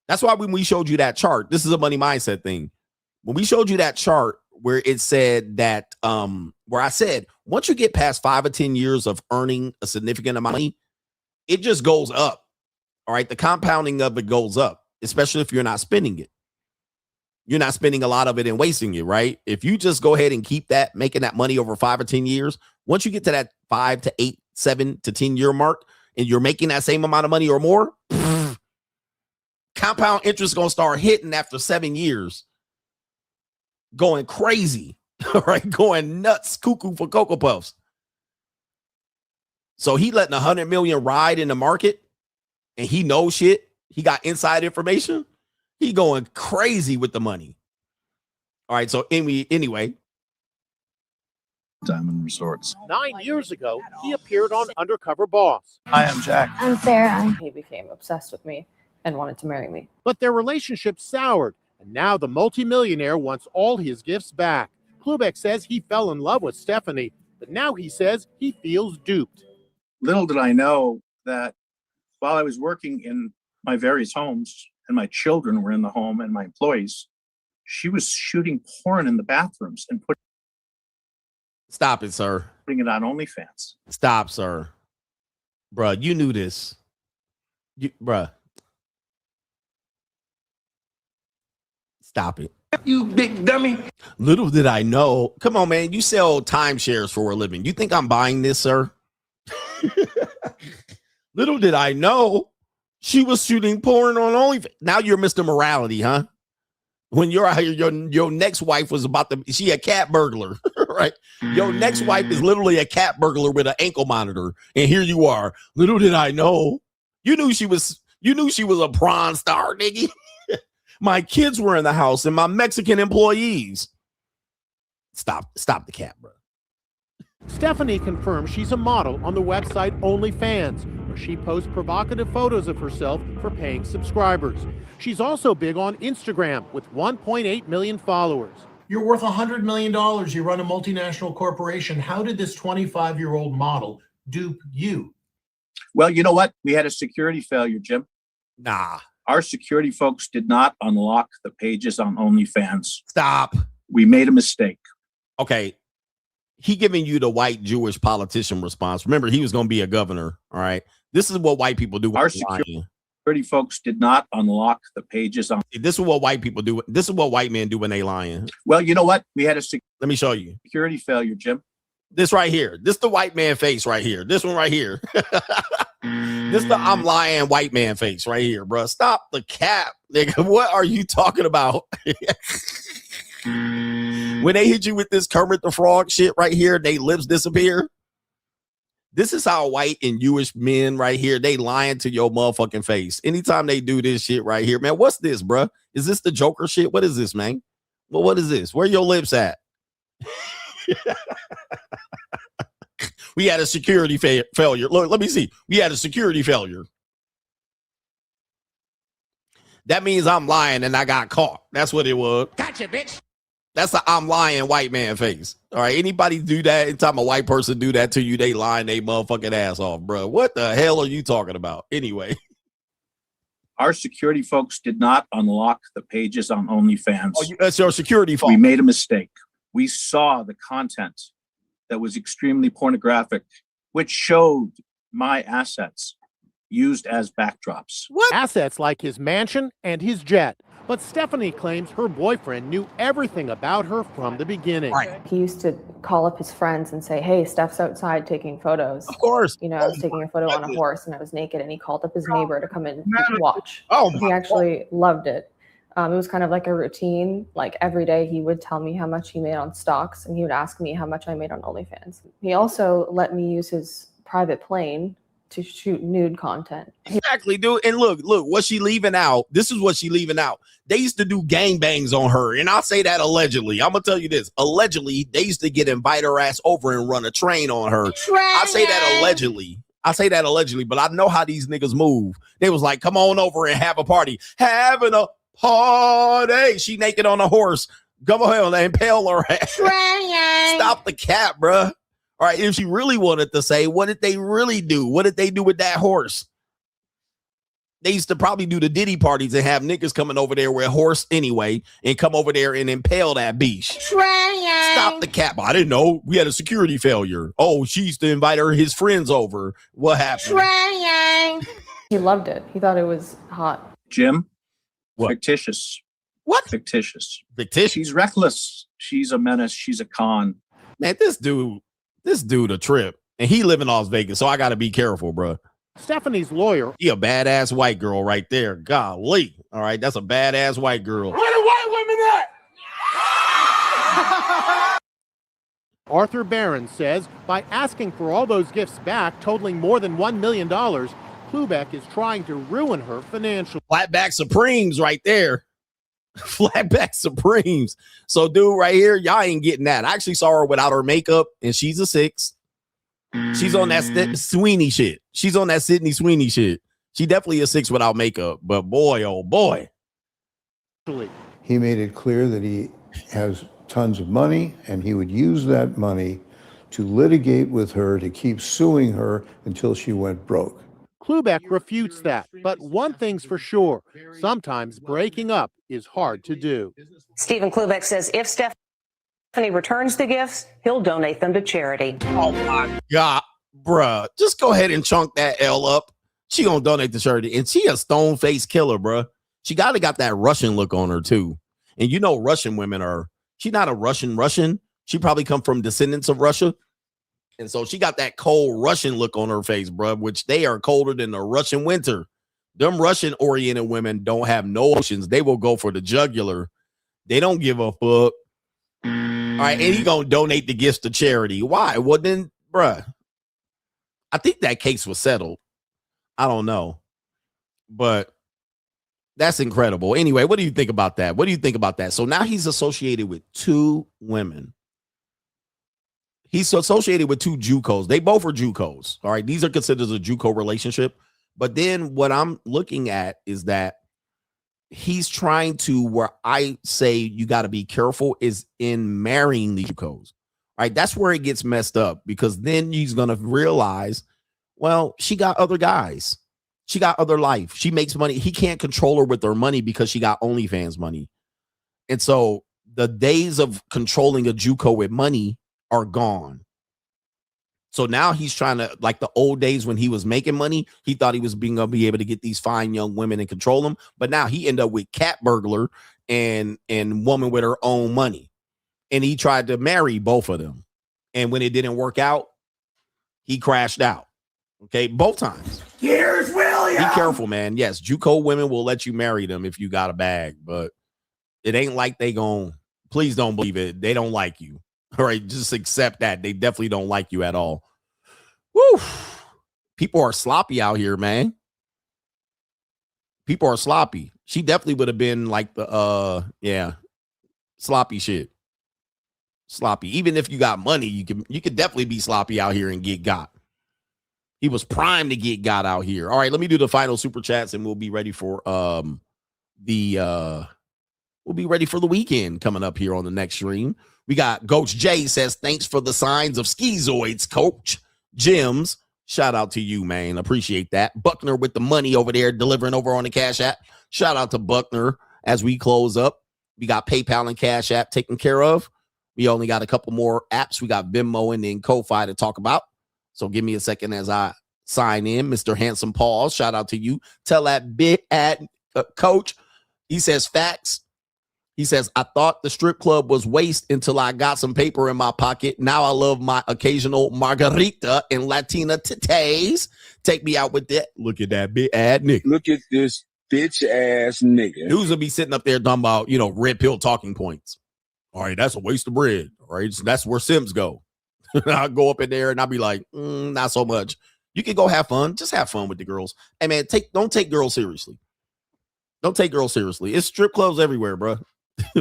That's why when we showed you that chart, this is a money mindset thing. When we showed you that chart where it said that, where I said, once you get past 5 or 10 years of earning a significant amount of money, it just goes up. All right. The compounding of it goes up, especially if you're not spending it. You're not spending a lot of it and wasting it, right? If you just go ahead and keep that, making that money over 5 or 10 years, once you get to that 5 to 8, 7 to 10 year mark, and you're making that same amount of money or more, compound interest is going to start hitting after 7 years, going crazy, all right? Going nuts, cuckoo for Cocoa Puffs. So he letting 100 million ride in the market, and he knows shit. He got inside information. He going crazy with the money. All right. So anyway. Diamond Resorts. 9 years ago, he appeared on Undercover Boss. Hi, I'm Jack. I'm Sarah. He became obsessed with me and wanted to marry me. But their relationship soured, and now the multimillionaire wants all his gifts back. Klubeck says he fell in love with Stephanie, but now he says he feels duped. Little did I know that while I was working in my various homes, and my children were in the home and my employees, she was shooting porn in the bathrooms and Stop it, sir. Putting it on OnlyFans. Stop, sir. Bruh, you knew this. Bruh. Stop it. You big dummy. Little did I know. Come on, man. You sell timeshares for a living. You think I'm buying this, sir? Little did I know she was shooting porn on OnlyFans. Now you're Mr. Morality, huh? When you're out here, your next wife was she a cat burglar, right? Your next wife is literally a cat burglar with an ankle monitor. And here you are. Little did I know. You knew she was a prawn star, nigga. My kids were in the house and my Mexican employees. Stop the cat, bro. Stephanie confirms she's a model on the website OnlyFans, where she posts provocative photos of herself for paying subscribers. She's also big on Instagram with 1.8 million followers. You're worth $100 million. You run a multinational corporation. How did this 25-year-old model dupe you? Well, you know what? We had a security failure, Jim. Nah. Our security folks did not unlock the pages on OnlyFans. Stop. We made a mistake. Okay. He giving you the white Jewish politician response. Remember, he was going to be a governor. All right. This is what white people do. Our security folks did not unlock the pages on. This is what white people do. This is what white men do when they lying. Well, you know what? We had a let me show you. Security failure, Jim. This right here. This the white man face right here. This one right here. This the I'm lying white man face right here, bro. Stop the cap, nigga. What are you talking about? When they hit you with this Kermit the Frog shit right here, they lips disappear. This is how white and Jewish men right here, they lying to your motherfucking face. Anytime they do this shit right here, man, what's this, bro? Is this the Joker shit? What is this, man? Well, what is this? Where your lips at? We had a security failure. Look, let me see. We had a security failure. That means I'm lying and I got caught. That's what it was. Gotcha, bitch. That's a I'm lying white man face. All right. Anybody do that? Anytime a white person do that to you, they lying they motherfucking ass off, bro. What the hell are you talking about? Anyway. Our security folks did not unlock the pages on OnlyFans. Oh, that's your security fault. We made a mistake. We saw the content that was extremely pornographic, which showed my assets used as backdrops. What? Assets like his mansion and his jet. But Stephanie claims her boyfriend knew everything about her from the beginning. Right. He used to call up his friends and say, hey, Steph's outside taking photos. Of course. You know, I was taking a photo on a horse and I was naked, and he called up his neighbor to come in and watch. Oh, he actually loved it. It was kind of like a routine. Like every day he would tell me how much he made on stocks, and he would ask me how much I made on OnlyFans. He also let me use his private plane to shoot nude content. Exactly, dude. And look, what she leaving out. This is what she leaving out. They used to do gangbangs on her. And I'll say that allegedly. I'm going to tell you this. Allegedly, they used to invite her ass over and run a train on her. I say that allegedly. But I know how these niggas move. They was like, come on over and have a party. Having a party. She naked on a horse. Come on and impale her ass. Stop the cap, bruh. All right, if she really wanted to say, what did they really do? What did they do with that horse? They used to probably do the Diddy parties and have niggas coming over there with a horse anyway and come over there and impale that beast. Stop the cap. I didn't know. We had a security failure. Oh, she used to invite his friends over. What happened? He loved it. He thought it was hot. Jim? What? Fictitious. What? Fictitious. Fictitious? She's reckless. She's a menace. She's a con. Man, this dude a trip. And he live in Las Vegas, so I got to be careful, bro. Stephanie's lawyer. He a badass white girl right there. Golly. All right, that's a badass white girl. Where the white women at? Arthur Barron says by asking for all those gifts back, totaling more than $1 million, Klubeck is trying to ruin her financially. Flatback Supremes right there. Flatback Supremes. So, dude, right here, y'all ain't getting that. I actually saw her without her makeup, and she's a 6. She's on that Sweeney shit. She's on that Sydney Sweeney shit. She definitely a 6 without makeup, but boy, oh boy. He made it clear that he has tons of money, and he would use that money to litigate with her, to keep suing her until she went broke. Klubeck refutes that, but one thing's for sure, sometimes breaking up is hard to do. Stephen Klubeck says if Stephanie returns the gifts, he'll donate them to charity. Oh my God, bruh. Just go ahead and chunk that L up. She gonna donate to charity. And she a stone-faced killer, bruh. She gotta got that Russian look on her too. And you know Russian women are, she not a Russian. She probably come from descendants of Russia. And so she got that cold Russian look on her face, bruh, which they are colder than the Russian winter. Them Russian-oriented women don't have no options. They will go for the jugular. They don't give a fuck. All right, and he gonna donate the gifts to charity. Why? Well, then, bruh, I think that case was settled. I don't know, but that's incredible. Anyway, what do you think about that? What do you think about that? So now he's associated with 2 women. He's associated with 2 JUCOs. They both are JUCOs. All right, these are considered a JUCO relationship. But then what I'm looking at is that he's trying to, where I say you got to be careful, is in marrying these JUCOs. Right? That's where it gets messed up, because then he's going to realize, well, she got other guys. She got other life. She makes money. He can't control her with her money because she got OnlyFans money. And so the days of controlling a JUCO with money are gone. So now he's trying to, like the old days when he was making money, he thought he was going to be able to get these fine young women and control them. But now he ended up with cat burglar and woman with her own money. And he tried to marry both of them. And when it didn't work out, he crashed out. Okay, both times. Here's William. Be careful, man. Yes, JUCO women will let you marry them if you got a bag, but it ain't like they gon', please don't believe it. They don't like you. All right, just accept that. They definitely don't like you at all. Woo! People are sloppy out here, man. People are sloppy. She definitely would have been like the sloppy shit. Sloppy. Even if you got money, you could definitely be sloppy out here and get got. He was primed to get got out here. All right, let me do the final super chats and we'll be ready for the weekend coming up here on the next stream. We got Coach J says, thanks for the signs of schizoids, Coach. Jims, shout out to you, man. Appreciate that. Buckner with the money over there, delivering over on the Cash App. Shout out to Buckner as we close up. We got PayPal and Cash App taken care of. We only got a couple more apps. We got Venmo and then Ko-Fi to talk about. So give me a second as I sign in. Mr. Handsome Paul, shout out to you. Tell that bit at Coach. He says facts. He says, I thought the strip club was waste until I got some paper in my pocket. Now I love my occasional margarita and Latina titties. Take me out with that. Look at that big ad nigga. Look at this bitch ass nigga. Dudes will be sitting up there talking about, red pill talking points. All right, that's a waste of bread. All right, so that's where Sims go. I'll go up in there and I'll be like, not so much. You can go have fun. Just have fun with the girls. Hey, man, don't take girls seriously. Don't take girls seriously. It's strip clubs everywhere, bro.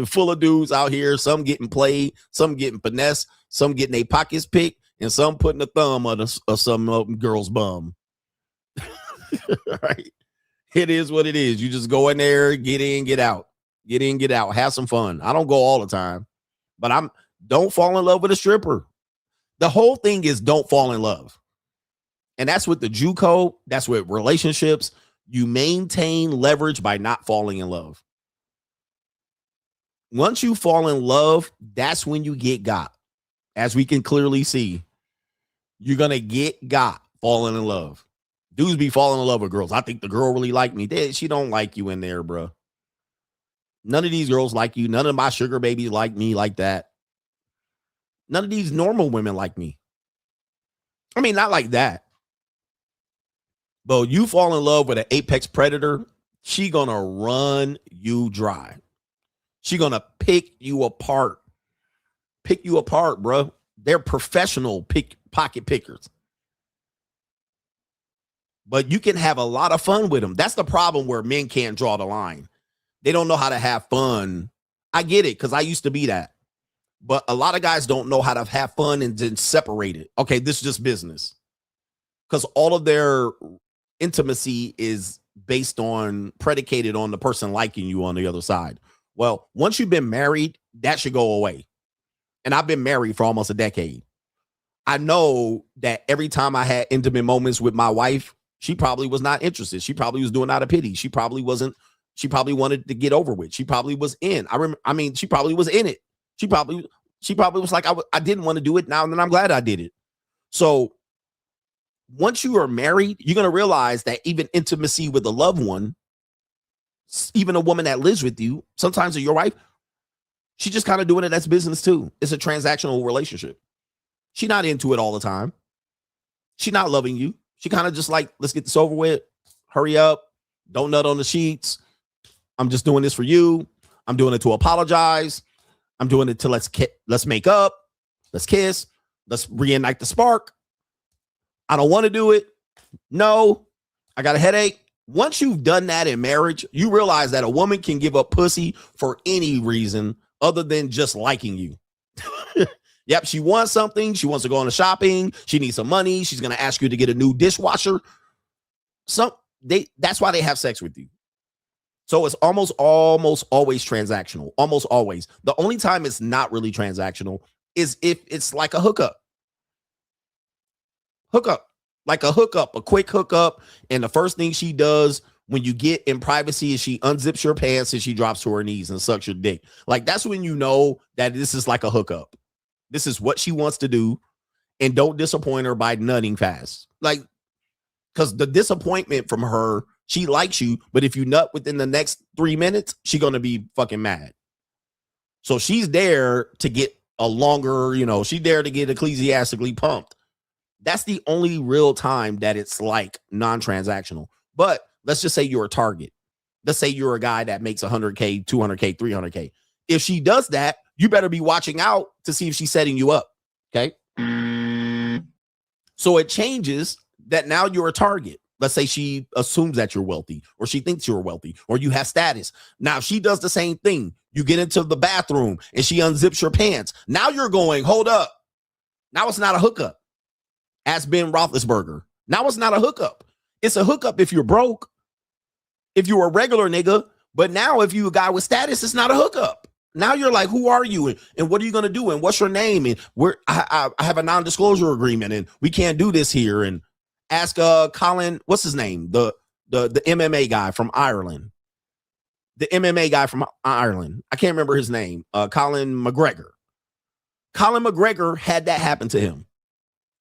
Full of dudes out here, some getting played, some getting finessed, some getting their pockets picked, and some putting a thumb on some girl's bum. Right? It is what it is. You just go in there, get in, get out. Get in, get out. Have some fun. I don't go all the time, but don't fall in love with a stripper. The whole thing is don't fall in love. And that's with the JUCO. That's with relationships. You maintain leverage by not falling in love. Once you fall in love, that's when you get got. As we can clearly see, you're going to get got falling in love. Dudes be falling in love with girls. I think the girl really liked me. She don't like you in there, bro. None of these girls like you. None of my sugar babies like me like that. None of these normal women like me. I mean, not like that. But you fall in love with an apex predator, she gonna run you dry. She gonna pick you apart. Pick you apart, bro. They're professional pocket pickers. But you can have a lot of fun with them. That's the problem where men can't draw the line. They don't know how to have fun. I get it, because I used to be that. But a lot of guys don't know how to have fun and then separate it. Okay, this is just business. Because all of their intimacy is predicated on the person liking you on the other side. Well, once you've been married, that should go away. And I've been married for almost a decade. I know that every time I had intimate moments with my wife, she probably was not interested. She probably was doing out of pity. She probably wanted to get over with. She probably was in. She probably was in it. She probably was like, I didn't want to do it now, and then I'm glad I did it. So once you are married, you're going to realize that even intimacy with a loved one, even a woman that lives with you, sometimes your wife, she's just kind of doing it as business too. It's a transactional relationship. She's not into it all the time. She's not loving you. She kind of just like, let's get this over with. Hurry up. Don't nut on the sheets. I'm just doing this for you. I'm doing it to apologize. I'm doing it to let's make up. Let's kiss. Let's reignite the spark. I don't want to do it. No, I got a headache. Once you've done that in marriage, you realize that a woman can give up pussy for any reason other than just liking you. Yep, she wants something. She wants to go on a shopping. She needs some money. She's going to ask you to get a new dishwasher. That's why they have sex with you. So it's almost always transactional. Almost always. The only time it's not really transactional is if it's like a hookup. Like a hookup, a quick hookup. And the first thing she does when you get in privacy is she unzips your pants and she drops to her knees and sucks your dick. Like, that's when you know that this is like a hookup. This is what she wants to do. And don't disappoint her by nutting fast. Like, because the disappointment from her, she likes you, but if you nut within the next 3 minutes, she's going to be fucking mad. So she's there to get a longer, she's there to get ecclesiastically pumped. That's the only real time that it's like non-transactional. But let's just say you're a target. Let's say you're a guy that makes 100K, 200K, 300K. If she does that, you better be watching out to see if she's setting you up. Okay. So it changes that now you're a target. Let's say she assumes that you're wealthy, or she thinks you're wealthy, or you have status. Now, if she does the same thing, you get into the bathroom and she unzips your pants. Now you're going, hold up. Now it's not a hookup. Ask Ben Roethlisberger. Now it's not a hookup. It's a hookup if you're broke, if you're a regular nigga. But now if you're a guy with status, it's not a hookup. Now you're like, who are you? And what are you going to do? And what's your name? And I have a non-disclosure agreement and we can't do this here. And ask Colin, what's his name? The MMA guy from Ireland. The MMA guy from Ireland. I can't remember his name. Colin McGregor. Colin McGregor had that happen to him.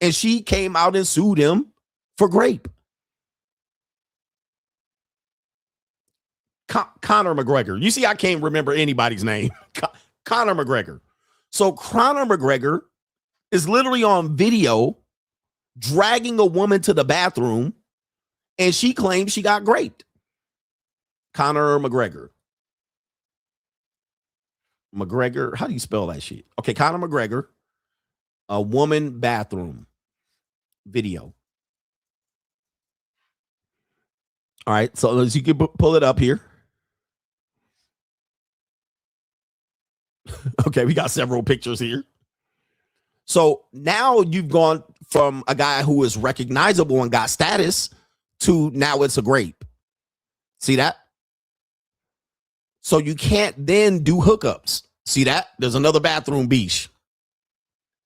And she came out and sued him for rape. Conor McGregor. You see, I can't remember anybody's name. Conor McGregor. So Conor McGregor is literally on video dragging a woman to the bathroom, and she claims she got raped. Conor McGregor. McGregor. How do you spell that shit? Okay, Conor McGregor. A woman bathroom video. All right, so as you can pull it up here. Okay, we got several pictures here. So now you've gone from a guy who is recognizable and got status to now it's a grape. See that? So you can't then do hookups. See that? There's another bathroom beach.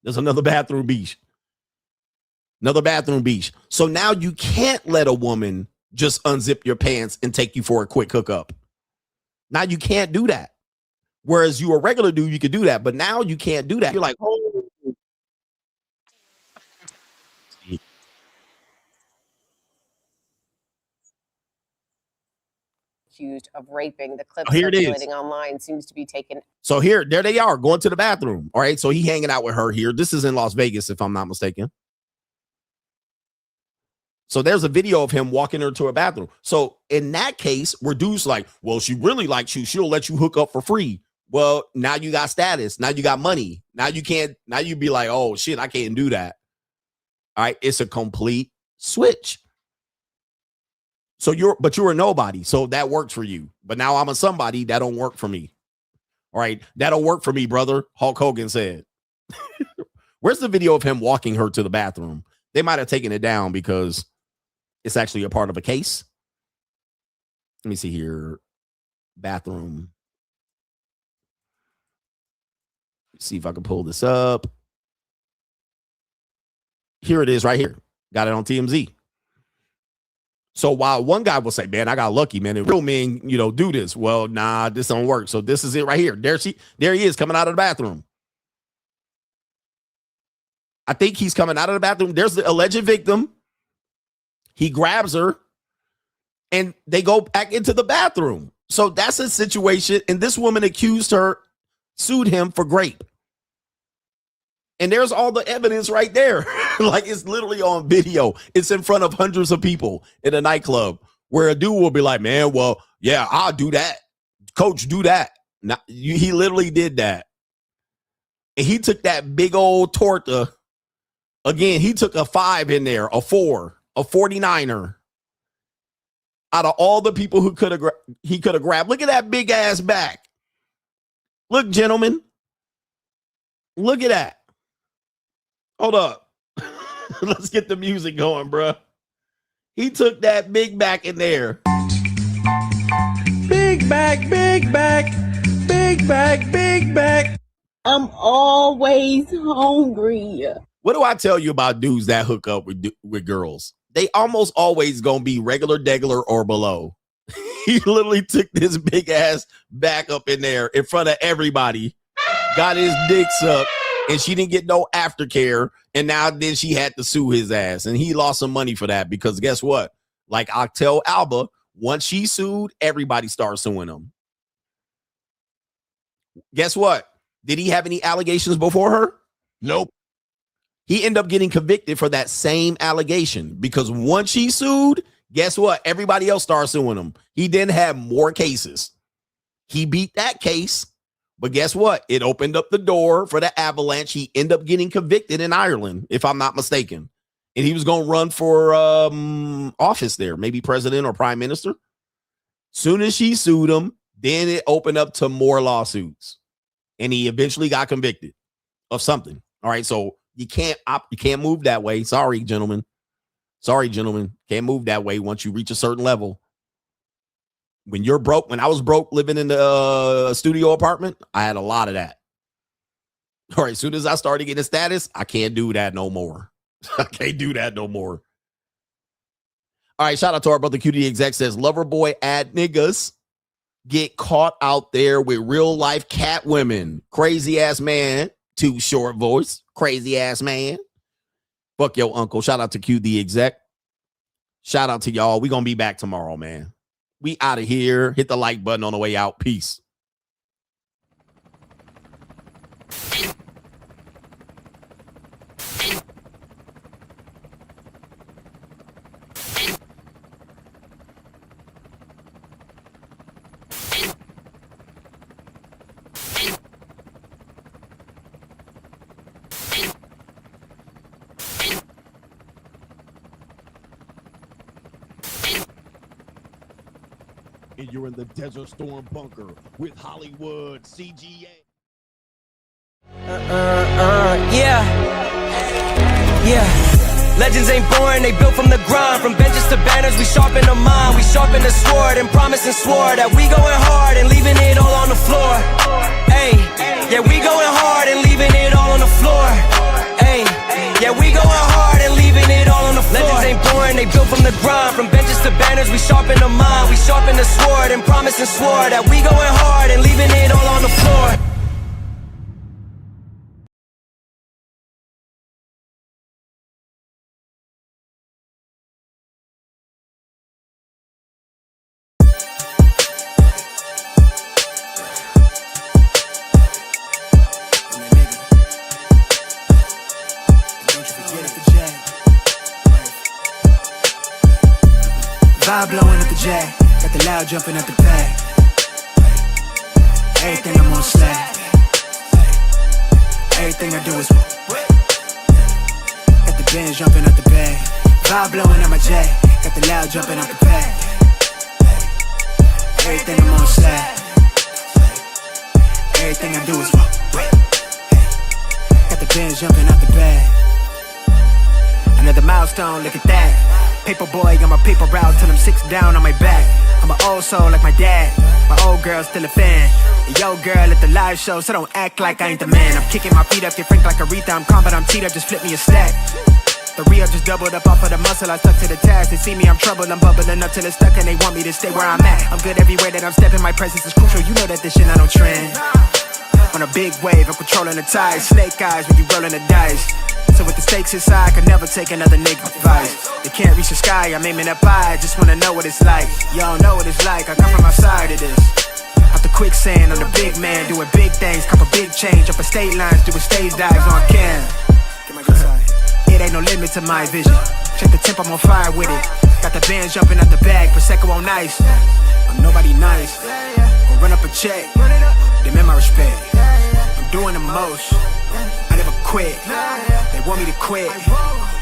There's another bathroom beach. Another bathroom beach. So now you can't let a woman just unzip your pants and take you for a quick hookup. Now you can't do that. Whereas you a regular dude, you could do that, but now you can't do that. You're like, oh. Accused of raping. The clip Here it is. circulating online seems to be taken. So there they are going to the bathroom. All right. So he hanging out with her here. This is in Las Vegas, if I'm not mistaken. So there's a video of him walking her to a bathroom. So in that case, where dudes like, well, she really likes you. She'll let you hook up for free. Well, now you got status. Now you got money. Now you can't. Now you be like, oh shit, I can't do that. All right. It's a complete switch. So you're a nobody. So that works for you. But now I'm a somebody. That don't work for me. All right. That'll work for me, brother. Hulk Hogan said. Where's the video of him walking her to the bathroom? They might have taken it down because it's actually a part of a case. Let me see here. Bathroom. Let's see if I can pull this up. Here it is right here. Got it on TMZ. So while one guy will say, man, I got lucky, man. And real men, do this. Well, nah, this don't work. So this is it right here. There he is coming out of the bathroom. I think he's coming out of the bathroom. There's the alleged victim. He grabs her and they go back into the bathroom. So that's a situation. And this woman sued him for rape. And there's all the evidence right there. Like it's literally on video. It's in front of hundreds of people in a nightclub where a dude will be like, man, well, yeah, I'll do that. Coach, do that. Now, he literally did that. And he took that big old torta. Again, he took a 5 in there, a 4, a 49er. Out of all the people who he could have grabbed. Look at that big ass back. Look, gentlemen. Look at that. Hold up. Let's get the music going, bro. He took that big back in there. Big back, big back, big back, big back. I'm always hungry. What do I tell you about dudes that hook up with girls? They almost always gonna be regular, degular, or below. He literally took this big ass back up in there in front of everybody, got his dick sucked, and she didn't get no aftercare. And now then she had to sue his ass. And he lost some money for that because guess what? Like Octel Alba, once she sued, everybody started suing him. Guess what? Did he have any allegations before her? Nope. He ended up getting convicted for that same allegation because once she sued, guess what? Everybody else started suing him. He then had more cases. He beat that case. But guess what? It opened up the door for the avalanche. He ended up getting convicted in Ireland, if I'm not mistaken. And he was going to run for office there, maybe president or prime minister. Soon as she sued him, then it opened up to more lawsuits. And he eventually got convicted of something. All right, so you can't move that way. Sorry, gentlemen. Can't move that way once you reach a certain level. When you're broke, when I was broke living in the studio apartment, I had a lot of that. All right, as soon as I started getting status, I can't do that no more. I can't do that no more. All right, shout out to our brother QD Exec says, lover boy ad niggas get caught out there with real life cat women. Crazy ass man, too short voice, crazy ass man. Fuck your uncle. Shout out to QD Exec. Shout out to y'all. We gonna be back tomorrow, man. We out of here. Hit the like button on the way out. Peace. And you're in the Desert Storm bunker with Hollywood CGA. Legends ain't born, they built from the grind. From benches to banners, we sharpen the mind. We sharpen the sword and promise and swore that we going hard and leaving it all on the floor. Hey, yeah, we going hard and leaving it all on the floor. Hey, yeah, we going hard and leaving it all on the floor. Legends ain't boring, they built from the grind. From benches to banners, we sharpen the mind. We sharpen the sword and promise and swore that we going hard and leaving it all on the floor. Vibe blowing at the jack, got the loud jumping at the bag. Everything I'm on slack. Everything I do is got the Benz jumping at the bag. Vibe blowing at my jack, got the loud jumping at the bag. Everything I'm on slack. Everything I do is got the Benz jumping at the bag. Another milestone, look at that. Paper boy, got my paper route till I'm 6 down on my back. I'm an old soul like my dad. My old girl's still a fan. And yo girl at the live show, so don't act like I ain't the man. I'm kicking my feet up, get frank like Aretha. I'm calm, but I'm teed up, just flip me a stack. The re-up just doubled up off of the muscle, I stuck to the task. They see me, I'm troubled, I'm bubbling up till it's stuck, and they want me to stay where I'm at. I'm good everywhere that I'm stepping, my presence is crucial. You know that this shit not no trend. On a big wave, I'm controlling the tide. Snake eyes when you rolling the dice. So with the stakes inside, I could never take another nigga advice. They can't reach the sky, I'm aiming up high. Just wanna know what it's like. Y'all know what it's like, I come from outside of this. Out the quicksand, I'm the big man, doing big things. Cop a big change, up a state lines, doing stage dives on cam. It ain't no limit to my vision. Check the temp, I'm on fire with it. Got the bands jumping out the bag, Prosecco on ice. I'm nobody nice, gonna run up a check. Demand my respect, I'm doing the most. I never quit, they want me to quit.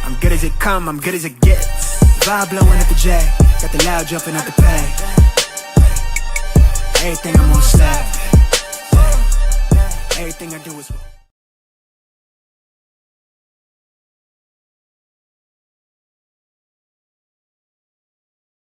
I'm good as it come, I'm good as it gets. Vibe blowing at the jack, got the loud jumping out the bag. Everything I'm on slack. Everything I do is